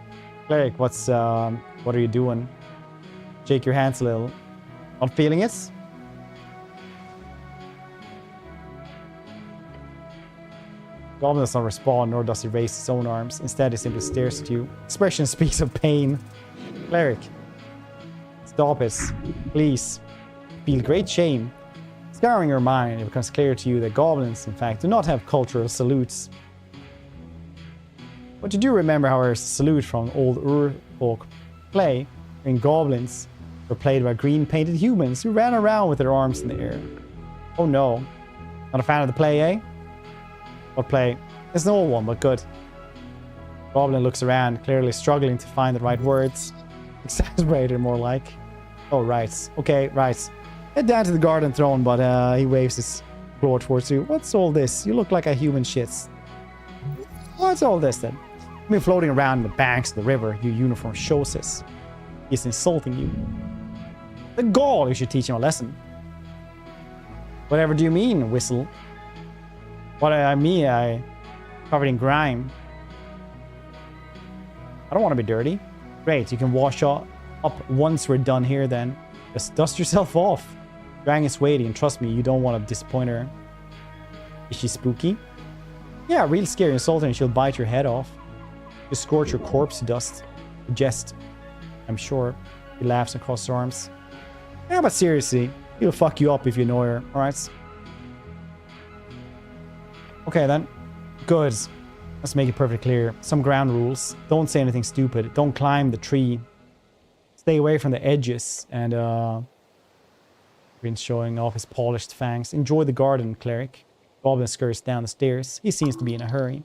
Cleric, what are you doing? Shake your hands a little. Not feeling it? Goblin does not respond, nor does he raise his own arms. Instead, he simply stares at you. Expression speaks of pain. Cleric, stop it, please. Feel great shame. Scouring your mind, it becomes clear to you that goblins, in fact, do not have cultural salutes. But you do remember, however, a salute from old Urfolk play, when goblins were played by green-painted humans who ran around with their arms in the air. Oh no. Not a fan of the play, eh? What play? There's no one, but good. Goblin looks around, clearly struggling to find the right words. Exasperated, more like. Oh, right. Okay, right. Head down to the garden throne, but he waves his claw towards you. What's all this? You look like a human shits. What's all this then? You've been floating around the banks of the river, your uniform shows this. He's insulting you. The gall, you should teach him a lesson. Whatever do you mean, whistle? What I mean, I covered in grime. I don't want to be dirty. Great, you can wash up once we're done here then. Just dust yourself off. Drang is waiting, and trust me, you don't want to disappoint her. Is she spooky? Yeah, real scary. Insult her and she'll bite your head off. You scorch your corpse to dust. A jest, I'm sure. He laughs and crosses his arms. Yeah, but seriously, he'll fuck you up if you annoy her, alright? Okay then. Good. Let's make it perfectly clear. Some ground rules. Don't say anything stupid. Don't climb the tree. Stay away from the edges. And Prince showing off his polished fangs. Enjoy the garden, cleric. Goblin scurries down the stairs. He seems to be in a hurry.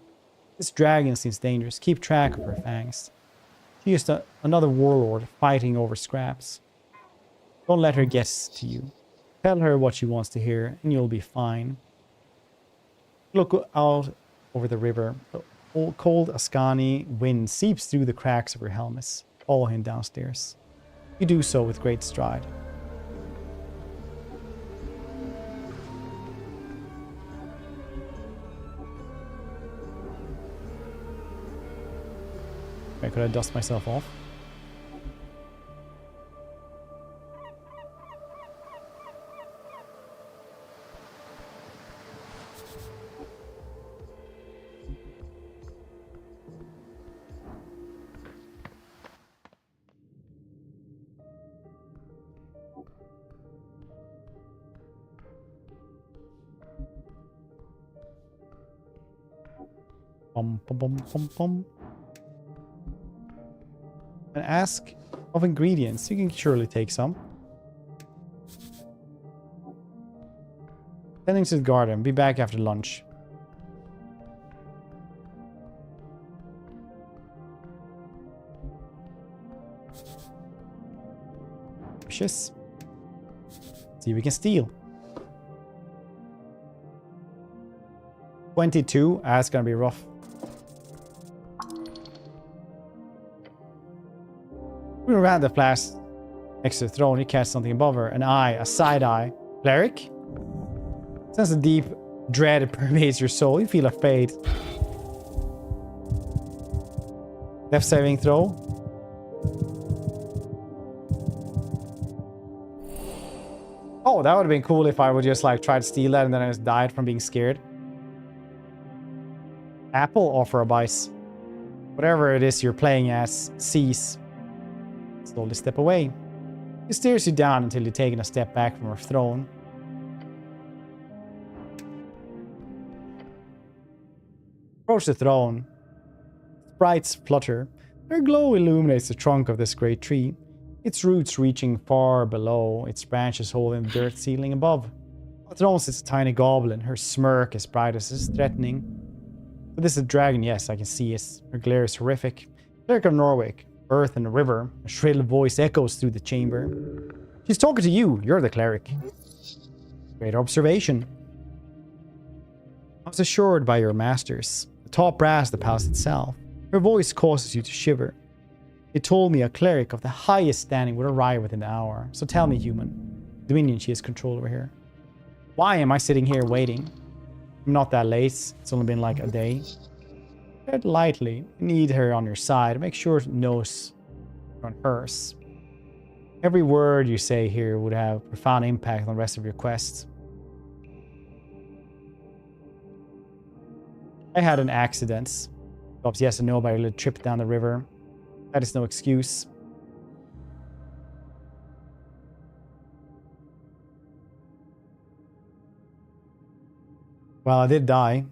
This dragon seems dangerous. Keep track of her fangs. She is another warlord fighting over scraps. Don't let her get to you. Tell her what she wants to hear, and you'll be fine. Look out over the river. The cold Ascani wind seeps through the cracks of her helmets. Follow him downstairs. You do so with great stride. Okay, could I dust myself off? Bum, bum, bum, bum, bum. And ask of ingredients. You can surely take some. Tending to the garden. Be back after lunch. Precious. See if we can steal. 22. That's gonna be rough. Moving around the flash next to the throne, you catch something above her. An eye, a side eye. Cleric? Sense of deep dread pervades your soul. You feel afraid. Left saving throw. Oh, that would have been cool if I would just like try to steal that and then I just died from being scared. Apple, offer a bite. Whatever it is you're playing as, cease. Slowly step away. He stares you down until you're taken a step back from her throne. Approach the throne. Sprites flutter. Their glow illuminates the trunk of this great tree, its roots reaching far below, its branches holding the dirt ceiling above. On the throne sits a tiny goblin, her smirk as bright as is threatening. But this is a dragon, yes, I can see it. Her glare is horrific. Cleric of Norwick. Earth and the river. A shrill voice echoes through the chamber. She's talking to you. You're the cleric. Great observation. I was assured by your masters. The top brass of the palace itself. Her voice causes you to shiver. It told me a cleric of the highest standing would arrive within the hour. So tell me, human. Dominion she has control over here. Why am I sitting here waiting? I'm not that late. It's only been like a day. Tread lightly. You need her on your side. Make sure it knows you're on hers. Every word you say here would have profound impact on the rest of your quest. I had an accident. Stops yes and no by a little trip down the river. That is no excuse. Well, I did die.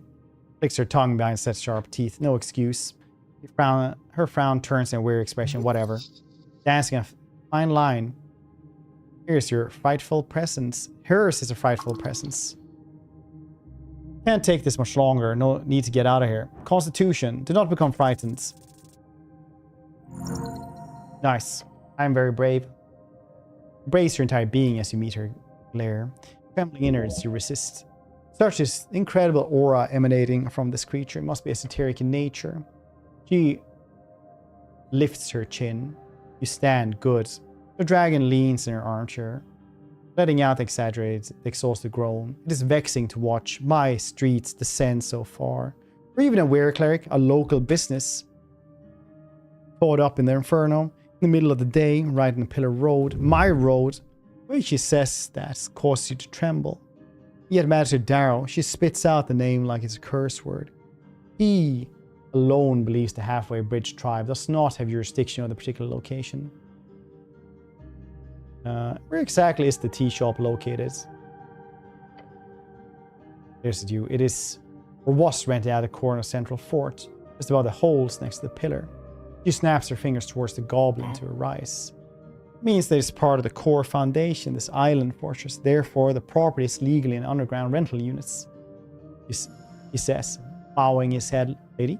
Flicks her tongue behind set sharp teeth. No excuse. Her frown turns in a weary expression. Whatever. Dancing a fine line. Here's your frightful presence. Hers is a frightful presence. Can't take this much longer. No need to get out of here. Constitution. Do not become frightened. Nice. I'm very brave. Brace your entire being as you meet her glare. Trembling innards, you resist. Such is incredible aura emanating from this creature. It must be esoteric in nature. She lifts her chin. You stand good. The dragon leans in her armchair, letting out the exaggerated, exhausted groan. It is vexing to watch my streets descend so far. Or even a weir cleric, a local business, caught up in the inferno, in the middle of the day, right in the pillar road, my road, where she says that causes you to tremble. Yet Master Darrow, she spits out the name like it's a curse word. He alone believes the Halfway Bridge tribe does not have jurisdiction on the particular location. Where exactly is the tea shop located? There's you. It is, or was rented out of the corner of Central Fort, just above the holes next to the pillar. She snaps her fingers towards the goblin to arise. It means that it's part of the core foundation, this island fortress. Therefore, the property is legally in underground rental units. He says, bowing his head. Lady?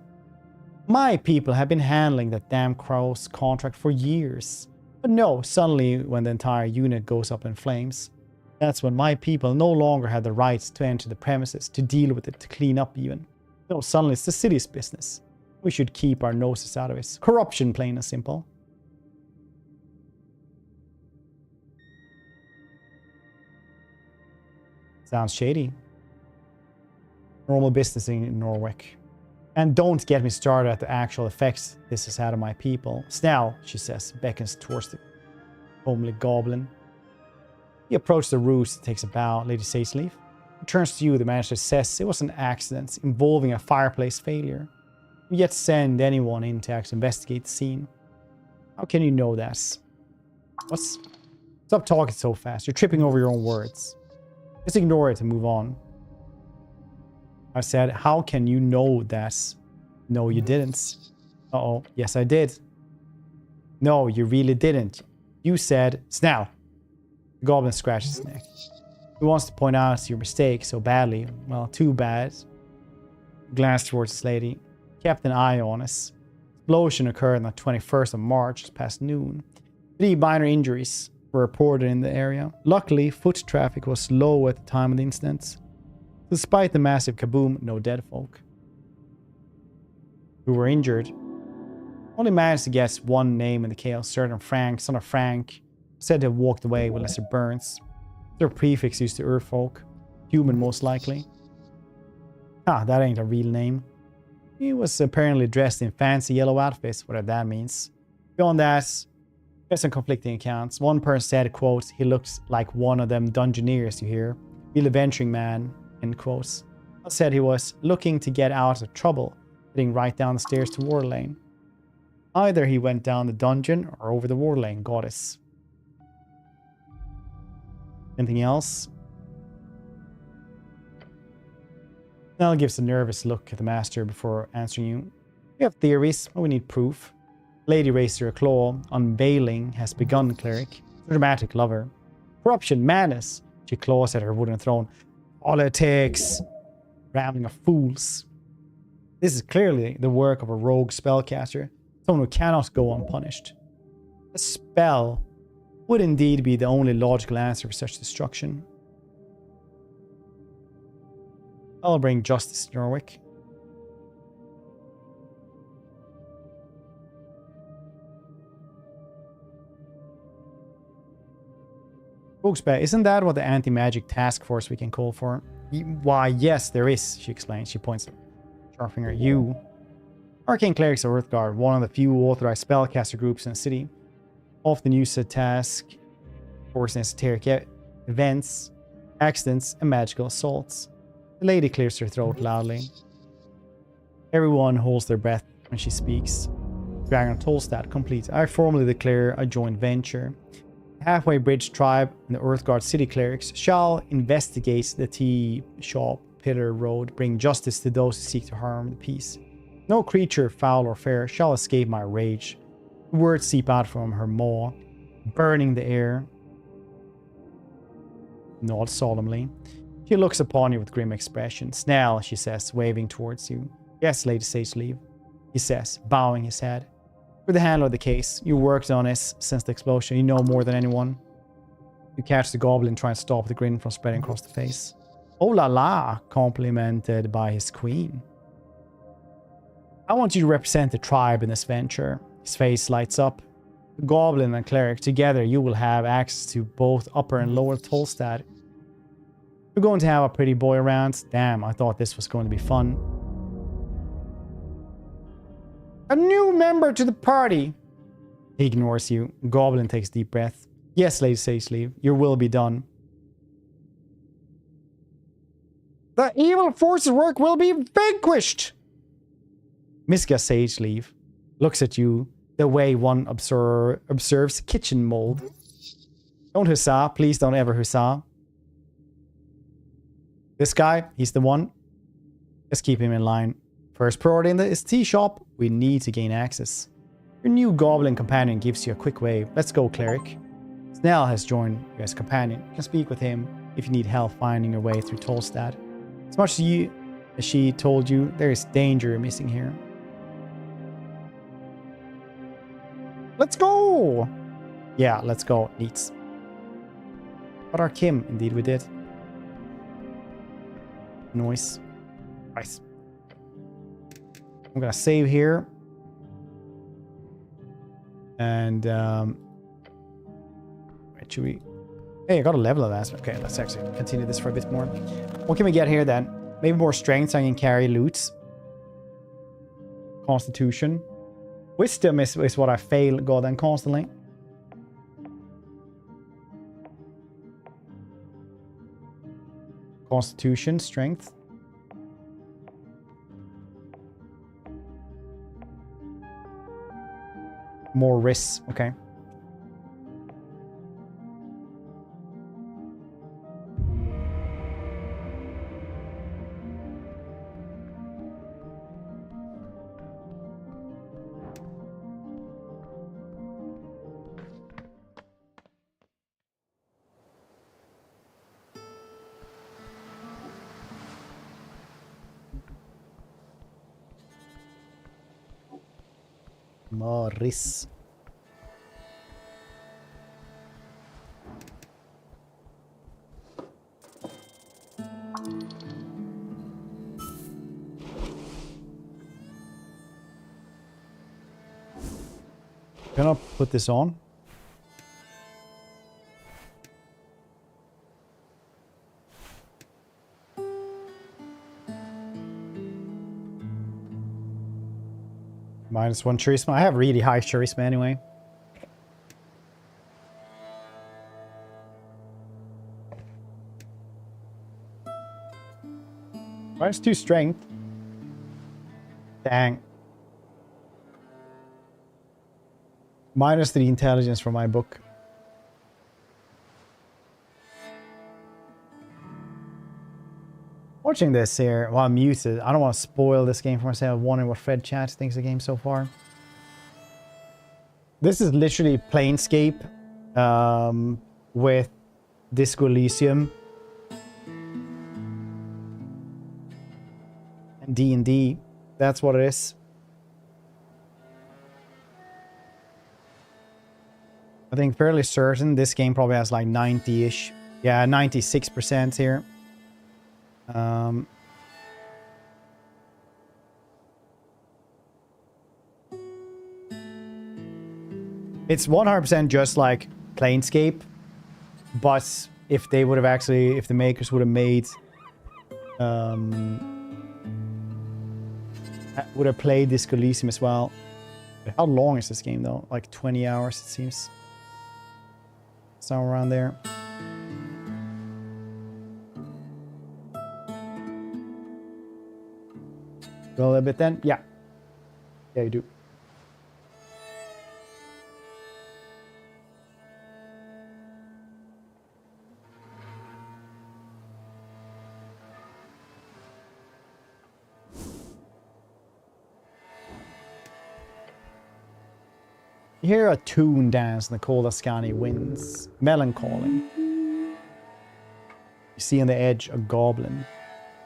My people have been handling that damn crow's contract for years. But no, suddenly when the entire unit goes up in flames, that's when my people no longer have the right to enter the premises, to deal with it, to clean up even. No, suddenly it's the city's business. We should keep our noses out of it. Corruption, plain and simple. Sounds shady. Normal business in Norwich. And don't get me started at the actual effects this has had on my people. Snell, she says, beckons towards the homely goblin. He approaches the roost, takes a bow. Lady Sageleaf turns to you. The manager says it was an accident involving a fireplace failure. You yet send anyone in to actually investigate the scene. How can you know that? What's... Stop talking so fast. You're tripping over your own words. Just ignore it and move on. I said, how can you know that? No, you didn't. Uh-oh. Yes, I did. No, you really didn't. You said, Snell. The goblin scratches his neck. He wants to point out your mistake so badly. Well, too bad. Glanced towards this lady. Kept an eye on us. Explosion occurred on the 21st of March, just past noon. 3 minor injuries were reported in the area. Luckily, foot traffic was low at the time of the incident. Despite the massive kaboom, no dead folk who were injured. Only managed to guess one name in the chaos. Certain Frank, son of Frank, said to have walked away with lesser burns. Their prefix used to Earthfolk. Human, most likely. Ah, that ain't a real name. He was apparently dressed in fancy yellow outfits, whatever that means. Beyond that, there's some conflicting accounts. One person said, quote, he looks like one of them dungeoneers you hear. Real adventuring man, end quotes. I said he was looking to get out of trouble, heading right down the stairs to Water Lane. Either he went down the dungeon or over the Water Lane goddess. Anything else? Nell gives a nervous look at the master before answering you. We have theories, but we need proof. Lady raised her claw. Unveiling has begun, cleric. Dramatic lover. Corruption, madness. She claws at her wooden throne. Politics. Rambling of fools. This is clearly the work of a rogue spellcaster. Someone who cannot go unpunished. A spell would indeed be the only logical answer for such destruction. I'll bring justice to Norwich. Roguespell, isn't that what the anti-magic task force we can call for? Why, yes, there is, she explains. She points to sharp finger. You. Arcane Clerics of Earthguard, one of the few authorized spellcaster groups in the city. Often use a task force in esoteric events, accidents, and magical assaults. The lady clears her throat loudly. Everyone holds their breath when she speaks. Dragon Tolstad complete. I formally declare a joint venture. The Halfway Bridge tribe and the Earthguard city clerics shall investigate the tea shop, Pillar Road, bring justice to those who seek to harm the peace. No creature, foul or fair, shall escape my rage. Words seep out from her maw, burning the air. Nods solemnly. She looks upon you with grim expression. Snell, she says, waving towards you. Yes, Lady Sageleaf, he says, bowing his head. With the handle of the case, you worked on this since the explosion. You know more than anyone. You catch the goblin trying to stop the grin from spreading across the face. Oh la la, complimented by his queen. I want you to represent the tribe in this venture. His face lights up. The goblin and cleric, together you will have access to both upper and lower Tolstad. We're going to have a pretty boy around. Damn, I thought this was going to be fun. A new member to the party. He ignores you. Goblin takes a deep breath. Yes, Lady Sageleaf, your will be done. The evil force's work will be vanquished. Miska Sageleaf looks at you the way one observes kitchen mold. Don't huzzah. Please don't ever huzzah. This guy, he's the one. Let's keep him in line. First priority in this tea shop, we need to gain access. Your new goblin companion gives you a quick wave. Let's go, cleric. Snell has joined you as companion. You can speak with him if you need help finding your way through Tolstad. As much as she told you, there is danger missing here. Let's go! Yeah, let's go. Neat. But our Kim, indeed we did. Nice. Nice. I'm gonna save here. And, wait, should we... Hey, I got a level advancement. Okay, let's actually continue this for a bit more. What can we get here then? Maybe more strength so I can carry loot. Constitution. Wisdom is what I fail god and constantly. Constitution, strength. More risks, okay. Morris. Can I put this on? -1 charisma. I have really high charisma anyway. -2 strength. Dang. -3 intelligence from my book. Watching this here while I'm muted, I don't want to spoil this game for myself, wondering what Fred Chat thinks of the game so far. This is literally Planescape with Disco Elysium and D&D. That's what it is. I think fairly certain this game probably has like 90-ish. Yeah, 96% here. It's 100% just like Planescape, but if they would have actually, if the makers would have made, would have played Disco Elysium as well. How long is this game though? Like 20 hours it seems. Somewhere around there. Go a little bit then? Yeah. Yeah, you do. You hear a tune dance in the cold Ascani winds, melancholy. You see on the edge a goblin.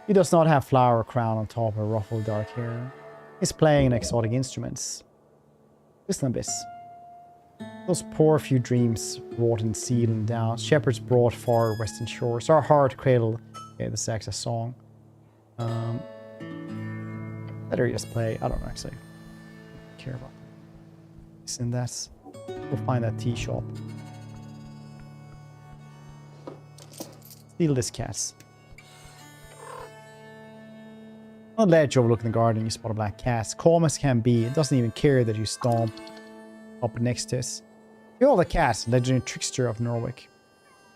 He does not have flower crown on top of ruffled dark hair. He's playing exotic instruments. Listen to this. Those poor few dreams wrought in seal and down. Shepherds brought far western shores. Our heart cradled. Okay, this is actually a song. Better just play. I don't actually care about that. Isn't that? We'll find that tea shop. Steal this cat. On the ledge overlooking the garden, you spot a black cat. Calm as can be. It doesn't even care that you stomp up next to it. You're all the cat, legendary trickster of Norwich.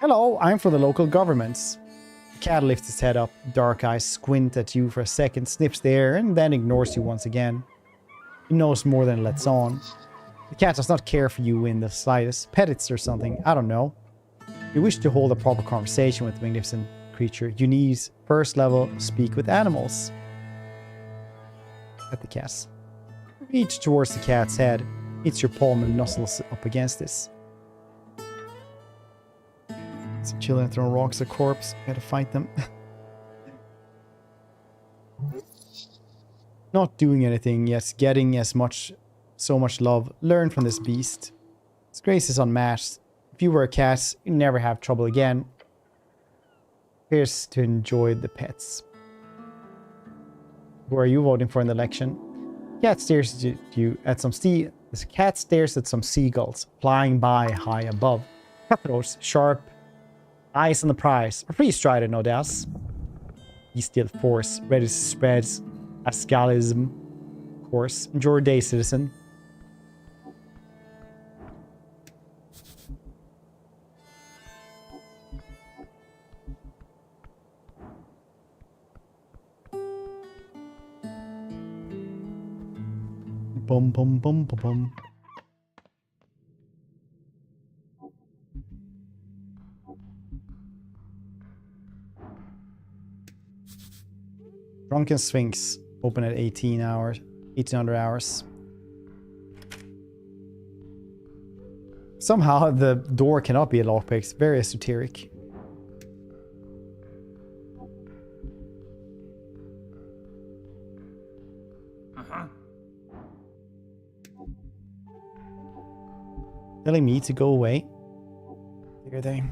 Hello, I'm from the local governments. The cat lifts its head up, dark eyes squint at you for a second, sniffs the air, and then ignores you once again. It knows more than it lets on. The cat does not care for you in the slightest. Pet it or something, I don't know. You wish to hold a proper conversation with the magnificent creature. You need first level speak with animals. At the cat. Reach towards the cat's head. Hits your palm and nuzzles up against this. Some children throwing rocks at a corpse. We had to fight them. Not doing anything, yet getting as much So much love. Learn from this beast. Its grace is unmatched. If you were a cat, you'd never have trouble again. Here's to enjoy the pets. Who are you voting for in the election? Cat stares at you at some this cat stares at some seagulls flying by high above. Cutthroats, sharp eyes on the prize. A free strider, no doubt. Bestial force, ready to spread ascalism. Of course. Enjoy your day, citizen. Bum bum bum bum bum. Drunken Sphinx open at 1800 hours. Somehow the door cannot be a lockpick. It's very esoteric. Telling me to go away. Here they.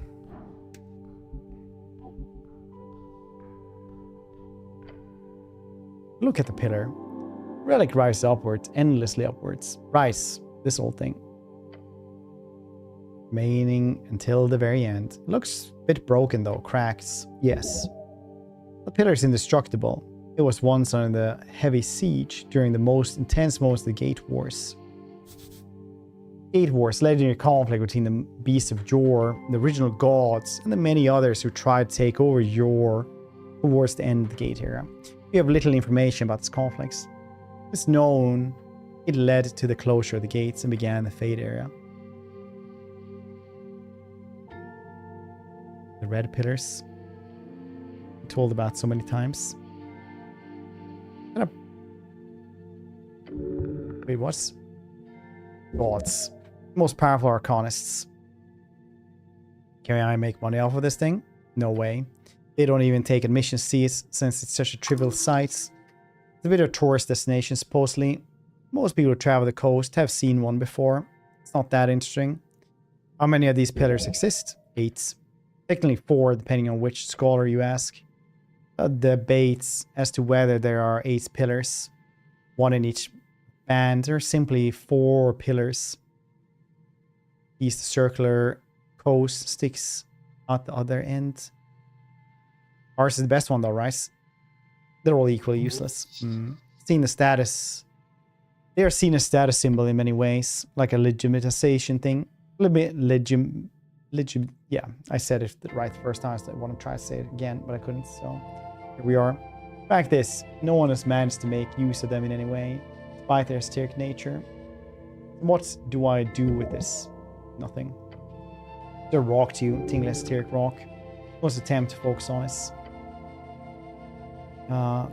Look at the pillar. Relic rises upwards, endlessly upwards. Rise, this old thing. Remaining until the very end. Looks a bit broken though, cracks. Yes. The pillar is indestructible. It was once under heavy siege during the most intense moments of the Gate Wars. Gate Wars, legendary conflict between the Beasts of Jor, the original gods, and the many others who tried to take over Jor towards the end of the Gate era. We have little information about this conflicts. It's known it led to the closure of the gates and began the Fade era. The red pillars. I'm told about so many times. Wait, what? Gods. Most powerful arcanists. Can I make money off of this thing? No way. They don't even take admission seats since it's such a trivial site. It's a bit of a tourist destination, supposedly. Most people who travel the coast have seen one before. It's not that interesting. How many of these pillars exist? 8. Technically 4, depending on which scholar you ask. Debates as to whether there are 8 pillars. 1 in each band, or simply 4 pillars. East circular coast sticks at the other end. Ours is the best one though, right? They're all equally useless. Seen the status. They are seen as status symbol in many ways, like a legitimization thing. Yeah, I said it right the first time, so I want to try to say it again, but I couldn't, so here we are. Fact is, no one has managed to make use of them in any way, despite their esoteric nature. What do I do with this? Nothing. The rock to you, tingle esoteric rock. Most attempt to focus on this.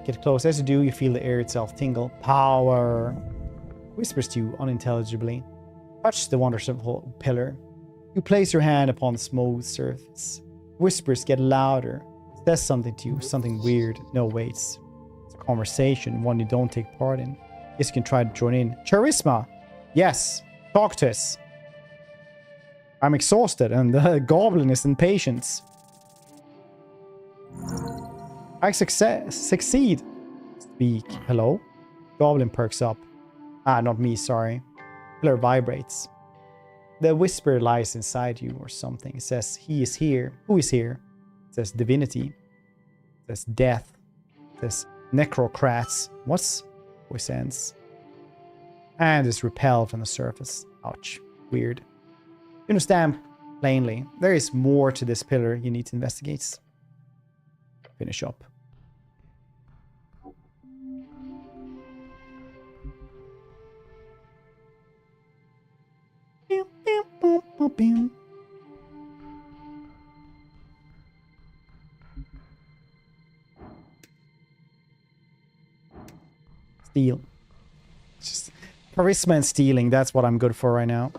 Get close. As you do, you feel the air itself tingle. Power. Whispers to you unintelligibly. Touch the wonderful pillar. You place your hand upon the smooth surface. Whispers get louder. It says something to you, something weird. No, wait. It's a conversation, one you don't take part in. Yes, you can try to join in. Charisma. Yes. Talk to us. I'm exhausted and the goblin is impatient. I succeed. Speak. Hello? Goblin perks up. Ah, not me, sorry. Pillar vibrates. The whisper lies inside you or something. It says, he is here. Who is here? It says divinity. It says death. It says necrocrats. What's voice ends? And is repelled from the surface. Ouch. Weird. You understand plainly. There is more to this pillar you need to investigate. Finish up. Steal. Just charisma and stealing. That's what I'm good for right now.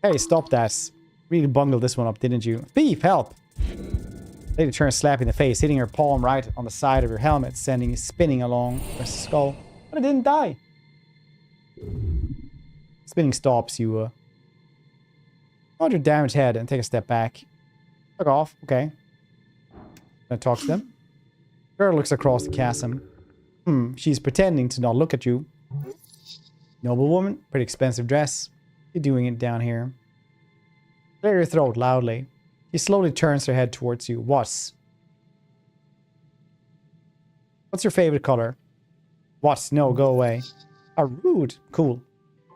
Hey, stop that. Really bungled this one up, didn't you? Thief, help! Lady turns, slapping the face, hitting her palm right on the side of your helmet, sending it spinning along the skull. But it didn't die. Spinning stops. You hold your damaged head and take a step back. Fuck off. Okay. Gonna talk to them. Girl looks across the chasm. She's pretending to not look at you. Noble woman, pretty expensive dress. You're doing it down here. Clear your throat loudly. She slowly turns her head towards you. What's your favorite color? What? No, go away. Rude. Cool.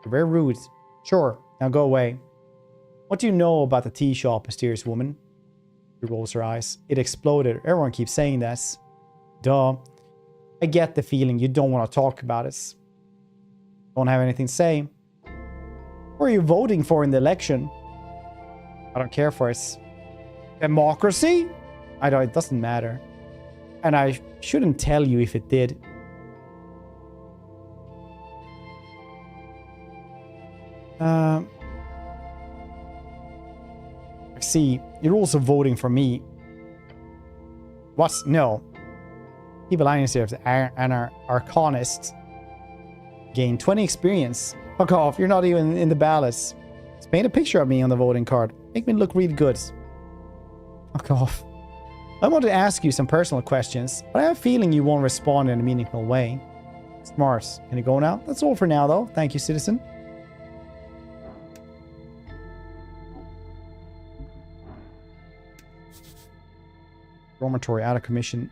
You're very rude. Sure. Now go away. What do you know about the tea shop, mysterious woman? She rolls her eyes. It exploded. Everyone keeps saying this. Duh. I get the feeling you don't want to talk about it. Don't have anything to say. What are you voting for in the election? I don't care for it. Democracy? I don't, it doesn't matter. And I shouldn't tell you if it did. I see. You're also voting for me. What? No. Evil Alliance and our Arcanist gain 20 experience. Fuck off. You're not even in the ballots. Just paint a picture of me on the voting card. Make me look really good. Fuck off. I want to ask you some personal questions, but I have a feeling you won't respond in a meaningful way. Smart. Can you go now? That's all for now, though. Thank you, citizen. Dormitory out of commission.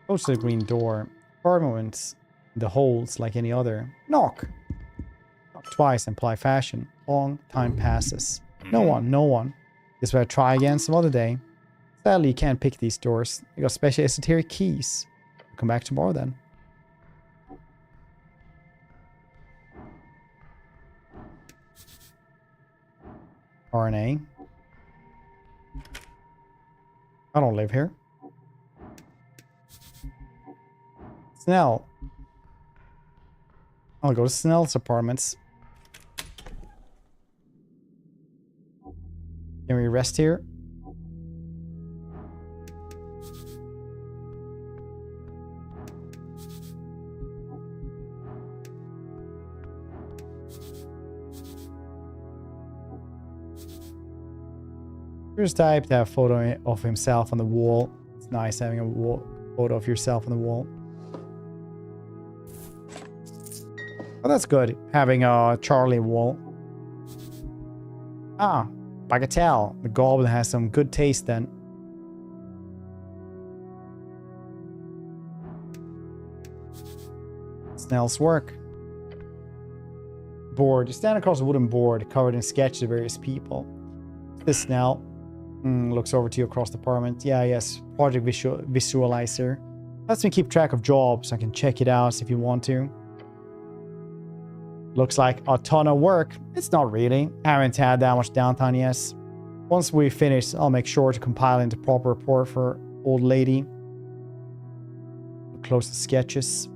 Close to the green door. Permanent the holes like any other. Knock. Knock twice in polite fashion. Long time passes. No one. Guess we'll try again some other day. Sadly, you can't pick these doors. They got special esoteric keys. Come back tomorrow then. RNA. I don't live here. Snell. I'll go to Snell's apartments. Can we rest here? Here's type to have a photo of himself on the wall. It's nice having a photo of yourself on the wall. Oh, that's good. Having a Charlie wall. Ah, Bagatelle. The goblin has some good taste then. Snell's work. Board. You stand across a wooden board covered in sketches of various people. This Snell. Looks over to you across the apartment. Yeah, yes. Project visualizer. Lets me keep track of jobs. I can check it out if you want to. Looks like a ton of work. It's not really. Haven't had that much downtime yet. Once we finish, I'll make sure to compile into proper report for old lady. Close the sketches.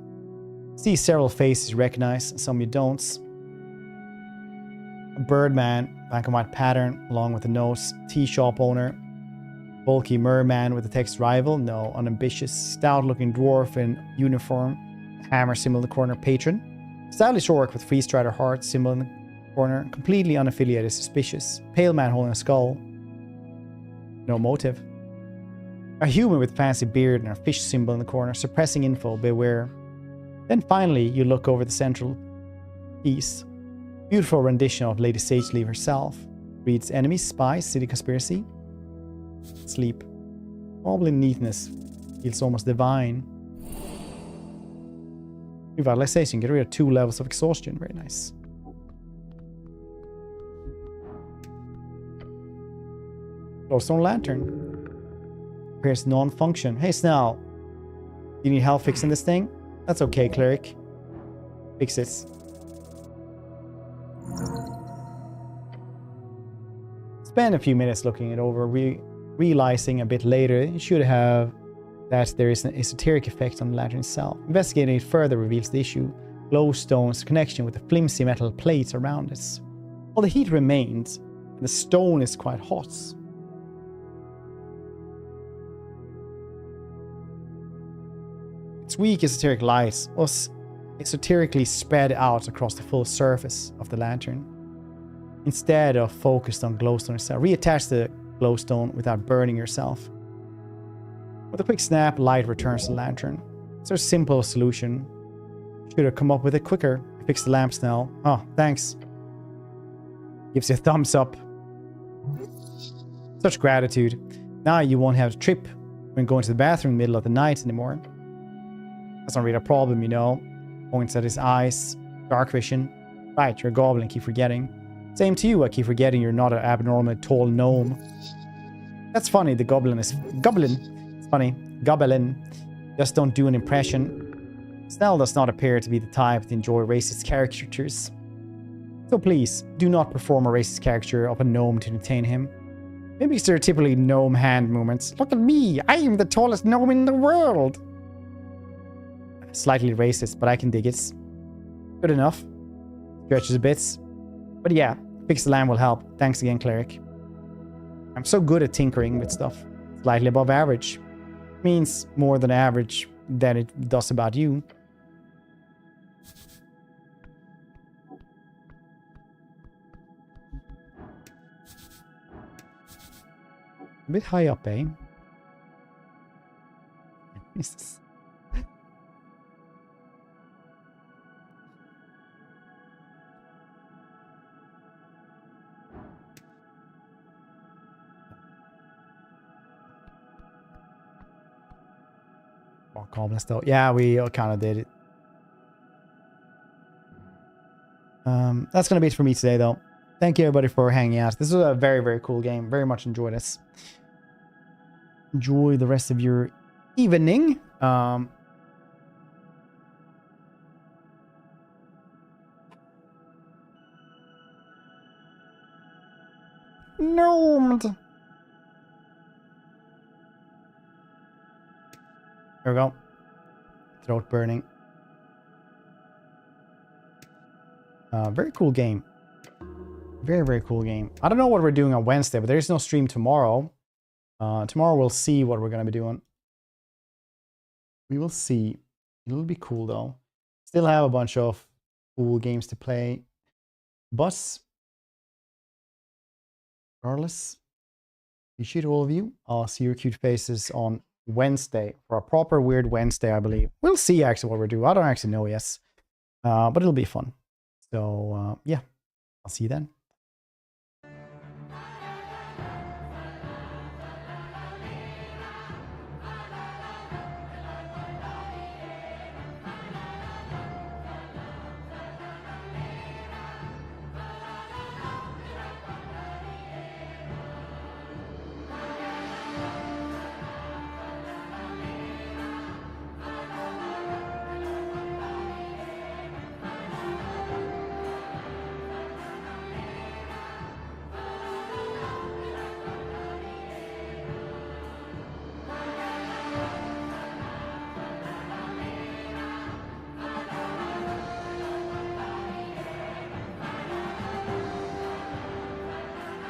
See several faces you recognize, some you don't. A birdman, black and white pattern, along with a nose. Tea shop owner. Bulky merman with the text rival. No, unambitious. Stout-looking dwarf in uniform. Hammer symbol in the corner. Patron. Stylish orc with free strider heart symbol in the corner. Completely unaffiliated, suspicious. Pale man holding a skull. No motive. A human with fancy beard and a fish symbol in the corner. Suppressing info, beware. Then finally, you look over the central piece. Beautiful rendition of Lady Sageleaf herself. Reads enemies, spies, city conspiracy. Sleep. Wobbly neatness. Feels almost divine. Revitalization. Get rid of 2 levels of exhaustion. Very nice. Glowstone lantern. Appears non-function. Hey, Snell. You need help fixing this thing? That's okay, cleric. Fix it. Spend a few minutes looking it over, realizing a bit later you should have that there is an esoteric effect on the lantern itself. Investigating it further reveals the issue. Glowstone's connection with the flimsy metal plates around it. While the heat remains, the stone is quite hot. Its weak esoteric light was esoterically spread out across the full surface of the lantern, instead of focused on glowstone itself. Reattach the glowstone without burning yourself. With a quick snap, light returns to the lantern. It's a simple solution. Should have come up with it quicker. Fix the lamps now. Oh, thanks. Gives you a thumbs up. Such gratitude. Now you won't have to trip when going to the bathroom in the middle of the night anymore. That's not really a problem, you know. Points at his eyes. Dark vision. Right, you're a goblin, keep forgetting. Same to you, I keep forgetting you're not an abnormal tall gnome. That's funny, the goblin is... Goblin! It's funny. Goblin. Just don't do an impression. Snell does not appear to be the type to enjoy racist caricatures. So please, do not perform a racist caricature of a gnome to entertain him. Maybe it's their typically gnome hand movements. Look at me, I am the tallest gnome in the world! Slightly racist, but I can dig it. Good enough. Stretches a bit. But yeah, fix the lamp will help. Thanks again, cleric. I'm so good at tinkering with stuff. Slightly above average. Means more than average than it does about you. A bit high up, eh? What is this? More goblins though. Yeah, we kind of did it. That's gonna be it for me today though. Thank you everybody for hanging out. This was a very, very cool game. Very much enjoyed this. Enjoy the rest of your evening. Gnomed. There we go. Throat burning. Very cool game. Very, very cool game. I don't know what we're doing on Wednesday, but there is no stream tomorrow. Tomorrow we'll see what we're going to be doing. We will see. It'll be cool though. Still have a bunch of cool games to play. But regardless, appreciate all of you. I'll see your cute faces on Wednesday for a proper weird Wednesday, I believe. We'll see actually what we're doing. I don't actually know yet. But it'll be fun. So yeah, I'll see you then.